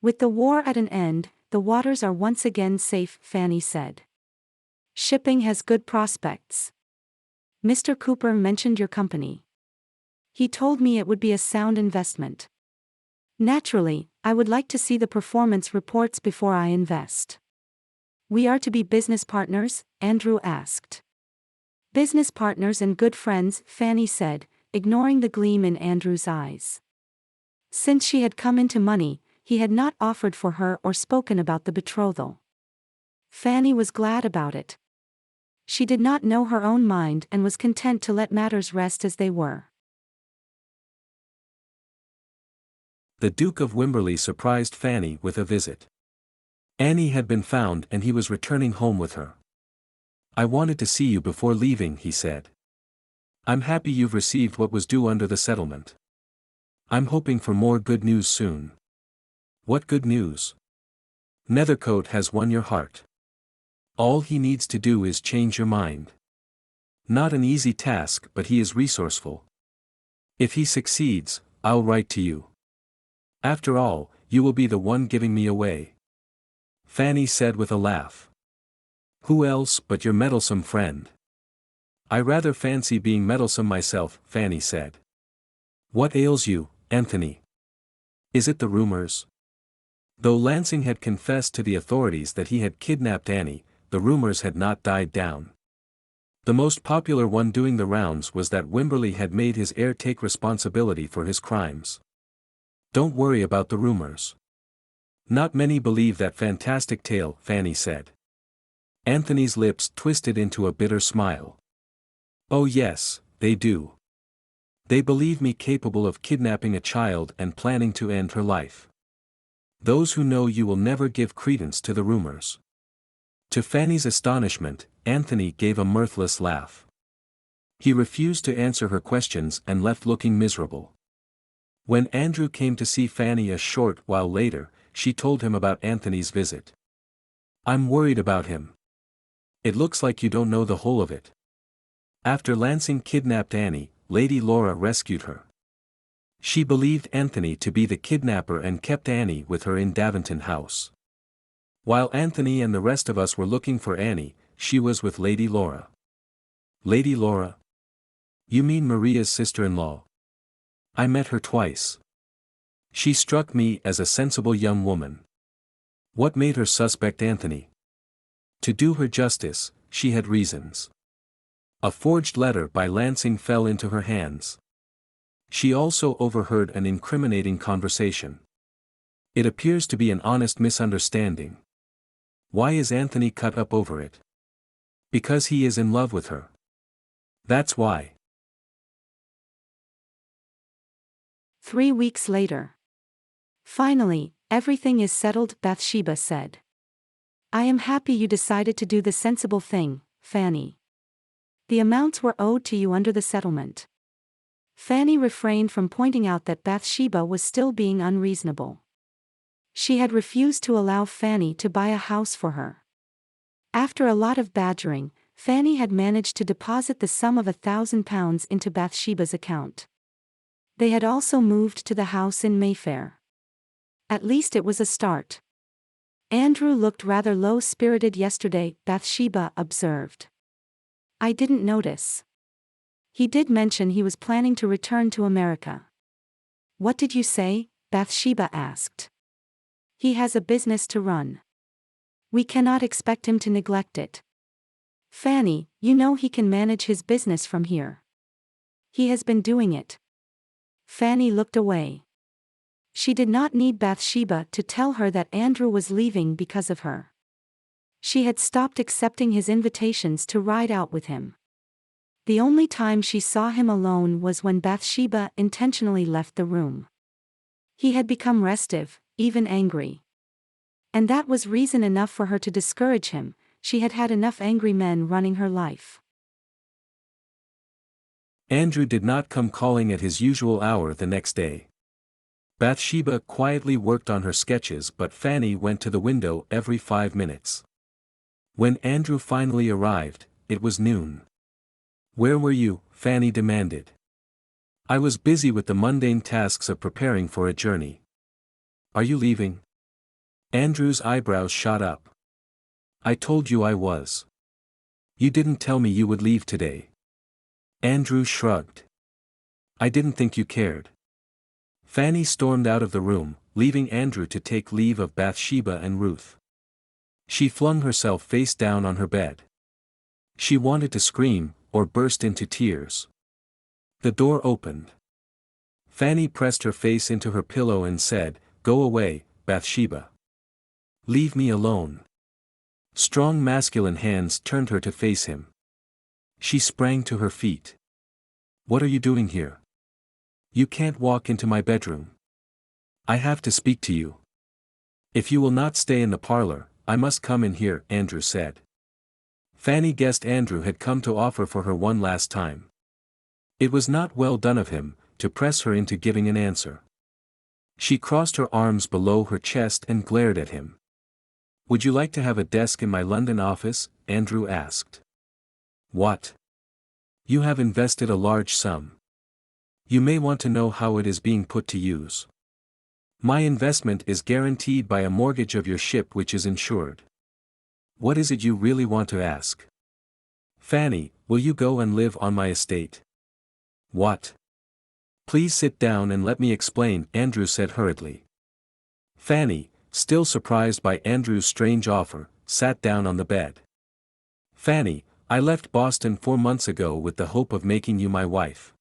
With the war at an end, the waters are once again safe, Fanny said. Shipping has good prospects. Mr. Cooper mentioned your company. He told me it would be a sound investment. Naturally, I would like to see the performance reports before I invest. We are to be business partners? Andrew asked. Business partners and good friends, Fanny said, ignoring the gleam in Andrew's eyes. Since she had come into money, he had not offered for her or spoken about the betrothal. Fanny was glad about it. She did not know her own mind and was content to let matters rest as they were. The Duke of Wimberley surprised Fanny with a visit. Annie had been found and he was returning home with her. I wanted to see you before leaving, he said. I'm happy you've received what was due under the settlement. I'm hoping for more good news soon. What good news? Nethercote has won your heart. All he needs to do is change your mind. Not an easy task, but he is resourceful. If he succeeds, I'll write to you. After all, you will be the one giving me away. Fanny said with a laugh. Who else but your meddlesome friend? I rather fancy being meddlesome myself, Fanny said. What ails you, Anthony? Is it the rumors? Though Lansing had confessed to the authorities that he had kidnapped Annie, the rumors had not died down. The most popular one doing the rounds was that Wimberley had made his heir take responsibility for his crimes. Don't worry about the rumors. Not many believe that fantastic tale, Fanny said. Anthony's lips twisted into a bitter smile. Oh yes, they do. They believe me capable of kidnapping a child and planning to end her life. Those who know you will never give credence to the rumors. To Fanny's astonishment, Anthony gave a mirthless laugh. He refused to answer her questions and left looking miserable. When Andrew came to see Fanny a short while later, she told him about Anthony's visit. I'm worried about him. It looks like you don't know the whole of it. After Lansing kidnapped Annie, Lady Laura rescued her. She believed Anthony to be the kidnapper and kept Annie with her in Daventon House. While Anthony and the rest of us were looking for Annie, she was with Lady Laura. Lady Laura? You mean Maria's sister-in-law? I met her twice. She struck me as a sensible young woman. What made her suspect Anthony? To do her justice, she had reasons. A forged letter by Lansing fell into her hands. She also overheard an incriminating conversation. It appears to be an honest misunderstanding. Why is Anthony cut up over it? Because he is in love with her. That's why. 3 weeks later. Finally, everything is settled, Bathsheba said. I am happy you decided to do the sensible thing, Fanny. The amounts were owed to you under the settlement. Fanny refrained from pointing out that Bathsheba was still being unreasonable. She had refused to allow Fanny to buy a house for her. After a lot of badgering, Fanny had managed to deposit the sum of £1,000 into Bathsheba's account. They had also moved to the house in Mayfair. At least it was a start. Andrew looked rather low-spirited yesterday, Bathsheba observed. I didn't notice. He did mention he was planning to return to America. What did you say? Bathsheba asked. He has a business to run. We cannot expect him to neglect it. Fanny, you know he can manage his business from here. He has been doing it. Fanny looked away. She did not need Bathsheba to tell her that Andrew was leaving because of her. She had stopped accepting his invitations to ride out with him. The only time she saw him alone was when Bathsheba intentionally left the room. He had become restive, even angry. And that was reason enough for her to discourage him. She had had enough angry men running her life. Andrew did not come calling at his usual hour the next day. Bathsheba quietly worked on her sketches, but Fanny went to the window every 5 minutes. When Andrew finally arrived, it was noon. Where were you? Fanny demanded. I was busy with the mundane tasks of preparing for a journey. Are you leaving? Andrew's eyebrows shot up. I told you I was. You didn't tell me you would leave today. Andrew shrugged. I didn't think you cared. Fanny stormed out of the room, leaving Andrew to take leave of Bathsheba and Ruth. She flung herself face down on her bed. She wanted to scream, or burst into tears. The door opened. Fanny pressed her face into her pillow and said, Go away, Bathsheba. Leave me alone. Strong masculine hands turned her to face him. She sprang to her feet. What are you doing here? You can't walk into my bedroom. I have to speak to you. If you will not stay in the parlor, I must come in here, Andrew said. Fanny guessed Andrew had come to offer for her one last time. It was not well done of him, to press her into giving an answer. She crossed her arms below her chest and glared at him. Would you like to have a desk in my London office? Andrew asked. What? You have invested a large sum. You may want to know how it is being put to use. My investment is guaranteed by a mortgage of your ship which is insured. What is it you really want to ask? Fanny, will you go and live on my estate? What? Please sit down and let me explain, Andrew said hurriedly. Fanny, still surprised by Andrew's strange offer, sat down on the bed. Fanny, I left Boston 4 months ago with the hope of making you my wife.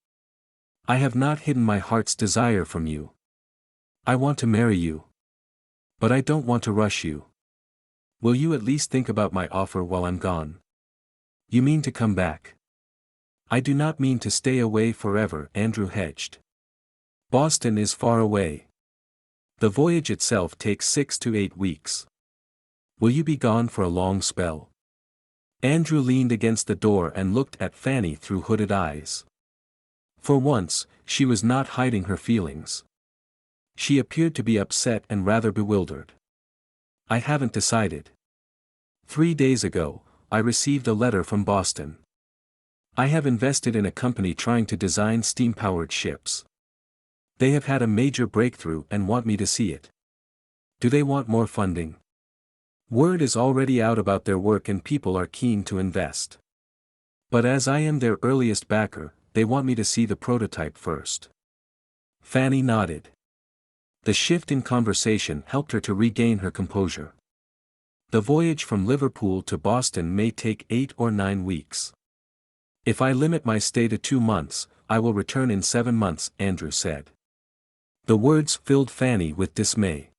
I have not hidden my heart's desire from you. I want to marry you. But I don't want to rush you. Will you at least think about my offer while I'm gone? You mean to come back? I do not mean to stay away forever, Andrew hedged. Boston is far away. The voyage itself takes 6 to 8 weeks. Will you be gone for a long spell? Andrew leaned against the door and looked at Fanny through hooded eyes. For once, she was not hiding her feelings. She appeared to be upset and rather bewildered. I haven't decided. 3 days ago, I received a letter from Boston. I have invested in a company trying to design steam-powered ships. They have had a major breakthrough and want me to see it. Do they want more funding? Word is already out about their work and people are keen to invest. But as I am their earliest backer, they want me to see the prototype first. Fanny nodded. The shift in conversation helped her to regain her composure. The voyage from Liverpool to Boston may take 8 or 9 weeks. If I limit my stay to 2 months, I will return in 7 months, Andrew said. The words filled Fanny with dismay.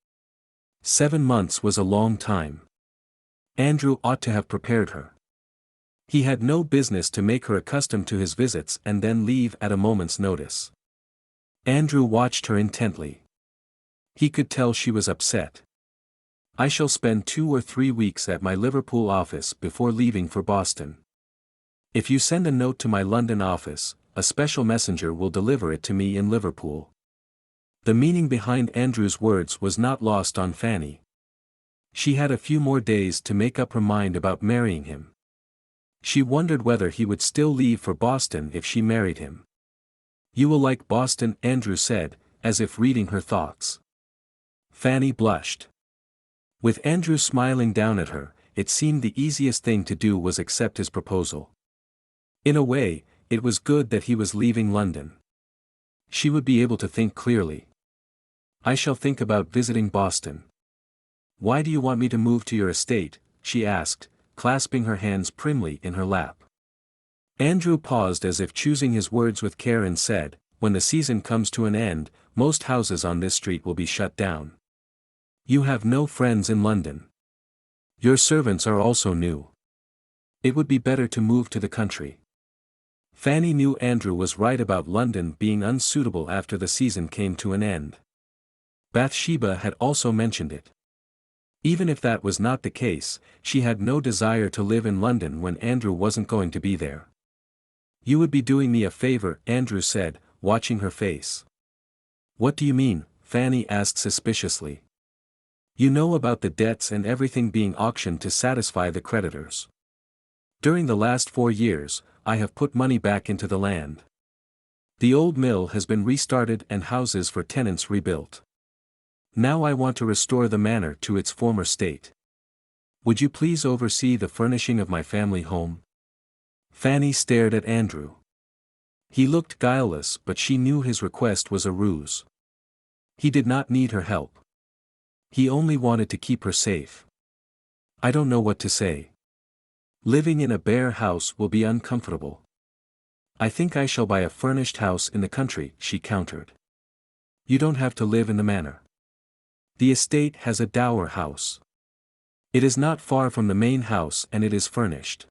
7 months was a long time. Andrew ought to have prepared her. He had no business to make her accustomed to his visits and then leave at a moment's notice. Andrew watched her intently. He could tell she was upset. I shall spend 2 or 3 weeks at my Liverpool office before leaving for Boston. If you send a note to my London office, a special messenger will deliver it to me in Liverpool. The meaning behind Andrew's words was not lost on Fanny. She had a few more days to make up her mind about marrying him. She wondered whether he would still leave for Boston if she married him. You will like Boston, Andrew said, as if reading her thoughts. Fanny blushed. With Andrew smiling down at her, it seemed the easiest thing to do was accept his proposal. In a way, it was good that he was leaving London. She would be able to think clearly. I shall think about visiting Boston. Why do you want me to move to your estate? She asked, clasping her hands primly in her lap. Andrew paused as if choosing his words with care and said, when the season comes to an end, most houses on this street will be shut down. You have no friends in London. Your servants are also new. It would be better to move to the country. Fanny knew Andrew was right about London being unsuitable after the season came to an end. Bathsheba had also mentioned it. Even if that was not the case, she had no desire to live in London when Andrew wasn't going to be there. You would be doing me a favor, Andrew said, watching her face. What do you mean? Fanny asked suspiciously. You know about the debts and everything being auctioned to satisfy the creditors. During the last 4 years, I have put money back into the land. The old mill has been restarted and houses for tenants rebuilt. Now I want to restore the manor to its former state. Would you please oversee the furnishing of my family home? Fanny stared at Andrew. He looked guileless, but she knew his request was a ruse. He did not need her help. He only wanted to keep her safe. I don't know what to say. Living in a bare house will be uncomfortable. I think I shall buy a furnished house in the country, she countered. You don't have to live in the manor. The estate has a dower house. It is not far from the main house and it is furnished.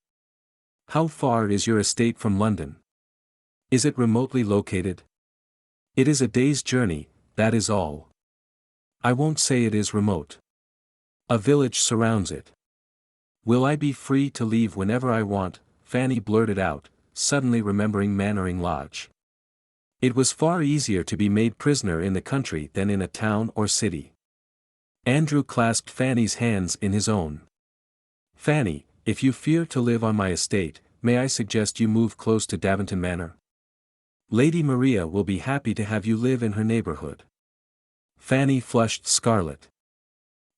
How far is your estate from London? Is it remotely located? It is a day's journey, that is all. I won't say it is remote. A village surrounds it. Will I be free to leave whenever I want? Fanny blurted out, suddenly remembering Mannering Lodge. It was far easier to be made prisoner in the country than in a town or city. Andrew clasped Fanny's hands in his own. Fanny, if you fear to live on my estate, may I suggest you move close to Daventon Manor? Lady Maria will be happy to have you live in her neighborhood. Fanny flushed scarlet.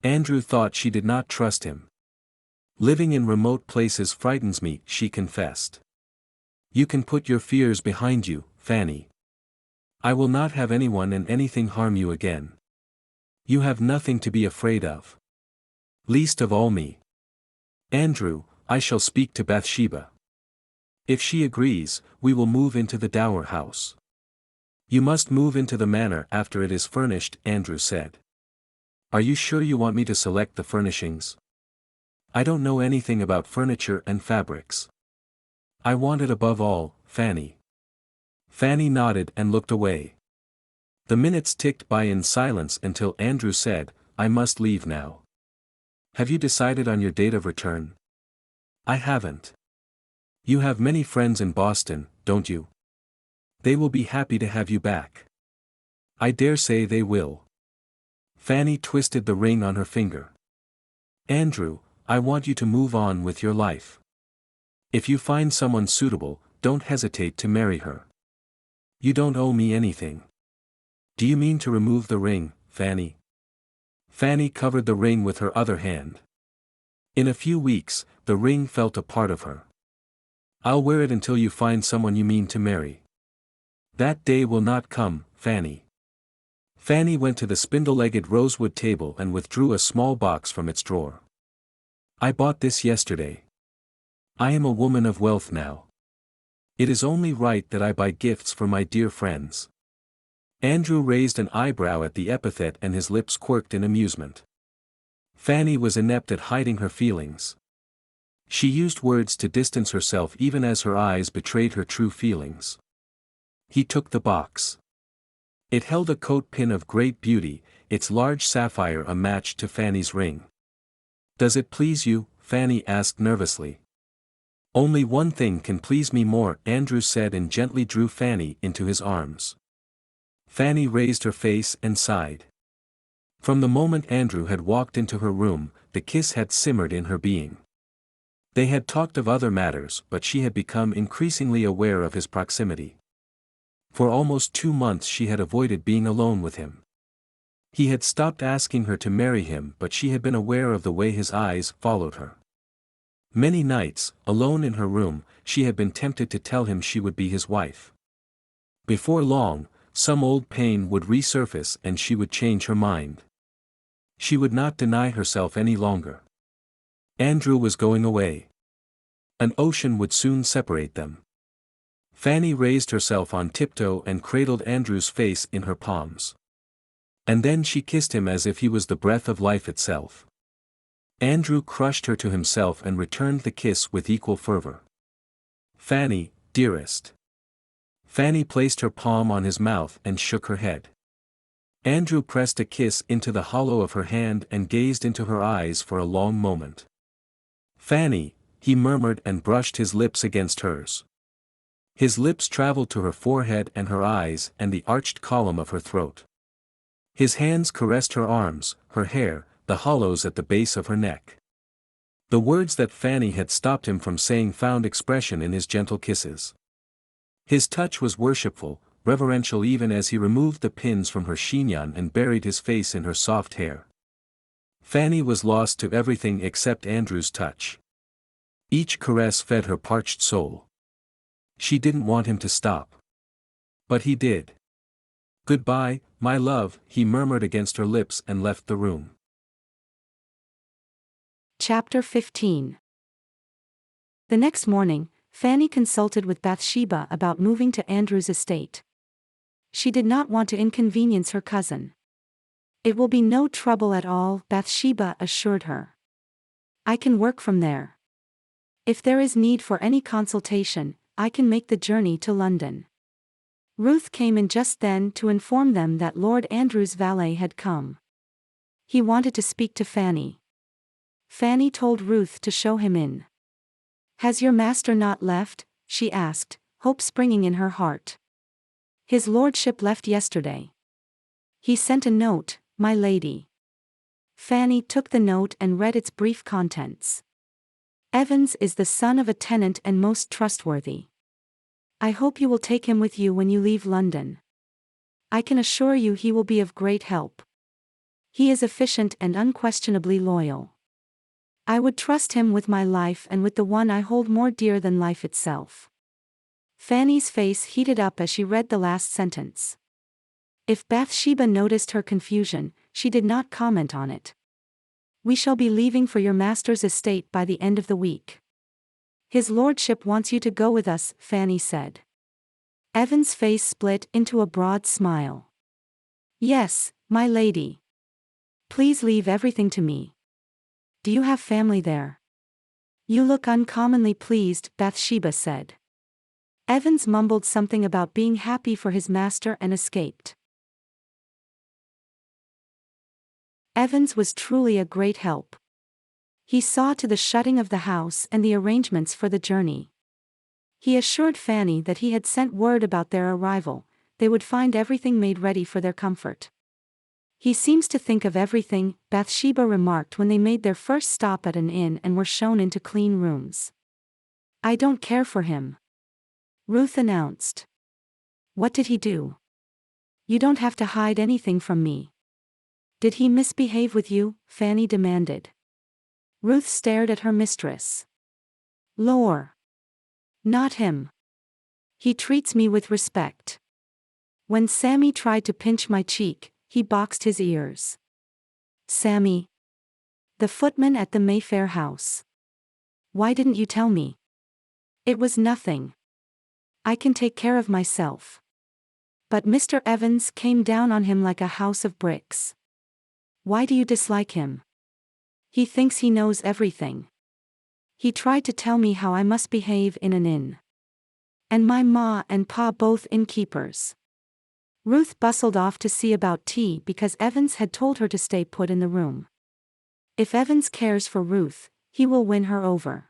Andrew thought she did not trust him. Living in remote places frightens me, she confessed. You can put your fears behind you, Fanny. I will not have anyone and anything harm you again. You have nothing to be afraid of. Least of all me. Andrew, I shall speak to Bathsheba. If she agrees, we will move into the dower house. You must move into the manor after it is furnished, Andrew said. Are you sure you want me to select the furnishings? I don't know anything about furniture and fabrics. I want it above all, Fanny. Fanny nodded and looked away. The minutes ticked by in silence until Andrew said, I must leave now. Have you decided on your date of return? I haven't. You have many friends in Boston, don't you? They will be happy to have you back. I dare say they will. Fanny twisted the ring on her finger. Andrew, I want you to move on with your life. If you find someone suitable, don't hesitate to marry her. You don't owe me anything. Do you mean to remove the ring, Fanny? Fanny covered the ring with her other hand. In a few weeks, the ring felt a part of her. I'll wear it until you find someone you mean to marry. That day will not come, Fanny. Fanny went to the spindle-legged rosewood table and withdrew a small box from its drawer. I bought this yesterday. I am a woman of wealth now. It is only right that I buy gifts for my dear friends. Andrew raised an eyebrow at the epithet and his lips quirked in amusement. Fanny was inept at hiding her feelings. She used words to distance herself even as her eyes betrayed her true feelings. He took the box. It held a coat pin of great beauty, its large sapphire a match to Fanny's ring. Does it please you? Fanny asked nervously. Only one thing can please me more, Andrew said and gently drew Fanny into his arms. Fanny raised her face and sighed. From the moment Andrew had walked into her room, the kiss had simmered in her being. They had talked of other matters, but she had become increasingly aware of his proximity. For almost 2 months she had avoided being alone with him. He had stopped asking her to marry him, but she had been aware of the way his eyes followed her. Many nights, alone in her room, she had been tempted to tell him she would be his wife. Before long, some old pain would resurface and she would change her mind. She would not deny herself any longer. Andrew was going away. An ocean would soon separate them. Fanny raised herself on tiptoe and cradled Andrew's face in her palms. And then she kissed him as if he was the breath of life itself. Andrew crushed her to himself and returned the kiss with equal fervor. Fanny, dearest. Fanny placed her palm on his mouth and shook her head. Andrew pressed a kiss into the hollow of her hand and gazed into her eyes for a long moment. Fanny, he murmured and brushed his lips against hers. His lips traveled to her forehead and her eyes and the arched column of her throat. His hands caressed her arms, her hair, the hollows at the base of her neck. The words that Fanny had stopped him from saying found expression in his gentle kisses. His touch was worshipful, reverential even as he removed the pins from her chignon and buried his face in her soft hair. Fanny was lost to everything except Andrew's touch. Each caress fed her parched soul. She didn't want him to stop. But he did. Goodbye, my love, he murmured against her lips and left the room. Chapter 15. The next morning, Fanny consulted with Bathsheba about moving to Andrew's estate. She did not want to inconvenience her cousin. It will be no trouble at all, Bathsheba assured her. I can work from there. If there is need for any consultation, I can make the journey to London. Ruth came in just then to inform them that Lord Andrew's valet had come. He wanted to speak to Fanny. Fanny told Ruth to show him in. Has your master not left? She asked, hope springing in her heart. His lordship left yesterday. He sent a note, my lady. Fanny took the note and read its brief contents. Evans is the son of a tenant and most trustworthy. I hope you will take him with you when you leave London. I can assure you he will be of great help. He is efficient and unquestionably loyal. I would trust him with my life and with the one I hold more dear than life itself. Fanny's face heated up as she read the last sentence. If Bathsheba noticed her confusion, she did not comment on it. We shall be leaving for your master's estate by the end of the week. His lordship wants you to go with us, Fanny said. Evan's face split into a broad smile. Yes, my lady. Please leave everything to me. Do you have family there? You look uncommonly pleased, Bathsheba said. Evans mumbled something about being happy for his master and escaped. Evans was truly a great help. He saw to the shutting of the house and the arrangements for the journey. He assured Fanny that he had sent word about their arrival, they would find everything made ready for their comfort. He seems to think of everything, Bathsheba remarked when they made their first stop at an inn and were shown into clean rooms. I don't care for him. Ruth announced. What did he do? You don't have to hide anything from me. Did he misbehave with you? Fanny demanded. Ruth stared at her mistress. Lor. Not him. He treats me with respect. When Sammy tried to pinch my cheek, he boxed his ears. Sammy. The footman at the Mayfair house. Why didn't you tell me? It was nothing. I can take care of myself. But Mr. Evans came down on him like a house of bricks. Why do you dislike him? He thinks he knows everything. He tried to tell me how I must behave in an inn. And my ma and pa both innkeepers. Ruth bustled off to see about tea because Evans had told her to stay put in the room. If Evans cares for Ruth, he will win her over.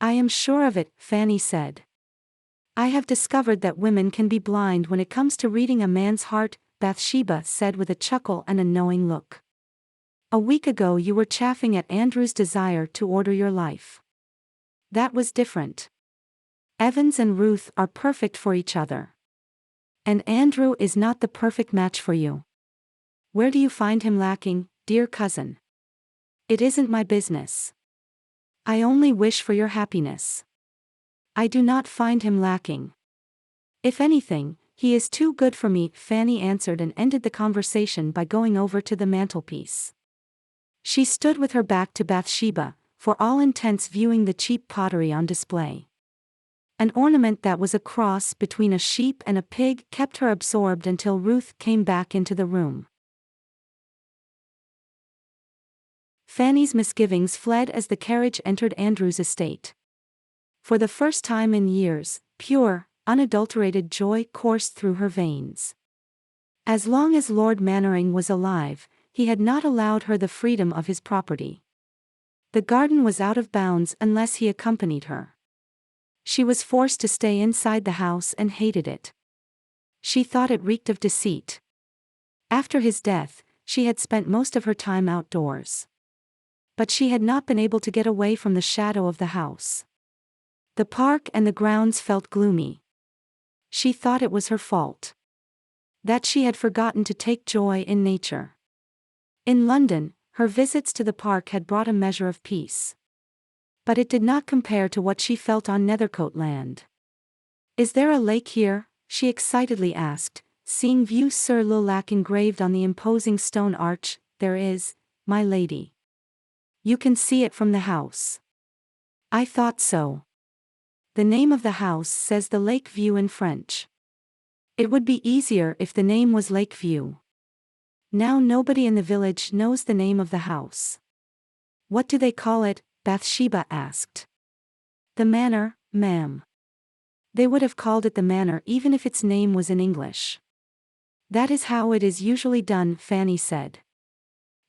I am sure of it, Fanny said. I have discovered that women can be blind when it comes to reading a man's heart, Bathsheba said with a chuckle and a knowing look. A week ago you were chaffing at Andrew's desire to order your life. That was different. Evans and Ruth are perfect for each other. And Andrew is not the perfect match for you. Where do you find him lacking, dear cousin? It isn't my business. I only wish for your happiness. I do not find him lacking. If anything, he is too good for me, Fanny answered and ended the conversation by going over to the mantelpiece. She stood with her back to Bathsheba, for all intents viewing the cheap pottery on display. An ornament that was a cross between a sheep and a pig kept her absorbed until Ruth came back into the room. Fanny's misgivings fled as the carriage entered Andrew's estate. For the first time in years, pure, unadulterated joy coursed through her veins. As long as Lord Mannering was alive, he had not allowed her the freedom of his property. The garden was out of bounds unless he accompanied her. She was forced to stay inside the house and hated it. She thought it reeked of deceit. After his death, she had spent most of her time outdoors. But she had not been able to get away from the shadow of the house. The park and the grounds felt gloomy. She thought it was her fault. That she had forgotten to take joy in nature. In London, her visits to the park had brought a measure of peace. But it did not compare to what she felt on Nethercote land. Is there a lake here? She excitedly asked, seeing Vieux sur le lac engraved on the imposing stone arch. There is, my lady. You can see it from the house. I thought so. The name of the house says the Lake View in French. It would be easier if the name was Lake View. Now nobody in the village knows the name of the house. What do they call it? Bathsheba asked. The Manor, ma'am. They would have called it the Manor even if its name was in English. That is how it is usually done, Fanny said.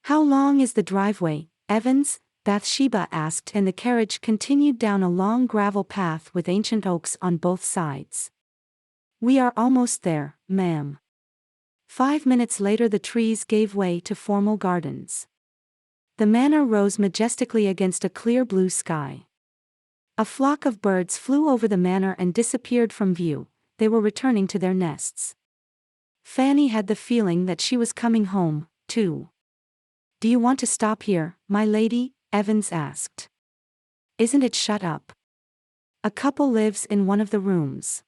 How long is the driveway, Evans? Bathsheba asked, and the carriage continued down a long gravel path with ancient oaks on both sides. We are almost there, ma'am. 5 minutes later the trees gave way to formal gardens. The manor rose majestically against a clear blue sky. A flock of birds flew over the manor and disappeared from view. They were returning to their nests. Fanny had the feeling that she was coming home, too. Do you want to stop here, my lady? Evans asked. Isn't it shut up? A couple lives in one of the rooms.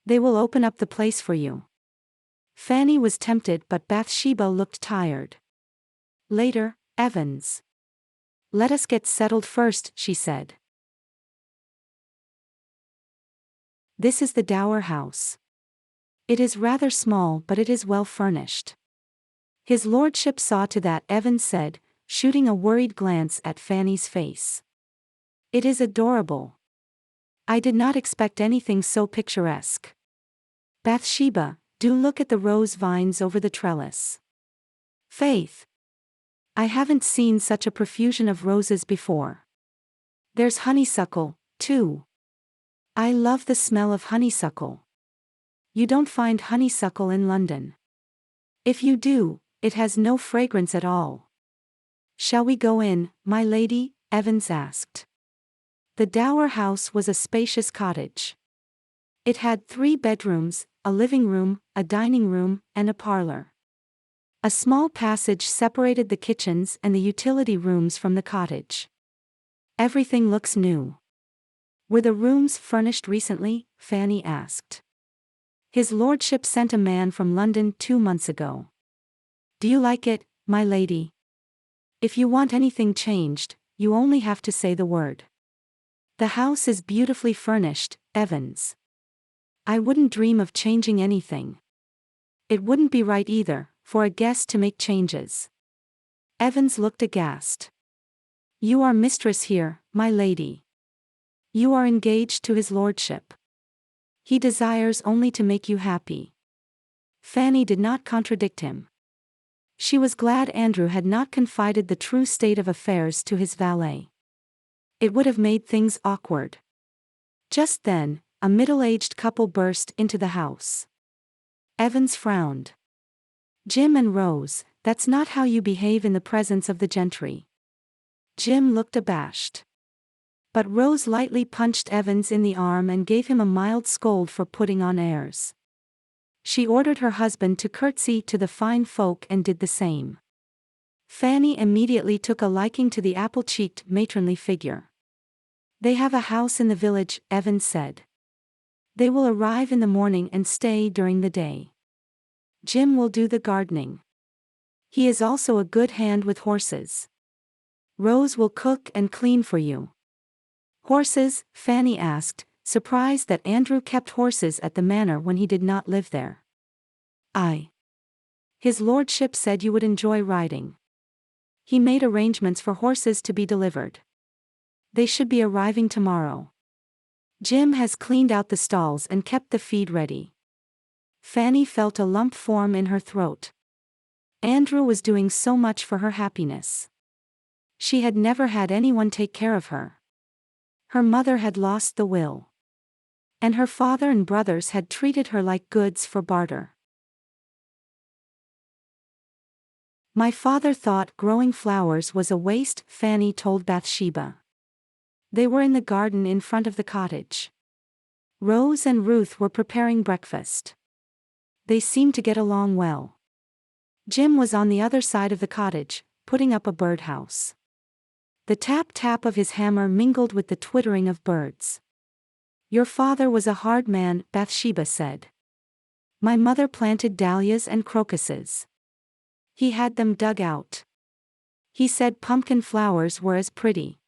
They will open up the place for you. Fanny was tempted, but Bathsheba looked tired. Later, Evans. Let us get settled first, she said. This is the dower house. It is rather small, but it is well furnished. His lordship saw to that, Evans said, shooting a worried glance at Fanny's face. It is adorable. I did not expect anything so picturesque. Bathsheba, do look at the rose vines over the trellis. Faith! I haven't seen such a profusion of roses before. There's honeysuckle, too. I love the smell of honeysuckle. You don't find honeysuckle in London. If you do, it has no fragrance at all. Shall we go in, my lady? Evans asked. The dower house was a spacious cottage. It had 3 bedrooms, a living room, a dining room, and a parlor. A small passage separated the kitchens and the utility rooms from the cottage. Everything looks new. Were the rooms furnished recently? Fanny asked. His lordship sent a man from London 2 months ago. Do you like it, my lady? If you want anything changed, you only have to say the word. The house is beautifully furnished, Evans. I wouldn't dream of changing anything. It wouldn't be right either, for a guest to make changes. Evans looked aghast. You are mistress here, my lady. You are engaged to his lordship. He desires only to make you happy. Fanny did not contradict him. She was glad Andrew had not confided the true state of affairs to his valet. It would have made things awkward. Just then, a middle-aged couple burst into the house. Evans frowned. Jim and Rose, that's not how you behave in the presence of the gentry. Jim looked abashed. But Rose lightly punched Evans in the arm and gave him a mild scold for putting on airs. She ordered her husband to curtsy to the fine folk and did the same. Fanny immediately took a liking to the apple-cheeked matronly figure. They have a house in the village, Evans said. They will arrive in the morning and stay during the day. Jim will do the gardening. He is also a good hand with horses. Rose will cook and clean for you. Horses? Fanny asked, surprised that Andrew kept horses at the manor when he did not live there. Aye. His lordship said you would enjoy riding. He made arrangements for horses to be delivered. They should be arriving tomorrow. Jim has cleaned out the stalls and kept the feed ready. Fanny felt a lump form in her throat. Andrew was doing so much for her happiness. She had never had anyone take care of her. Her mother had lost the will. And her father and brothers had treated her like goods for barter. My father thought growing flowers was a waste, Fanny told Bathsheba. They were in the garden in front of the cottage. Rose and Ruth were preparing breakfast. They seemed to get along well. Jim was on the other side of the cottage, putting up a birdhouse. The tap-tap of his hammer mingled with the twittering of birds. Your father was a hard man, Bathsheba said. My mother planted dahlias and crocuses. He had them dug out. He said pumpkin flowers were as pretty.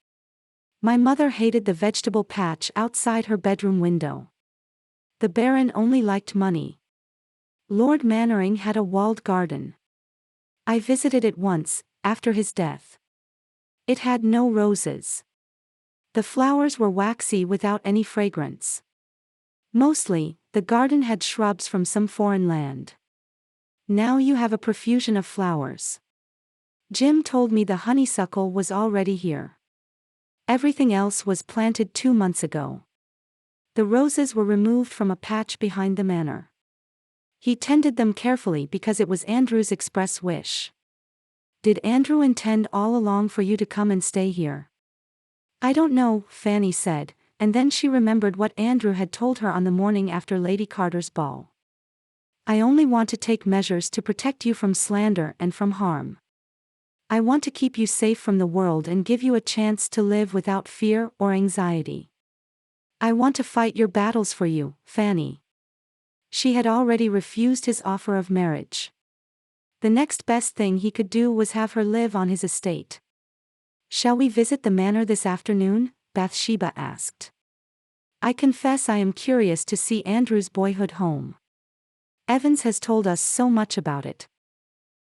My mother hated the vegetable patch outside her bedroom window. The Baron only liked money. Lord Mannering had a walled garden. I visited it once, after his death. It had no roses. The flowers were waxy without any fragrance. Mostly, the garden had shrubs from some foreign land. Now you have a profusion of flowers. Jim told me the honeysuckle was already here. Everything else was planted 2 months ago. The roses were removed from a patch behind the manor. He tended them carefully because it was Andrew's express wish. Did Andrew intend all along for you to come and stay here? I don't know, Fanny said, and then she remembered what Andrew had told her on the morning after Lady Carter's ball. I only want to take measures to protect you from slander and from harm. I want to keep you safe from the world and give you a chance to live without fear or anxiety. I want to fight your battles for you, Fanny. She had already refused his offer of marriage. The next best thing he could do was have her live on his estate. Shall we visit the manor this afternoon? Bathsheba asked. I confess I am curious to see Andrew's boyhood home. Evans has told us so much about it.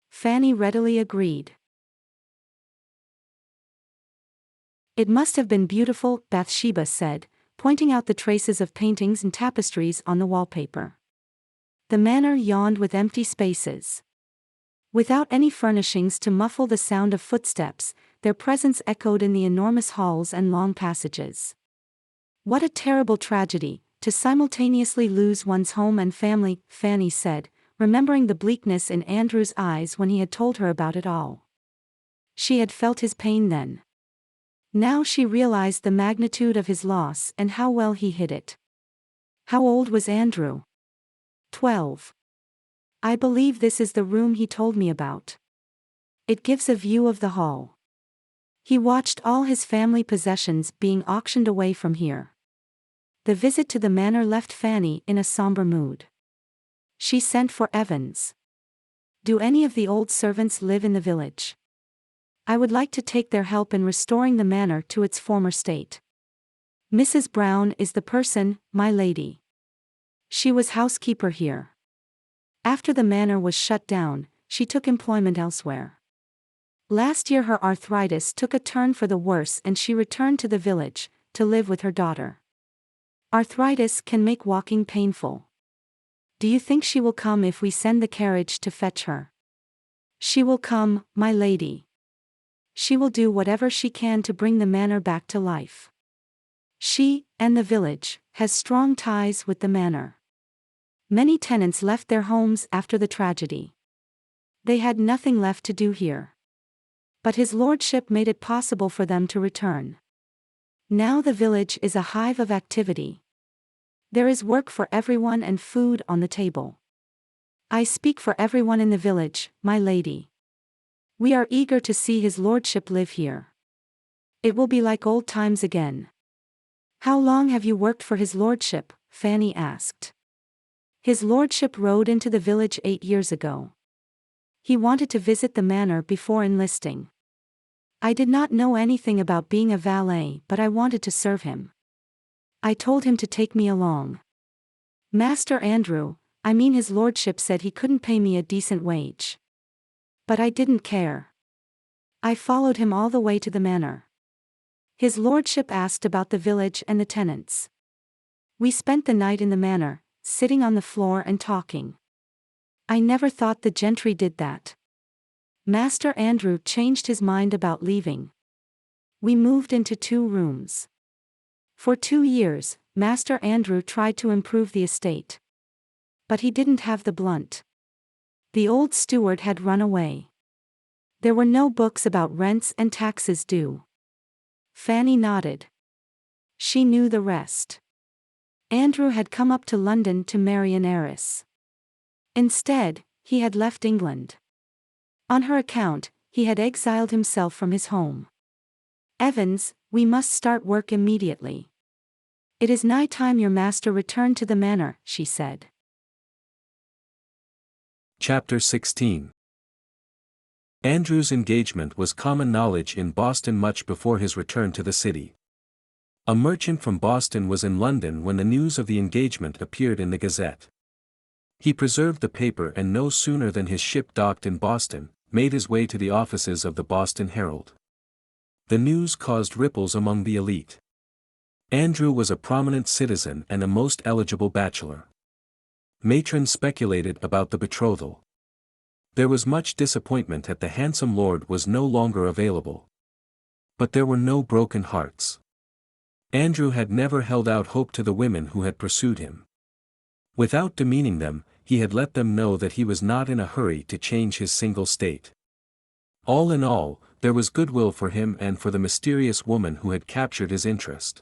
Fanny readily agreed. It must have been beautiful, Bathsheba said, pointing out the traces of paintings and tapestries on the wallpaper. The manor yawned with empty spaces. Without any furnishings to muffle the sound of footsteps, their presence echoed in the enormous halls and long passages. What a terrible tragedy, to simultaneously lose one's home and family, Fanny said, remembering the bleakness in Andrew's eyes when he had told her about it all. She had felt his pain then. Now she realized the magnitude of his loss and how well he hid it. How old was Andrew? 12. I believe this is the room he told me about. It gives a view of the hall. He watched all his family possessions being auctioned away from here. The visit to the manor left Fanny in a somber mood. She sent for Evans. Do any of the old servants live in the village? I would like to take their help in restoring the manor to its former state. Mrs. Brown is the person, my lady. She was housekeeper here. After the manor was shut down, she took employment elsewhere. Last year her arthritis took a turn for the worse and she returned to the village, to live with her daughter. Arthritis can make walking painful. Do you think she will come if we send the carriage to fetch her? She will come, my lady. She will do whatever she can to bring the manor back to life. She, and the village, has strong ties with the manor. Many tenants left their homes after the tragedy. They had nothing left to do here. But his lordship made it possible for them to return. Now the village is a hive of activity. There is work for everyone and food on the table. I speak for everyone in the village, my lady. We are eager to see his lordship live here. It will be like old times again. How long have you worked for his lordship? Fanny asked. His lordship rode into the village 8 years ago. He wanted to visit the manor before enlisting. I did not know anything about being a valet, but I wanted to serve him. I told him to take me along. Master Andrew, I mean his lordship, said he couldn't pay me a decent wage. But I didn't care. I followed him all the way to the manor. His lordship asked about the village and the tenants. We spent the night in the manor, sitting on the floor and talking. I never thought the gentry did that. Master Andrew changed his mind about leaving. We moved into 2 rooms. For 2 years, Master Andrew tried to improve the estate. But he didn't have the blunt. The old steward had run away. There were no books about rents and taxes due. Fanny nodded. She knew the rest. Andrew had come up to London to marry an heiress. Instead, he had left England. On her account, he had exiled himself from his home. Evans, we must start work immediately. It is nigh time your master returned to the manor, she said. Chapter 16. Andrew's engagement was common knowledge in Boston much before his return to the city. A merchant from Boston was in London when the news of the engagement appeared in the Gazette. He preserved the paper and no sooner than his ship docked in Boston, made his way to the offices of the Boston Herald. The news caused ripples among the elite. Andrew was a prominent citizen and a most eligible bachelor. Matrons speculated about the betrothal. There was much disappointment that the handsome lord was no longer available. But there were no broken hearts. Andrew had never held out hope to the women who had pursued him. Without demeaning them, he had let them know that he was not in a hurry to change his single state. All in all, there was goodwill for him and for the mysterious woman who had captured his interest.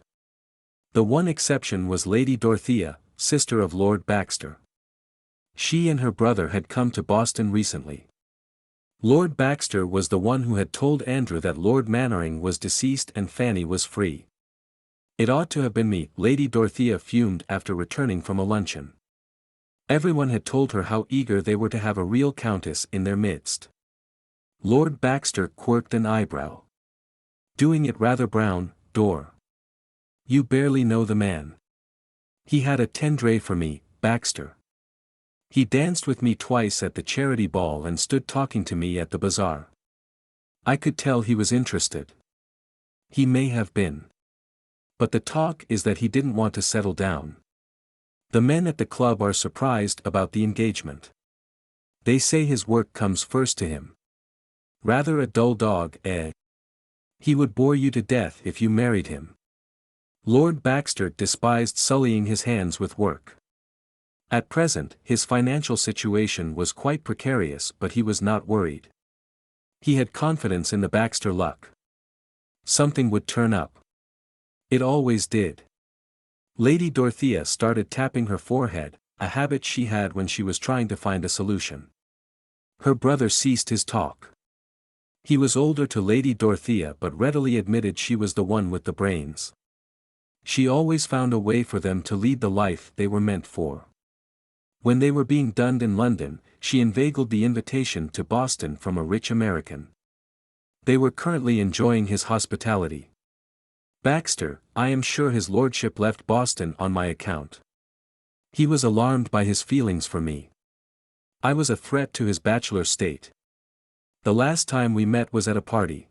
The one exception was Lady Dorothea, sister of Lord Baxter. She and her brother had come to Boston recently. Lord Baxter was the one who had told Andrew that Lord Mannering was deceased and Fanny was free. It ought to have been me, Lady Dorothea fumed after returning from a luncheon. Everyone had told her how eager they were to have a real countess in their midst. Lord Baxter quirked an eyebrow. Doing it rather brown, Dor. You barely know the man. He had a tendre for me, Baxter. He danced with me twice at the charity ball and stood talking to me at the bazaar. I could tell he was interested. He may have been. But the talk is that he didn't want to settle down. The men at the club are surprised about the engagement. They say his work comes first to him. Rather a dull dog, eh? He would bore you to death if you married him. Lord Baxter despised sullying his hands with work. At present, his financial situation was quite precarious, but he was not worried. He had confidence in the Baxter luck. Something would turn up. It always did. Lady Dorothea started tapping her forehead, a habit she had when she was trying to find a solution. Her brother ceased his talk. He was older to Lady Dorothea but readily admitted she was the one with the brains. She always found a way for them to lead the life they were meant for. When they were being dunned in London, she inveigled the invitation to Boston from a rich American. They were currently enjoying his hospitality. "Baxter, I am sure his lordship left Boston on my account. He was alarmed by his feelings for me. I was a threat to his bachelor state. The last time we met was at a party.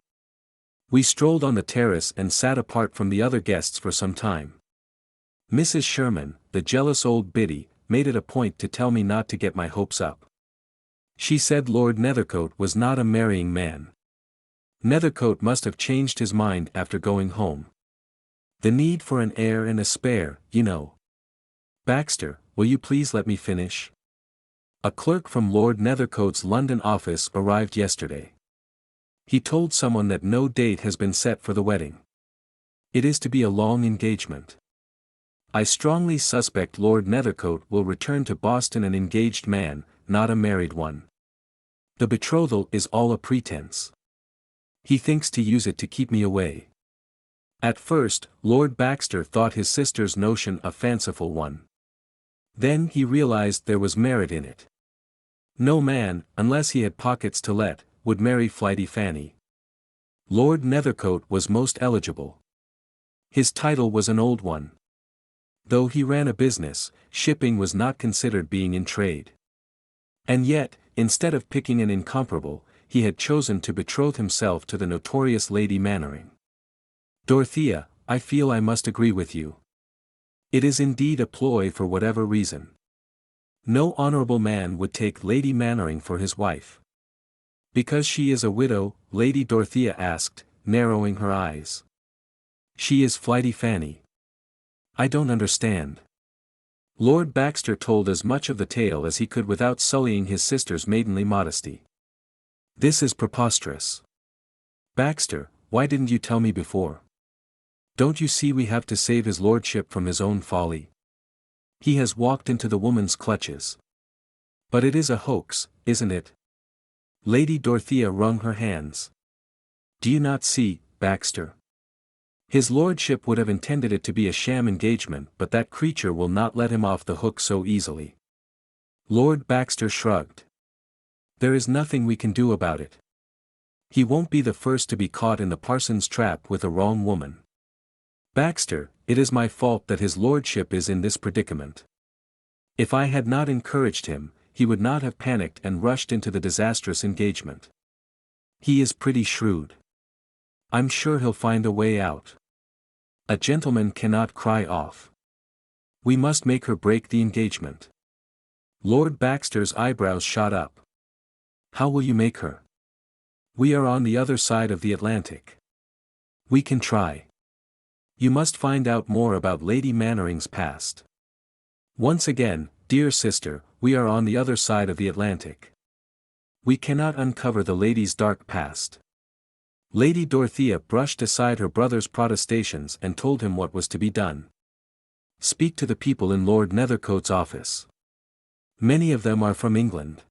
We strolled on the terrace and sat apart from the other guests for some time. Mrs. Sherman, the jealous old biddy, made it a point to tell me not to get my hopes up. She said Lord Nethercote was not a marrying man. Nethercote must have changed his mind after going home. The need for an heir and a spare, you know." "Baxter, will you please let me finish? A clerk from Lord Nethercote's London office arrived yesterday. He told someone that no date has been set for the wedding. It is to be a long engagement. I strongly suspect Lord Nethercote will return to Boston an engaged man, not a married one. The betrothal is all a pretense. He thinks to use it to keep me away." At first, Lord Baxter thought his sister's notion a fanciful one. Then he realized there was merit in it. No man, unless he had pockets to let, would marry Flighty Fanny. Lord Nethercote was most eligible. His title was an old one. Though he ran a business, shipping was not considered being in trade. And yet, instead of picking an incomparable, he had chosen to betroth himself to the notorious Lady Mannering. "Dorothea, I feel I must agree with you. It is indeed a ploy for whatever reason. No honorable man would take Lady Mannering for his wife." "Because she is a widow?" Lady Dorothea asked, narrowing her eyes. "She is Flighty Fanny." "I don't understand." Lord Baxter told as much of the tale as he could without sullying his sister's maidenly modesty. "This is preposterous. Baxter, why didn't you tell me before? Don't you see we have to save his lordship from his own folly? He has walked into the woman's clutches. But it is a hoax, isn't it?" Lady Dorothea wrung her hands. "Do you not see, Baxter? His lordship would have intended it to be a sham engagement, but that creature will not let him off the hook so easily." Lord Baxter shrugged. "There is nothing we can do about it. He won't be the first to be caught in the parson's trap with a wrong woman. Baxter, it is my fault that his lordship is in this predicament. If I had not encouraged him, he would not have panicked and rushed into the disastrous engagement. He is pretty shrewd. I'm sure he'll find a way out. A gentleman cannot cry off. We must make her break the engagement." Lord Baxter's eyebrows shot up. "How will you make her? We are on the other side of the Atlantic. We can try. You must find out more about Lady Mannering's past. Once again, dear sister, we are on the other side of the Atlantic. We cannot uncover the lady's dark past." Lady Dorothea brushed aside her brother's protestations and told him what was to be done. "Speak to the people in Lord Nethercote's office. Many of them are from England.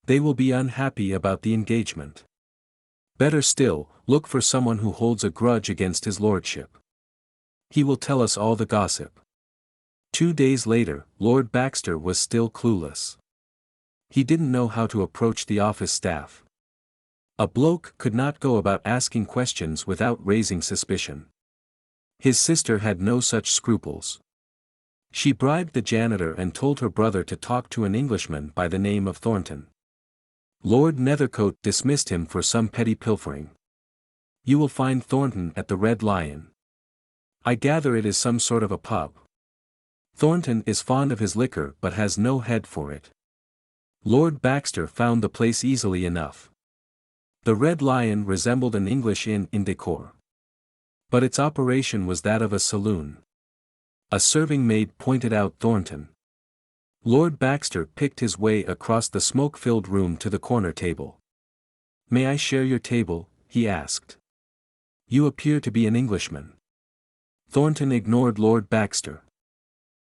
They will be unhappy about the engagement. Better still, look for someone who holds a grudge against his lordship. He will tell us all the gossip." 2 days later, Lord Baxter was still clueless. He didn't know how to approach the office staff. A bloke could not go about asking questions without raising suspicion. His sister had no such scruples. She bribed the janitor and told her brother to talk to an Englishman by the name of Thornton. Lord Nethercote dismissed him for some petty pilfering. "You will find Thornton at the Red Lion. I gather it is some sort of a pub. Thornton is fond of his liquor but has no head for it." Lord Baxter found the place easily enough. The Red Lion resembled an English inn in decor. But its operation was that of a saloon. A serving maid pointed out Thornton. Lord Baxter picked his way across the smoke-filled room to the corner table. "May I share your table?" he asked. "You appear to be an Englishman." Thornton ignored Lord Baxter.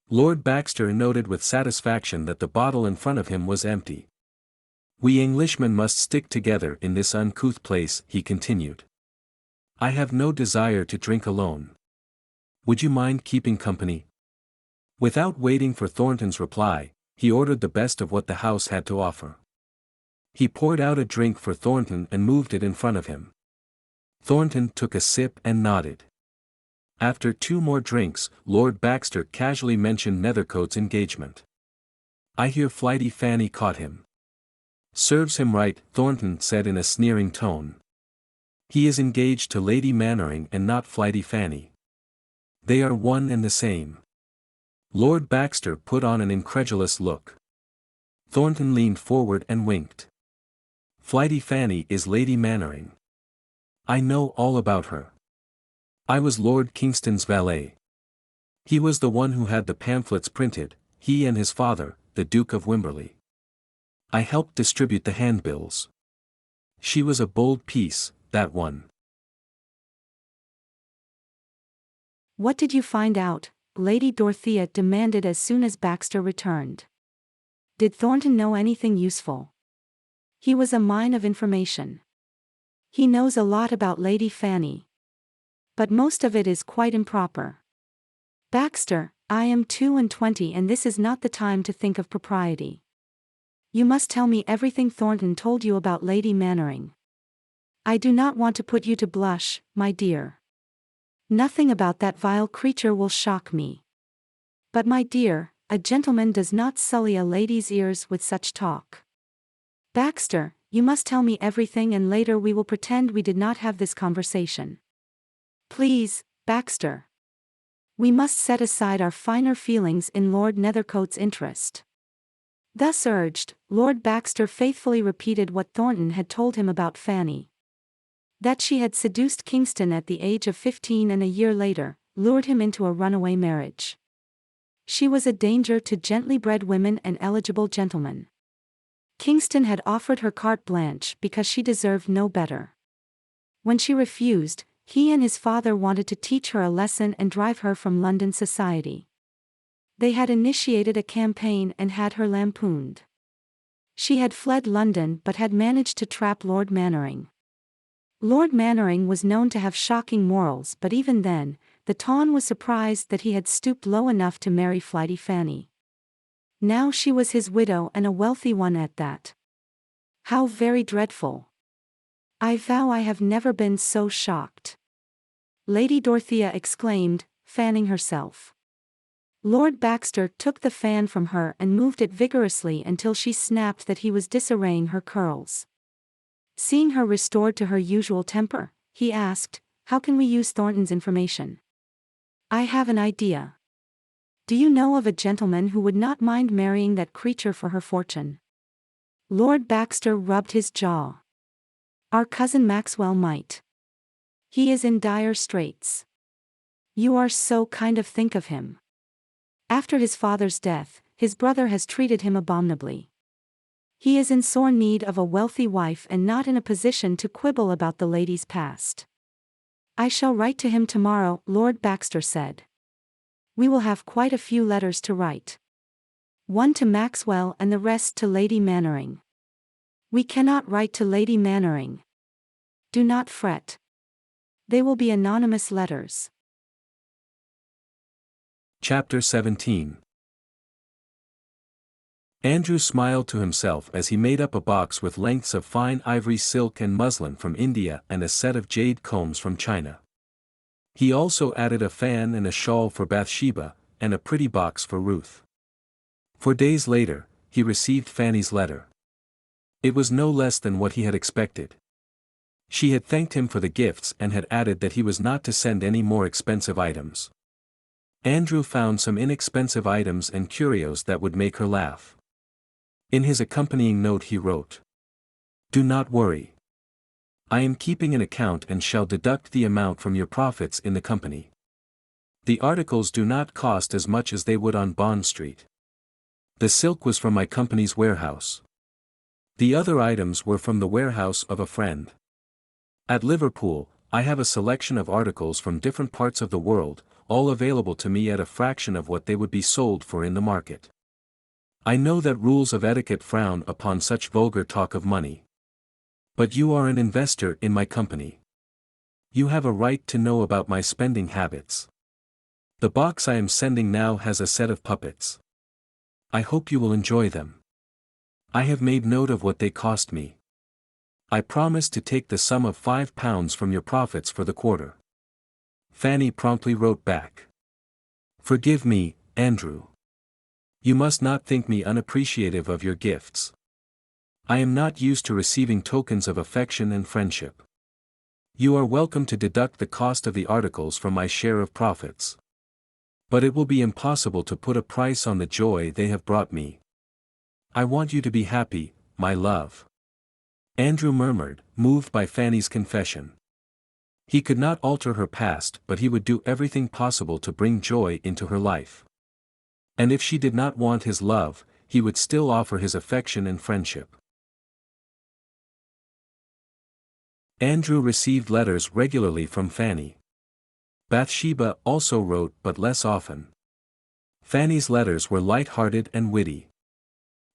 Lord Baxter noted with satisfaction that the bottle in front of him was empty. "We Englishmen must stick together in this uncouth place," he continued. "I have no desire to drink alone. Would you mind keeping company?" Without waiting for Thornton's reply, he ordered the best of what the house had to offer. He poured out a drink for Thornton and moved it in front of him. Thornton took a sip and nodded. After 2 more drinks, Lord Baxter casually mentioned Nethercote's engagement. "I hear Flighty Fanny caught him." "Serves him right," Thornton said in a sneering tone. "He is engaged to Lady Mannering and not Flighty Fanny. They are one and the same." Lord Baxter put on an incredulous look. Thornton leaned forward and winked. "Flighty Fanny is Lady Mannering. I know all about her. I was Lord Kingston's valet. He was the one who had the pamphlets printed, he and his father, the Duke of Wimberley. I helped distribute the handbills. She was a bold piece, that one." "What did you find out?" Lady Dorothea demanded as soon as Baxter returned. "Did Thornton know anything useful?" "He was a mine of information. He knows a lot about Lady Fanny. But most of it is quite improper. Baxter, I am 22 and this is not the time to think of propriety. You must tell me everything Thornton told you about Lady Mannering. I do not want to put you to blush, my dear. Nothing about that vile creature will shock me. But my dear, a gentleman does not sully a lady's ears with such talk. Baxter, you must tell me everything and later we will pretend we did not have this conversation. Please, Baxter. We must set aside our finer feelings in Lord Nethercote's interest." Thus urged, Lord Baxter faithfully repeated what Thornton had told him about Fanny. That she had seduced Kingston at the age of 15 and a year later, lured him into a runaway marriage. She was a danger to gently bred women and eligible gentlemen. Kingston had offered her carte blanche because she deserved no better. When she refused, he and his father wanted to teach her a lesson and drive her from London society. They had initiated a campaign and had her lampooned. She had fled London but had managed to trap Lord Mannering. Lord Mannering was known to have shocking morals, but even then, the Tawn was surprised that he had stooped low enough to marry Flighty Fanny. Now she was his widow and a wealthy one at that. How very dreadful. I vow I have never been so shocked. Lady Dorothea exclaimed, fanning herself. Lord Baxter took the fan from her and moved it vigorously until she snapped that he was disarraying her curls. Seeing her restored to her usual temper, he asked, "How can we use Thornton's information?" "I have an idea. Do you know of a gentleman who would not mind marrying that creature for her fortune?" Lord Baxter rubbed his jaw. "Our cousin Maxwell might. He is in dire straits. You are so kind of think of him. After his father's death, his brother has treated him abominably. He is in sore need of a wealthy wife and not in a position to quibble about the lady's past." "I shall write to him tomorrow," Lord Baxter said. "We will have quite a few letters to write. One to Maxwell and the rest to Lady Mannering." "We cannot write to Lady Mannering. Do not fret. They will be anonymous letters." Chapter 17. Andrew smiled to himself as he made up a box with lengths of fine ivory silk and muslin from India and a set of jade combs from China. He also added a fan and a shawl for Bathsheba, and a pretty box for Ruth. 4 days later, he received Fanny's letter. It was no less than what he had expected. She had thanked him for the gifts and had added that he was not to send any more expensive items. Andrew found some inexpensive items and curios that would make her laugh. In his accompanying note he wrote, "Do not worry. I am keeping an account and shall deduct the amount from your profits in the company. The articles do not cost as much as they would on Bond Street. The silk was from my company's warehouse. The other items were from the warehouse of a friend. At Liverpool, I have a selection of articles from different parts of the world, all available to me at a fraction of what they would be sold for in the market. I know that rules of etiquette frown upon such vulgar talk of money. But you are an investor in my company. You have a right to know about my spending habits. The box I am sending now has a set of puppets. I hope you will enjoy them. I have made note of what they cost me. I promise to take the sum of £5 from your profits for the quarter. Fanny promptly wrote back. Forgive me, Andrew. You must not think me unappreciative of your gifts. I am not used to receiving tokens of affection and friendship. You are welcome to deduct the cost of the articles from my share of profits. But it will be impossible to put a price on the joy they have brought me. I want you to be happy, my love. Andrew murmured, moved by Fanny's confession. He could not alter her past, but he would do everything possible to bring joy into her life. And if she did not want his love, he would still offer his affection and friendship. Andrew received letters regularly from Fanny. Bathsheba also wrote, but less often. Fanny's letters were light-hearted and witty.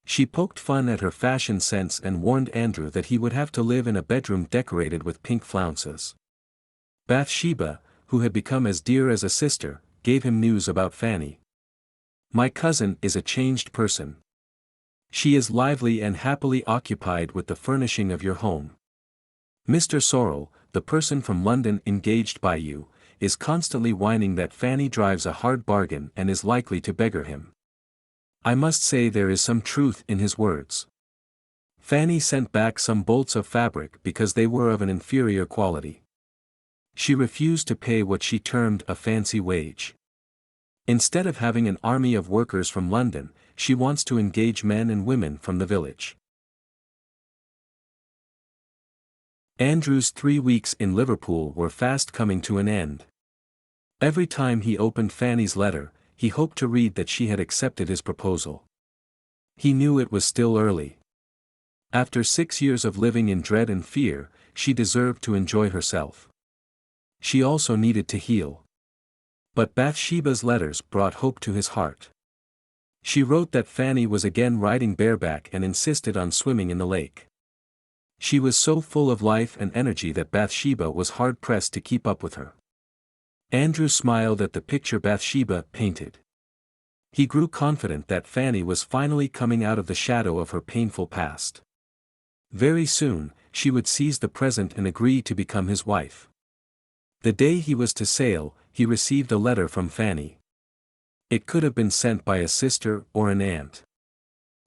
She poked fun at her fashion sense and warned Andrew that he would have to live in a bedroom decorated with pink flounces. Bathsheba, who had become as dear as a sister, gave him news about Fanny. My cousin is a changed person. She is lively and happily occupied with the furnishing of your home. Mr. Sorrel, the person from London engaged by you, is constantly whining that Fanny drives a hard bargain and is likely to beggar him. I must say there is some truth in his words. Fanny sent back some bolts of fabric because they were of an inferior quality. She refused to pay what she termed a fancy wage. Instead of having an army of workers from London, she wants to engage men and women from the village. Andrew's 3 weeks in Liverpool were fast coming to an end. Every time he opened Fanny's letter, he hoped to read that she had accepted his proposal. He knew it was still early. After 6 years of living in dread and fear, she deserved to enjoy herself. She also needed to heal. But Bathsheba's letters brought hope to his heart. She wrote that Fanny was again riding bareback and insisted on swimming in the lake. She was so full of life and energy that Bathsheba was hard-pressed to keep up with her. Andrew smiled at the picture Bathsheba painted. He grew confident that Fanny was finally coming out of the shadow of her painful past. Very soon, she would seize the present and agree to become his wife. The day he was to sail, he received a letter from Fanny. It could have been sent by a sister or an aunt.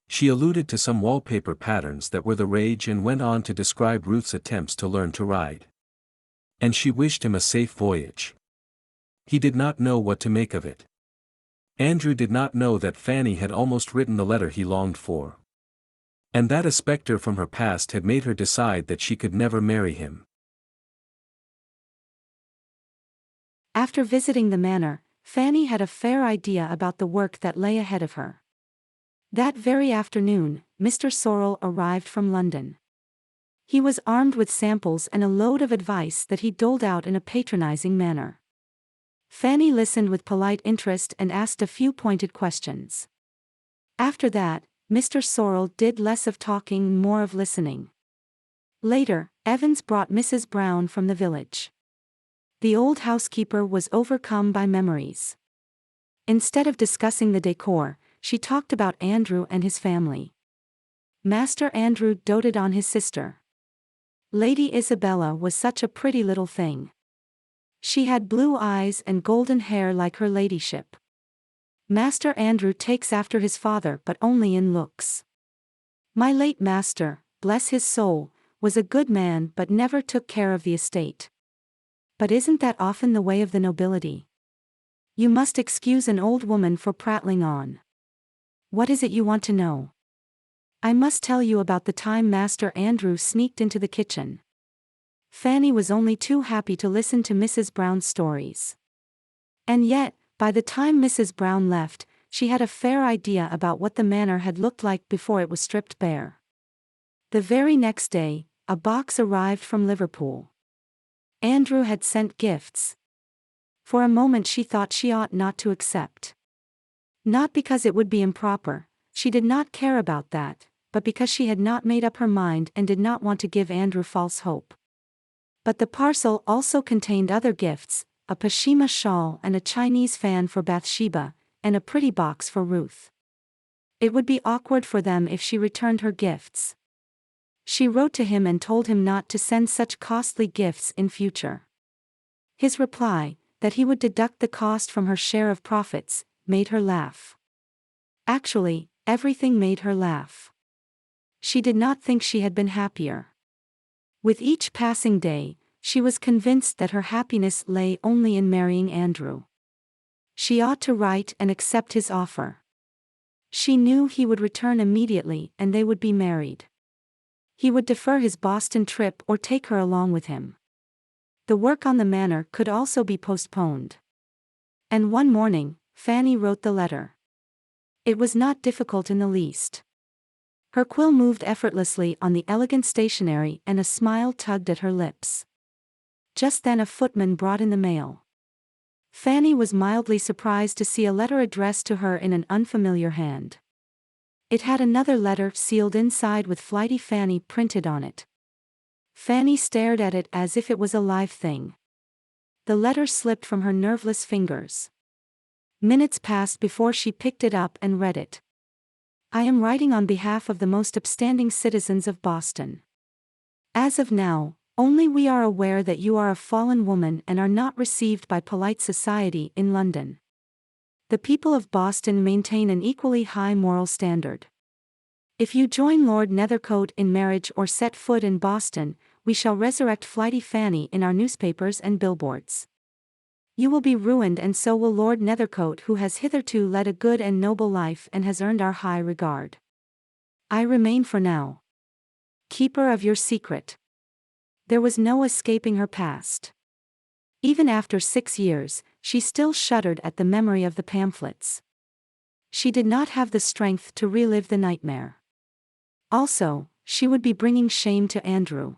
She alluded to some wallpaper patterns that were the rage and went on to describe Ruth's attempts to learn to ride. And she wished him a safe voyage. He did not know what to make of it. Andrew did not know that Fanny had almost written the letter he longed for. And that a spectre from her past had made her decide that she could never marry him. After visiting the manor, Fanny had a fair idea about the work that lay ahead of her. That very afternoon, Mr. Sorrel arrived from London. He was armed with samples and a load of advice that he doled out in a patronizing manner. Fanny listened with polite interest and asked a few pointed questions. After that, Mr. Sorrel did less of talking and more of listening. Later, Evans brought Mrs. Brown from the village. The old housekeeper was overcome by memories. Instead of discussing the decor, she talked about Andrew and his family. Master Andrew doted on his sister. Lady Isabella was such a pretty little thing. She had blue eyes and golden hair like her ladyship. Master Andrew takes after his father but only in looks. My late master, bless his soul, was a good man but never took care of the estate. But isn't that often the way of the nobility? You must excuse an old woman for prattling on. What is it you want to know? I must tell you about the time Master Andrew sneaked into the kitchen. Fanny was only too happy to listen to Mrs. Brown's stories. And yet, by the time Mrs. Brown left, she had a fair idea about what the manor had looked like before it was stripped bare. The very next day, a box arrived from Liverpool. Andrew had sent gifts. For a moment she thought she ought not to accept. Not because it would be improper, she did not care about that, but because she had not made up her mind and did not want to give Andrew false hope. But the parcel also contained other gifts, a Pashima shawl and a Chinese fan for Bathsheba, and a pretty box for Ruth. It would be awkward for them if she returned her gifts. She wrote to him and told him not to send such costly gifts in future. His reply, that he would deduct the cost from her share of profits, made her laugh. Actually, everything made her laugh. She did not think she had been happier. With each passing day, she was convinced that her happiness lay only in marrying Andrew. She ought to write and accept his offer. She knew he would return immediately and they would be married. He would defer his Boston trip or take her along with him. The work on the manor could also be postponed. And one morning, Fanny wrote the letter. It was not difficult in the least. Her quill moved effortlessly on the elegant stationery and a smile tugged at her lips. Just then a footman brought in the mail. Fanny was mildly surprised to see a letter addressed to her in an unfamiliar hand. It had another letter sealed inside with Flighty Fanny printed on it. Fanny stared at it as if it was a live thing. The letter slipped from her nerveless fingers. Minutes passed before she picked it up and read it. I am writing on behalf of the most upstanding citizens of Boston. As of now, only we are aware that you are a fallen woman and are not received by polite society in London. The people of Boston maintain an equally high moral standard. If you join Lord Nethercote in marriage or set foot in Boston, we shall resurrect Flighty Fanny in our newspapers and billboards. You will be ruined and so will Lord Nethercote, who has hitherto led a good and noble life and has earned our high regard. I remain for now keeper of your secret. There was no escaping her past. Even after 6 years, she still shuddered at the memory of the pamphlets. She did not have the strength to relive the nightmare. Also, she would be bringing shame to Andrew.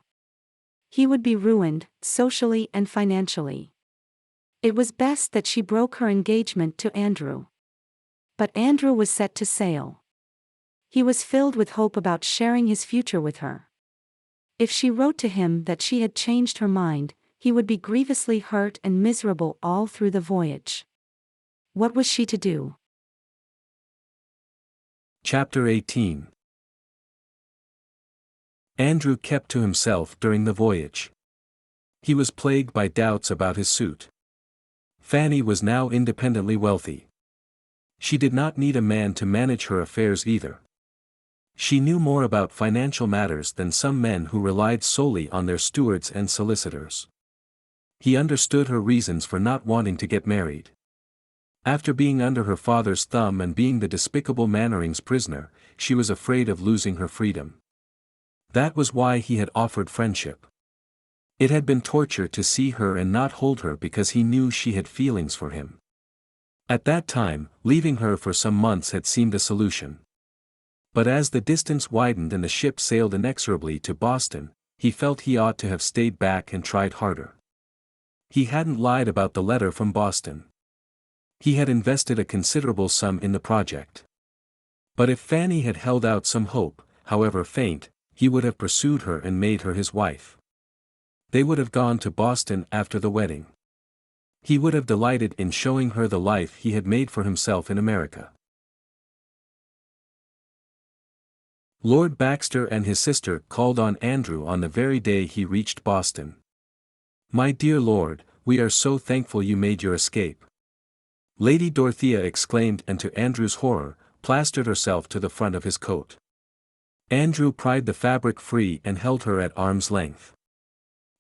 He would be ruined, socially and financially. It was best that she broke her engagement to Andrew. But Andrew was set to sail. He was filled with hope about sharing his future with her. If she wrote to him that she had changed her mind, he would be grievously hurt and miserable all through the voyage. What was she to do? Chapter 18. Andrew kept to himself during the voyage. He was plagued by doubts about his suit. Fanny was now independently wealthy. She did not need a man to manage her affairs either. She knew more about financial matters than some men who relied solely on their stewards and solicitors. He understood her reasons for not wanting to get married. After being under her father's thumb and being the despicable Mannering's prisoner, she was afraid of losing her freedom. That was why he had offered friendship. It had been torture to see her and not hold her because he knew she had feelings for him. At that time, leaving her for some months had seemed a solution. But as the distance widened and the ship sailed inexorably to Boston, he felt he ought to have stayed back and tried harder. He hadn't lied about the letter from Boston. He had invested a considerable sum in the project. But if Fanny had held out some hope, however faint, he would have pursued her and made her his wife. They would have gone to Boston after the wedding. He would have delighted in showing her the life he had made for himself in America. Lord Baxter and his sister called on Andrew on the very day he reached Boston. "My dear Lord, we are so thankful you made your escape," Lady Dorothea exclaimed, and to Andrew's horror, plastered herself to the front of his coat. Andrew pried the fabric free and held her at arm's length.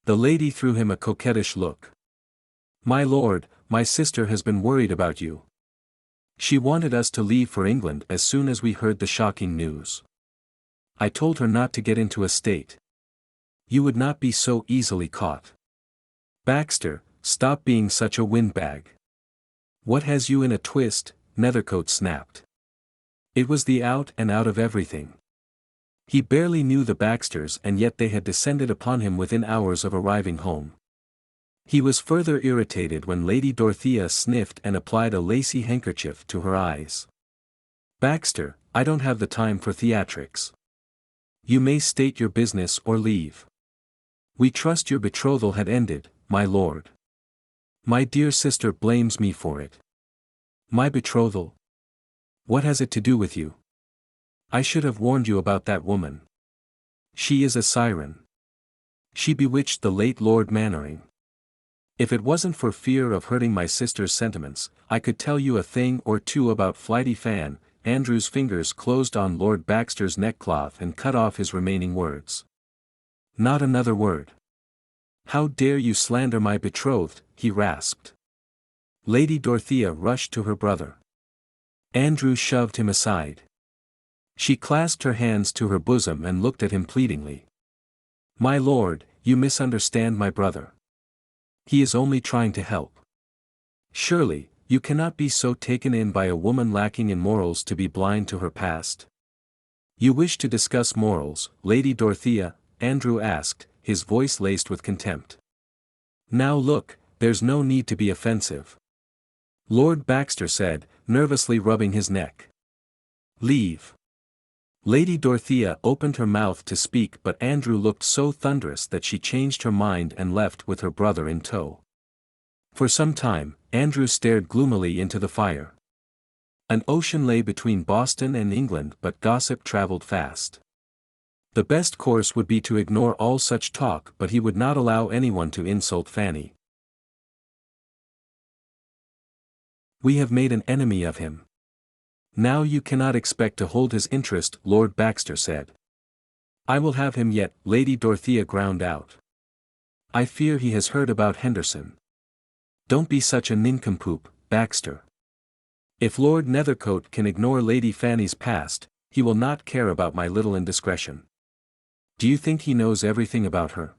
The lady threw him a coquettish look. "My lord, my sister has been worried about you. She wanted us to leave for England as soon as we heard the shocking news. I told her not to get into a state. You would not be so easily caught. Baxter, stop being such a windbag. What has you in a twist?" Nethercote snapped. It was the out and out of everything. He barely knew the Baxters and yet they had descended upon him within hours of arriving home. He was further irritated when Lady Dorothea sniffed and applied a lacy handkerchief to her eyes. "Baxter, I don't have the time for theatrics. You may state your business or leave. We trust your betrothal had ended, my lord. My dear sister blames me for it." "My betrothal? What has it to do with you? I should have warned you about that woman. She is a siren. She bewitched the late Lord Mannering. If it wasn't for fear of hurting my sister's sentiments, I could tell you a thing or two about Flighty Fan." Andrew's fingers closed on Lord Baxter's neckcloth and cut off his remaining words. "Not another word. How dare you slander my betrothed," he rasped. Lady Dorothea rushed to her brother. Andrew shoved him aside. She clasped her hands to her bosom and looked at him pleadingly. "My lord, you misunderstand my brother. He is only trying to help. Surely, you cannot be so taken in by a woman lacking in morals to be blind to her past." "You wish to discuss morals, Lady Dorothea?" Andrew asked, his voice laced with contempt. "Now look, there's no need to be offensive," Lord Baxter said, nervously rubbing his neck. "Leave." Lady Dorothea opened her mouth to speak, but Andrew looked so thunderous that she changed her mind and left with her brother in tow. For some time, Andrew stared gloomily into the fire. An ocean lay between Boston and England, but gossip traveled fast. The best course would be to ignore all such talk, but he would not allow anyone to insult Fanny. "We have made an enemy of him. Now you cannot expect to hold his interest," Lord Baxter said. "I will have him yet," Lady Dorothea ground out. "I fear he has heard about Henderson." "Don't be such a nincompoop, Baxter. If Lord Nethercote can ignore Lady Fanny's past, he will not care about my little indiscretion. Do you think he knows everything about her?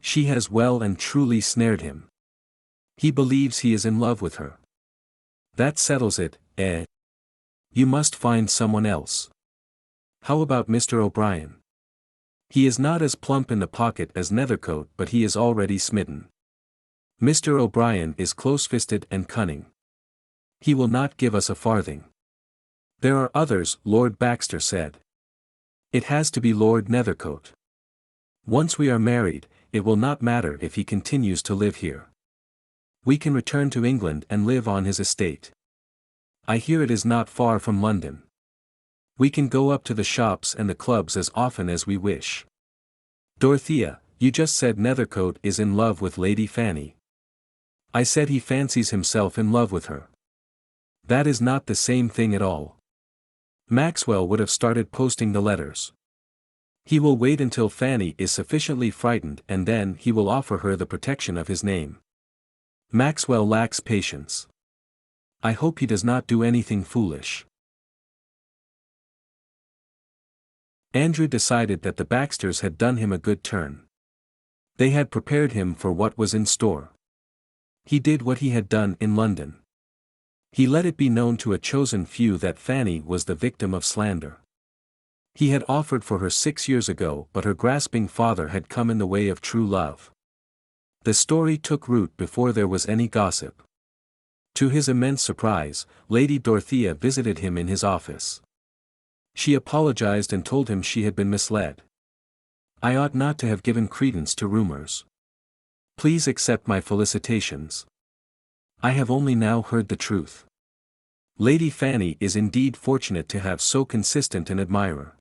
She has well and truly snared him. He believes he is in love with her. That settles it, eh? You must find someone else. How about Mr. O'Brien? He is not as plump in the pocket as Nethercote, but he is already smitten. Mr. O'Brien is close-fisted and cunning. He will not give us a farthing." "There are others," Lord Baxter said. "It has to be Lord Nethercote. Once we are married, it will not matter if he continues to live here. We can return to England and live on his estate. I hear it is not far from London. We can go up to the shops and the clubs as often as we wish." "Dorothea, you just said Nethercote is in love with Lady Fanny." "I said he fancies himself in love with her. That is not the same thing at all. Maxwell would have started posting the letters. He will wait until Fanny is sufficiently frightened and then he will offer her the protection of his name. Maxwell lacks patience. I hope he does not do anything foolish." Andrew decided that the Baxters had done him a good turn. They had prepared him for what was in store. He did what he had done in London. He let it be known to a chosen few that Fanny was the victim of slander. He had offered for her 6 years ago, but her grasping father had come in the way of true love. The story took root before there was any gossip. To his immense surprise, Lady Dorothea visited him in his office. She apologized and told him she had been misled. "I ought not to have given credence to rumors. Please accept my felicitations. I have only now heard the truth. Lady Fanny is indeed fortunate to have so consistent an admirer.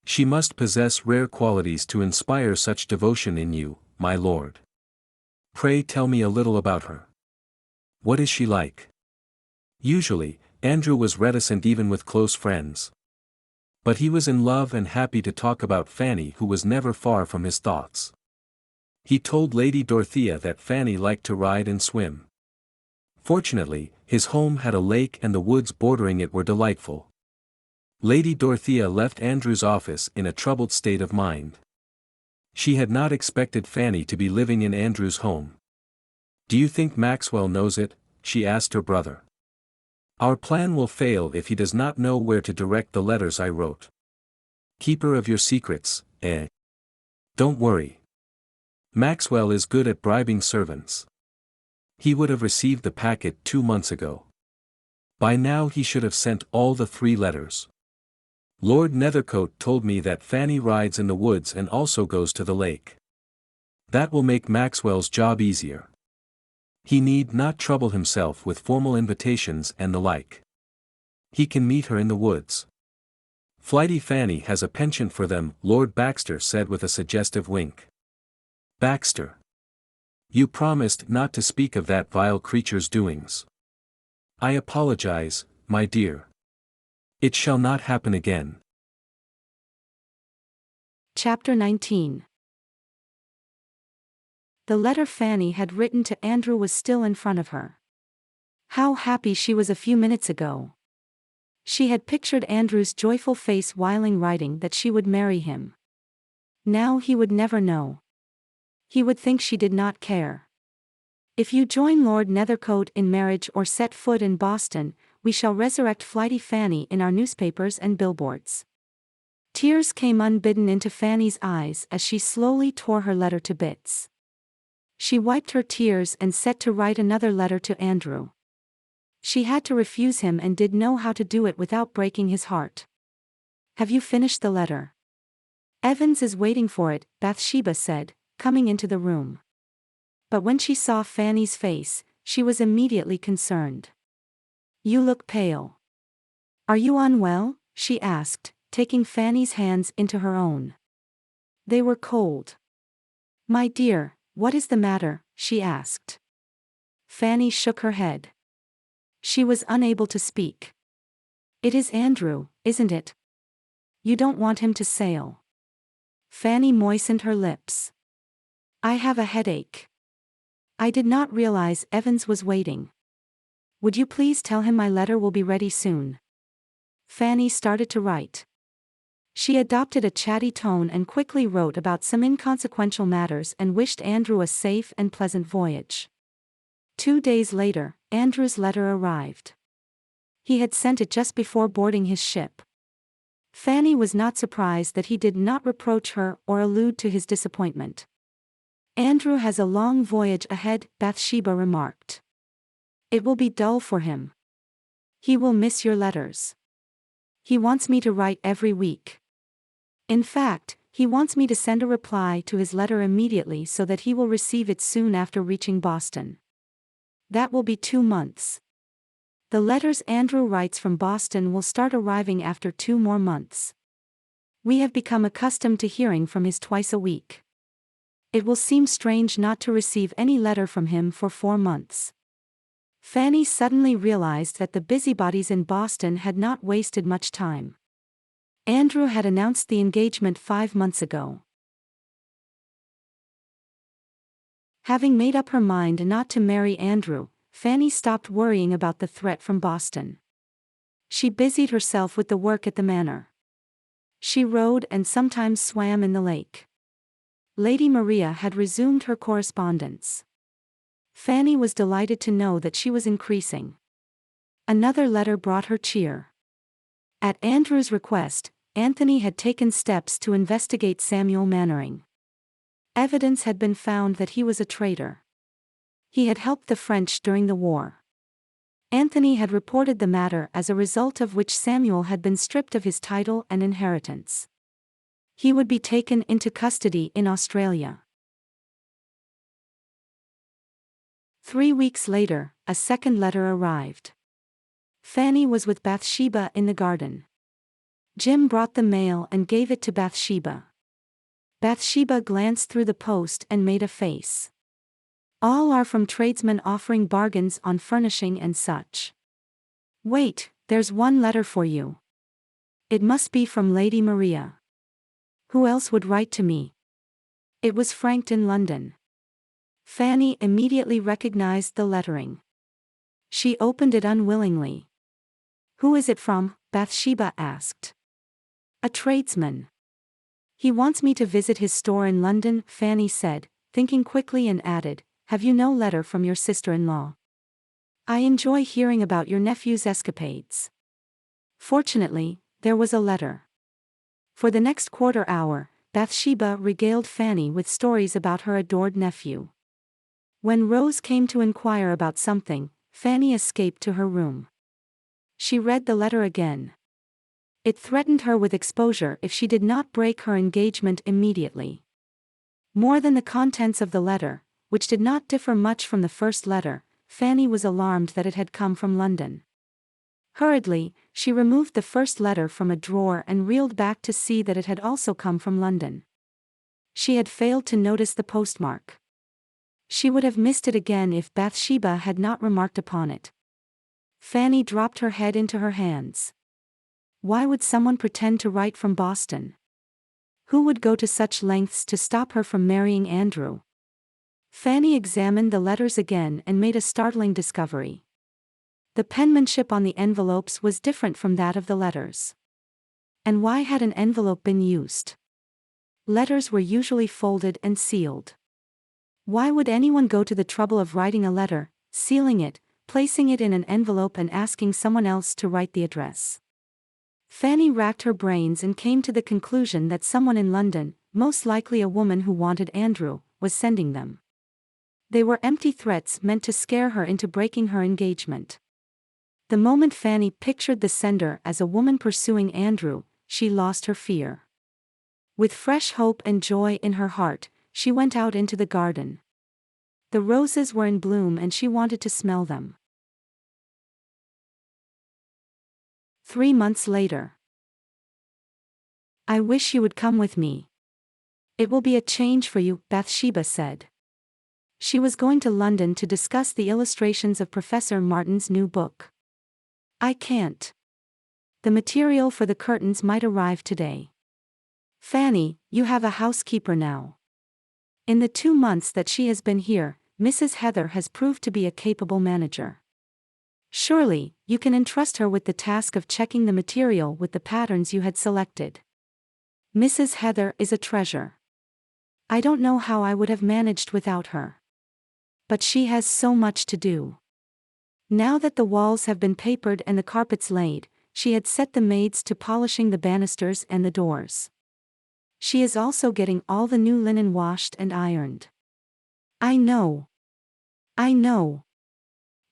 She must possess rare qualities to inspire such devotion in you, my lord. Pray tell me a little about her. What is she like?" Usually, Andrew was reticent even with close friends. But he was in love and happy to talk about Fanny, who was never far from his thoughts. He told Lady Dorothea that Fanny liked to ride and swim. Fortunately, his home had a lake and the woods bordering it were delightful. Lady Dorothea left Andrew's office in a troubled state of mind. She had not expected Fanny to be living in Andrew's home. "Do you think Maxwell knows it?" she asked her brother. "Our plan will fail if he does not know where to direct the letters I wrote. Keeper of your secrets, eh? Don't worry. Maxwell is good at bribing servants. He would have received the packet 2 months ago. By now he should have sent all the 3 letters. Lord Nethercote told me that Fanny rides in the woods and also goes to the lake. That will make Maxwell's job easier. He need not trouble himself with formal invitations and the like. He can meet her in the woods. Flighty Fanny has a penchant for them, Lord Baxter said with a suggestive wink. Baxter. You promised not to speak of that vile creature's doings. I apologize, my dear. It shall not happen again. Chapter 19. The letter Fanny had written to Andrew was still in front of her. How happy she was a few minutes ago. She had pictured Andrew's joyful face while writing that she would marry him. Now he would never know. He would think she did not care. If you join Lord Nethercote in marriage or set foot in Boston, we shall resurrect Flighty Fanny in our newspapers and billboards. Tears came unbidden into Fanny's eyes as she slowly tore her letter to bits. She wiped her tears and set to write another letter to Andrew. She had to refuse him and did know how to do it without breaking his heart. Have you finished the letter? Evans is waiting for it, Bathsheba said, coming into the room. But when she saw Fanny's face, she was immediately concerned. You look pale. Are you unwell? She asked, taking Fanny's hands into her own. They were cold. My dear, what is the matter? She asked. Fanny shook her head. She was unable to speak. It is Andrew, isn't it? You don't want him to sail. Fanny moistened her lips. I have a headache. I did not realize Evans was waiting. Would you please tell him my letter will be ready soon? Fanny started to write. She adopted a chatty tone and quickly wrote about some inconsequential matters and wished Andrew a safe and pleasant voyage. 2 days later, Andrew's letter arrived. He had sent it just before boarding his ship. Fanny was not surprised that he did not reproach her or allude to his disappointment. Andrew has a long voyage ahead, Bathsheba remarked. It will be dull for him. He will miss your letters. He wants me to write every week. In fact, he wants me to send a reply to his letter immediately so that he will receive it soon after reaching Boston. That will be 2 months. The letters Andrew writes from Boston will start arriving after 2 more months. We have become accustomed to hearing from him twice a week. It will seem strange not to receive any letter from him for 4 months. Fanny suddenly realized that the busybodies in Boston had not wasted much time. Andrew had announced the engagement 5 months ago. Having made up her mind not to marry Andrew, Fanny stopped worrying about the threat from Boston. She busied herself with the work at the manor. She rowed and sometimes swam in the lake. Lady Maria had resumed her correspondence. Fanny was delighted to know that she was increasing. Another letter brought her cheer. At Andrew's request, Anthony had taken steps to investigate Samuel Mannering. Evidence had been found that he was a traitor. He had helped the French during the war. Anthony had reported the matter, as a result of which Samuel had been stripped of his title and inheritance. He would be taken into custody in Australia. 3 weeks later, a second letter arrived. Fanny was with Bathsheba in the garden. Jim brought the mail and gave it to Bathsheba. Bathsheba glanced through the post and made a face. All are from tradesmen offering bargains on furnishing and such. Wait, there's one letter for you. It must be from Lady Maria. Who else would write to me? It was franked in London. Fanny immediately recognized the lettering. She opened it unwillingly. Who is it from? Bathsheba asked. A tradesman. He wants me to visit his store in London, Fanny said, thinking quickly, and added, have you no letter from your sister-in-law? I enjoy hearing about your nephew's escapades. Fortunately, there was a letter. For the next quarter hour, Bathsheba regaled Fanny with stories about her adored nephew. When Rose came to inquire about something, Fanny escaped to her room. She read the letter again. It threatened her with exposure if she did not break her engagement immediately. More than the contents of the letter, which did not differ much from the first letter, Fanny was alarmed that it had come from London. Hurriedly, she removed the first letter from a drawer and reeled back to see that it had also come from London. She had failed to notice the postmark. She would have missed it again if Bathsheba had not remarked upon it. Fanny dropped her head into her hands. Why would someone pretend to write from Boston? Who would go to such lengths to stop her from marrying Andrew? Fanny examined the letters again and made a startling discovery. The penmanship on the envelopes was different from that of the letters. And why had an envelope been used? Letters were usually folded and sealed. Why would anyone go to the trouble of writing a letter, sealing it, placing it in an envelope and asking someone else to write the address? Fanny racked her brains and came to the conclusion that someone in London, most likely a woman who wanted Andrew, was sending them. They were empty threats meant to scare her into breaking her engagement. The moment Fanny pictured the sender as a woman pursuing Andrew, she lost her fear. With fresh hope and joy in her heart, she went out into the garden. The roses were in bloom and she wanted to smell them. 3 months later. I wish you would come with me. It will be a change for you, Bathsheba said. She was going to London to discuss the illustrations of Professor Martin's new book. I can't. The material for the curtains might arrive today. Fanny, you have a housekeeper now. In the 2 months that she has been here, Mrs. Heather has proved to be a capable manager. Surely, you can entrust her with the task of checking the material with the patterns you had selected. Mrs. Heather is a treasure. I don't know how I would have managed without her. But she has so much to do. Now that the walls have been papered and the carpets laid, she had set the maids to polishing the banisters and the doors. She is also getting all the new linen washed and ironed. I know.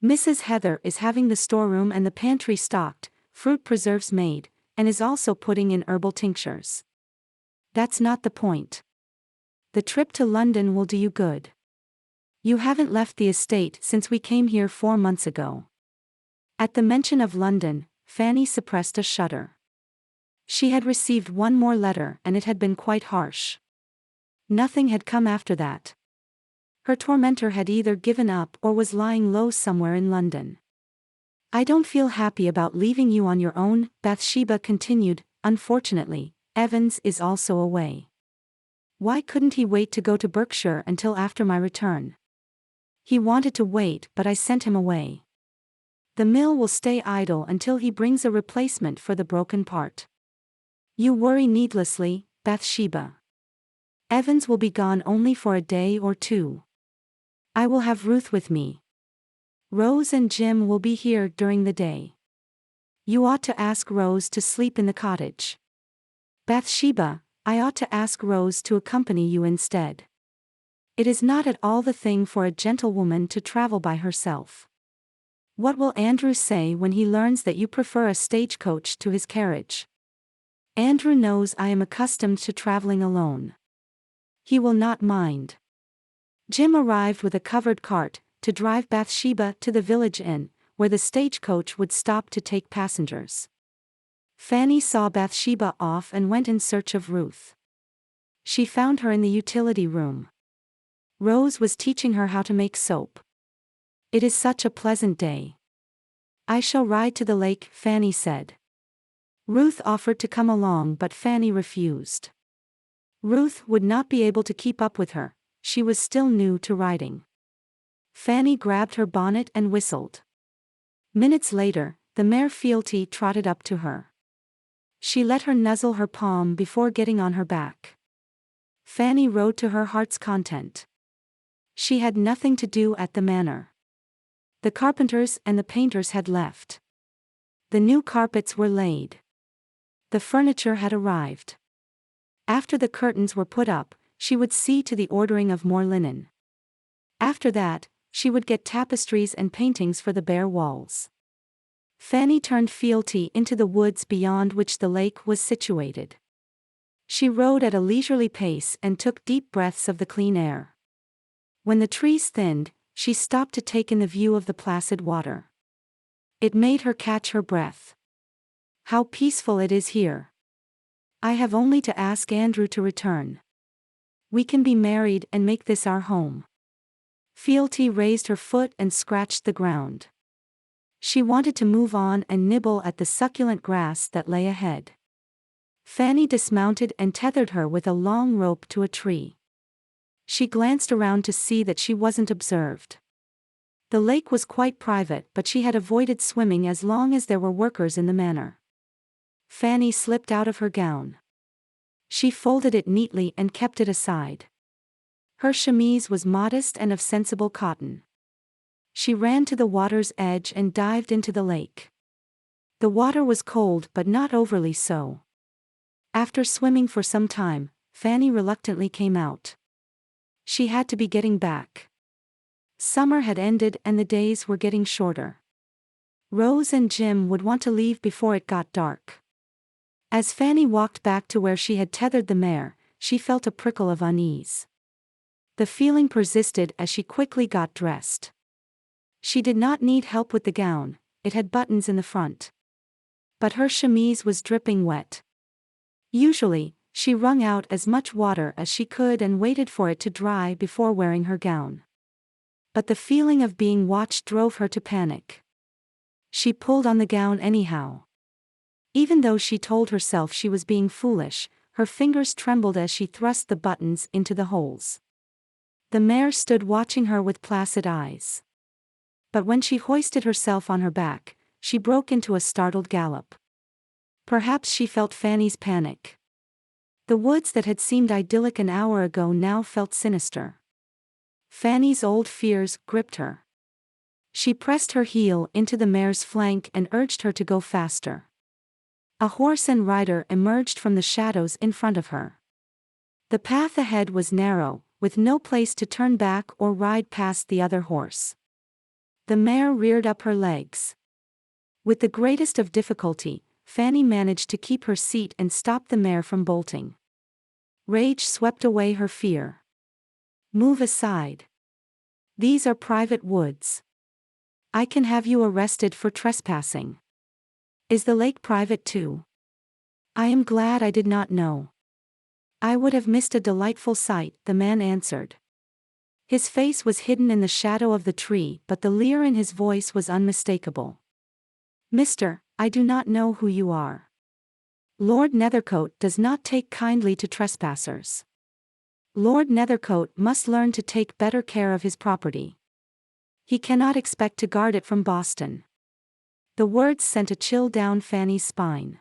Mrs. Heather is having the storeroom and the pantry stocked, fruit preserves made, and is also putting in herbal tinctures. That's not the point. The trip to London will do you good. You haven't left the estate since we came here 4 months ago. At the mention of London, Fanny suppressed a shudder. She had received one more letter and it had been quite harsh. Nothing had come after that. Her tormentor had either given up or was lying low somewhere in London. I don't feel happy about leaving you on your own, Bathsheba continued. Unfortunately, Evans is also away. Why couldn't he wait to go to Berkshire until after my return? He wanted to wait, but I sent him away. The mill will stay idle until he brings a replacement for the broken part. You worry needlessly, Bathsheba. Evans will be gone only for a day or 2. I will have Ruth with me. Rose and Jim will be here during the day. You ought to ask Rose to sleep in the cottage. Bathsheba, I ought to ask Rose to accompany you instead. It is not at all the thing for a gentlewoman to travel by herself. What will Andrew say when he learns that you prefer a stagecoach to his carriage? Andrew knows I am accustomed to traveling alone. He will not mind. Jim arrived with a covered cart, to drive Bathsheba to the village inn, where the stagecoach would stop to take passengers. Fanny saw Bathsheba off and went in search of Ruth. She found her in the utility room. Rose was teaching her how to make soap. It is such a pleasant day. I shall ride to the lake, Fanny said. Ruth offered to come along but Fanny refused. Ruth would not be able to keep up with her, she was still new to riding. Fanny grabbed her bonnet and whistled. Minutes later, the mare Fealty trotted up to her. She let her nuzzle her palm before getting on her back. Fanny rode to her heart's content. She had nothing to do at the manor. The carpenters and the painters had left. The new carpets were laid. The furniture had arrived. After the curtains were put up, she would see to the ordering of more linen. After that, she would get tapestries and paintings for the bare walls. Fanny turned fealty into the woods beyond which the lake was situated. She rode at a leisurely pace and took deep breaths of the clean air. When the trees thinned, she stopped to take in the view of the placid water. It made her catch her breath. How peaceful it is here. I have only to ask Andrew to return. We can be married and make this our home. Fealty raised her foot and scratched the ground. She wanted to move on and nibble at the succulent grass that lay ahead. Fanny dismounted and tethered her with a long rope to a tree. She glanced around to see that she wasn't observed. The lake was quite private, but she had avoided swimming as long as there were workers in the manor. Fanny slipped out of her gown. She folded it neatly and kept it aside. Her chemise was modest and of sensible cotton. She ran to the water's edge and dived into the lake. The water was cold but not overly so. After swimming for some time, Fanny reluctantly came out. She had to be getting back. Summer had ended and the days were getting shorter. Rose and Jim would want to leave before it got dark. As Fanny walked back to where she had tethered the mare, she felt a prickle of unease. The feeling persisted as she quickly got dressed. She did not need help with the gown, it had buttons in the front. But her chemise was dripping wet. Usually, she wrung out as much water as she could and waited for it to dry before wearing her gown. But the feeling of being watched drove her to panic. She pulled on the gown anyhow. Even though she told herself she was being foolish, her fingers trembled as she thrust the buttons into the holes. The mare stood watching her with placid eyes. But when she hoisted herself on her back, she broke into a startled gallop. Perhaps she felt Fanny's panic. The woods that had seemed idyllic an hour ago now felt sinister. Fanny's old fears gripped her. She pressed her heel into the mare's flank and urged her to go faster. A horse and rider emerged from the shadows in front of her. The path ahead was narrow, with no place to turn back or ride past the other horse. The mare reared up her legs. With the greatest of difficulty, Fanny managed to keep her seat and stop the mare from bolting. Rage swept away her fear. Move aside. These are private woods. I can have you arrested for trespassing. Is the lake private too? I am glad I did not know. I would have missed a delightful sight, the man answered. His face was hidden in the shadow of the tree, but the leer in his voice was unmistakable. Mister, I do not know who you are. Lord Nethercote does not take kindly to trespassers. Lord Nethercote must learn to take better care of his property. He cannot expect to guard it from Boston. The words sent a chill down Fanny's spine.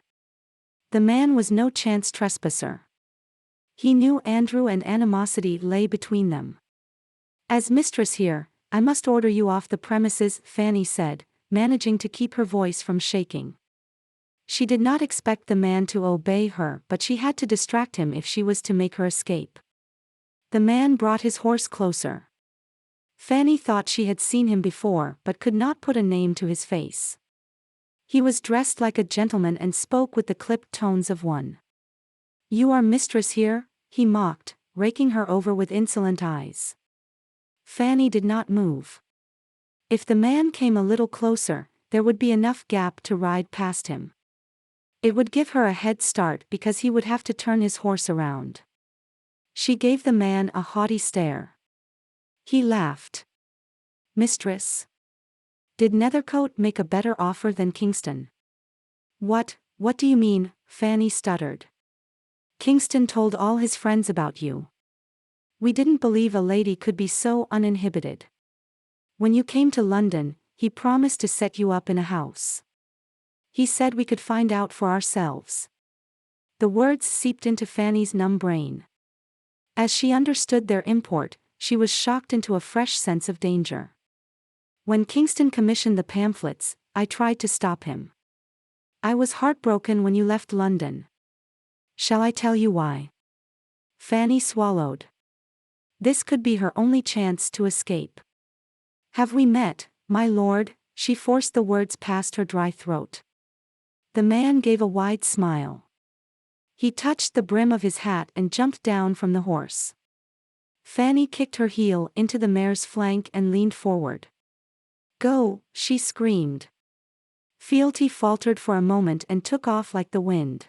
The man was no chance trespasser. He knew Andrew and animosity lay between them. As mistress here, I must order you off the premises, Fanny said, managing to keep her voice from shaking. She did not expect the man to obey her, but she had to distract him if she was to make her escape. The man brought his horse closer. Fanny thought she had seen him before but could not put a name to his face. He was dressed like a gentleman and spoke with the clipped tones of one. You are mistress here? He mocked, raking her over with insolent eyes. Fanny did not move. If the man came a little closer, there would be enough gap to ride past him. It would give her a head start because he would have to turn his horse around. She gave the man a haughty stare. He laughed. Mistress? Did Nethercote make a better offer than Kingston? What do you mean? Fanny stuttered. Kingston told all his friends about you. We didn't believe a lady could be so uninhibited. When you came to London, he promised to set you up in a house. He said we could find out for ourselves. The words seeped into Fanny's numb brain. As she understood their import, she was shocked into a fresh sense of danger. When Kingston commissioned the pamphlets, I tried to stop him. I was heartbroken when you left London. Shall I tell you why? Fanny swallowed. This could be her only chance to escape. "Have we met, my lord?" She forced the words past her dry throat. The man gave a wide smile. He touched the brim of his hat and jumped down from the horse. Fanny kicked her heel into the mare's flank and leaned forward. "Go," she screamed. Fealty faltered for a moment and took off like the wind.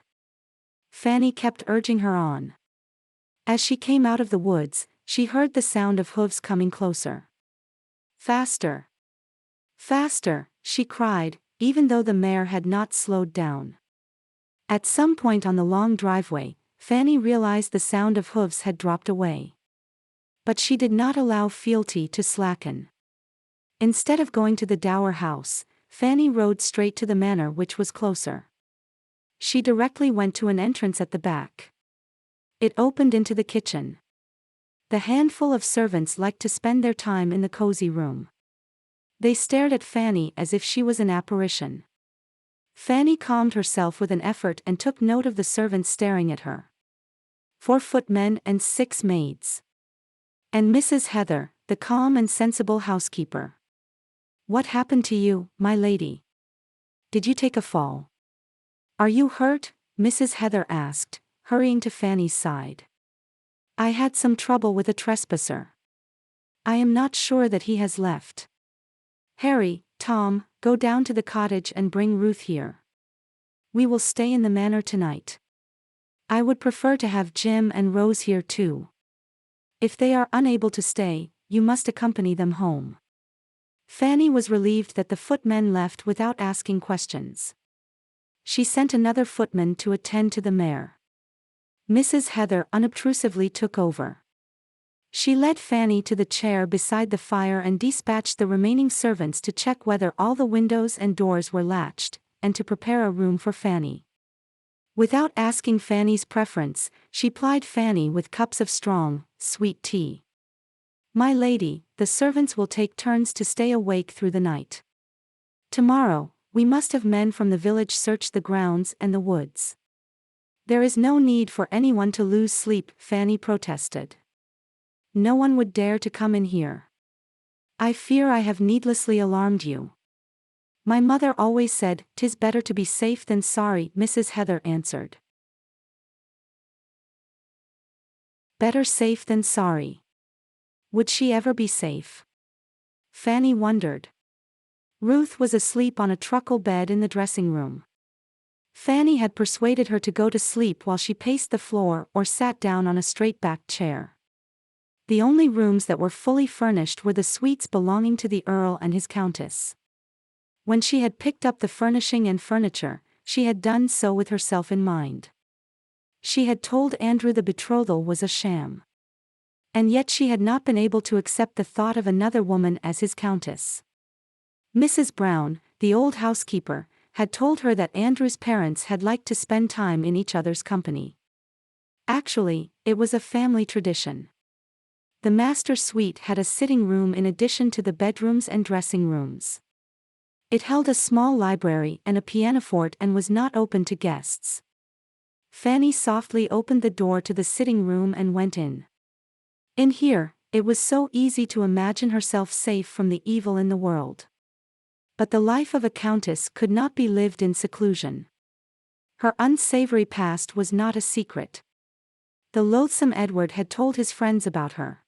Fanny kept urging her on. As she came out of the woods, she heard the sound of hooves coming closer. "Faster! Faster!" she cried, even though the mare had not slowed down. At some point on the long driveway, Fanny realized the sound of hooves had dropped away. But she did not allow fealty to slacken. Instead of going to the dower house, Fanny rode straight to the manor, which was closer. She directly went to an entrance at the back. It opened into the kitchen. The handful of servants liked to spend their time in the cozy room. They stared at Fanny as if she was an apparition. Fanny calmed herself with an effort and took note of the servants staring at her. 4 footmen and 6 maids. And Mrs. Heather, the calm and sensible housekeeper. "What happened to you, my lady? Did you take a fall? Are you hurt?" Mrs. Heather asked, hurrying to Fanny's side. "I had some trouble with a trespasser. I am not sure that he has left. Harry, Tom, go down to the cottage and bring Ruth here. We will stay in the manor tonight. I would prefer to have Jim and Rose here too. If they are unable to stay, you must accompany them home." Fanny was relieved that the footmen left without asking questions. She sent another footman to attend to the mare. Mrs. Heather unobtrusively took over. She led Fanny to the chair beside the fire and dispatched the remaining servants to check whether all the windows and doors were latched, and to prepare a room for Fanny. Without asking Fanny's preference, she plied Fanny with cups of strong, sweet tea. "My lady, the servants will take turns to stay awake through the night. Tomorrow, we must have men from the village search the grounds and the woods." "There is no need for anyone to lose sleep," Fanny protested. "No one would dare to come in here. I fear I have needlessly alarmed you." "My mother always said, 'tis better to be safe than sorry," Mrs. Heather answered. Better safe than sorry. Would she ever be safe? Fanny wondered. Ruth was asleep on a truckle bed in the dressing room. Fanny had persuaded her to go to sleep while she paced the floor or sat down on a straight-backed chair. The only rooms that were fully furnished were the suites belonging to the Earl and his Countess. When she had picked up the furnishing and furniture, she had done so with herself in mind. She had told Andrew the betrothal was a sham. And yet she had not been able to accept the thought of another woman as his countess. Mrs. Brown, the old housekeeper, had told her that Andrew's parents had liked to spend time in each other's company. Actually, it was a family tradition. The master suite had a sitting room in addition to the bedrooms and dressing rooms. It held a small library and a pianoforte and was not open to guests. Fanny softly opened the door to the sitting room and went in. In here, it was so easy to imagine herself safe from the evil in the world. But the life of a countess could not be lived in seclusion. Her unsavory past was not a secret. The loathsome Edward had told his friends about her.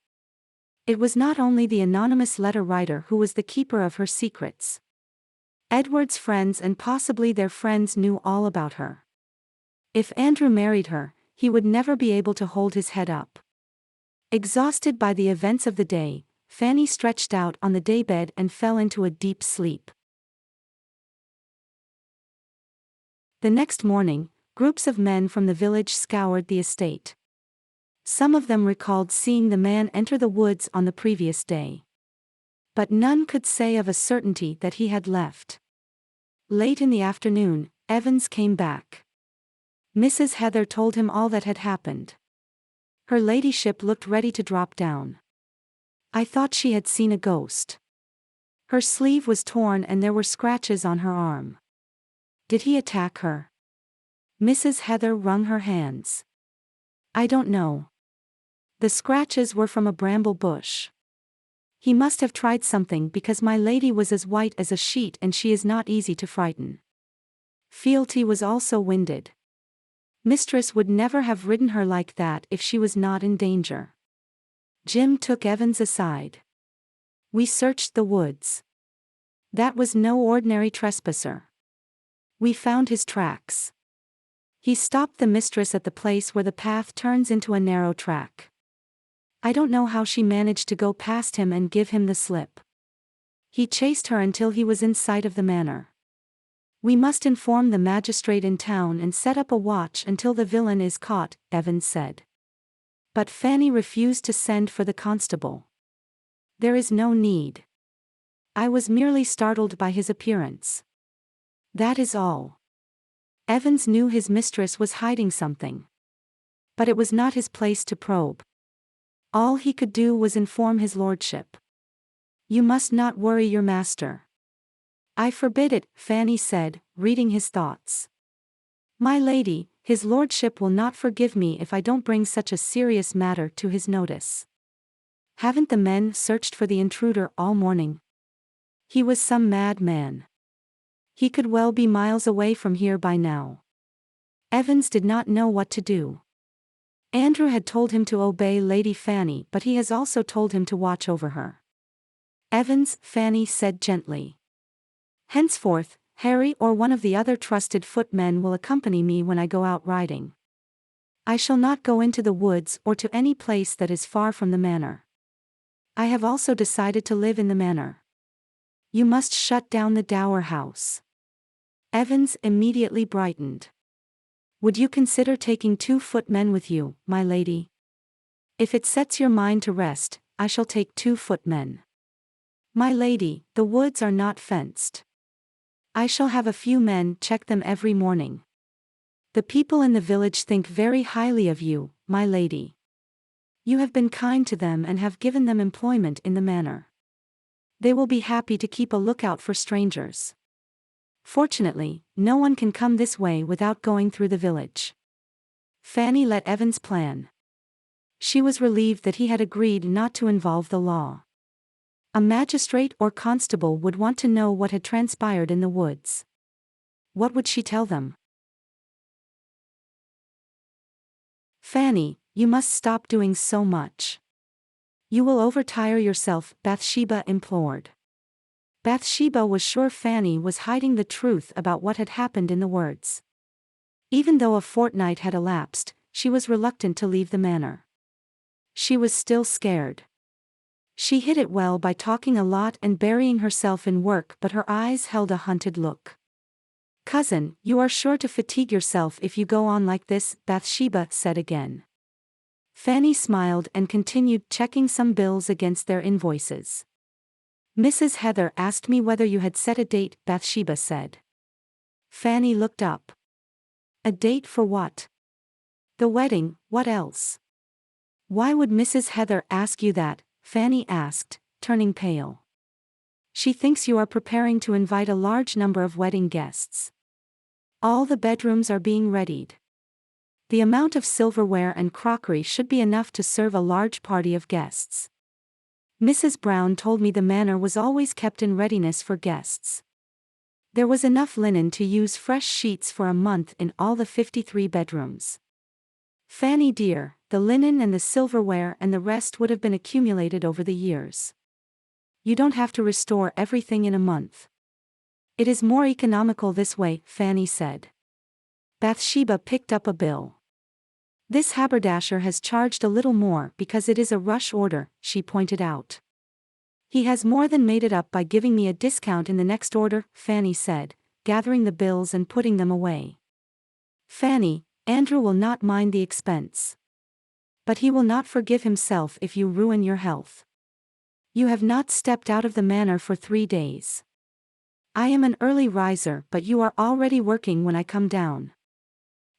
It was not only the anonymous letter writer who was the keeper of her secrets. Edward's friends and possibly their friends knew all about her. If Andrew married her, he would never be able to hold his head up. Exhausted by the events of the day, Fanny stretched out on the daybed and fell into a deep sleep. The next morning, groups of men from the village scoured the estate. Some of them recalled seeing the man enter the woods on the previous day. But none could say of a certainty that he had left. Late in the afternoon, Evans came back. Mrs. Heather told him all that had happened. Her ladyship looked ready to drop down. "I thought she had seen a ghost. Her sleeve was torn and there were scratches on her arm." "Did he attack her?" Mrs. Heather wrung her hands. "I don't know. The scratches were from a bramble bush. He must have tried something because my lady was as white as a sheet and she is not easy to frighten. Fealty was also winded. Mistress would never have ridden her like that if she was not in danger. Jim took Evans aside. We searched the woods. That was no ordinary trespasser. We found his tracks. He stopped the mistress at the place where the path turns into a narrow track. I don't know how she managed to go past him and give him the slip. He chased her until he was in sight of the manor. We must inform the magistrate in town and set up a watch until the villain is caught, Evans said. But Fanny refused to send for the constable. There is no need. I was merely startled by his appearance. That is all. Evans knew his mistress was hiding something. But it was not his place to probe. All he could do was inform his lordship. You must not worry your master. I forbid it, Fanny said, reading his thoughts. My lady, his lordship will not forgive me if I don't bring such a serious matter to his notice. Haven't the men searched for the intruder all morning? He was some mad man. He could well be miles away from here by now. Evans did not know what to do. Andrew had told him to obey Lady Fanny, but he has also told him to watch over her. Evans, Fanny said gently. Henceforth, Harry or one of the other trusted footmen will accompany me when I go out riding. I shall not go into the woods or to any place that is far from the manor. I have also decided to live in the manor. You must shut down the dower house. Evans immediately brightened. Would you consider taking 2 footmen with you, my lady? If it sets your mind to rest, I shall take 2 footmen. My lady, the woods are not fenced. I shall have a few men check them every morning. The people in the village think very highly of you, my lady. You have been kind to them and have given them employment in the manor. They will be happy to keep a lookout for strangers. Fortunately, no one can come this way without going through the village. Fanny let Evans plan. She was relieved that he had agreed not to involve the law. A magistrate or constable would want to know what had transpired in the woods. What would she tell them? Fanny, you must stop doing so much. You will overtire yourself, Bathsheba implored. Bathsheba was sure Fanny was hiding the truth about what had happened in the woods. Even though a fortnight had elapsed, she was reluctant to leave the manor. She was still scared. She hid it well by talking a lot and burying herself in work, but her eyes held a hunted look. Cousin, you are sure to fatigue yourself if you go on like this, Bathsheba said again. Fanny smiled and continued checking some bills against their invoices. Mrs. Heather asked me whether you had set a date, Bathsheba said. Fanny looked up. A date for what? The wedding, what else? Why would Mrs. Heather ask you that? Fanny asked, turning pale. She thinks you are preparing to invite a large number of wedding guests. All the bedrooms are being readied. The amount of silverware and crockery should be enough to serve a large party of guests. Mrs. Brown told me the manor was always kept in readiness for guests. There was enough linen to use fresh sheets for a month in all the 53 bedrooms. Fanny dear, the linen and the silverware and the rest would have been accumulated over the years. You don't have to restore everything in a month. It is more economical this way, Fanny said. Bathsheba picked up a bill. This haberdasher has charged a little more because it is a rush order, she pointed out. He has more than made it up by giving me a discount in the next order, Fanny said, gathering the bills and putting them away. Fanny, Andrew will not mind the expense. But he will not forgive himself if you ruin your health. You have not stepped out of the manor for 3 days. I am an early riser, but you are already working when I come down.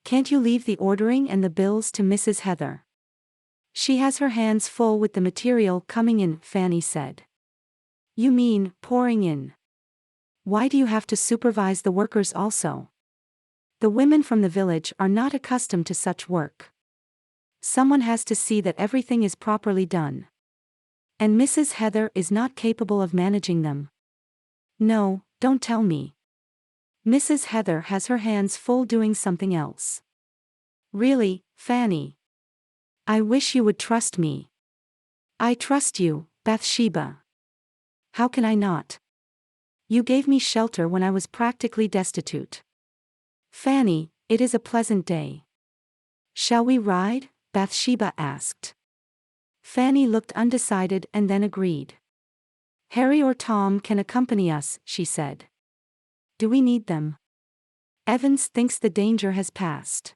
Can't you leave the ordering and the bills to Mrs. Heather? She has her hands full with the material coming in, Fanny said. You mean, pouring in? Why do you have to supervise the workers also? The women from the village are not accustomed to such work. Someone has to see that everything is properly done. And Mrs. Heather is not capable of managing them. No, don't tell me. Mrs. Heather has her hands full doing something else. Really, Fanny. I wish you would trust me. I trust you, Bathsheba. How can I not? You gave me shelter when I was practically destitute. Fanny, it is a pleasant day. Shall we ride? Bathsheba asked. Fanny looked undecided and then agreed. Harry or Tom can accompany us, she said. Do we need them? Evans thinks the danger has passed.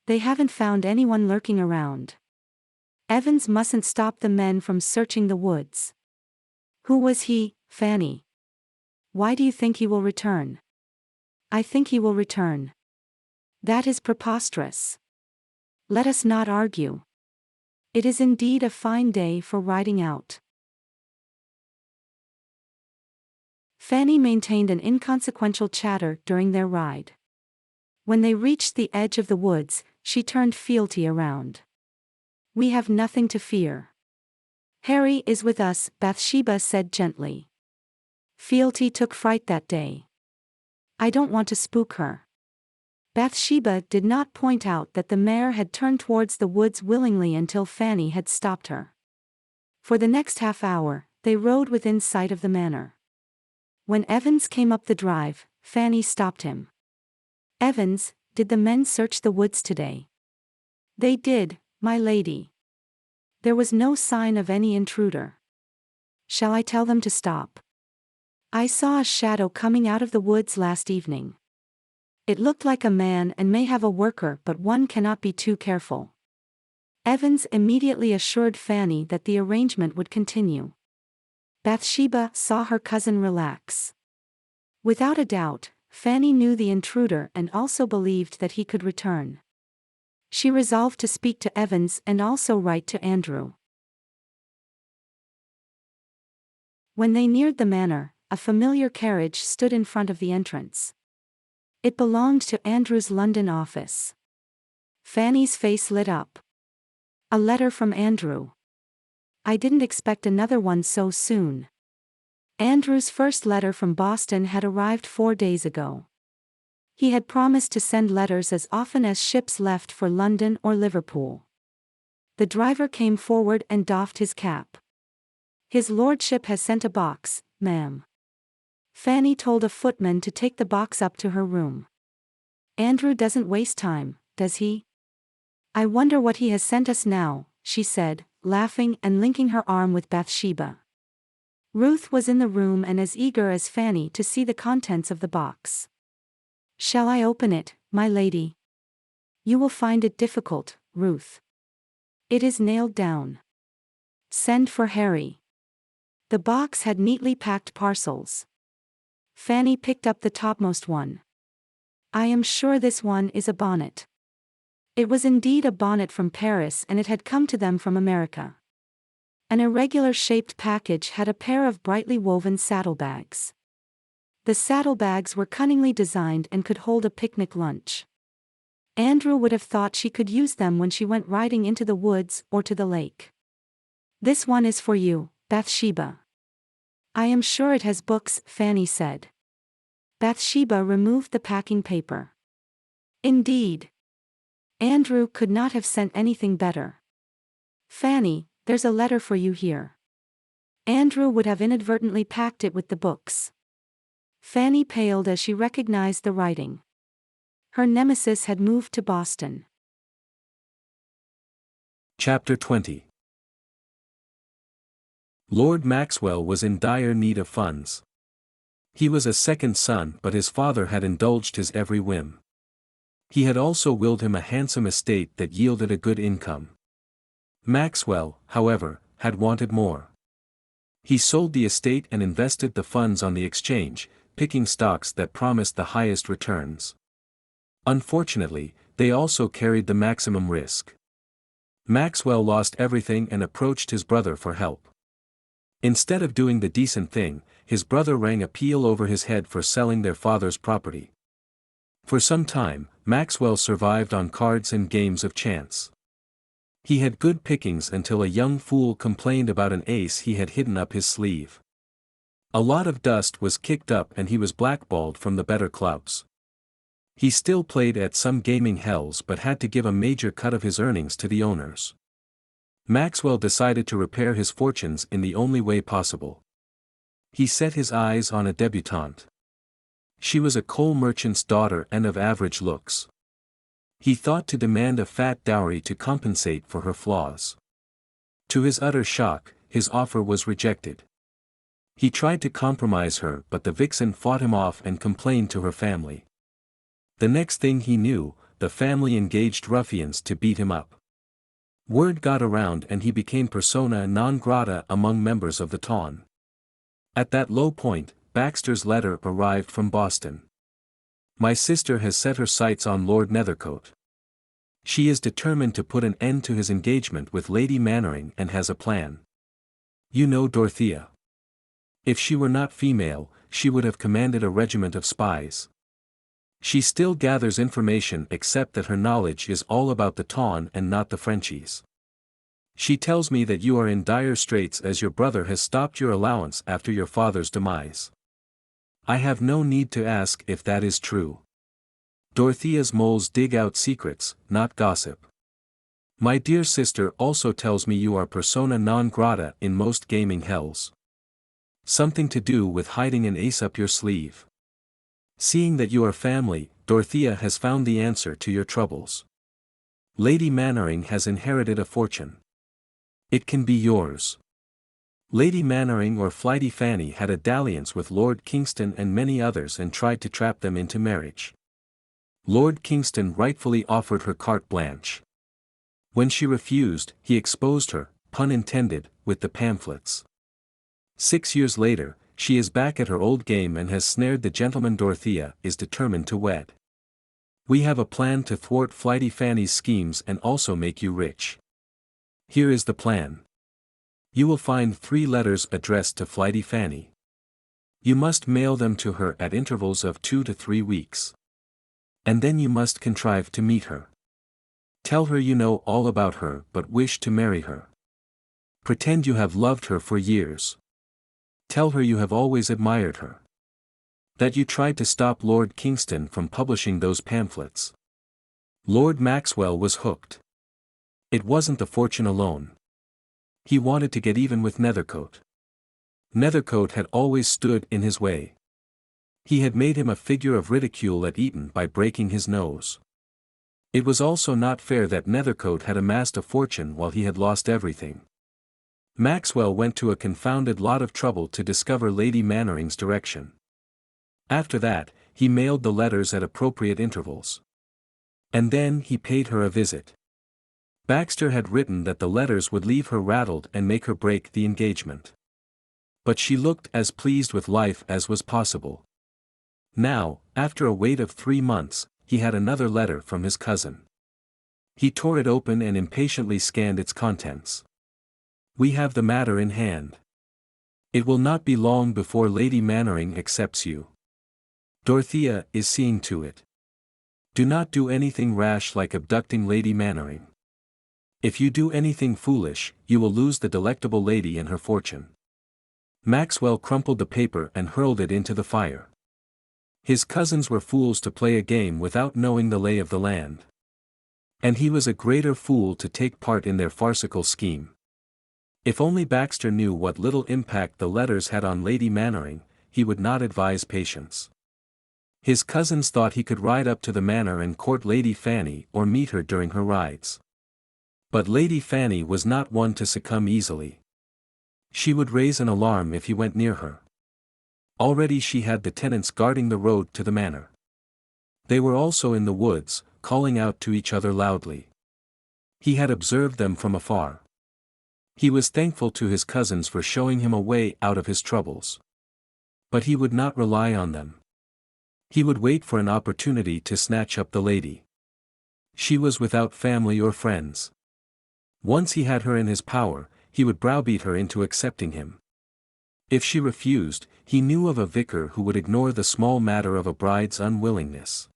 They haven't found anyone lurking around. Evans mustn't stop the men from searching the woods. Who was he, Fanny? Why do you think he will return? I think he will return. That is preposterous. Let us not argue. It is indeed a fine day for riding out. Fanny maintained an inconsequential chatter during their ride. When they reached the edge of the woods, she turned Fealty around. We have nothing to fear. Harry is with us, Bathsheba said gently. Fealty took fright that day. I don't want to spook her. Bathsheba did not point out that the mare had turned towards the woods willingly until Fanny had stopped her. For the next half hour, they rode within sight of the manor. When Evans came up the drive, Fanny stopped him. Evans, did the men search the woods today? They did, my lady. There was no sign of any intruder. Shall I tell them to stop? I saw a shadow coming out of the woods last evening. It looked like a man and may have a worker, but one cannot be too careful. Evans immediately assured Fanny that the arrangement would continue. Bathsheba saw her cousin relax. Without a doubt, Fanny knew the intruder and also believed that he could return. She resolved to speak to Evans and also write to Andrew. When they neared the manor, a familiar carriage stood in front of the entrance. It belonged to Andrew's London office. Fanny's face lit up. A letter from Andrew. I didn't expect another one so soon. Andrew's first letter from Boston had arrived 4 days ago. He had promised to send letters as often as ships left for London or Liverpool. The driver came forward and doffed his cap. His lordship has sent a box, ma'am. Fanny told a footman to take the box up to her room. Andrew doesn't waste time, does he? I wonder what he has sent us now, she said, laughing and linking her arm with Bathsheba. Ruth was in the room and as eager as Fanny to see the contents of the box. Shall I open it, my lady? You will find it difficult, Ruth. It is nailed down. Send for Harry. The box had neatly packed parcels. Fanny picked up the topmost one. I am sure this one is a bonnet. It was indeed a bonnet from Paris and it had come to them from America. An irregular-shaped package had a pair of brightly woven saddlebags. The saddlebags were cunningly designed and could hold a picnic lunch. Andrew would have thought she could use them when she went riding into the woods or to the lake. This one is for you, Bathsheba. I am sure it has books, Fanny said. Bathsheba removed the packing paper. Indeed. Andrew could not have sent anything better. Fanny, there's a letter for you here. Andrew would have inadvertently packed it with the books. Fanny paled as she recognized the writing. Her nemesis had moved to Boston. Chapter 20. Lord Maxwell was in dire need of funds. He was a second son, but his father had indulged his every whim. He had also willed him a handsome estate that yielded a good income. Maxwell, however, had wanted more. He sold the estate and invested the funds on the exchange, picking stocks that promised the highest returns. Unfortunately, they also carried the maximum risk. Maxwell lost everything and approached his brother for help. Instead of doing the decent thing, his brother rang a peal over his head for selling their father's property. For some time, Maxwell survived on cards and games of chance. He had good pickings until a young fool complained about an ace he had hidden up his sleeve. A lot of dust was kicked up and he was blackballed from the better clubs. He still played at some gaming hells but had to give a major cut of his earnings to the owners. Maxwell decided to repair his fortunes in the only way possible. He set his eyes on a debutante. She was a coal merchant's daughter and of average looks. He thought to demand a fat dowry to compensate for her flaws. To his utter shock, his offer was rejected. He tried to compromise her but the vixen fought him off and complained to her family. The next thing he knew, the family engaged ruffians to beat him up. Word got around and he became persona non grata among members of the town. At that low point, Baxter's letter arrived from Boston. My sister has set her sights on Lord Nethercote. She is determined to put an end to his engagement with Lady Mannering and has a plan. You know Dorothea. If she were not female, she would have commanded a regiment of spies. She still gathers information except that her knowledge is all about the town and not the Frenchies. She tells me that you are in dire straits as your brother has stopped your allowance after your father's demise. I have no need to ask if that is true. Dorothea's moles dig out secrets, not gossip. My dear sister also tells me you are persona non grata in most gaming hells. Something to do with hiding an ace up your sleeve. Seeing that you are family, Dorothea has found the answer to your troubles. Lady Mannering has inherited a fortune. It can be yours. Lady Mannering or Flighty Fanny had a dalliance with Lord Kingston and many others and tried to trap them into marriage. Lord Kingston rightfully offered her carte blanche. When she refused, he exposed her, pun intended, with the pamphlets. 6 years later, she is back at her old game and has snared the gentleman Dorothea is determined to wed. We have a plan to thwart Flighty Fanny's schemes and also make you rich. Here is the plan. You will find 3 letters addressed to Flighty Fanny. You must mail them to her at intervals of 2 to 3 weeks. And then you must contrive to meet her. Tell her you know all about her but wish to marry her. Pretend you have loved her for years. Tell her you have always admired her. That you tried to stop Lord Kingston from publishing those pamphlets. Lord Maxwell was hooked. It wasn't the fortune alone. He wanted to get even with Nethercote. Nethercote had always stood in his way. He had made him a figure of ridicule at Eton by breaking his nose. It was also not fair that Nethercote had amassed a fortune while he had lost everything. Maxwell went to a confounded lot of trouble to discover Lady Mannering's direction. After that, he mailed the letters at appropriate intervals. And then he paid her a visit. Baxter had written that the letters would leave her rattled and make her break the engagement. But she looked as pleased with life as was possible. Now, after a wait of 3 months, he had another letter from his cousin. He tore it open and impatiently scanned its contents. We have the matter in hand. It will not be long before Lady Mannering accepts you. Dorothea is seeing to it. Do not do anything rash like abducting Lady Mannering. If you do anything foolish, you will lose the delectable lady and her fortune. Maxwell crumpled the paper and hurled it into the fire. His cousins were fools to play a game without knowing the lay of the land. And he was a greater fool to take part in their farcical scheme. If only Baxter knew what little impact the letters had on Lady Mannering, he would not advise patience. His cousins thought he could ride up to the manor and court Lady Fanny or meet her during her rides. But Lady Fanny was not one to succumb easily. She would raise an alarm if he went near her. Already she had the tenants guarding the road to the manor. They were also in the woods, calling out to each other loudly. He had observed them from afar. He was thankful to his cousins for showing him a way out of his troubles. But he would not rely on them. He would wait for an opportunity to snatch up the lady. She was without family or friends. Once he had her in his power, he would browbeat her into accepting him. If she refused, he knew of a vicar who would ignore the small matter of a bride's unwillingness.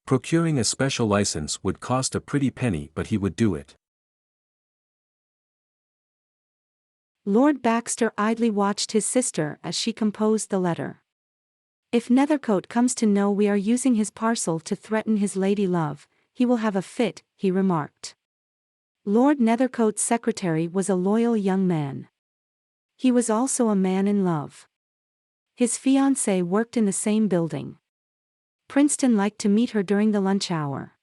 Procuring a special license would cost a pretty penny but he would do it. Lord Baxter idly watched his sister as she composed the letter. If Nethercote comes to know we are using his parcel to threaten his lady love, he will have a fit, he remarked. Lord Nethercote's secretary was a loyal young man. He was also a man in love. His fiancée worked in the same building. Princeton liked to meet her during the lunch hour.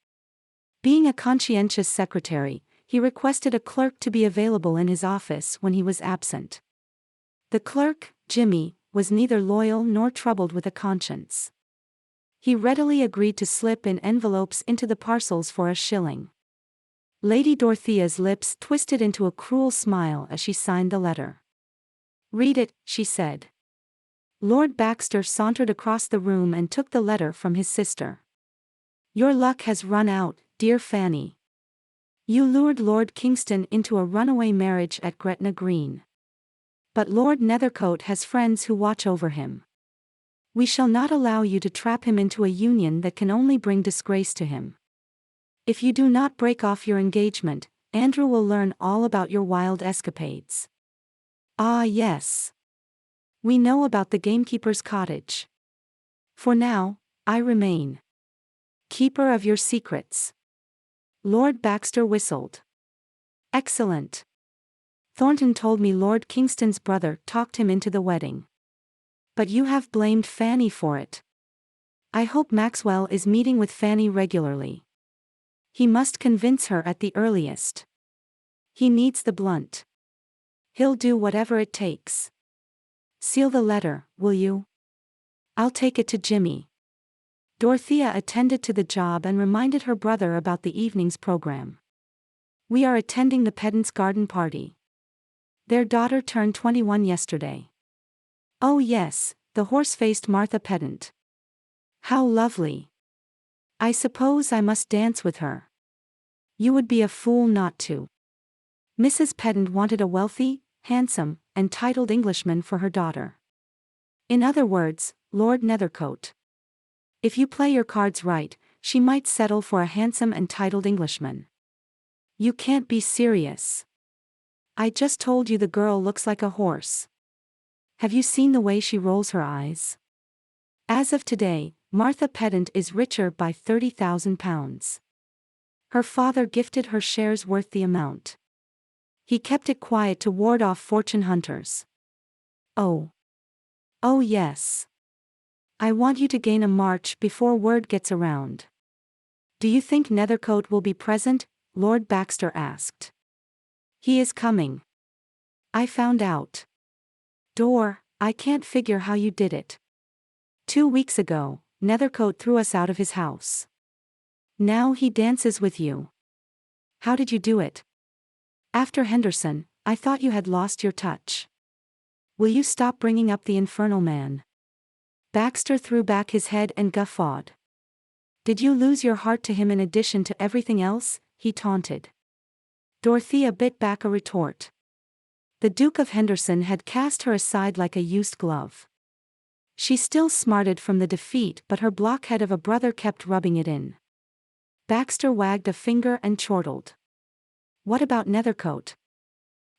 Being a conscientious secretary, he requested a clerk to be available in his office when he was absent. The clerk, Jimmy, was neither loyal nor troubled with a conscience. He readily agreed to slip in envelopes into the parcels for $1. Lady Dorothea's lips twisted into a cruel smile as she signed the letter. "Read it," she said. Lord Baxter sauntered across the room and took the letter from his sister. "Your luck has run out, dear Fanny. You lured Lord Kingston into a runaway marriage at Gretna Green. But Lord Nethercote has friends who watch over him. We shall not allow you to trap him into a union that can only bring disgrace to him. If you do not break off your engagement, Andrew will learn all about your wild escapades. Ah yes. We know about the gamekeeper's cottage. For now, I remain keeper of your secrets." Lord Baxter whistled. "Excellent. Thornton told me Lord Kingston's brother talked him into the wedding. But you have blamed Fanny for it. I hope Maxwell is meeting with Fanny regularly. He must convince her at the earliest. He needs the blunt. He'll do whatever it takes. Seal the letter, will you? I'll take it to Jimmy." Dorothea attended to the job and reminded her brother about the evening's program. "We are attending the pedant's garden party. Their daughter turned 21 yesterday." "Oh yes, the horse-faced Martha Pedant. How lovely. I suppose I must dance with her." "You would be a fool not to." Mrs. Pedant wanted a wealthy, handsome, and titled Englishman for her daughter. In other words, Lord Nethercote. If you play your cards right, she might settle for a handsome and titled Englishman. You can't be serious. I just told you the girl looks like a horse. Have you seen the way she rolls her eyes? As of today, Martha Pedant is richer by £30,000. Her father gifted her shares worth the amount. He kept it quiet to ward off fortune hunters. Oh. Oh yes. I want you to gain a march before word gets around." "Do you think Nethercote will be present?" Lord Baxter asked. "He is coming. I found out. I can't figure how you did it. 2 weeks ago, Nethercote threw us out of his house. Now he dances with you. How did you do it? After Henderson, I thought you had lost your touch. Will you stop bringing up the infernal man?" Baxter threw back his head and guffawed. "Did you lose your heart to him in addition to everything else?" he taunted. Dorothea bit back a retort. The Duke of Henderson had cast her aside like a used glove. She still smarted from the defeat, but her blockhead of a brother kept rubbing it in. Baxter wagged a finger and chortled. "What about Nethercote?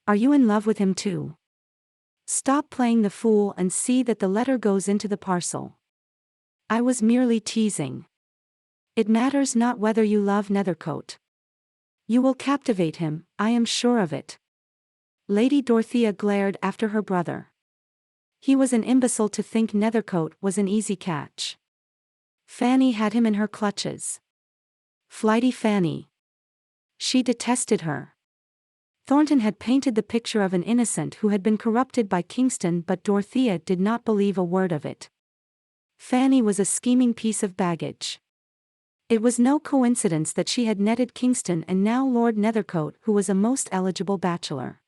Are you in love with him too? Stop playing the fool and see that the letter goes into the parcel." "I was merely teasing. It matters not whether you love Nethercote. You will captivate him, I am sure of it." Lady Dorothea glared after her brother. He was an imbecile to think Nethercote was an easy catch. Fanny had him in her clutches. Flighty Fanny. She detested her. Thornton had painted the picture of an innocent who had been corrupted by Kingston, but Dorothea did not believe a word of it. Fanny was a scheming piece of baggage. It was no coincidence that she had netted Kingston and now Lord Nethercote, who was a most eligible bachelor.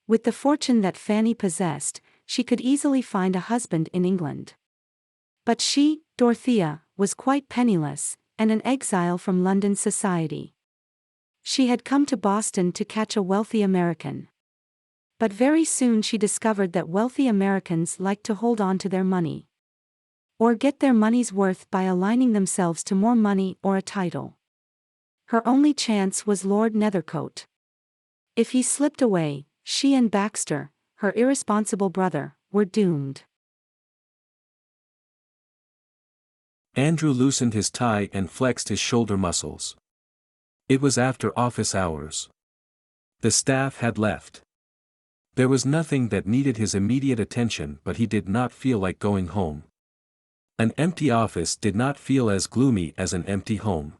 With the fortune that Fanny possessed, she could easily find a husband in England. But she, Dorothea, was quite penniless, and an exile from London society. She had come to Boston to catch a wealthy American. But very soon she discovered that wealthy Americans like to hold on to their money. Or get their money's worth by aligning themselves to more money or a title. Her only chance was Lord Nethercote. If he slipped away, She and Baxter, her irresponsible brother, were doomed. Andrew loosened his tie and flexed his shoulder muscles. It was after office hours. The staff had left. There was nothing that needed his immediate attention, but he did not feel like going home. An empty office did not feel as gloomy as an empty home.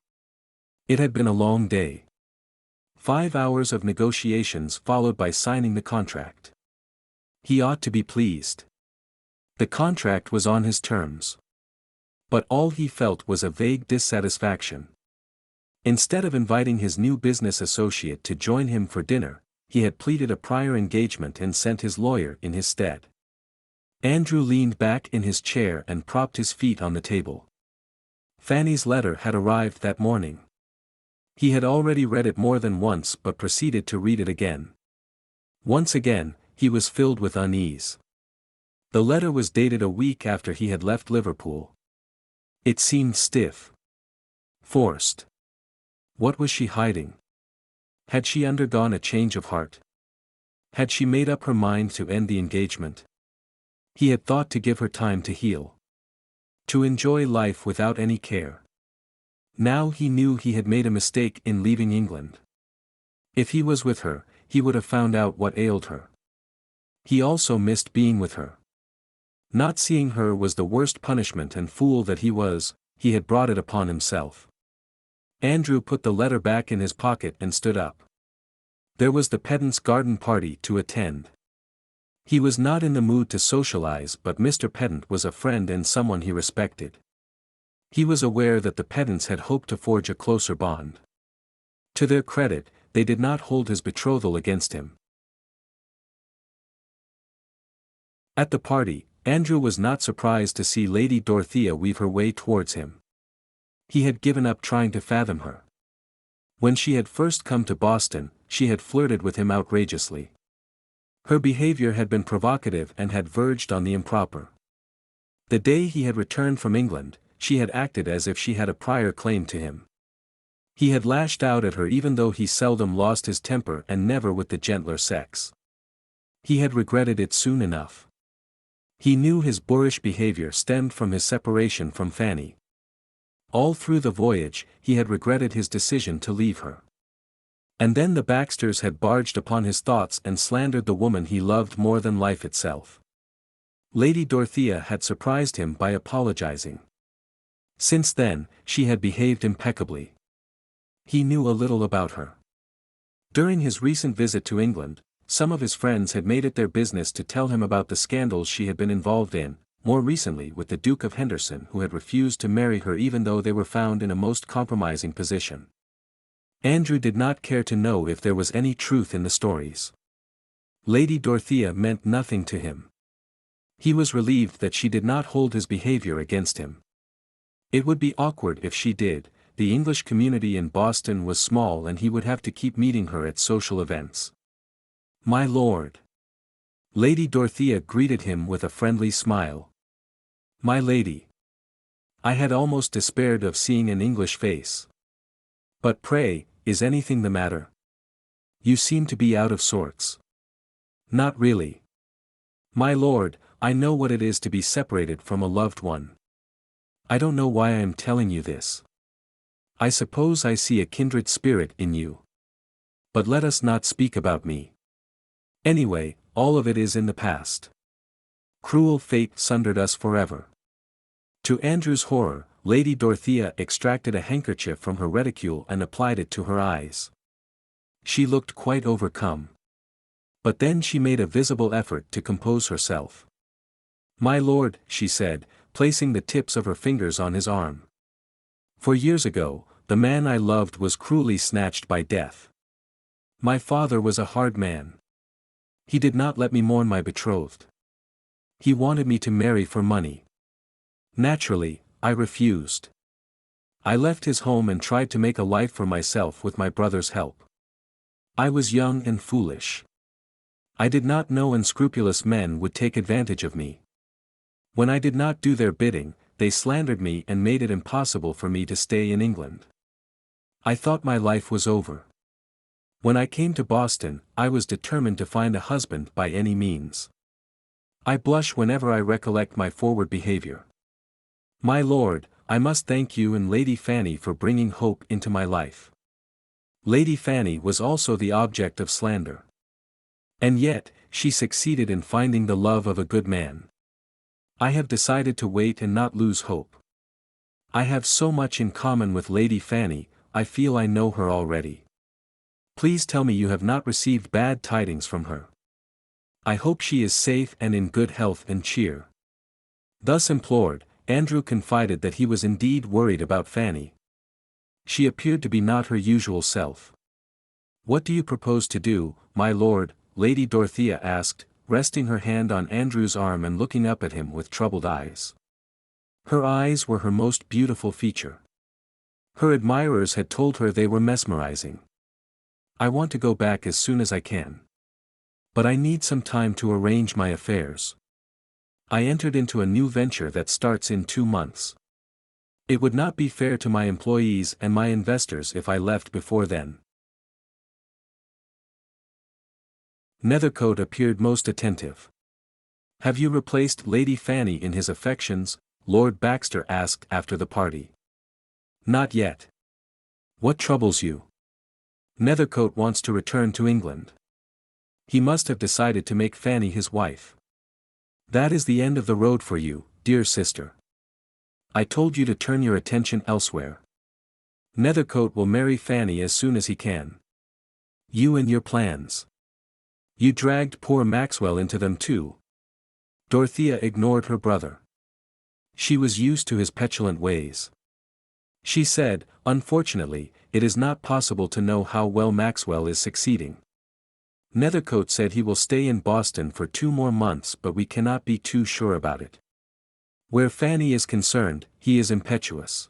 It had been a long day. 5 hours of negotiations followed by signing the contract. He ought to be pleased. The contract was on his terms. But all he felt was a vague dissatisfaction. Instead of inviting his new business associate to join him for dinner, he had pleaded a prior engagement and sent his lawyer in his stead. Andrew leaned back in his chair and propped his feet on the table. Fanny's letter had arrived that morning. He had already read it more than once but proceeded to read it again. Once again, he was filled with unease. The letter was dated a week after he had left Liverpool. It seemed stiff. Forced. What was she hiding? Had she undergone a change of heart? Had she made up her mind to end the engagement? He had thought to give her time to heal. To enjoy life without any care. Now he knew he had made a mistake in leaving England. If he was with her, he would have found out what ailed her. He also missed being with her. Not seeing her was the worst punishment, and fool that he was, he had brought it upon himself. Andrew put the letter back in his pocket and stood up. There was the pedant's garden party to attend. He was not in the mood to socialize, but Mr. Pedant was a friend and someone he respected. He was aware that the Pedants had hoped to forge a closer bond. To their credit, they did not hold his betrothal against him. At the party, Andrew was not surprised to see Lady Dorothea weave her way towards him. He had given up trying to fathom her. When she had first come to Boston, she had flirted with him outrageously. Her behavior had been provocative and had verged on the improper. The day he had returned from England, she had acted as if she had a prior claim to him. He had lashed out at her even though he seldom lost his temper, and never with the gentler sex. He had regretted it soon enough. He knew his boorish behavior stemmed from his separation from Fanny. All through the voyage, he had regretted his decision to leave her. And then the Baxters had barged upon his thoughts and slandered the woman he loved more than life itself. Lady Dorothea had surprised him by apologizing. Since then, she had behaved impeccably. He knew a little about her. During his recent visit to England, some of his friends had made it their business to tell him about the scandals she had been involved in, more recently with the Duke of Henderson, who had refused to marry her even though they were found in a most compromising position. Andrew did not care to know if there was any truth in the stories. Lady Dorothea meant nothing to him. He was relieved that she did not hold his behavior against him. It would be awkward if she did. The English community in Boston was small and he would have to keep meeting her at social events. "My lord." Lady Dorothea greeted him with a friendly smile. "My lady." I had almost despaired of seeing an English face. But pray, is anything the matter? You seem to be out of sorts. Not really. My lord, I know what it is to be separated from a loved one. I don't know why I am telling you this. I suppose I see a kindred spirit in you. But let us not speak about me. Anyway, all of it is in the past. Cruel fate sundered us forever. To Andrew's horror, Lady Dorothea extracted a handkerchief from her reticule and applied it to her eyes. She looked quite overcome. But then she made a visible effort to compose herself. "My lord," she said, placing the tips of her fingers on his arm. "For years ago, the man I loved was cruelly snatched by death. My father was a hard man. He did not let me mourn my betrothed. He wanted me to marry for money. Naturally, I refused. I left his home and tried to make a life for myself with my brother's help. I was young and foolish. I did not know unscrupulous men would take advantage of me. When I did not do their bidding, they slandered me and made it impossible for me to stay in England. I thought my life was over. When I came to Boston, I was determined to find a husband by any means. I blush whenever I recollect my forward behavior. My lord, I must thank you and Lady Fanny for bringing hope into my life. Lady Fanny was also the object of slander. And yet, she succeeded in finding the love of a good man. I have decided to wait and not lose hope. I have so much in common with Lady Fanny, I feel I know her already. Please tell me you have not received bad tidings from her. I hope she is safe and in good health and cheer. Thus implored, Andrew confided that he was indeed worried about Fanny. She appeared to be not her usual self. What do you propose to do, my lord? Lady Dorothea asked, resting her hand on Andrew's arm and looking up at him with troubled eyes. Her eyes were her most beautiful feature. Her admirers had told her they were mesmerizing. I want to go back as soon as I can. But I need some time to arrange my affairs. I entered into a new venture that starts in 2 months. It would not be fair to my employees and my investors if I left before then. Nethercote appeared most attentive. Have you replaced Lady Fanny in his affections? Lord Baxter asked after the party. Not yet. What troubles you? Nethercote wants to return to England. He must have decided to make Fanny his wife. That is the end of the road for you, dear sister. I told you to turn your attention elsewhere. Nethercote will marry Fanny as soon as he can. You and your plans. You dragged poor Maxwell into them too. Dorothea ignored her brother. She was used to his petulant ways. She said, unfortunately, it is not possible to know how well Maxwell is succeeding. Nethercote said he will stay in Boston for 2 more months, but we cannot be too sure about it. Where Fanny is concerned, he is impetuous.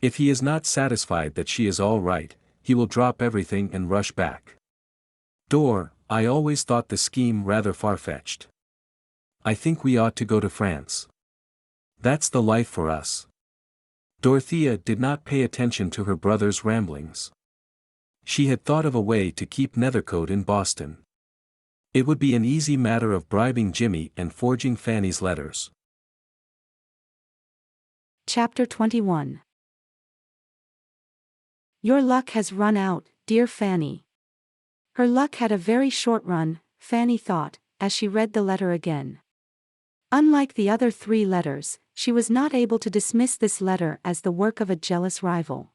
If he is not satisfied that she is all right, he will drop everything and rush back. I always thought the scheme rather far-fetched. I think we ought to go to France. That's the life for us. Dorothea did not pay attention to her brother's ramblings. She had thought of a way to keep Nethercote in Boston. It would be an easy matter of bribing Jimmy and forging Fanny's letters. Chapter 21. Your luck has run out, dear Fanny. Her luck had a very short run, Fanny thought, as she read the letter again. Unlike the other 3 letters, she was not able to dismiss this letter as the work of a jealous rival.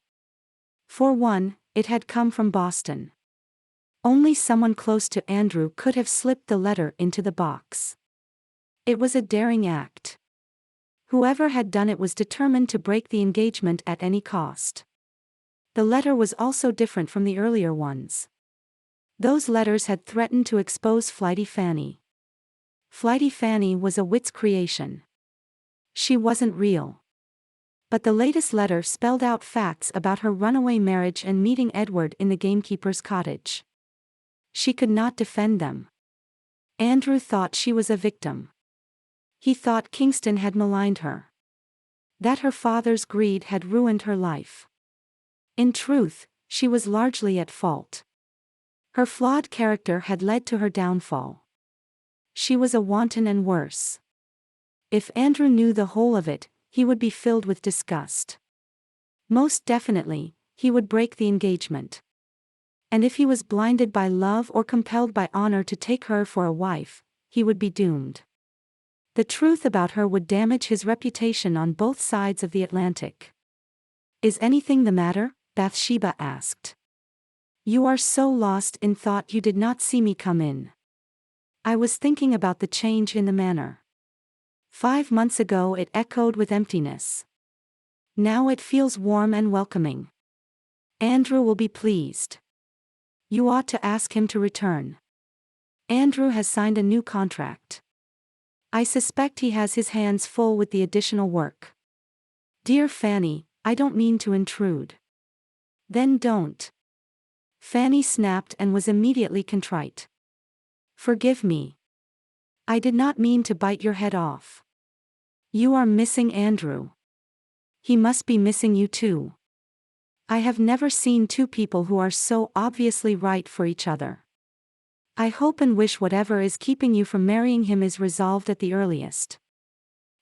For one, it had come from Boston. Only someone close to Andrew could have slipped the letter into the box. It was a daring act. Whoever had done it was determined to break the engagement at any cost. The letter was also different from the earlier ones. Those letters had threatened to expose Flighty Fanny. Flighty Fanny was a wit's creation. She wasn't real. But the latest letter spelled out facts about her runaway marriage and meeting Edward in the gamekeeper's cottage. She could not defend them. Andrew thought she was a victim. He thought Kingston had maligned her. That her father's greed had ruined her life. In truth, she was largely at fault. Her flawed character had led to her downfall. She was a wanton and worse. If Andrew knew the whole of it, he would be filled with disgust. Most definitely, he would break the engagement. And if he was blinded by love or compelled by honor to take her for a wife, he would be doomed. The truth about her would damage his reputation on both sides of the Atlantic. Is anything the matter? Bathsheba asked. You are so lost in thought you did not see me come in. I was thinking about the change in the manor. 5 months ago it echoed with emptiness. Now it feels warm and welcoming. Andrew will be pleased. You ought to ask him to return. Andrew has signed a new contract. I suspect he has his hands full with the additional work. Dear Fanny, I don't mean to intrude. Then don't. Fanny snapped and was immediately contrite. Forgive me. I did not mean to bite your head off. You are missing Andrew. He must be missing you too. I have never seen two people who are so obviously right for each other. I hope and wish whatever is keeping you from marrying him is resolved at the earliest.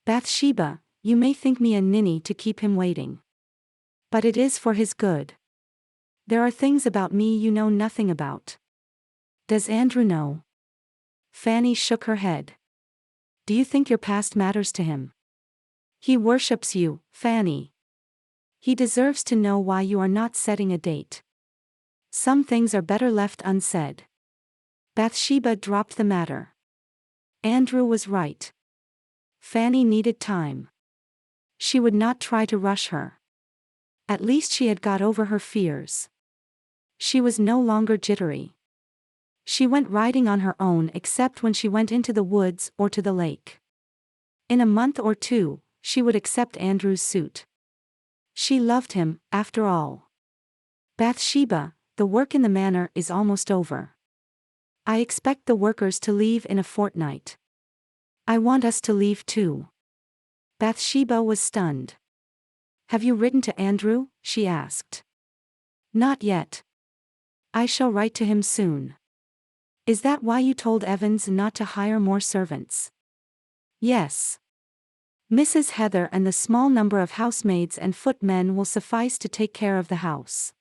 Bathsheba, you may think me a ninny to keep him waiting. But it is for his good. There are things about me you know nothing about. Does Andrew know? Fanny shook her head. Do you think your past matters to him? He worships you, Fanny. He deserves to know why you are not setting a date. Some things are better left unsaid. Bathsheba dropped the matter. Andrew was right. Fanny needed time. She would not try to rush her. At least she had got over her fears. She was no longer jittery. She went riding on her own except when she went into the woods or to the lake. In a month or two, she would accept Andrew's suit. She loved him, after all. Bathsheba, the work in the manor is almost over. I expect the workers to leave in a fortnight. I want us to leave too. Bathsheba was stunned. Have you written to Andrew? She asked. Not yet. I shall write to him soon. Is that why you told Evans not to hire more servants? Yes. Mrs. Heather and the small number of housemaids and footmen will suffice to take care of the house.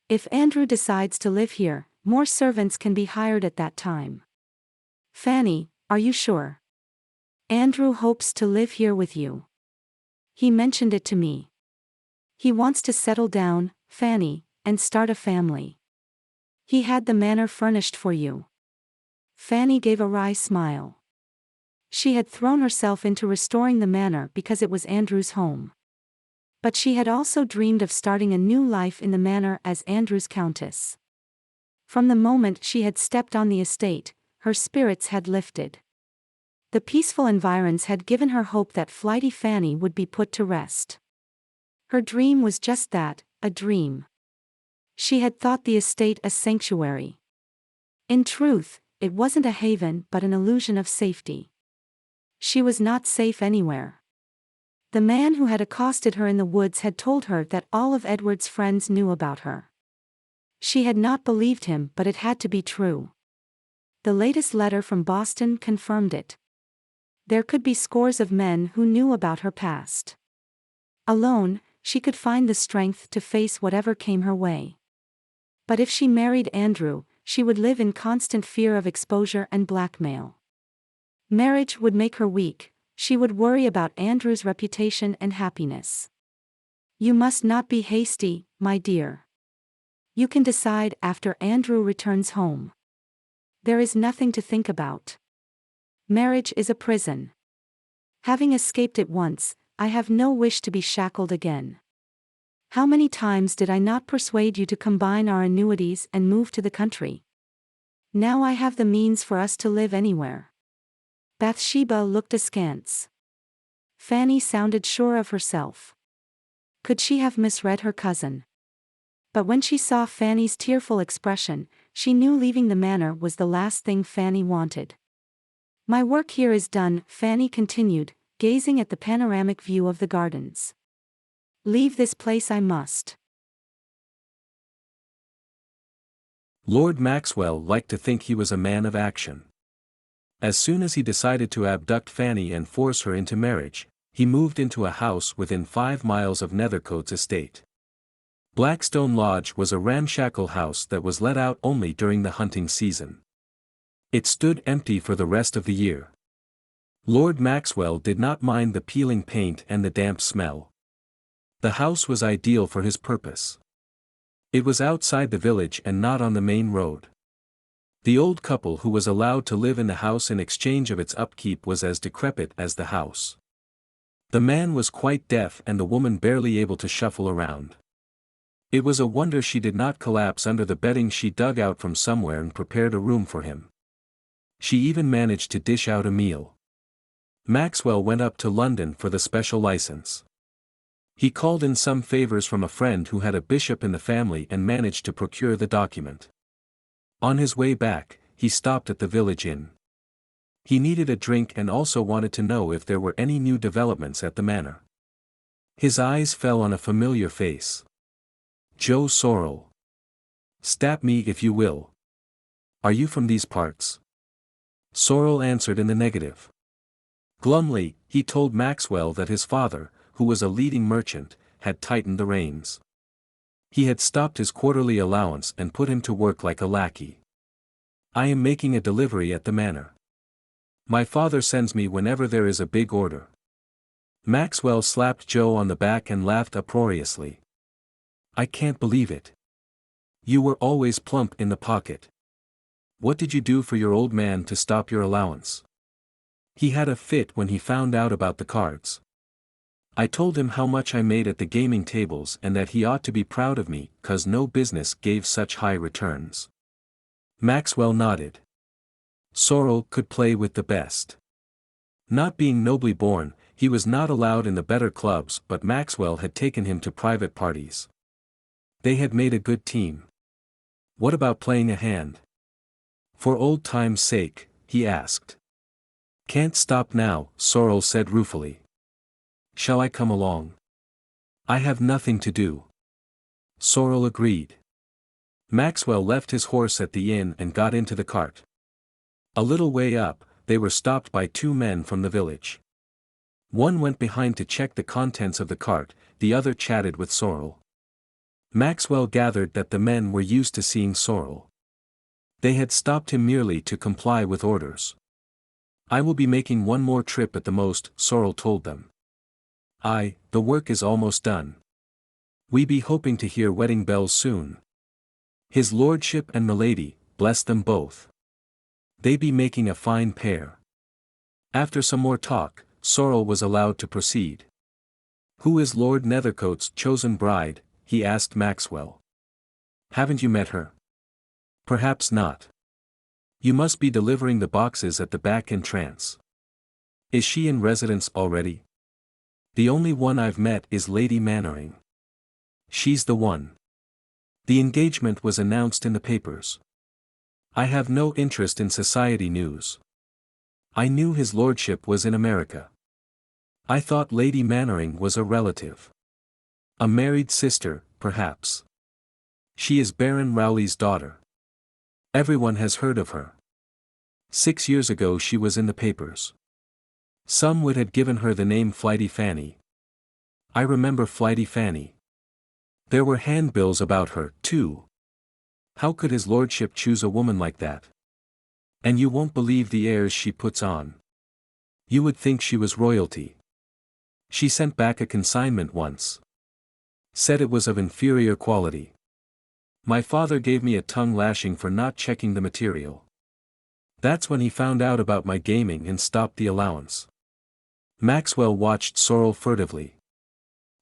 If Andrew decides to live here, more servants can be hired at that time. Fanny, are you sure? Andrew hopes to live here with you. He mentioned it to me. He wants to settle down, Fanny, and start a family. He had the manor furnished for you. Fanny gave a wry smile. She had thrown herself into restoring the manor because it was Andrew's home. But she had also dreamed of starting a new life in the manor as Andrew's countess. From the moment she had stepped on the estate, her spirits had lifted. The peaceful environs had given her hope that Flighty Fanny would be put to rest. Her dream was just that, a dream. She had thought the estate a sanctuary. In truth, it wasn't a haven but an illusion of safety. She was not safe anywhere. The man who had accosted her in the woods had told her that all of Edward's friends knew about her. She had not believed him, but it had to be true. The latest letter from Boston confirmed it. There could be scores of men who knew about her past. Alone, she could find the strength to face whatever came her way. But if she married Andrew, she would live in constant fear of exposure and blackmail. Marriage would make her weak. She would worry about Andrew's reputation and happiness. You must not be hasty, my dear. You can decide after Andrew returns home. There is nothing to think about. Marriage is a prison. Having escaped it once, I have no wish to be shackled again. How many times did I not persuade you to combine our annuities and move to the country? Now I have the means for us to live anywhere. Bathsheba looked askance. Fanny sounded sure of herself. Could she have misread her cousin? But when she saw Fanny's tearful expression, she knew leaving the manor was the last thing Fanny wanted. My work here is done, Fanny continued, gazing at the panoramic view of the gardens. Leave this place I must. Lord Maxwell liked to think he was a man of action. As soon as he decided to abduct Fanny and force her into marriage, he moved into a house within 5 miles of Nethercote's estate. Blackstone Lodge was a ramshackle house that was let out only during the hunting season. It stood empty for the rest of the year. Lord Maxwell did not mind the peeling paint and the damp smell. The house was ideal for his purpose. It was outside the village and not on the main road. The old couple who was allowed to live in the house in exchange of its upkeep was as decrepit as the house. The man was quite deaf and the woman barely able to shuffle around. It was a wonder she did not collapse under the bedding she dug out from somewhere and prepared a room for him. She even managed to dish out a meal. Maxwell went up to London for the special license. He called in some favors from a friend who had a bishop in the family and managed to procure the document. On his way back, he stopped at the village inn. He needed a drink and also wanted to know if there were any new developments at the manor. His eyes fell on a familiar face. Joe Sorrel. Stab me if you will. Are you from these parts? Sorrel answered in the negative. Glumly, he told Maxwell that his father, who was a leading merchant, had tightened the reins. He had stopped his quarterly allowance and put him to work like a lackey. I am making a delivery at the manor. My father sends me whenever there is a big order. Maxwell slapped Joe on the back and laughed uproariously. I can't believe it. You were always plump in the pocket. What did you do for your old man to stop your allowance? He had a fit when he found out about the cards. I told him how much I made at the gaming tables and that he ought to be proud of me, 'cause no business gave such high returns. Maxwell nodded. Sorrel could play with the best. Not being nobly born, he was not allowed in the better clubs, but Maxwell had taken him to private parties. They had made a good team. What about playing a hand? For old time's sake, he asked. Can't stop now, Sorrel said ruefully. Shall I come along? I have nothing to do. Sorrel agreed. Maxwell left his horse at the inn and got into the cart. A little way up, they were stopped by two men from the village. One went behind to check the contents of the cart, the other chatted with Sorrel. Maxwell gathered that the men were used to seeing Sorrel. They had stopped him merely to comply with orders. I will be making one more trip at the most, Sorrel told them. The work is almost done. We be hoping to hear wedding bells soon. His lordship and milady, bless them both. They be making a fine pair. After some more talk, Sorrel was allowed to proceed. Who is Lord Nethercote's chosen bride? He asked Maxwell. Haven't you met her? Perhaps not. You must be delivering the boxes at the back entrance. Is she in residence already? The only one I've met is Lady Mannering. She's the one. The engagement was announced in the papers. I have no interest in society news. I knew his lordship was in America. I thought Lady Mannering was a relative. A married sister, perhaps. She is Baron Rowley's daughter. Everyone has heard of her. 6 years ago she was in the papers. Some would have given her the name Flighty Fanny. I remember Flighty Fanny. There were handbills about her, too. How could his lordship choose a woman like that? And you won't believe the airs she puts on. You would think she was royalty. She sent back a consignment once. Said it was of inferior quality. My father gave me a tongue lashing for not checking the material. That's when he found out about my gaming and stopped the allowance. Maxwell watched Sorrel furtively.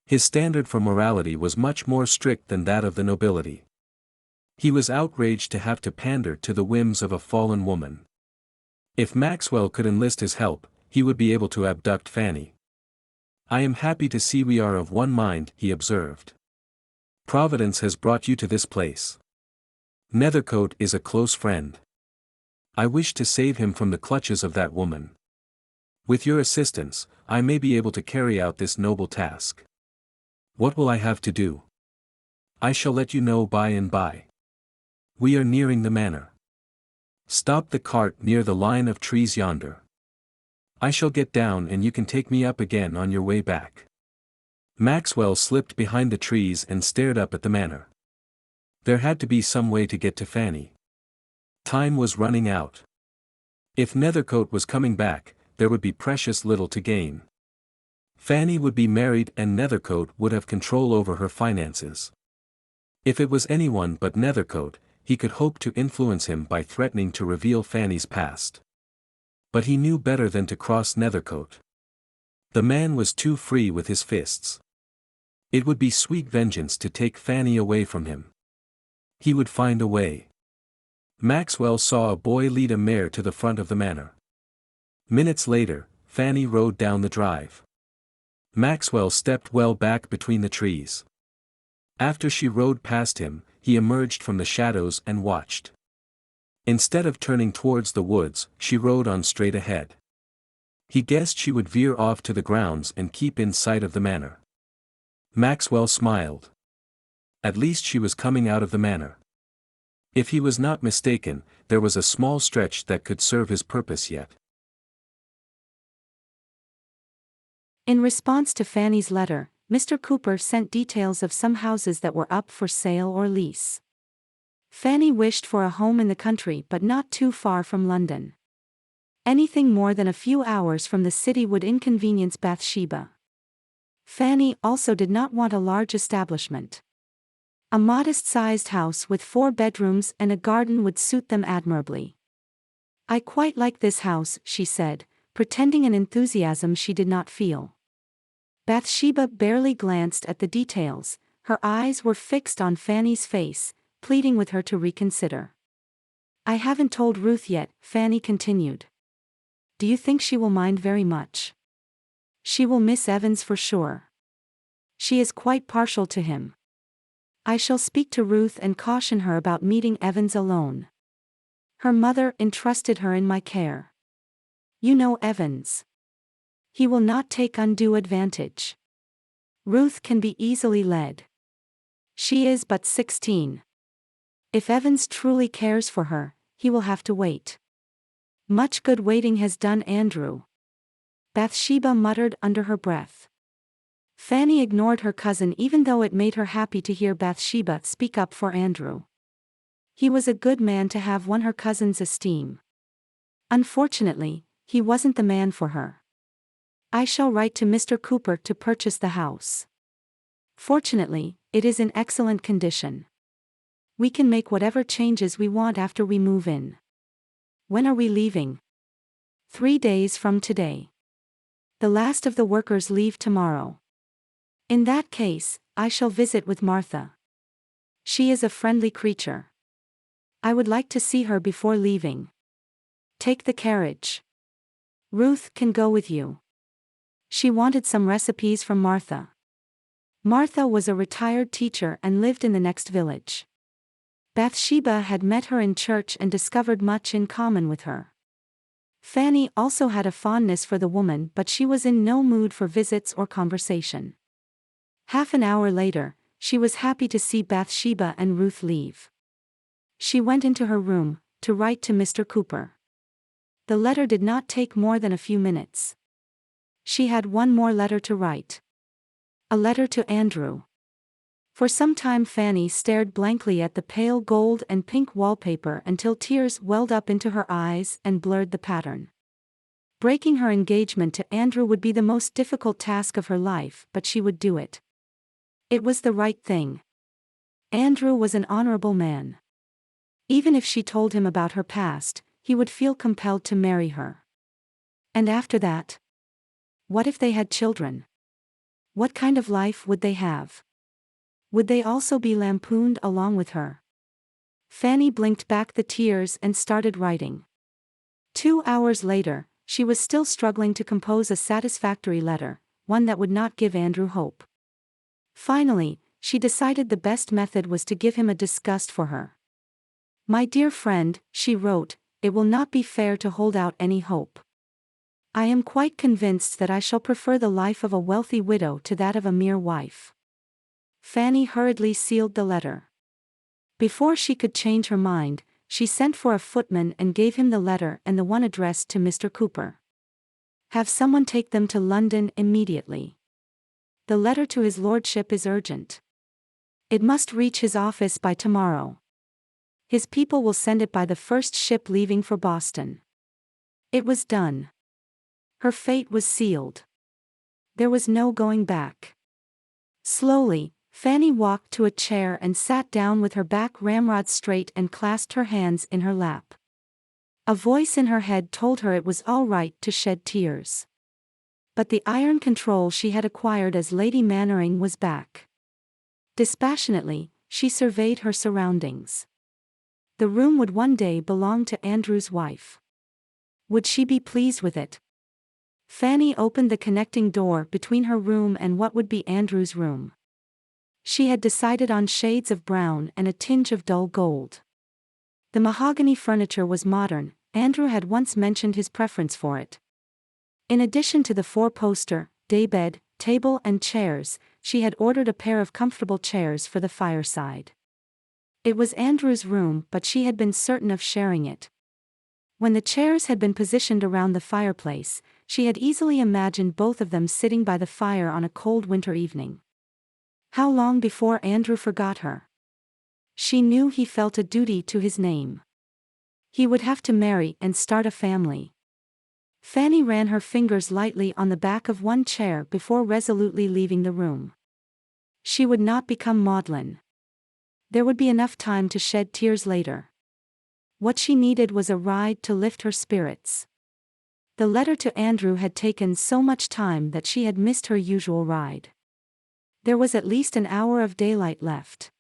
His standard for morality was much more strict than that of the nobility. He was outraged to have to pander to the whims of a fallen woman. If Maxwell could enlist his help, he would be able to abduct Fanny. I am happy to see we are of one mind, he observed. Providence has brought you to this place. Nethercote is a close friend. I wish to save him from the clutches of that woman. With your assistance, I may be able to carry out this noble task. What will I have to do? I shall let you know by and by. We are nearing the manor. Stop the cart near the line of trees yonder. I shall get down and you can take me up again on your way back. Maxwell slipped behind the trees and stared up at the manor. There had to be some way to get to Fanny. Time was running out. If Nethercote was coming back, there would be precious little to gain. Fanny would be married and Nethercote would have control over her finances. If it was anyone but Nethercote, he could hope to influence him by threatening to reveal Fanny's past. But he knew better than to cross Nethercote. The man was too free with his fists. It would be sweet vengeance to take Fanny away from him. He would find a way. Maxwell saw a boy lead a mare to the front of the manor. Minutes later, Fanny rode down the drive. Maxwell stepped well back between the trees. After she rode past him, he emerged from the shadows and watched. Instead of turning towards the woods, she rode on straight ahead. He guessed she would veer off to the grounds and keep in sight of the manor. Maxwell smiled. At least she was coming out of the manor. If he was not mistaken, there was a small stretch that could serve his purpose yet. In response to Fanny's letter, Mr. Cooper sent details of some houses that were up for sale or lease. Fanny wished for a home in the country but not too far from London. Anything more than a few hours from the city would inconvenience Bathsheba. Fanny also did not want a large establishment. A modest-sized house with 4 bedrooms and a garden would suit them admirably. "I quite like this house," she said, pretending an enthusiasm she did not feel. Bathsheba barely glanced at the details, her eyes were fixed on Fanny's face, pleading with her to reconsider. "I haven't told Ruth yet," Fanny continued. "Do you think she will mind very much?" "She will miss Evans for sure. She is quite partial to him. I shall speak to Ruth and caution her about meeting Evans alone. Her mother entrusted her in my care. You know Evans. He will not take undue advantage. Ruth can be easily led. She is but 16. If Evans truly cares for her, he will have to wait. Much good waiting has done Andrew." Bathsheba muttered under her breath. Fanny ignored her cousin even though it made her happy to hear Bathsheba speak up for Andrew. He was a good man to have won her cousin's esteem. Unfortunately, he wasn't the man for her. "I shall write to Mr. Cooper to purchase the house. Fortunately, it is in excellent condition. We can make whatever changes we want after we move in." "When are we leaving?" 3 days from today. The last of the workers leave tomorrow. "In that case, I shall visit with Martha. She is a friendly creature. I would like to see her before leaving. Take the carriage. Ruth can go with you." She wanted some recipes from Martha. Martha was a retired teacher and lived in the next village. Bathsheba had met her in church and discovered much in common with her. Fanny also had a fondness for the woman, but she was in no mood for visits or conversation. Half an hour later, she was happy to see Bathsheba and Ruth leave. She went into her room to write to Mr. Cooper. The letter did not take more than a few minutes. She had one more letter to write. A letter to Andrew. For some time Fanny stared blankly at the pale gold and pink wallpaper until tears welled up into her eyes and blurred the pattern. Breaking her engagement to Andrew would be the most difficult task of her life, but she would do it. It was the right thing. Andrew was an honorable man. Even if she told him about her past, he would feel compelled to marry her. And after that? What if they had children? What kind of life would they have? Would they also be lampooned along with her? Fanny blinked back the tears and started writing. 2 hours later, she was still struggling to compose a satisfactory letter, one that would not give Andrew hope. Finally, she decided the best method was to give him a disgust for her. "My dear friend," she wrote, "it will not be fair to hold out any hope. I am quite convinced that I shall prefer the life of a wealthy widow to that of a mere wife." Fanny hurriedly sealed the letter. Before she could change her mind, she sent for a footman and gave him the letter and the one addressed to Mr. Cooper. "Have someone take them to London immediately. The letter to his lordship is urgent. It must reach his office by tomorrow. His people will send it by the first ship leaving for Boston." It was done. Her fate was sealed. There was no going back. Slowly, Fanny walked to a chair and sat down with her back ramrod straight and clasped her hands in her lap. A voice in her head told her it was all right to shed tears. But the iron control she had acquired as Lady Mannering was back. Dispassionately, she surveyed her surroundings. The room would one day belong to Andrew's wife. Would she be pleased with it? Fanny opened the connecting door between her room and what would be Andrew's room. She had decided on shades of brown and a tinge of dull gold. The mahogany furniture was modern. Andrew had once mentioned his preference for it. In addition to the 4-poster, daybed, table and chairs. She had ordered a pair of comfortable chairs for the fireside. It was Andrew's room, but she had been certain of sharing it. When the chairs had been positioned around the fireplace, she had easily imagined both of them sitting by the fire on a cold winter evening. How long before Andrew forgot her? She knew he felt a duty to his name. He would have to marry and start a family. Fanny ran her fingers lightly on the back of one chair before resolutely leaving the room. She would not become maudlin. There would be enough time to shed tears later. What she needed was a ride to lift her spirits. The letter to Andrew had taken so much time that she had missed her usual ride. There was at least an hour of daylight left.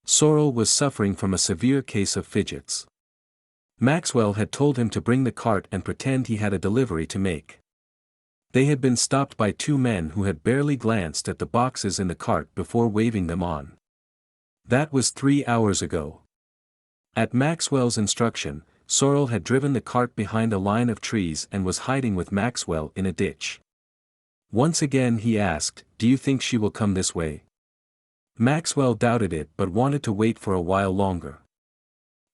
Sorrel was suffering from a severe case of fidgets. Maxwell had told him to bring the cart and pretend he had a delivery to make. They had been stopped by two men who had barely glanced at the boxes in the cart before waving them on. That was 3 hours ago. At Maxwell's instruction, Sorrel had driven the cart behind a line of trees and was hiding with Maxwell in a ditch. Once again he asked, "Do you think she will come this way?" Maxwell doubted it but wanted to wait for a while longer.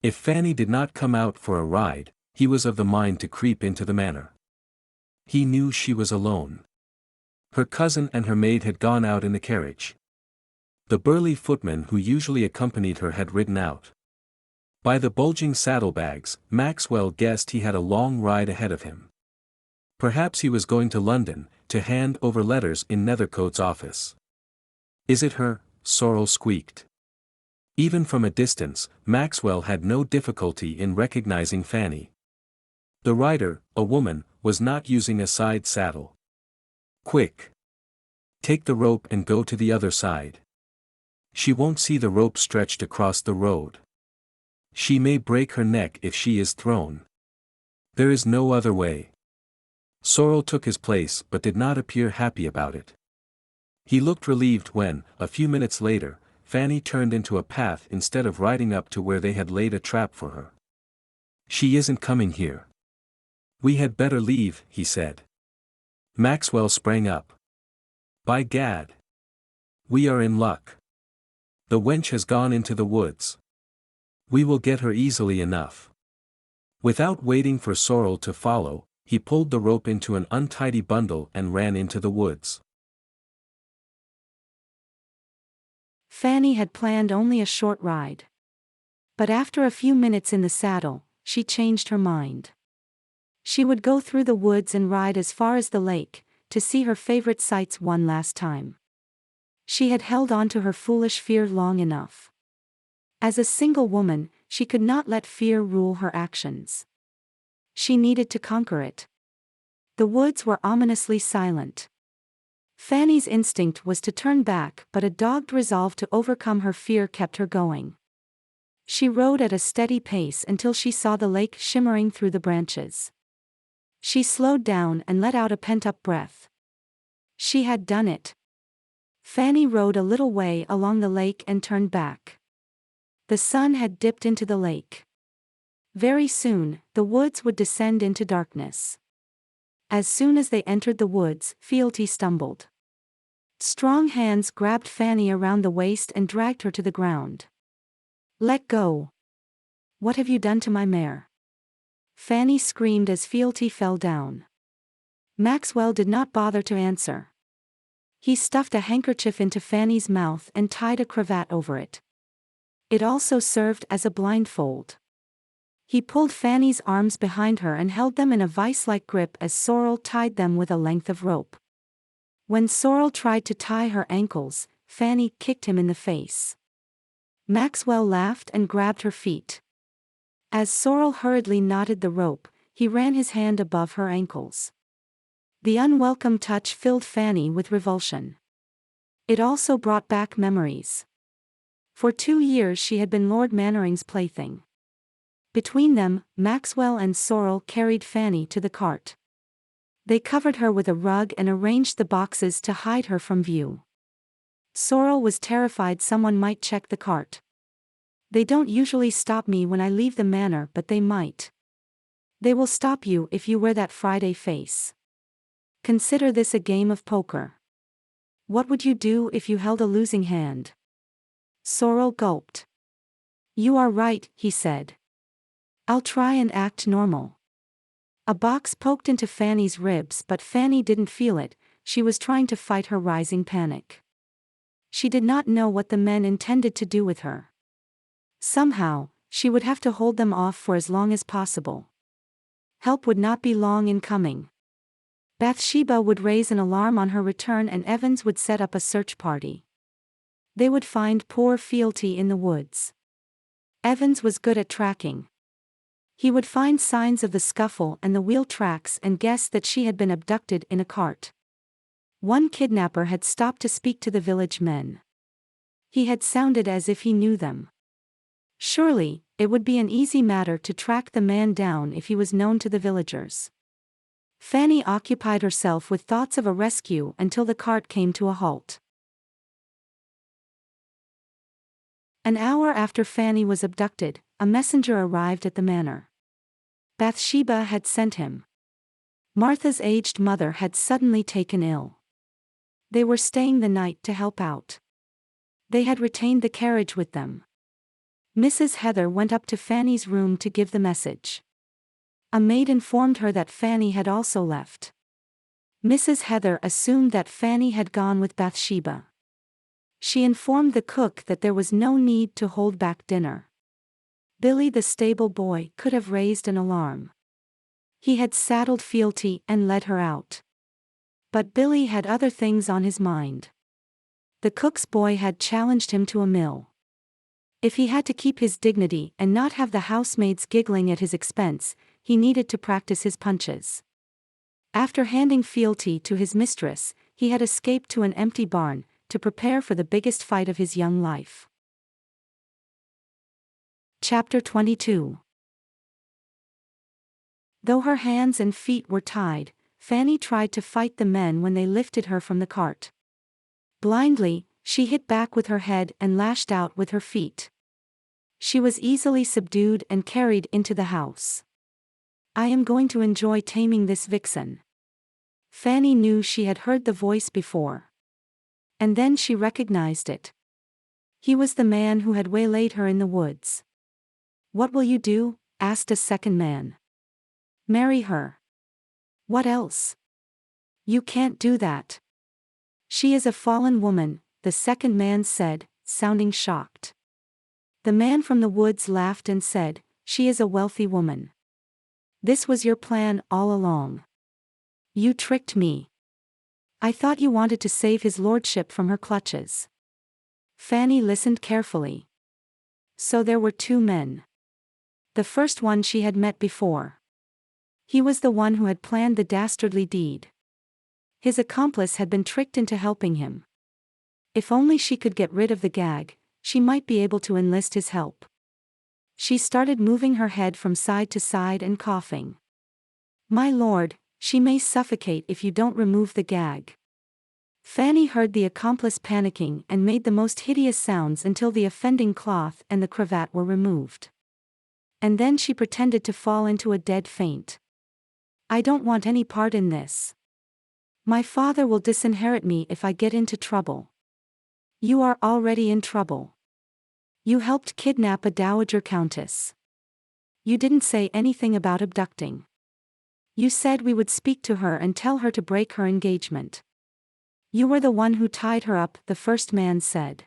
If Fanny did not come out for a ride, he was of the mind to creep into the manor. He knew she was alone. Her cousin and her maid had gone out in the carriage. The burly footman who usually accompanied her had ridden out. By the bulging saddlebags, Maxwell guessed he had a long ride ahead of him. Perhaps he was going to London, to hand over letters in Nethercote's office. "Is it her?" Sorrel squeaked. Even from a distance, Maxwell had no difficulty in recognizing Fanny. The rider, a woman, was not using a side saddle. "Quick! Take the rope and go to the other side. She won't see the rope stretched across the road. She may break her neck if she is thrown. There is no other way." Sorrel took his place but did not appear happy about it. He looked relieved when, a few minutes later, Fanny turned into a path instead of riding up to where they had laid a trap for her. "She isn't coming here. We had better leave," he said. Maxwell sprang up. "By gad! We are in luck. The wench has gone into the woods. We will get her easily enough." Without waiting for Sorrel to follow, he pulled the rope into an untidy bundle and ran into the woods. Fanny had planned only a short ride. But after a few minutes in the saddle, she changed her mind. She would go through the woods and ride as far as the lake, to see her favorite sights one last time. She had held on to her foolish fear long enough. As a single woman, she could not let fear rule her actions. She needed to conquer it. The woods were ominously silent. Fanny's instinct was to turn back, but a dogged resolve to overcome her fear kept her going. She rode at a steady pace until she saw the lake shimmering through the branches. She slowed down and let out a pent-up breath. She had done it. Fanny rode a little way along the lake and turned back. The sun had dipped into the lake. Very soon, the woods would descend into darkness. As soon as they entered the woods, Flighty stumbled. Strong hands grabbed Fanny around the waist and dragged her to the ground. "Let go! What have you done to my mare?" Fanny screamed as Flighty fell down. Maxwell did not bother to answer. He stuffed a handkerchief into Fanny's mouth and tied a cravat over it. It also served as a blindfold. He pulled Fanny's arms behind her and held them in a vice-like grip as Sorrel tied them with a length of rope. When Sorrel tried to tie her ankles, Fanny kicked him in the face. Maxwell laughed and grabbed her feet. As Sorrel hurriedly knotted the rope, he ran his hand above her ankles. The unwelcome touch filled Fanny with revulsion. It also brought back memories. For 2 years she had been Lord Mannering's plaything. Between them, Maxwell and Sorrel carried Fanny to the cart. They covered her with a rug and arranged the boxes to hide her from view. Sorrel was terrified someone might check the cart. "They don't usually stop me when I leave the manor, but they might. They will stop you if you wear that Friday face." Consider this a game of poker. What would you do if you held a losing hand? Sorrel gulped. You are right, he said. I'll try and act normal. A box poked into Fanny's ribs, but Fanny didn't feel it. She was trying to fight her rising panic. She did not know what the men intended to do with her. Somehow, she would have to hold them off for as long as possible. Help would not be long in coming. Bathsheba would raise an alarm on her return and Evans would set up a search party. They would find poor Flighty in the woods. Evans was good at tracking. He would find signs of the scuffle and the wheel tracks and guess that she had been abducted in a cart. One kidnapper had stopped to speak to the village men. He had sounded as if he knew them. Surely, it would be an easy matter to track the man down if he was known to the villagers. Fanny occupied herself with thoughts of a rescue until the cart came to a halt. An hour after Fanny was abducted, a messenger arrived at the manor. Bathsheba had sent him. Martha's aged mother had suddenly taken ill. They were staying the night to help out. They had retained the carriage with them. Mrs. Heather went up to Fanny's room to give the message. A maid informed her that Fanny had also left. Mrs. Heather assumed that Fanny had gone with Bathsheba. She informed the cook that there was no need to hold back dinner. Billy the stable boy could have raised an alarm. He had saddled Flighty and led her out. But Billy had other things on his mind. The cook's boy had challenged him to a mill. If he had to keep his dignity and not have the housemaids giggling at his expense, he needed to practice his punches. After handing Flighty to his mistress, he had escaped to an empty barn, to prepare for the biggest fight of his young life. Chapter 22. Though her hands and feet were tied, Fanny tried to fight the men when they lifted her from the cart. Blindly, she hit back with her head and lashed out with her feet. She was easily subdued and carried into the house. I am going to enjoy taming this vixen. Fanny knew she had heard the voice before. And then she recognized it. He was the man who had waylaid her in the woods. What will you do? Asked a second man. Marry her. What else? You can't do that. She is a fallen woman, the second man said, sounding shocked. The man from the woods laughed and said, she is a wealthy woman. This was your plan all along. You tricked me. I thought you wanted to save his lordship from her clutches. Fanny listened carefully. So there were two men. The first one she had met before. He was the one who had planned the dastardly deed. His accomplice had been tricked into helping him. If only she could get rid of the gag, she might be able to enlist his help. She started moving her head from side to side and coughing. My lord, she may suffocate if you don't remove the gag. Fanny heard the accomplice panicking and made the most hideous sounds until the offending cloth and the cravat were removed. And then she pretended to fall into a dead faint. I don't want any part in this. My father will disinherit me if I get into trouble. You are already in trouble. You helped kidnap a dowager countess. You didn't say anything about abducting. You said we would speak to her and tell her to break her engagement. You were the one who tied her up, the first man said.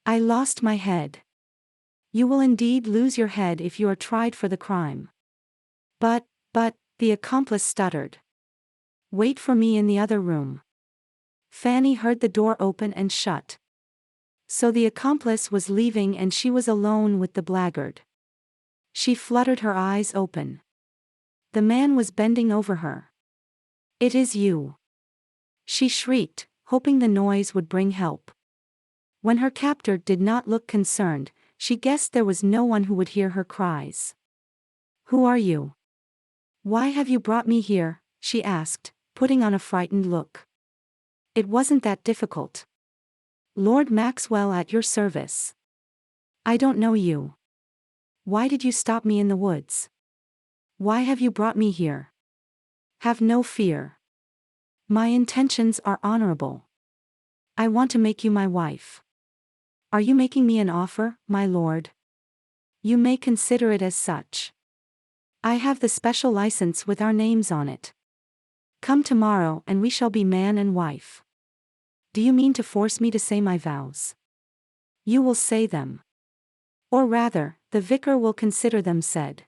I lost my head. You will indeed lose your head if you are tried for the crime. But, the accomplice stuttered. Wait for me in the other room. Fanny heard the door open and shut. So the accomplice was leaving and she was alone with the blackguard. She fluttered her eyes open. The man was bending over her. It is you. She shrieked, hoping the noise would bring help. When her captor did not look concerned, she guessed there was no one who would hear her cries. Who are you? Why have you brought me here? She asked, putting on a frightened look. It wasn't that difficult. Lord Maxwell at your service. I don't know you. Why did you stop me in the woods? Why have you brought me here? Have no fear. My intentions are honorable. I want to make you my wife. Are you making me an offer, my lord? You may consider it as such. I have the special license with our names on it. Come tomorrow and we shall be man and wife. Do you mean to force me to say my vows? You will say them. Or rather, the vicar will consider them said.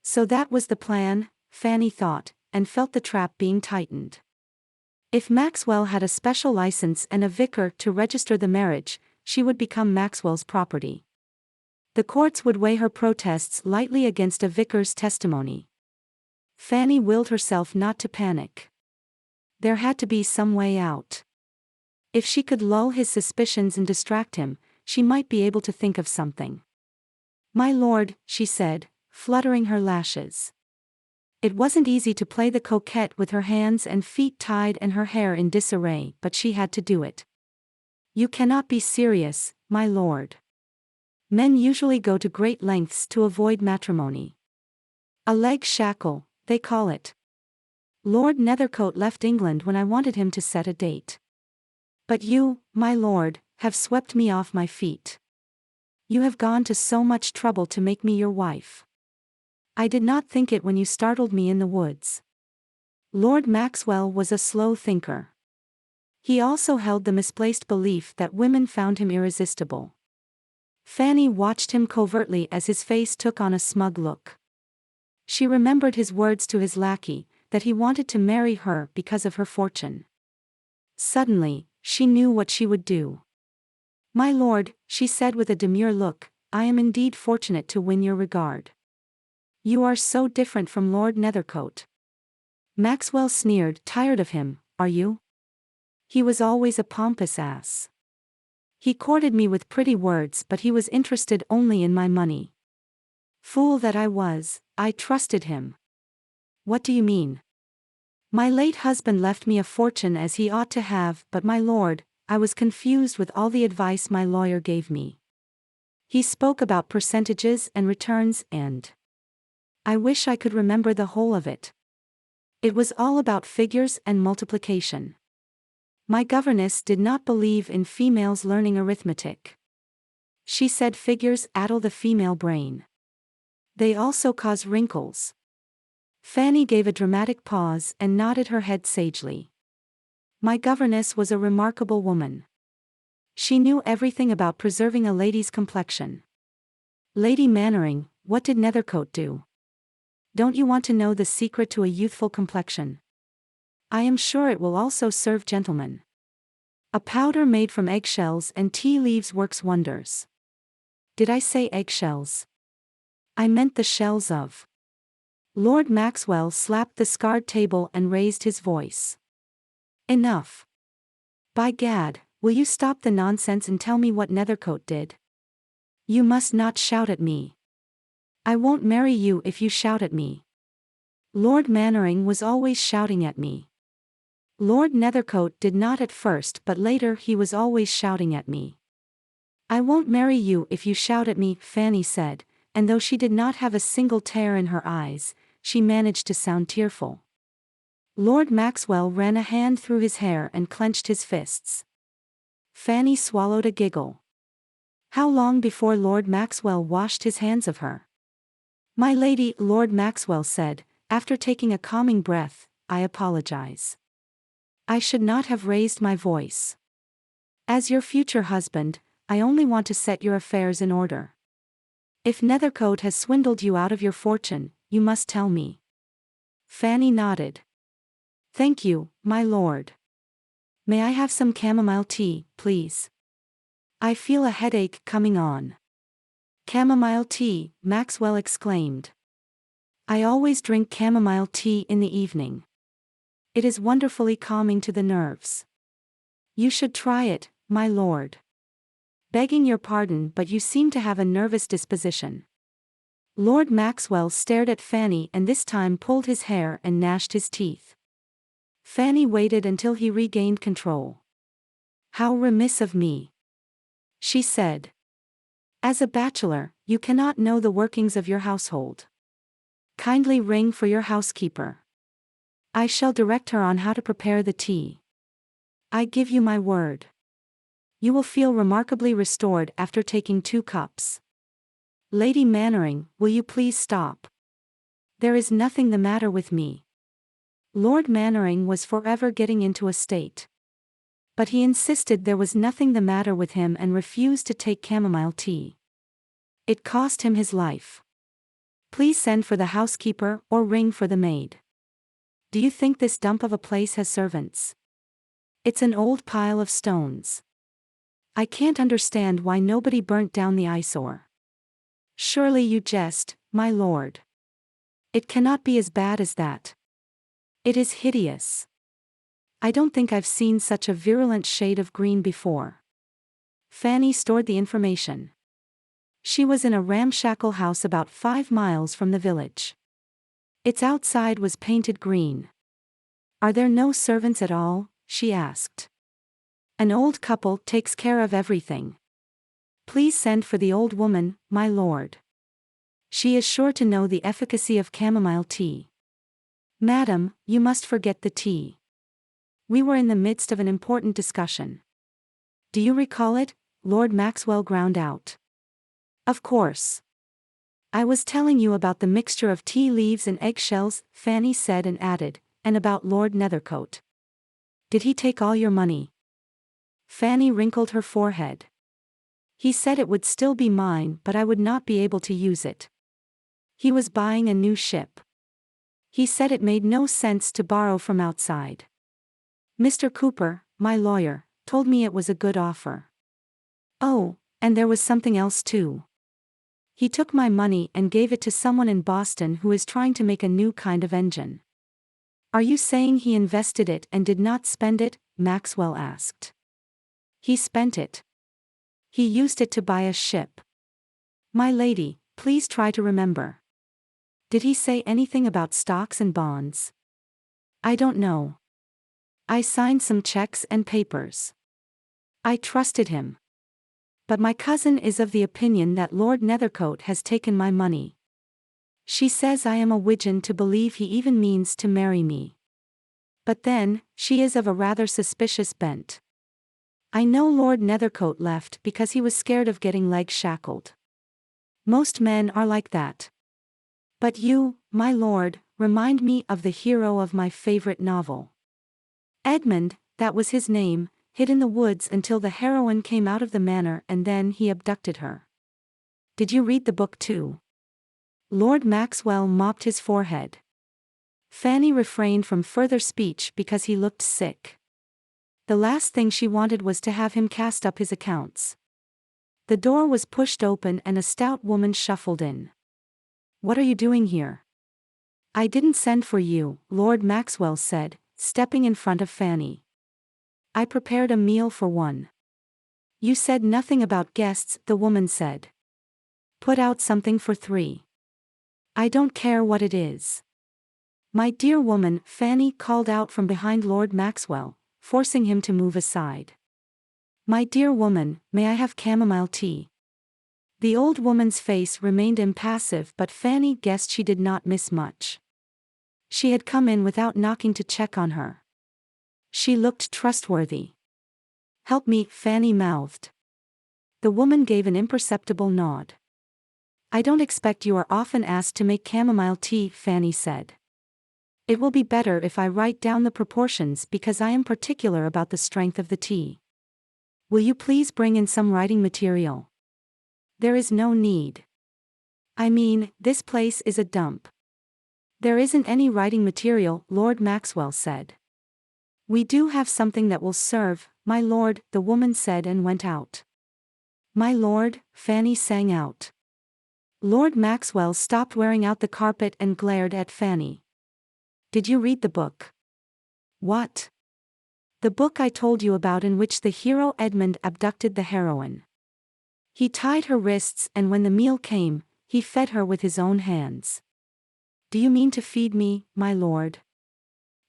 So that was the plan, Fanny thought, and felt the trap being tightened. If Maxwell had a special license and a vicar to register the marriage, she would become Maxwell's property. The courts would weigh her protests lightly against a vicar's testimony. Fanny willed herself not to panic. There had to be some way out. If she could lull his suspicions and distract him, she might be able to think of something. My lord, she said, fluttering her lashes. It wasn't easy to play the coquette with her hands and feet tied and her hair in disarray, but she had to do it. You cannot be serious, my lord. Men usually go to great lengths to avoid matrimony. A leg shackle, they call it. Lord Nethercote left England when I wanted him to set a date. But you, my lord, have swept me off my feet. You have gone to so much trouble to make me your wife. I did not think it when you startled me in the woods. Lord Maxwell was a slow thinker. He also held the misplaced belief that women found him irresistible. Fanny watched him covertly as his face took on a smug look. She remembered his words to his lackey, that he wanted to marry her because of her fortune. Suddenly, she knew what she would do. My lord, she said with a demure look, I am indeed fortunate to win your regard. You are so different from Lord Nethercote. Maxwell sneered, tired of him, are you? He was always a pompous ass. He courted me with pretty words, but he was interested only in my money. Fool that I was, I trusted him. What do you mean? My late husband left me a fortune as he ought to have, but my lord, I was confused with all the advice my lawyer gave me. He spoke about percentages and returns and I wish I could remember the whole of it. It was all about figures and multiplication. My governess did not believe in females learning arithmetic. She said figures addle the female brain. They also cause wrinkles. Fanny gave a dramatic pause and nodded her head sagely. My governess was a remarkable woman. She knew everything about preserving a lady's complexion. Lady Mannering, what did Nethercote do? Don't you want to know the secret to a youthful complexion? I am sure it will also serve gentlemen. A powder made from eggshells and tea leaves works wonders. Did I say eggshells? I meant the shells of. Lord Maxwell slapped the scarred table and raised his voice. Enough. By gad, will you stop the nonsense and tell me what Nethercote did? You must not shout at me. I won't marry you if you shout at me. Lord Mannering was always shouting at me. Lord Nethercote did not at first, but later he was always shouting at me. I won't marry you if you shout at me, Fanny said, and though she did not have a single tear in her eyes, she managed to sound tearful. Lord Maxwell ran a hand through his hair and clenched his fists. Fanny swallowed a giggle. How long before Lord Maxwell washed his hands of her? My lady, Lord Maxwell said, after taking a calming breath, I apologize. I should not have raised my voice. As your future husband, I only want to set your affairs in order. If Nethercote has swindled you out of your fortune, you must tell me. Fanny nodded. Thank you, my lord. May I have some chamomile tea, please? I feel a headache coming on. Chamomile tea, Maxwell exclaimed. I always drink chamomile tea in the evening. It is wonderfully calming to the nerves. You should try it, my lord. Begging your pardon, but you seem to have a nervous disposition. Lord Maxwell stared at Fanny and this time pulled his hair and gnashed his teeth. Fanny waited until he regained control. How remiss of me, she said. As a bachelor, you cannot know the workings of your household. Kindly ring for your housekeeper. I shall direct her on how to prepare the tea. I give you my word. You will feel remarkably restored after taking 2 cups. Lady Mannering, will you please stop? There is nothing the matter with me. Lord Mannering was forever getting into a state. But he insisted there was nothing the matter with him and refused to take chamomile tea. It cost him his life. Please send for the housekeeper or ring for the maid. Do you think this dump of a place has servants? It's an old pile of stones. I can't understand why nobody burnt down the eyesore. Surely you jest, my lord. It cannot be as bad as that. It is hideous. I don't think I've seen such a virulent shade of green before. Fanny stored the information. She was in a ramshackle house about 5 miles from the village. Its outside was painted green. Are there no servants at all? She asked. An old couple takes care of everything. Please send for the old woman, my lord. She is sure to know the efficacy of chamomile tea. Madam, you must forget the tea. We were in the midst of an important discussion. Do you recall it? Lord Maxwell ground out. Of course. I was telling you about the mixture of tea leaves and eggshells, Fanny said and added, and about Lord Nethercote. Did he take all your money? Fanny wrinkled her forehead. He said it would still be mine, but I would not be able to use it. He was buying a new ship. He said it made no sense to borrow from outside. Mr. Cooper, my lawyer, told me it was a good offer. Oh, and there was something else too. He took my money and gave it to someone in Boston who is trying to make a new kind of engine. Are you saying he invested it and did not spend it? Maxwell asked. He spent it. He used it to buy a ship. My lady, please try to remember. Did he say anything about stocks and bonds? I don't know. I signed some checks and papers. I trusted him. But my cousin is of the opinion that Lord Nethercote has taken my money. She says I am a widgeon to believe he even means to marry me. But then, she is of a rather suspicious bent. I know Lord Nethercote left because he was scared of getting legs shackled. Most men are like that. But you, my lord, remind me of the hero of my favorite novel. Edmund, that was his name, hid in the woods until the heroine came out of the manor and then he abducted her. Did you read the book too? Lord Maxwell mopped his forehead. Fanny refrained from further speech because he looked sick. The last thing she wanted was to have him cast up his accounts. The door was pushed open and a stout woman shuffled in. What are you doing here? I didn't send for you, Lord Maxwell said, stepping in front of Fanny. I prepared a meal for one. You said nothing about guests, the woman said. Put out something for 3. I don't care what it is. My dear woman, Fanny called out from behind Lord Maxwell, forcing him to move aside. My dear woman, may I have chamomile tea? The old woman's face remained impassive, but Fanny guessed she did not miss much. She had come in without knocking to check on her. She looked trustworthy. Help me, Fanny mouthed. The woman gave an imperceptible nod. I don't expect you are often asked to make chamomile tea, Fanny said. It will be better if I write down the proportions because I am particular about the strength of the tea. Will you please bring in some writing material? There is no need. I mean, this place is a dump. There isn't any writing material, Lord Maxwell said. We do have something that will serve, my lord, the woman said and went out. My lord, Fanny sang out. Lord Maxwell stopped wearing out the carpet and glared at Fanny. Did you read the book? What? The book I told you about in which the hero Edmund abducted the heroine. He tied her wrists and when the meal came, he fed her with his own hands. Do you mean to feed me, my lord?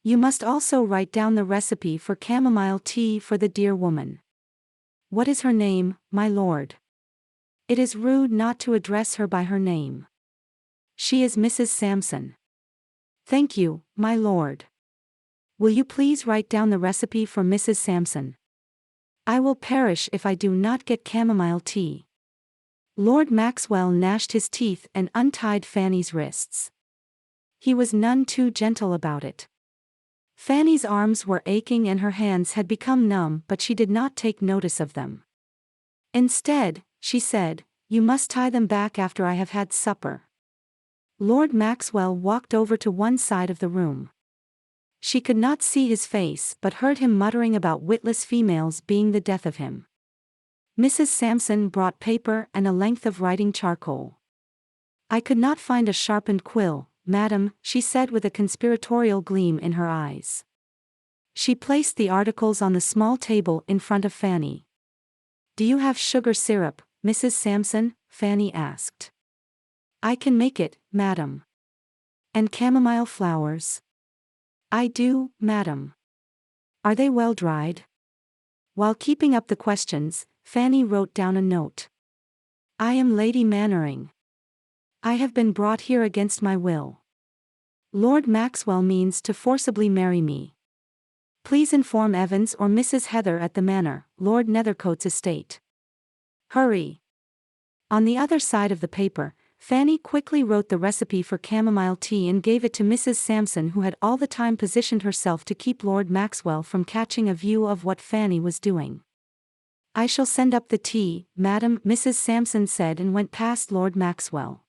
You must also write down the recipe for chamomile tea for the dear woman. What is her name, my lord? It is rude not to address her by her name. She is Mrs. Sampson. Thank you, my lord. Will you please write down the recipe for Mrs. Sampson? I will perish if I do not get chamomile tea. Lord Maxwell gnashed his teeth and untied Fanny's wrists. He was none too gentle about it. Fanny's arms were aching and her hands had become numb, but she did not take notice of them. Instead, she said, "You must tie them back after I have had supper." Lord Maxwell walked over to one side of the room. She could not see his face but heard him muttering about witless females being the death of him. Mrs. Sampson brought paper and a length of writing charcoal. "I could not find a sharpened quill, madam," she said with a conspiratorial gleam in her eyes. She placed the articles on the small table in front of Fanny. "Do you have sugar syrup, Mrs. Sampson?" Fanny asked. "I can make it, madam." "And chamomile flowers?" "I do, madam." "Are they well dried?" While keeping up the questions, Fanny wrote down a note. "I am Lady Mannering. I have been brought here against my will. Lord Maxwell means to forcibly marry me. Please inform Evans or Mrs. Heather at the manor, Lord Nethercote's estate. Hurry." On the other side of the paper, Fanny quickly wrote the recipe for chamomile tea and gave it to Mrs. Sampson, who had all the time positioned herself to keep Lord Maxwell from catching a view of what Fanny was doing. "I shall send up the tea, madam," Mrs. Sampson said and went past Lord Maxwell.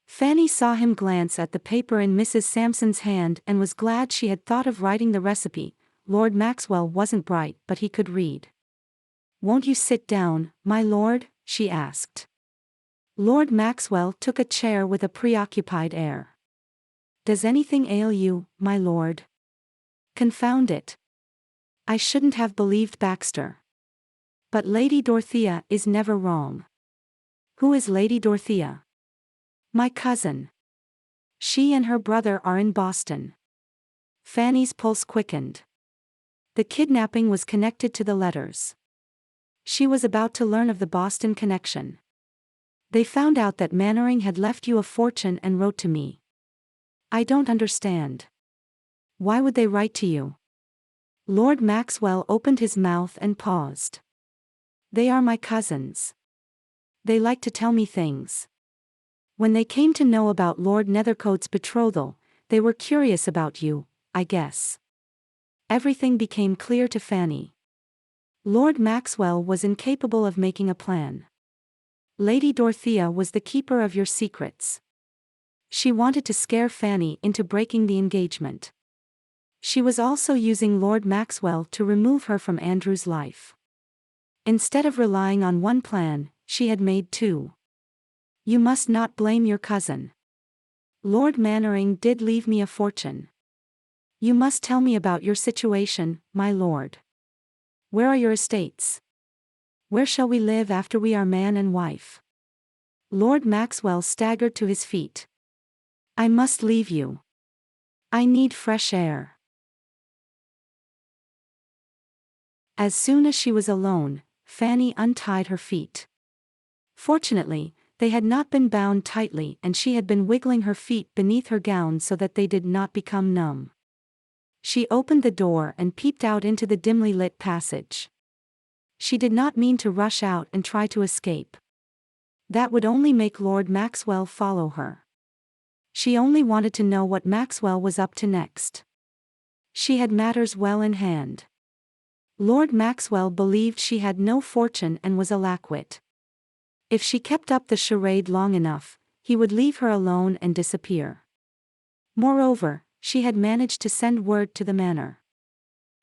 Fanny saw him glance at the paper in Mrs. Sampson's hand and was glad she had thought of writing the recipe. Lord Maxwell wasn't bright, but he could read. "Won't you sit down, my lord?" she asked. Lord Maxwell took a chair with a preoccupied air. "Does anything ail you, my lord?" "Confound it. I shouldn't have believed Baxter. But Lady Dorothea is never wrong." "Who is Lady Dorothea?" "My cousin. She and her brother are in Boston." Fanny's pulse quickened. The kidnapping was connected to the letters. She was about to learn of the Boston connection. "They found out that Mannering had left you a fortune and wrote to me. I don't understand. Why would they write to you?" Lord Maxwell opened his mouth and paused. "They are my cousins. They like to tell me things. When they came to know about Lord Nethercote's betrothal, they were curious about you, I guess." Everything became clear to Fanny. Lord Maxwell was incapable of making a plan. Lady Dorothea was the keeper of your secrets. She wanted to scare Fanny into breaking the engagement. She was also using Lord Maxwell to remove her from Andrew's life. Instead of relying on one plan, she had made two. "You must not blame your cousin. Lord Mannering did leave me a fortune. You must tell me about your situation, my lord. Where are your estates? Where shall we live after we are man and wife?" Lord Maxwell staggered to his feet. "I must leave you. I need fresh air." As soon as she was alone, Fanny untied her feet. Fortunately, they had not been bound tightly and she had been wiggling her feet beneath her gown so that they did not become numb. She opened the door and peeped out into the dimly lit passage. She did not mean to rush out and try to escape. That would only make Lord Maxwell follow her. She only wanted to know what Maxwell was up to next. She had matters well in hand. Lord Maxwell believed she had no fortune and was a lackwit. If she kept up the charade long enough, he would leave her alone and disappear. Moreover, she had managed to send word to the manor.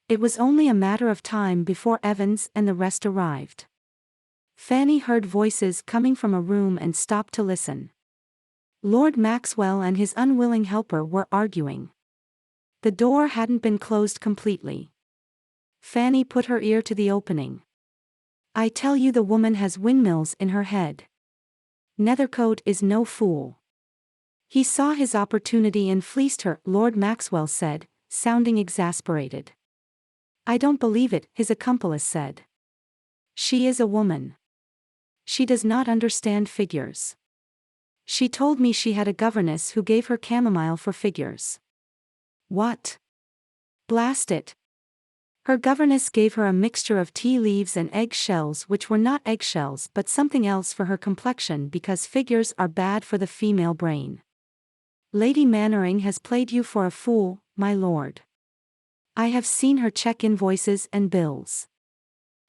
It was only a matter of time before Evans and the rest arrived. Fanny heard voices coming from a room and stopped to listen. Lord Maxwell and his unwilling helper were arguing. The door hadn't been closed completely. Fanny put her ear to the opening. "I tell you, the woman has windmills in her head. Nethercote is no fool. He saw his opportunity and fleeced her," Lord Maxwell said, sounding exasperated. "I don't believe it," his accomplice said. "She is a woman. She does not understand figures. She told me she had a governess who gave her chamomile for figures." "What? Blast it. Her governess gave her a mixture of tea leaves and egg shells, which were not eggshells but something else for her complexion because figures are bad for the female brain. Lady Mannering has played you for a fool, my lord. I have seen her check invoices and bills.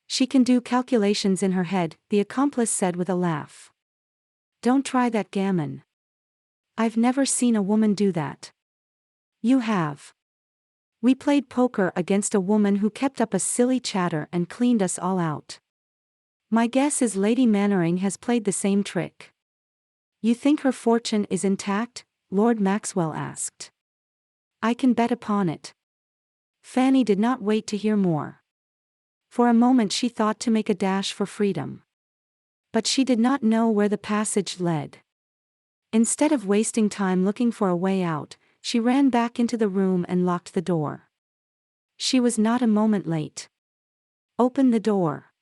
She can do calculations in her head, the accomplice said with a laugh. Don't try that gammon. I've never seen a woman do that. You have. We played poker against a woman who kept up a silly chatter and cleaned us all out. My guess is Lady Mannering has played the same trick. You think her fortune is intact? Lord Maxwell asked. I can bet upon it. Fanny did not wait to hear more. For a moment she thought to make a dash for freedom. But she did not know where the passage led. Instead of wasting time looking for a way out, she ran back into the room and locked the door. She was not a moment late. Open the door.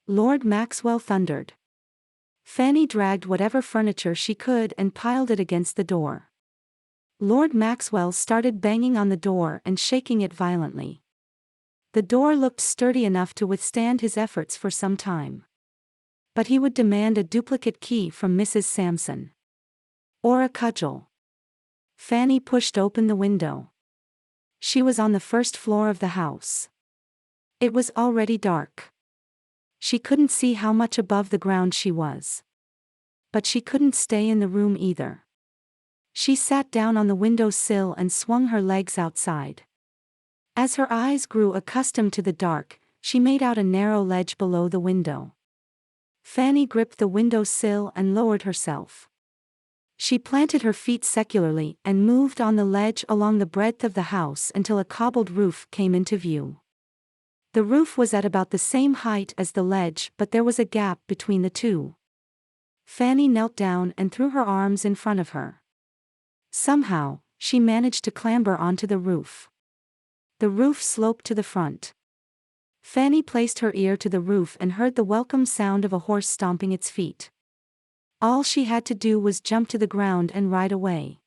Lord Maxwell thundered. Fanny dragged whatever furniture she could and piled it against the door. Lord Maxwell started banging on the door and shaking it violently. The door looked sturdy enough to withstand his efforts for some time. But he would demand a duplicate key from Mrs. Sampson. Or a cudgel. Fanny pushed open the window. She was on the first floor of the house. It was already dark. She couldn't see how much above the ground she was. But she couldn't stay in the room either. She sat down on the window sill and swung her legs outside. As her eyes grew accustomed to the dark, she made out a narrow ledge below the window. Fanny gripped the window sill and lowered herself. She planted her feet secularly and moved on the ledge along the breadth of the house until a cobbled roof came into view. The roof was at about the same height as the ledge, but there was a gap between the two. Fanny knelt down and threw her arms in front of her. Somehow, she managed to clamber onto the roof. The roof sloped to the front. Fanny placed her ear to the roof and heard the welcome sound of a horse stomping its feet. All she had to do was jump to the ground and ride away.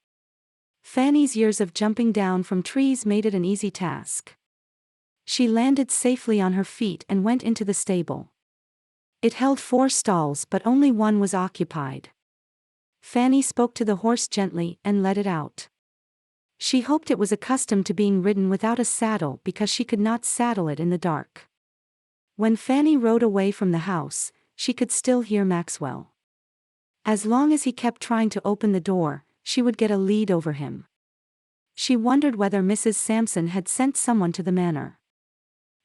Fanny's years of jumping down from trees made it an easy task. She landed safely on her feet and went into the stable. It held 4 stalls but only one was occupied. Fanny spoke to the horse gently and let it out. She hoped it was accustomed to being ridden without a saddle because she could not saddle it in the dark. When Fanny rode away from the house, she could still hear Maxwell. As long as he kept trying to open the door, she would get a lead over him. She wondered whether Mrs. Sampson had sent someone to the manor.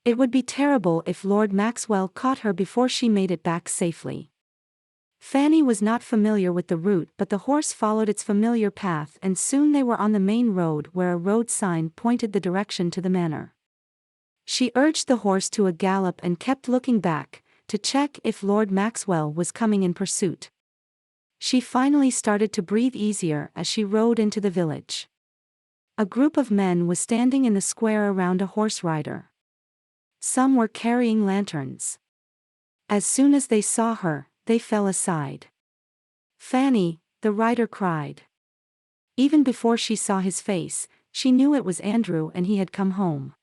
It would be terrible if Lord Maxwell caught her before she made it back safely. Fanny was not familiar with the route, but the horse followed its familiar path and soon they were on the main road where a road sign pointed the direction to the manor. She urged the horse to a gallop and kept looking back, to check if Lord Maxwell was coming in pursuit. She finally started to breathe easier as she rode into the village. A group of men was standing in the square around a horse rider. Some were carrying lanterns. As soon as they saw her, they fell aside. Fanny, the rider cried. Even before she saw his face, she knew it was Andrew and he had come home.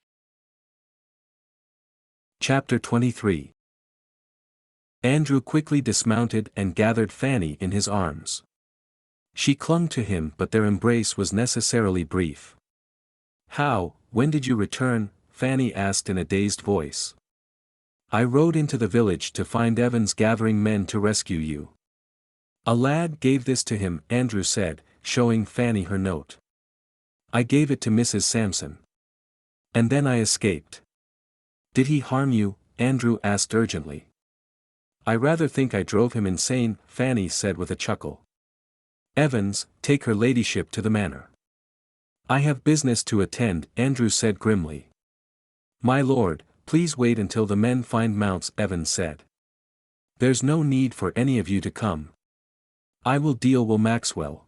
Chapter 23. Andrew quickly dismounted and gathered Fanny in his arms. She clung to him but their embrace was necessarily brief. When did you return? Fanny asked in a dazed voice. I rode into the village to find Evans gathering men to rescue you. A lad gave this to him, Andrew said, showing Fanny her note. I gave it to Mrs. Sampson. And then I escaped. Did he harm you? Andrew asked urgently. I rather think I drove him insane, Fanny said with a chuckle. Evans, take her ladyship to the manor. I have business to attend, Andrew said grimly. My lord, please wait until the men find mounts, Evans said. There's no need for any of you to come. I will deal with Maxwell.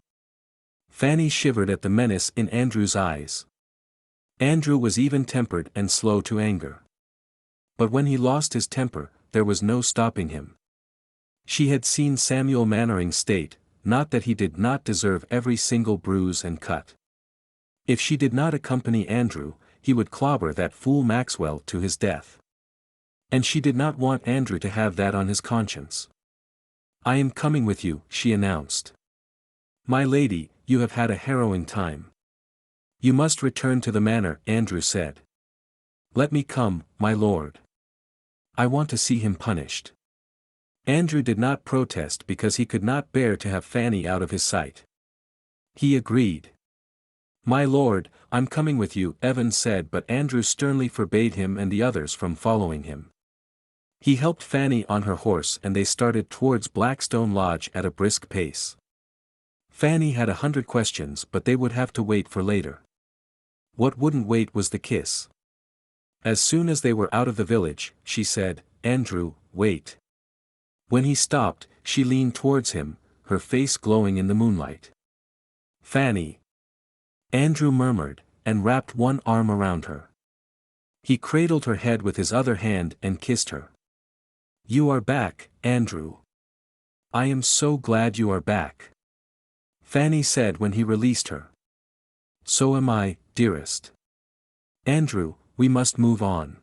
Fanny shivered at the menace in Andrew's eyes. Andrew was even-tempered and slow to anger. But when he lost his temper, there was no stopping him. She had seen Samuel Mannering state, not that he did not deserve every single bruise and cut. If she did not accompany Andrew, he would clobber that fool Maxwell to his death. And she did not want Andrew to have that on his conscience. "I am coming with you," she announced. "My lady, you have had a harrowing time. You must return to the manor," Andrew said. "Let me come, my lord. I want to see him punished." Andrew did not protest because he could not bear to have Fanny out of his sight. He agreed. "My lord, I'm coming with you," Evans said, but Andrew sternly forbade him and the others from following him. He helped Fanny on her horse and they started towards Blackstone Lodge at a brisk pace. Fanny had 100 questions, but they would have to wait for later. What wouldn't wait was the kiss. As soon as they were out of the village, she said, "Andrew, wait." When he stopped, she leaned towards him, her face glowing in the moonlight. "Fanny." Andrew murmured, and wrapped one arm around her. He cradled her head with his other hand and kissed her. "You are back, Andrew. I am so glad you are back," Fanny said when he released her. "So am I, dearest. Andrew, we must move on.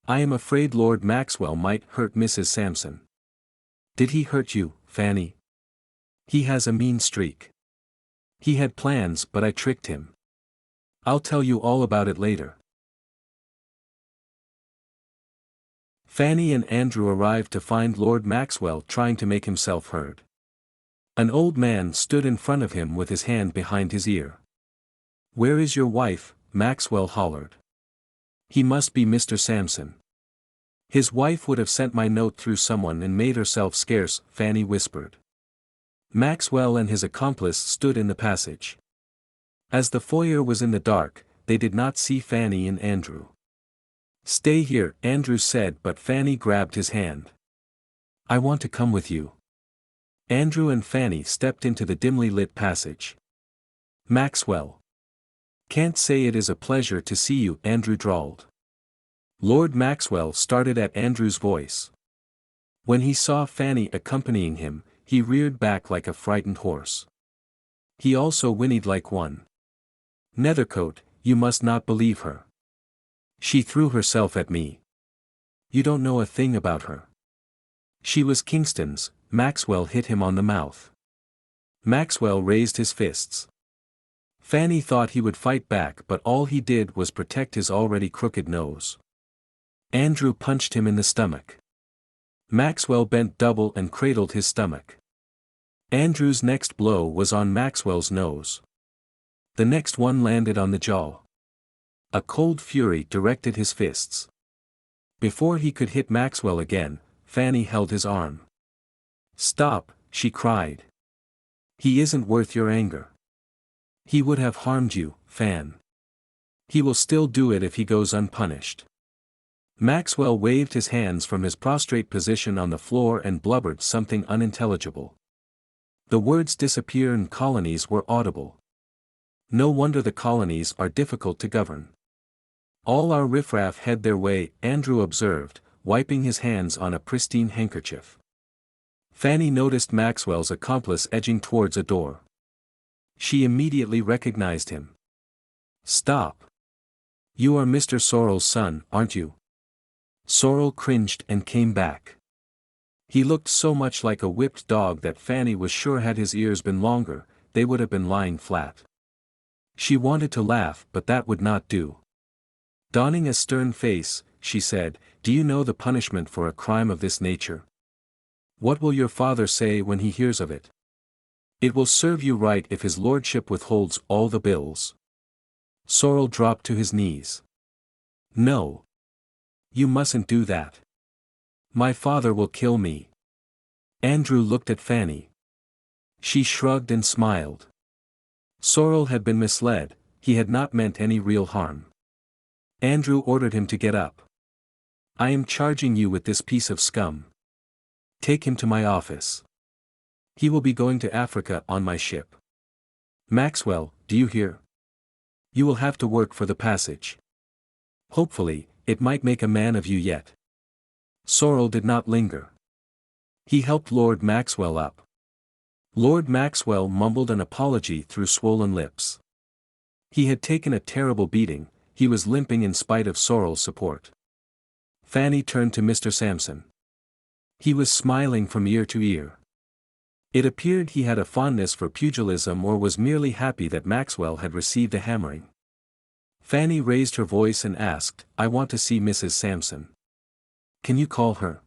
I am afraid Lord Maxwell might hurt Mrs. Sampson." "Did he hurt you, Fanny?" "He has a mean streak. He had plans but I tricked him. I'll tell you all about it later." Fanny and Andrew arrived to find Lord Maxwell trying to make himself heard. An old man stood in front of him with his hand behind his ear. "Where is your wife?" Maxwell hollered. "He must be Mr. Sampson. His wife would have sent my note through someone and made herself scarce," Fanny whispered. Maxwell and his accomplice stood in the passage. As the foyer was in the dark, they did not see Fanny and Andrew. "Stay here," Andrew said, but Fanny grabbed his hand. "I want to come with you." Andrew and Fanny stepped into the dimly lit passage. "Maxwell." "Can't say it is a pleasure to see you," Andrew drawled. Lord Maxwell started at Andrew's voice. When he saw Fanny accompanying him, he reared back like a frightened horse. He also whinnied like one. "Nethercote, you must not believe her. She threw herself at me. You don't know a thing about her. She was Kingston's." Maxwell hit him on the mouth. Maxwell raised his fists. Fanny thought he would fight back, but all he did was protect his already crooked nose. Andrew punched him in the stomach. Maxwell bent double and cradled his stomach. Andrew's next blow was on Maxwell's nose. The next one landed on the jaw. A cold fury directed his fists. Before he could hit Maxwell again, Fanny held his arm. "Stop," she cried. "He isn't worth your anger. He would have harmed you, Fan. He will still do it if he goes unpunished." Maxwell waved his hands from his prostrate position on the floor and blubbered something unintelligible. The words "disappear" and "colonies" were audible. No wonder the colonies are difficult to govern. "All our riffraff head their way," Andrew observed, wiping his hands on a pristine handkerchief. Fanny noticed Maxwell's accomplice edging towards a door. She immediately recognized him. "Stop. You are Mr. Sorrel's son, aren't you?" Sorrel cringed and came back. He looked so much like a whipped dog that Fanny was sure had his ears been longer, they would have been lying flat. She wanted to laugh, but that would not do. Donning a stern face, she said, "Do you know the punishment for a crime of this nature? What will your father say when he hears of it? It will serve you right if his lordship withholds all the bills." Sorrel dropped to his knees. "No. You mustn't do that. My father will kill me." Andrew looked at Fanny. She shrugged and smiled. Sorrel had been misled, he had not meant any real harm. Andrew ordered him to get up. "I am charging you with this piece of scum. Take him to my office. He will be going to Africa on my ship. Maxwell, do you hear? You will have to work for the passage. Hopefully, it might make a man of you yet." Sorrel did not linger. He helped Lord Maxwell up. Lord Maxwell mumbled an apology through swollen lips. He had taken a terrible beating, He was limping in spite of Sorrel's support. Fanny turned to Mr. Sampson. He was smiling from ear to ear. It appeared he had a fondness for pugilism or was merely happy that Maxwell had received a hammering. Fanny raised her voice and asked, "I want to see Mrs. Sampson. Can you call her?"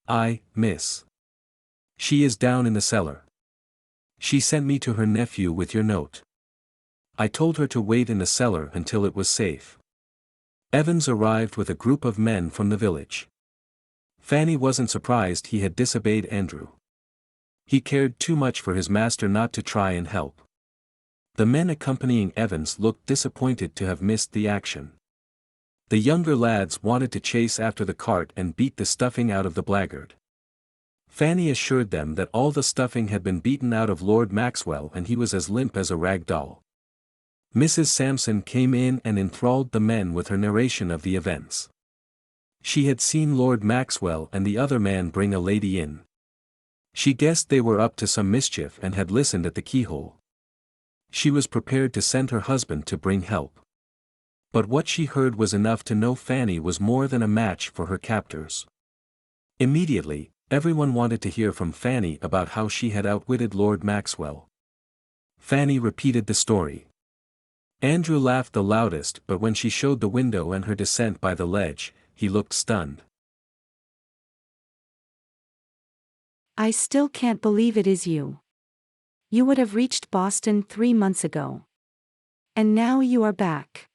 "Aye, miss. She is down in the cellar. She sent me to her nephew with your note. I told her to wait in the cellar until it was safe." Evans arrived with a group of men from the village. Fanny wasn't surprised he had disobeyed Andrew. He cared too much for his master not to try and help. The men accompanying Evans looked disappointed to have missed the action. The younger lads wanted to chase after the cart and beat the stuffing out of the blackguard. Fanny assured them that all the stuffing had been beaten out of Lord Maxwell and he was as limp as a rag doll. Mrs. Sampson came in and enthralled the men with her narration of the events. She had seen Lord Maxwell and the other man bring a lady in. She guessed they were up to some mischief and had listened at the keyhole. She was prepared to send her husband to bring help. But what she heard was enough to know Fanny was more than a match for her captors. Immediately, everyone wanted to hear from Fanny about how she had outwitted Lord Maxwell. Fanny repeated the story. Andrew laughed the loudest, but when she showed the window and her descent by the ledge, he looked stunned. "I still can't believe it is you. You would have reached Boston 3 months ago. And now you are back.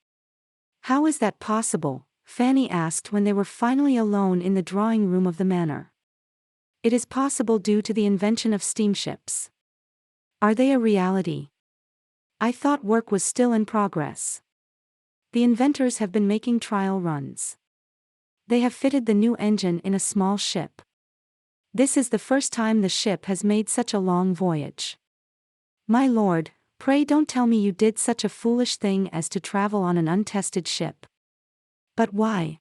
How is that possible?" Fanny asked when they were finally alone in the drawing room of the manor. "It is possible due to the invention of steamships. Are they a reality? I thought work was still in progress. The inventors have been making trial runs. They have fitted the new engine in a small ship. This is the first time the ship has made such a long voyage. My lord, pray don't tell me you did such a foolish thing as to travel on an untested ship. But why?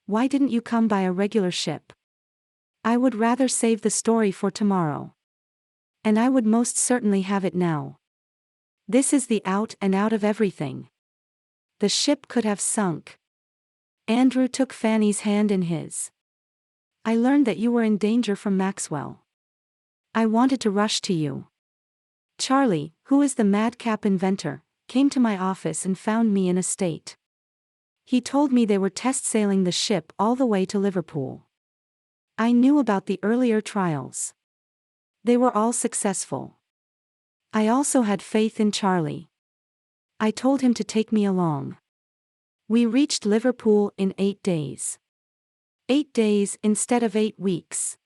Why didn't you come by a regular ship? I would rather save the story for tomorrow. And I would most certainly have it now. This is the out and out of everything. The ship could have sunk." Andrew took Fanny's hand in his. "I learned that you were in danger from Maxwell. I wanted to rush to you. Charlie, who is the madcap inventor, came to my office and found me in a state. He told me they were test sailing the ship all the way to Liverpool. I knew about the earlier trials. They were all successful. I also had faith in Charlie. I told him to take me along. We reached Liverpool in 8 days. 8 days instead of 8 weeks.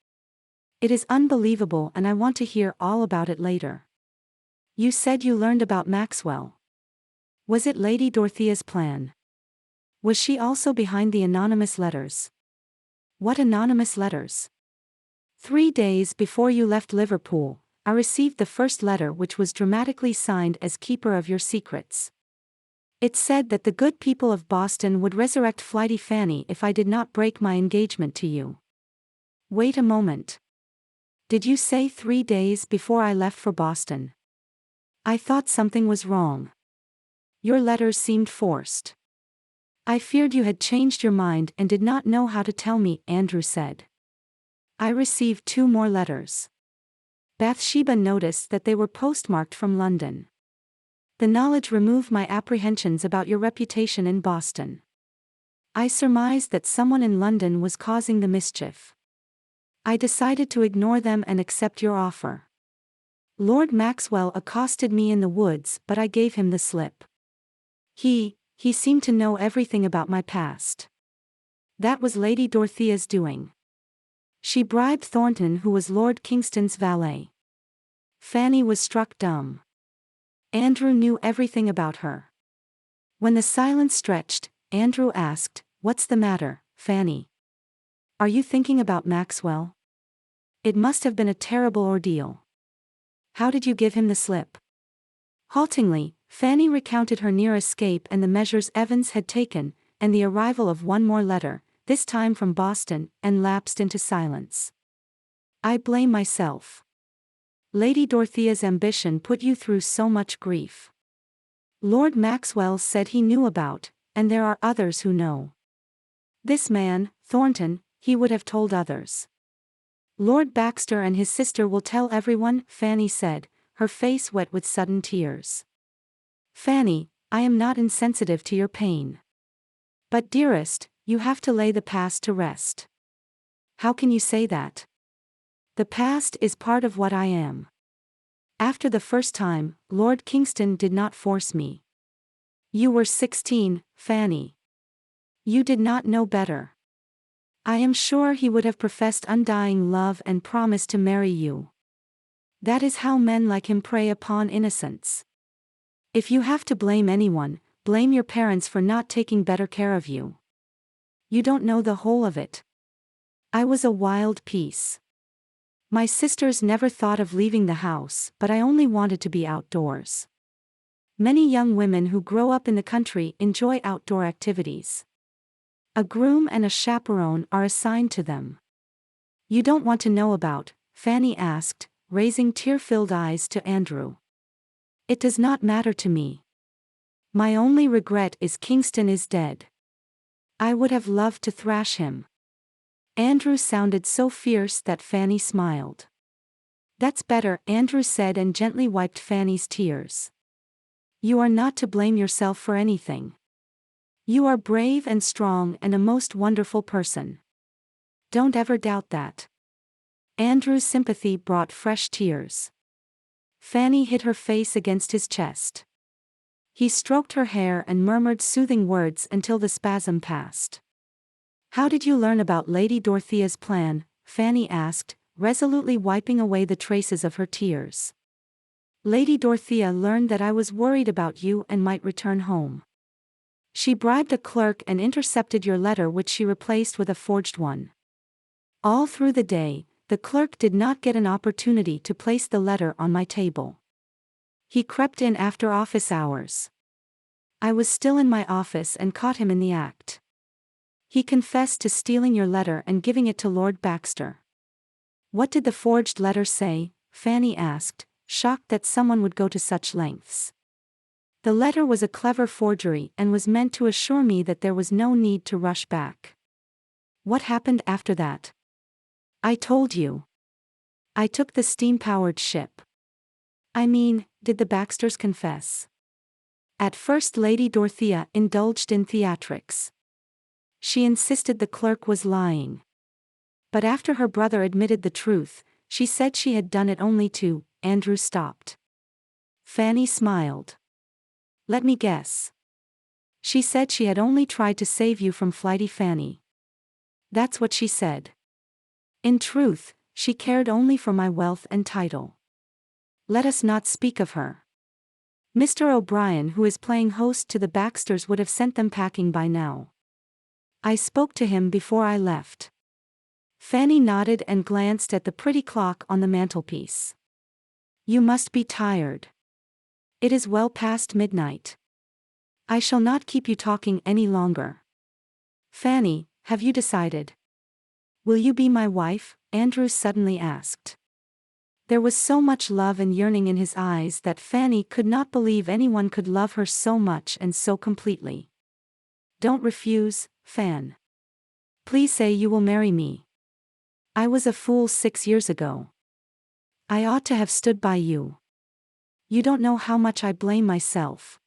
It is unbelievable and I want to hear all about it later. You said you learned about Maxwell. Was it Lady Dorothea's plan? Was she also behind the anonymous letters? What anonymous letters? 3 days before you left Liverpool, I received the first letter which was dramatically signed as keeper of your secrets. It said that the good people of Boston would resurrect Flighty Fanny if I did not break my engagement to you. Wait a moment. Did you say 3 days before I left for Boston? I thought something was wrong. Your letters seemed forced. I feared you had changed your mind and did not know how to tell me, Andrew said. I received 2 more letters. Bathsheba noticed that they were postmarked from London. The knowledge removed my apprehensions about your reputation in Boston. I surmised that someone in London was causing the mischief. I decided to ignore them and accept your offer. Lord Maxwell accosted me in the woods, but I gave him the slip. He seemed to know everything about my past. That was Lady Dorothea's doing. She bribed Thornton, who was Lord Kingston's valet. Fanny was struck dumb. Andrew knew everything about her. When the silence stretched, Andrew asked, "What's the matter, Fanny? Are you thinking about Maxwell? It must have been a terrible ordeal. How did you give him the slip?" Haltingly, Fanny recounted her near escape and the measures Evans had taken, and the arrival of one more letter, this time from Boston, and lapsed into silence. "I blame myself. Lady Dorothea's ambition put you through so much grief. Lord Maxwell said he knew about and there are others who know. This man, Thornton, he would have told others. Lord Baxter and his sister will tell everyone, Fanny said, her face wet with sudden tears. Fanny, I am not insensitive to your pain. But dearest, you have to lay the past to rest. How can you say that? The past is part of what I am. After the first time, Lord Kingston did not force me. You were 16, Fanny. You did not know better. I am sure he would have professed undying love and promised to marry you. That is how men like him prey upon innocence. If you have to blame anyone, blame your parents for not taking better care of you. You don't know the whole of it. I was a wild piece. My sisters never thought of leaving the house, but I only wanted to be outdoors. Many young women who grow up in the country enjoy outdoor activities. A groom and a chaperone are assigned to them. You don't want to know about, Fanny asked, raising tear-filled eyes to Andrew. It does not matter to me. My only regret is Kingston is dead. I would have loved to thrash him. Andrew sounded so fierce that Fanny smiled. That's better, Andrew said and gently wiped Fanny's tears. You are not to blame yourself for anything. You are brave and strong and a most wonderful person. Don't ever doubt that. Andrew's sympathy brought fresh tears. Fanny hid her face against his chest. He stroked her hair and murmured soothing words until the spasm passed. How did you learn about Lady Dorothea's plan? Fanny asked, resolutely wiping away the traces of her tears. Lady Dorothea learned that I was worried about you and might return home. She bribed a clerk and intercepted your letter, which she replaced with a forged one. All through the day, the clerk did not get an opportunity to place the letter on my table. He crept in after office hours. I was still in my office and caught him in the act. He confessed to stealing your letter and giving it to Lord Baxter. What did the forged letter say? Fanny asked, shocked that someone would go to such lengths. The letter was a clever forgery and was meant to assure me that there was no need to rush back. What happened after that? I told you. I took the steam-powered ship. I mean, did the Baxters confess? At first Lady Dorothea indulged in theatrics. She insisted the clerk was lying. But after her brother admitted the truth, she said she had done it only to. Andrew stopped. Fanny smiled. Let me guess. She said she had only tried to save you from Flighty Fanny. That's what she said. In truth, she cared only for my wealth and title. Let us not speak of her. Mr. O'Brien, who is playing host to the Baxters, would have sent them packing by now. I spoke to him before I left. Fanny nodded and glanced at the pretty clock on the mantelpiece. You must be tired. It is well past midnight. I shall not keep you talking any longer. Fanny, have you decided? Will you be my wife? Andrew suddenly asked. There was so much love and yearning in his eyes that Fanny could not believe anyone could love her so much and so completely. Don't refuse, Fan. Please say you will marry me. I was a fool 6 years ago. I ought to have stood by you. You don't know how much I blame myself.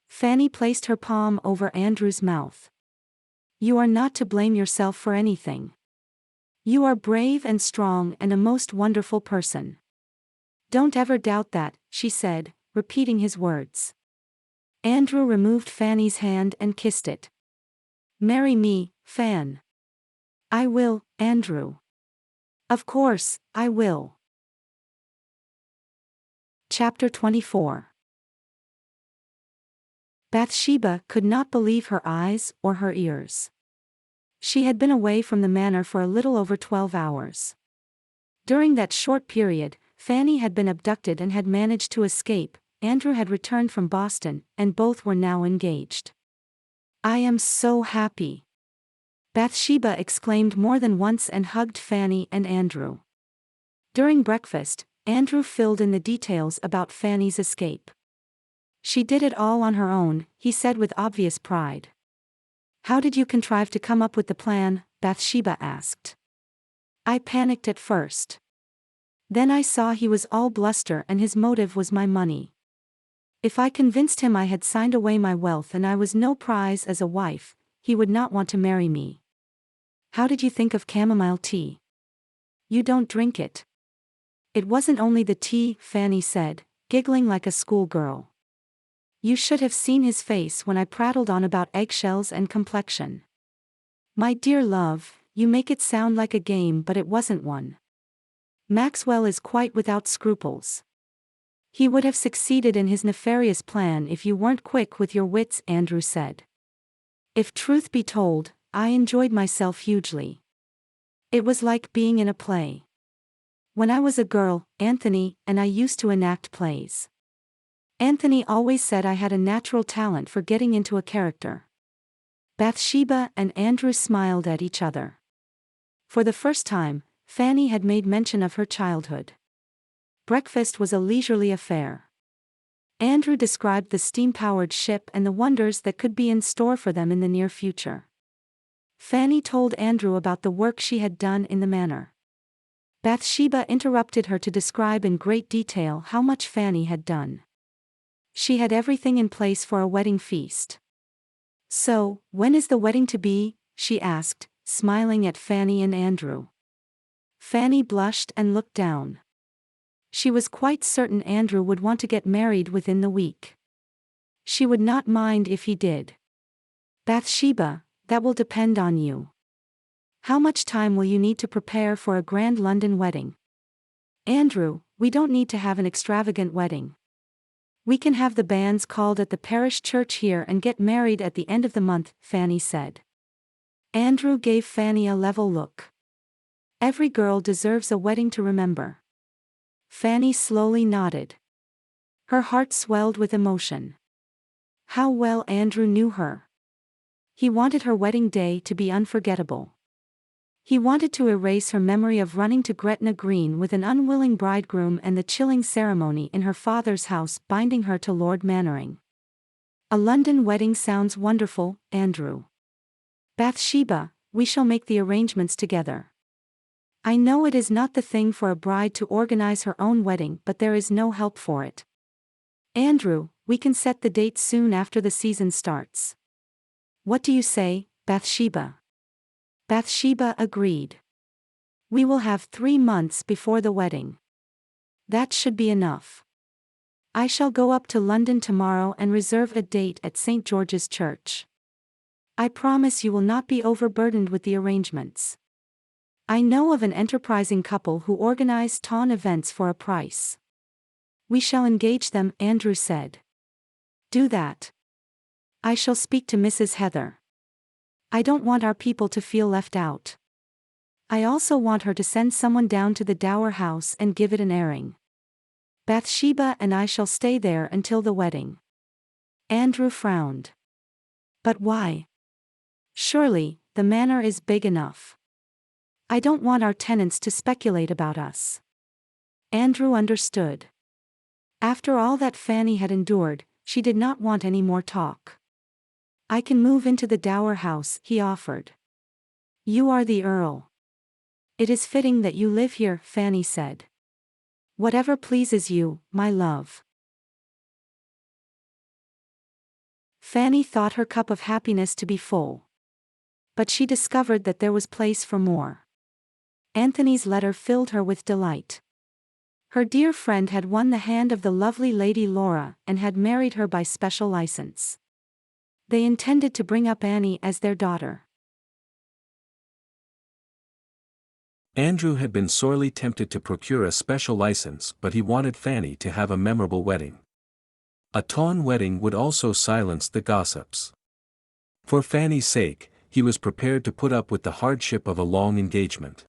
Fanny placed her palm over Andrew's mouth. You are not to blame yourself for anything. You are brave and strong and a most wonderful person. Don't ever doubt that, she said, repeating his words. Andrew removed Fanny's hand and kissed it. Marry me, Fan. I will, Andrew. Of course, I will. Chapter 24. Bathsheba could not believe her eyes or her ears. She had been away from the manor for a little over 12 hours. During that short period, Fanny had been abducted and had managed to escape. Andrew had returned from Boston, and both were now engaged. I am so happy. Bathsheba exclaimed more than once and hugged Fanny and Andrew. During breakfast, Andrew filled in the details about Fanny's escape. She did it all on her own, he said with obvious pride. How did you contrive to come up with the plan? Bathsheba asked. I panicked at first. Then I saw he was all bluster and his motive was my money. If I convinced him I had signed away my wealth and I was no prize as a wife, he would not want to marry me. How did you think of chamomile tea? You don't drink it. It wasn't only the tea, Fanny said, giggling like a schoolgirl. You should have seen his face when I prattled on about eggshells and complexion. My dear love, you make it sound like a game, but it wasn't one. Maxwell is quite without scruples. He would have succeeded in his nefarious plan if you weren't quick with your wits, Andrew said. If truth be told, I enjoyed myself hugely. It was like being in a play. When I was a girl, Anthony and I used to enact plays. Anthony always said I had a natural talent for getting into a character. Bathsheba and Andrew smiled at each other. For the first time, Fanny had made mention of her childhood. Breakfast was a leisurely affair. Andrew described the steam-powered ship and the wonders that could be in store for them in the near future. Fanny told Andrew about the work she had done in the manor. Bathsheba interrupted her to describe in great detail how much Fanny had done. She had everything in place for a wedding feast. So, when is the wedding to be? She asked, smiling at Fanny and Andrew. Fanny blushed and looked down. She was quite certain Andrew would want to get married within the week. She would not mind if he did. Bathsheba, that will depend on you. How much time will you need to prepare for a grand London wedding? Andrew, we don't need to have an extravagant wedding. We can have the banns called at the parish church here and get married at the end of the month, Fanny said. Andrew gave Fanny a level look. Every girl deserves a wedding to remember. Fanny slowly nodded. Her heart swelled with emotion. How well Andrew knew her. He wanted her wedding day to be unforgettable. He wanted to erase her memory of running to Gretna Green with an unwilling bridegroom and the chilling ceremony in her father's house binding her to Lord Mannering. A London wedding sounds wonderful, Andrew. Bathsheba, we shall make the arrangements together. I know it is not the thing for a bride to organize her own wedding, but there is no help for it. Andrew, we can set the date soon after the season starts. What do you say, Bathsheba? Bathsheba agreed. We will have 3 months before the wedding. That should be enough. I shall go up to London tomorrow and reserve a date at St. George's Church. I promise you will not be overburdened with the arrangements. I know of an enterprising couple who organize town events for a price. We shall engage them, Andrew said. Do that. I shall speak to Mrs. Heather. I don't want our people to feel left out. I also want her to send someone down to the Dower House and give it an airing. Bathsheba and I shall stay there until the wedding. Andrew frowned. But why? Surely, the manor is big enough. I don't want our tenants to speculate about us. Andrew understood. After all that Fanny had endured, she did not want any more talk. I can move into the Dower House, he offered. You are the Earl. It is fitting that you live here, Fanny said. Whatever pleases you, my love. Fanny thought her cup of happiness to be full. But she discovered that there was place for more. Anthony's letter filled her with delight. Her dear friend had won the hand of the lovely Lady Laura and had married her by special license. They intended to bring up Annie as their daughter. Andrew had been sorely tempted to procure a special license, but he wanted Fanny to have a memorable wedding. A Taun wedding would also silence the gossips. For Fanny's sake, he was prepared to put up with the hardship of a long engagement.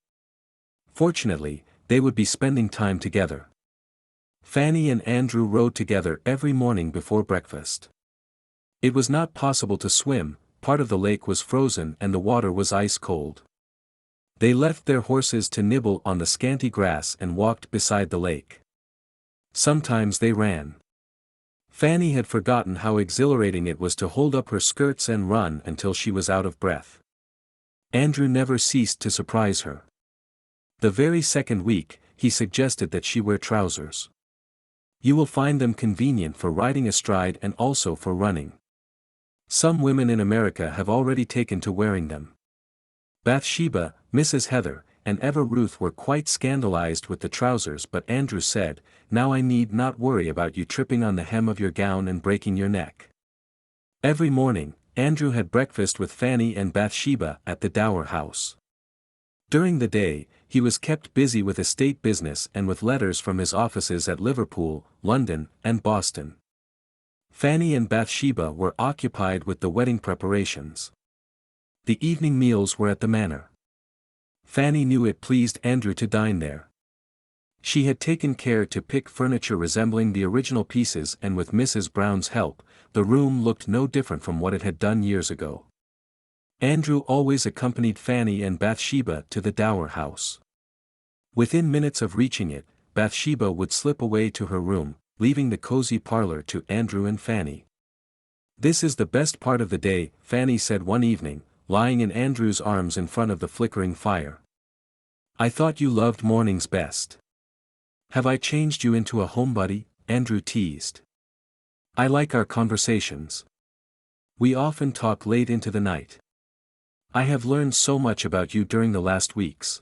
Fortunately, they would be spending time together. Fanny and Andrew rode together every morning before breakfast. It was not possible to swim, part of the lake was frozen and the water was ice cold. They left their horses to nibble on the scanty grass and walked beside the lake. Sometimes they ran. Fanny had forgotten how exhilarating it was to hold up her skirts and run until she was out of breath. Andrew never ceased to surprise her. The very second week, he suggested that she wear trousers. You will find them convenient for riding astride and also for running. Some women in America have already taken to wearing them. Bathsheba, Mrs. Heather, and Eva Ruth were quite scandalized with the trousers, but Andrew said, "Now I need not worry about you tripping on the hem of your gown and breaking your neck." Every morning, Andrew had breakfast with Fanny and Bathsheba at the Dower House. During the day, he was kept busy with estate business and with letters from his offices at Liverpool, London, and Boston. Fanny and Bathsheba were occupied with the wedding preparations. The evening meals were at the manor. Fanny knew it pleased Andrew to dine there. She had taken care to pick furniture resembling the original pieces, and with Mrs. Brown's help, the room looked no different from what it had done years ago. Andrew always accompanied Fanny and Bathsheba to the Dower House. Within minutes of reaching it, Bathsheba would slip away to her room, leaving the cozy parlor to Andrew and Fanny. "This is the best part of the day," Fanny said one evening, lying in Andrew's arms in front of the flickering fire. "I thought you loved mornings best." "Have I changed you into a homebody?" Andrew teased. "I like our conversations. We often talk late into the night. I have learned so much about you during the last weeks."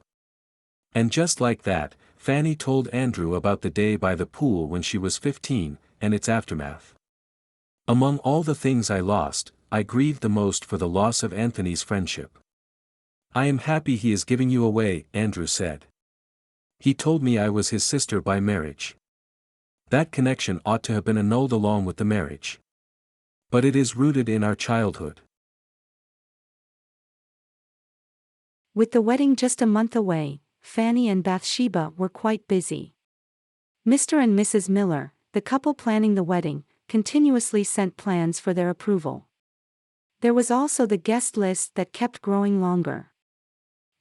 And just like that, Fanny told Andrew about the day by the pool when she was 15, and its aftermath. "Among all the things I lost, I grieved the most for the loss of Anthony's friendship." "I am happy he is giving you away," Andrew said. "He told me I was his sister by marriage. That connection ought to have been annulled along with the marriage. But it is rooted in our childhood." With the wedding just a month away, Fanny and Bathsheba were quite busy. Mr. and Mrs. Miller, the couple planning the wedding, continuously sent plans for their approval. There was also the guest list that kept growing longer.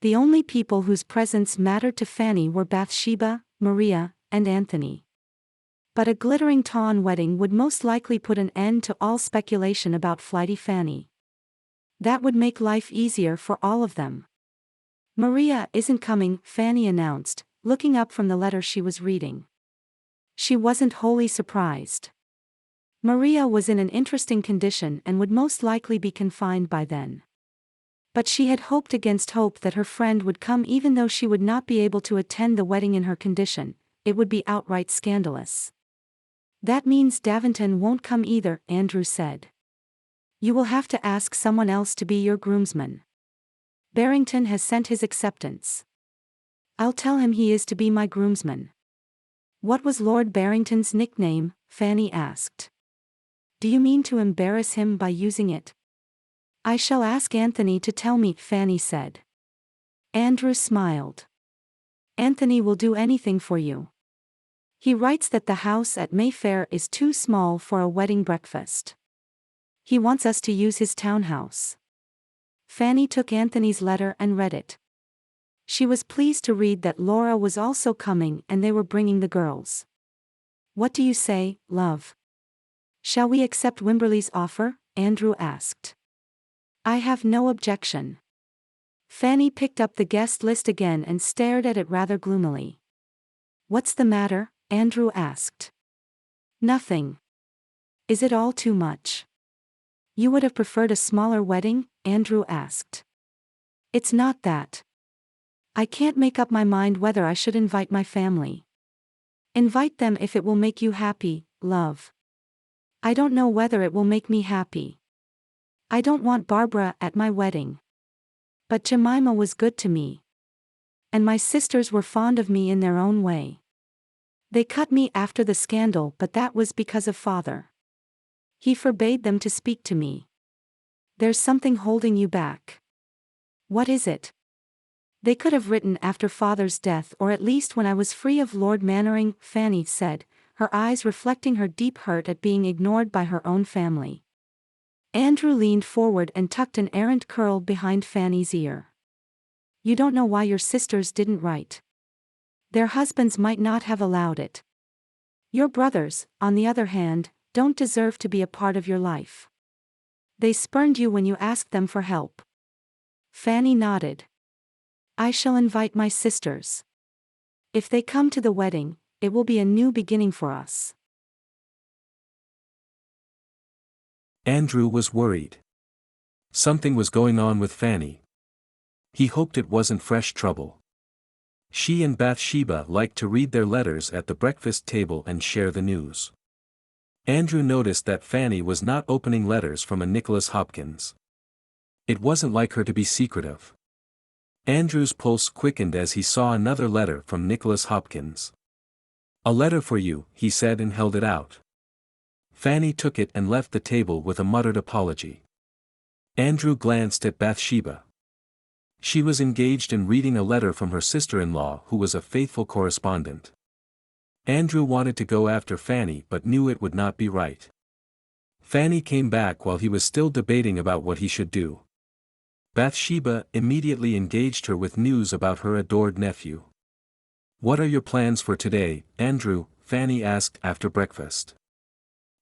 The only people whose presence mattered to Fanny were Bathsheba, Maria, and Anthony. But a glittering Tawn wedding would most likely put an end to all speculation about Flighty Fanny. That would make life easier for all of them. "Maria isn't coming," Fanny announced, looking up from the letter she was reading. She wasn't wholly surprised. Maria was in an interesting condition and would most likely be confined by then. But she had hoped against hope that her friend would come, even though she would not be able to attend the wedding in her condition. It would be outright scandalous. "That means Daventon won't come either," Andrew said. "You will have to ask someone else to be your groomsman. Barrington has sent his acceptance." "I'll tell him he is to be my groomsman." "What was Lord Barrington's nickname?" Fanny asked. "Do you mean to embarrass him by using it?" "I shall ask Anthony to tell me," Fanny said. Andrew smiled. "Anthony will do anything for you. He writes that the house at Mayfair is too small for a wedding breakfast. He wants us to use his townhouse." Fanny took Anthony's letter and read it. She was pleased to read that Laura was also coming and they were bringing the girls. "What do you say, love? Shall we accept Wimberley's offer?" Andrew asked. "I have no objection." Fanny picked up the guest list again and stared at it rather gloomily. "What's the matter?" Andrew asked. "Nothing. Is it all too much?" "You would have preferred a smaller wedding?" Andrew asked. "It's not that. I can't make up my mind whether I should invite my family." "Invite them if it will make you happy, love." "I don't know whether it will make me happy. I don't want Barbara at my wedding. But Jemima was good to me. And my sisters were fond of me in their own way. They cut me after the scandal, but that was because of father. He forbade them to speak to me. There's something holding you back." "What is it?" "They could have written after father's death, or at least when I was free of Lord Mannering," Fanny said, her eyes reflecting her deep hurt at being ignored by her own family. Andrew leaned forward and tucked an errant curl behind Fanny's ear. "You don't know why your sisters didn't write. Their husbands might not have allowed it. Your brothers, on the other hand, don't deserve to be a part of your life. They spurned you when you asked them for help. Fanny nodded. I shall invite my sisters. If they come to the wedding, it will be a new beginning for us. Andrew was worried. Something was going on with Fanny. He hoped it wasn't fresh trouble. She and Bathsheba liked to read their letters at the breakfast table and share the news. Andrew noticed that Fanny was not opening letters from a Nicholas Hopkins. It wasn't like her to be secretive. Andrew's pulse quickened as he saw another letter from Nicholas Hopkins. A letter for you, he said and held it out. Fanny took it and left the table with a muttered apology. Andrew glanced at Bathsheba. She was engaged in reading a letter from her sister-in-law who was a faithful correspondent. Andrew wanted to go after Fanny but knew it would not be right. Fanny came back while he was still debating about what he should do. Bathsheba immediately engaged her with news about her adored nephew. What are your plans for today, Andrew? Fanny asked after breakfast.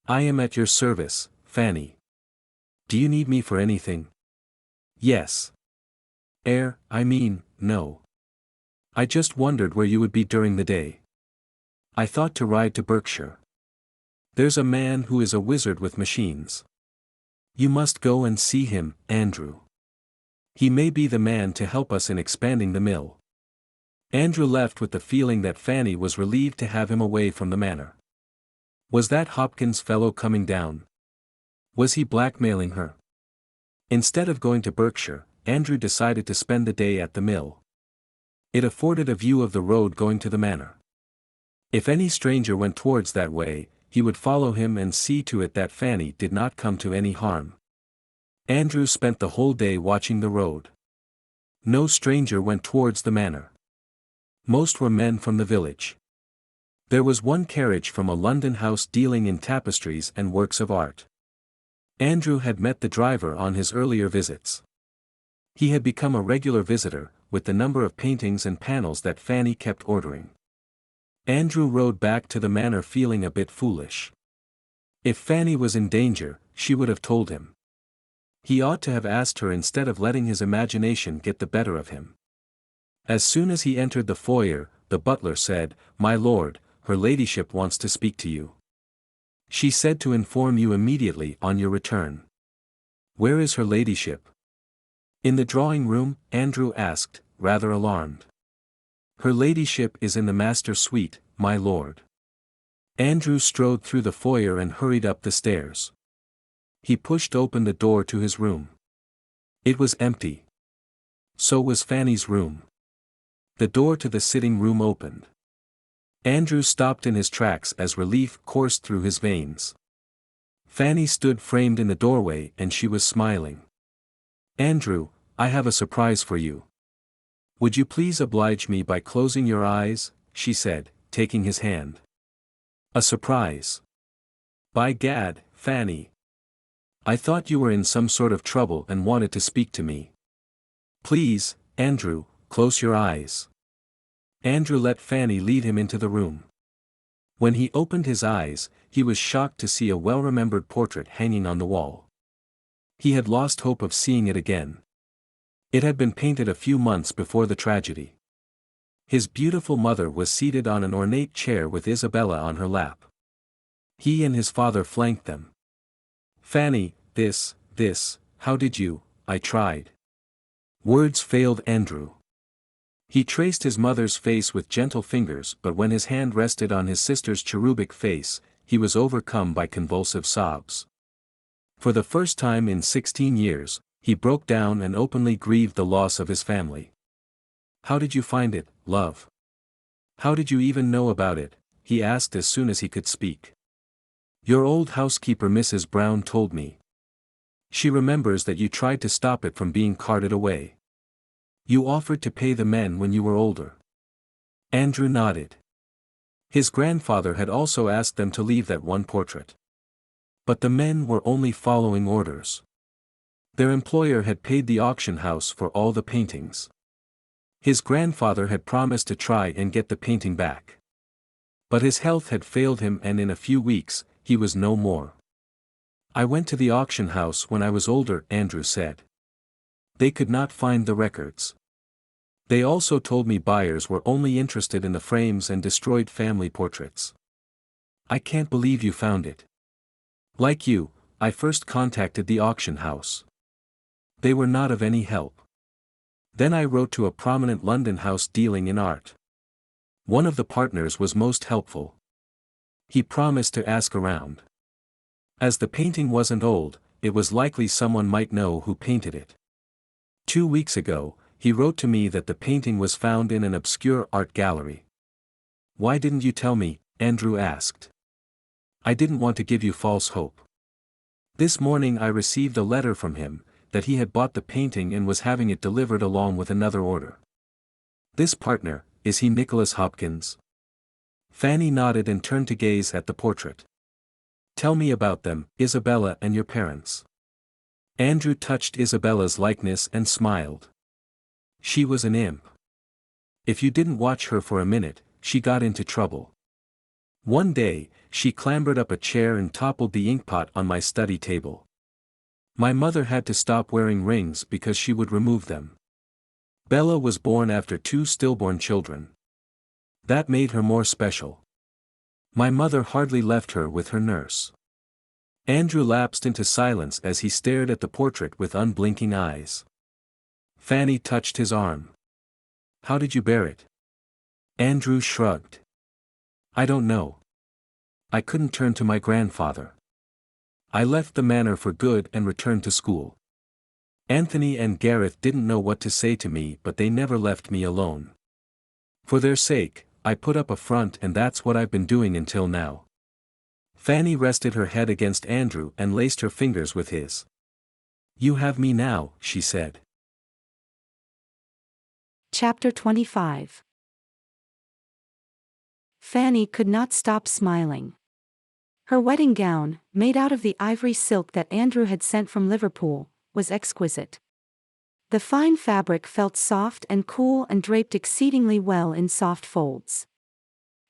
I am at your service, Fanny. Do you need me for anything? Yes. No. I just wondered where you would be during the day. I thought to ride to Berkshire. There's a man who is a wizard with machines. You must go and see him, Andrew. He may be the man to help us in expanding the mill. Andrew left with the feeling that Fanny was relieved to have him away from the manor. Was that Hopkins fellow coming down? Was he blackmailing her? Instead of going to Berkshire, Andrew decided to spend the day at the mill. It afforded a view of the road going to the manor. If any stranger went towards that way, he would follow him and see to it that Fanny did not come to any harm. Andrew spent the whole day watching the road. No stranger went towards the manor. Most were men from the village. There was one carriage from a London house dealing in tapestries and works of art. Andrew had met the driver on his earlier visits. He had become a regular visitor, with the number of paintings and panels that Fanny kept ordering. Andrew rode back to the manor feeling a bit foolish. If Fanny was in danger, she would have told him. He ought to have asked her instead of letting his imagination get the better of him. As soon as he entered the foyer, the butler said, "My lord, her ladyship wants to speak to you. She said to inform you immediately on your return." "Where is her ladyship?" "In the drawing room," Andrew asked, rather alarmed. "Her ladyship is in the master suite, my lord." Andrew strode through the foyer and hurried up the stairs. He pushed open the door to his room. It was empty. So was Fanny's room. The door to the sitting room opened. Andrew stopped in his tracks as relief coursed through his veins. Fanny stood framed in the doorway and she was smiling. "Andrew, I have a surprise for you. Would you please oblige me by closing your eyes?" she said, taking his hand. "A surprise? By gad, Fanny. I thought you were in some sort of trouble and wanted to speak to me. Please, Andrew, close your eyes." Andrew let Fanny lead him into the room. When he opened his eyes, he was shocked to see a well-remembered portrait hanging on the wall. He had lost hope of seeing it again. It had been painted a few months before the tragedy. His beautiful mother was seated on an ornate chair with Isabella on her lap. He and his father flanked them. "Fanny, this, how did you?" I tried. Words failed Andrew. He traced his mother's face with gentle fingers, but when his hand rested on his sister's cherubic face, he was overcome by convulsive sobs. For the first time in 16 years, he broke down and openly grieved the loss of his family. "How did you find it, love? How did you even know about it?" he asked as soon as he could speak. "Your old housekeeper Mrs. Brown told me. She remembers that you tried to stop it from being carted away. You offered to pay the men when you were older." Andrew nodded. His grandfather had also asked them to leave that one portrait. But the men were only following orders. Their employer had paid the auction house for all the paintings. His grandfather had promised to try and get the painting back. But his health had failed him and in a few weeks, he was no more. I went to the auction house when I was older, Andrew said. They could not find the records. They also told me buyers were only interested in the frames and destroyed family portraits. I can't believe you found it. Like you, I first contacted the auction house. They were not of any help. Then I wrote to a prominent London house dealing in art. One of the partners was most helpful. He promised to ask around. As the painting wasn't old, it was likely someone might know who painted it. 2 weeks ago, he wrote to me that the painting was found in an obscure art gallery. Why didn't you tell me? Andrew asked. I didn't want to give you false hope. This morning I received a letter from him, that he had bought the painting and was having it delivered along with another order. This partner, is he Nicholas Hopkins? Fanny nodded and turned to gaze at the portrait. Tell me about them, Isabella and your parents. Andrew touched Isabella's likeness and smiled. She was an imp. If you didn't watch her for a minute, she got into trouble. One day, she clambered up a chair and toppled the inkpot on my study table. My mother had to stop wearing rings because she would remove them. Bella was born after 2 stillborn children. That made her more special. My mother hardly left her with her nurse. Andrew lapsed into silence as he stared at the portrait with unblinking eyes. Fanny touched his arm. How did you bear it? Andrew shrugged. I don't know. I couldn't turn to my grandfather. I left the manor for good and returned to school. Anthony and Gareth didn't know what to say to me, but they never left me alone. For their sake, I put up a front, and that's what I've been doing until now. Fanny rested her head against Andrew and laced her fingers with his. You have me now, she said. Chapter 25. Fanny could not stop smiling. Her wedding gown, made out of the ivory silk that Andrew had sent from Liverpool, was exquisite. The fine fabric felt soft and cool and draped exceedingly well in soft folds.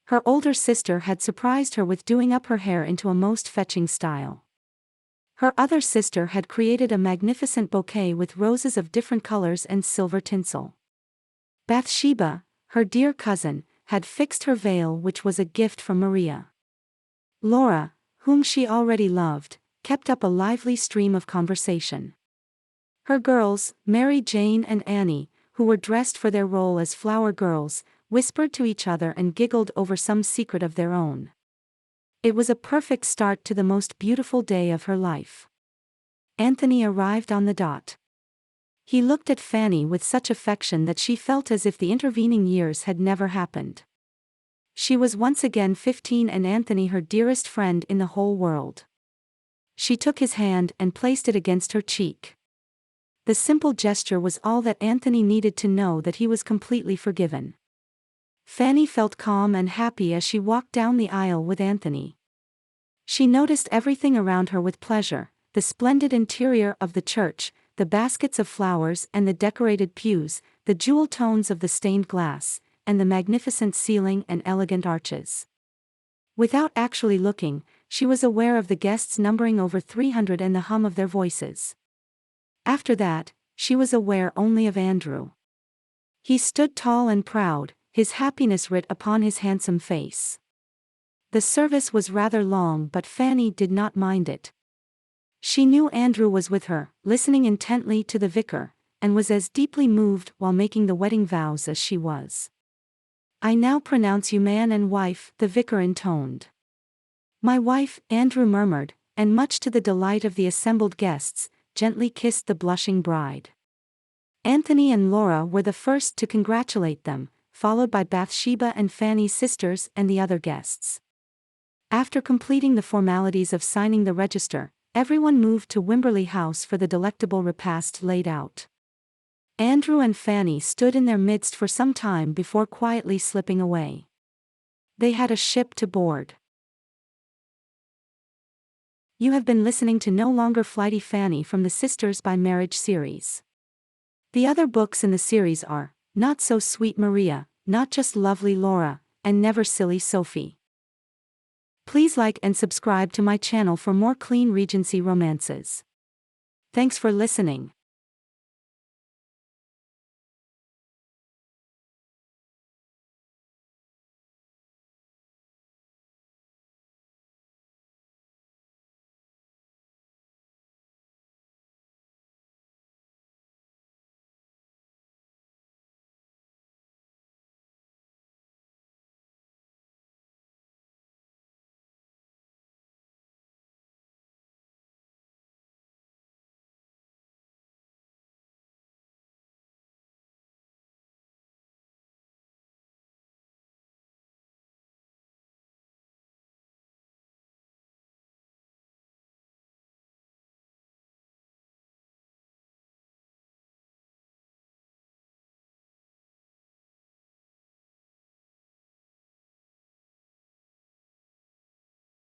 Her older sister had surprised her with doing up her hair into a most fetching style. Her other sister had created a magnificent bouquet with roses of different colors and silver tinsel. Bathsheba, her dear cousin, had fixed her veil, which was a gift from Maria. Laura, whom she already loved, kept up a lively stream of conversation. Her girls, Mary Jane and Annie, who were dressed for their role as flower girls, whispered to each other and giggled over some secret of their own. It was a perfect start to the most beautiful day of her life. Anthony arrived on the dot. He looked at Fanny with such affection that she felt as if the intervening years had never happened. She was once again 15 and Anthony her dearest friend in the whole world. She took his hand and placed it against her cheek. The simple gesture was all that Anthony needed to know that he was completely forgiven. Fanny felt calm and happy as she walked down the aisle with Anthony. She noticed everything around her with pleasure, the splendid interior of the church, the baskets of flowers and the decorated pews, the jewel tones of the stained glass, and the magnificent ceiling and elegant arches. Without actually looking, she was aware of the guests numbering over 300 and the hum of their voices. After that, she was aware only of Andrew. He stood tall and proud, his happiness writ upon his handsome face. The service was rather long, but Fanny did not mind it. She knew Andrew was with her, listening intently to the vicar, and was as deeply moved while making the wedding vows as she was. I now pronounce you man and wife, the vicar intoned. My wife, Andrew murmured, and much to the delight of the assembled guests, gently kissed the blushing bride. Anthony and Laura were the first to congratulate them, followed by Bathsheba and Fanny's sisters and the other guests. After completing the formalities of signing the register, everyone moved to Wimberley House for the delectable repast laid out. Andrew and Fanny stood in their midst for some time before quietly slipping away. They had a ship to board. You have been listening to No Longer Flighty Fanny from the Sisters by Marriage series. The other books in the series are Not So Sweet Maria, Not Just Lovely Laura, and Never Silly Sophie. Please like and subscribe to my channel for more clean Regency romances. Thanks for listening.